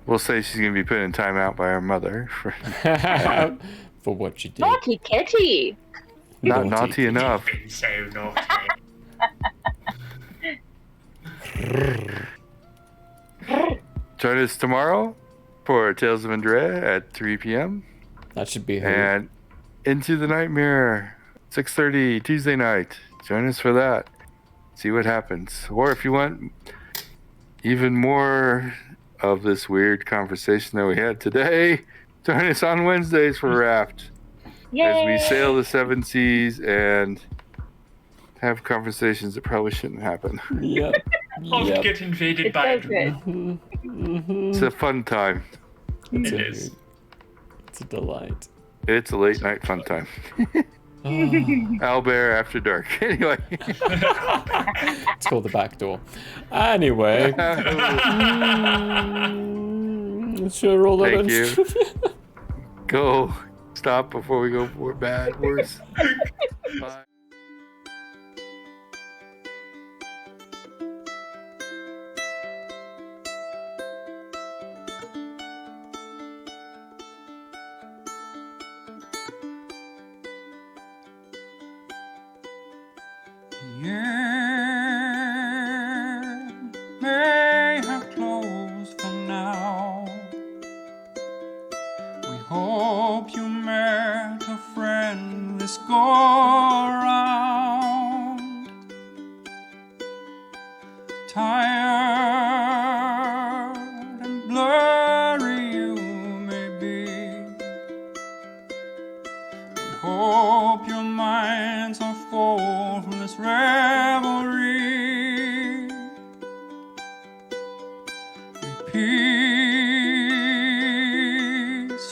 Speaker 1: we'll say she's going to be put in timeout by her mother
Speaker 2: for what she did.
Speaker 3: Naughty kitty.
Speaker 1: Not naughty enough.
Speaker 10: So naughty.
Speaker 1: Join us tomorrow for Tales of Andrea at 3 p.m.
Speaker 2: That should be her.
Speaker 1: And Into the Nightmare, 6:30 Tuesday night. Join us for that. See what happens. Or if you want even more of this weird conversation that we had today, join us on Wednesdays for Raft.
Speaker 3: Yay!
Speaker 1: As we sail the 7 seas and have conversations that probably shouldn't happen.
Speaker 2: Yep.
Speaker 10: I'll get invaded by a
Speaker 3: good.
Speaker 1: It's a fun time.
Speaker 10: It is.
Speaker 2: It's a delight.
Speaker 1: It's a late night fun time. Owlbear After Dark. Anyway.
Speaker 2: It's called the back door. Anyway. Should I roll that
Speaker 1: Thank
Speaker 2: in?
Speaker 1: you. Go. Stop before we go for bad, worse. Bye.
Speaker 17: May have closed for now. We hope you met a friend this go around. Tired and blurry you may be, peace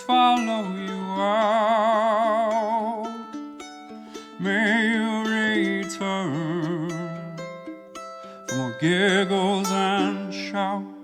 Speaker 17: follow you out. May you return for more giggles and shouts.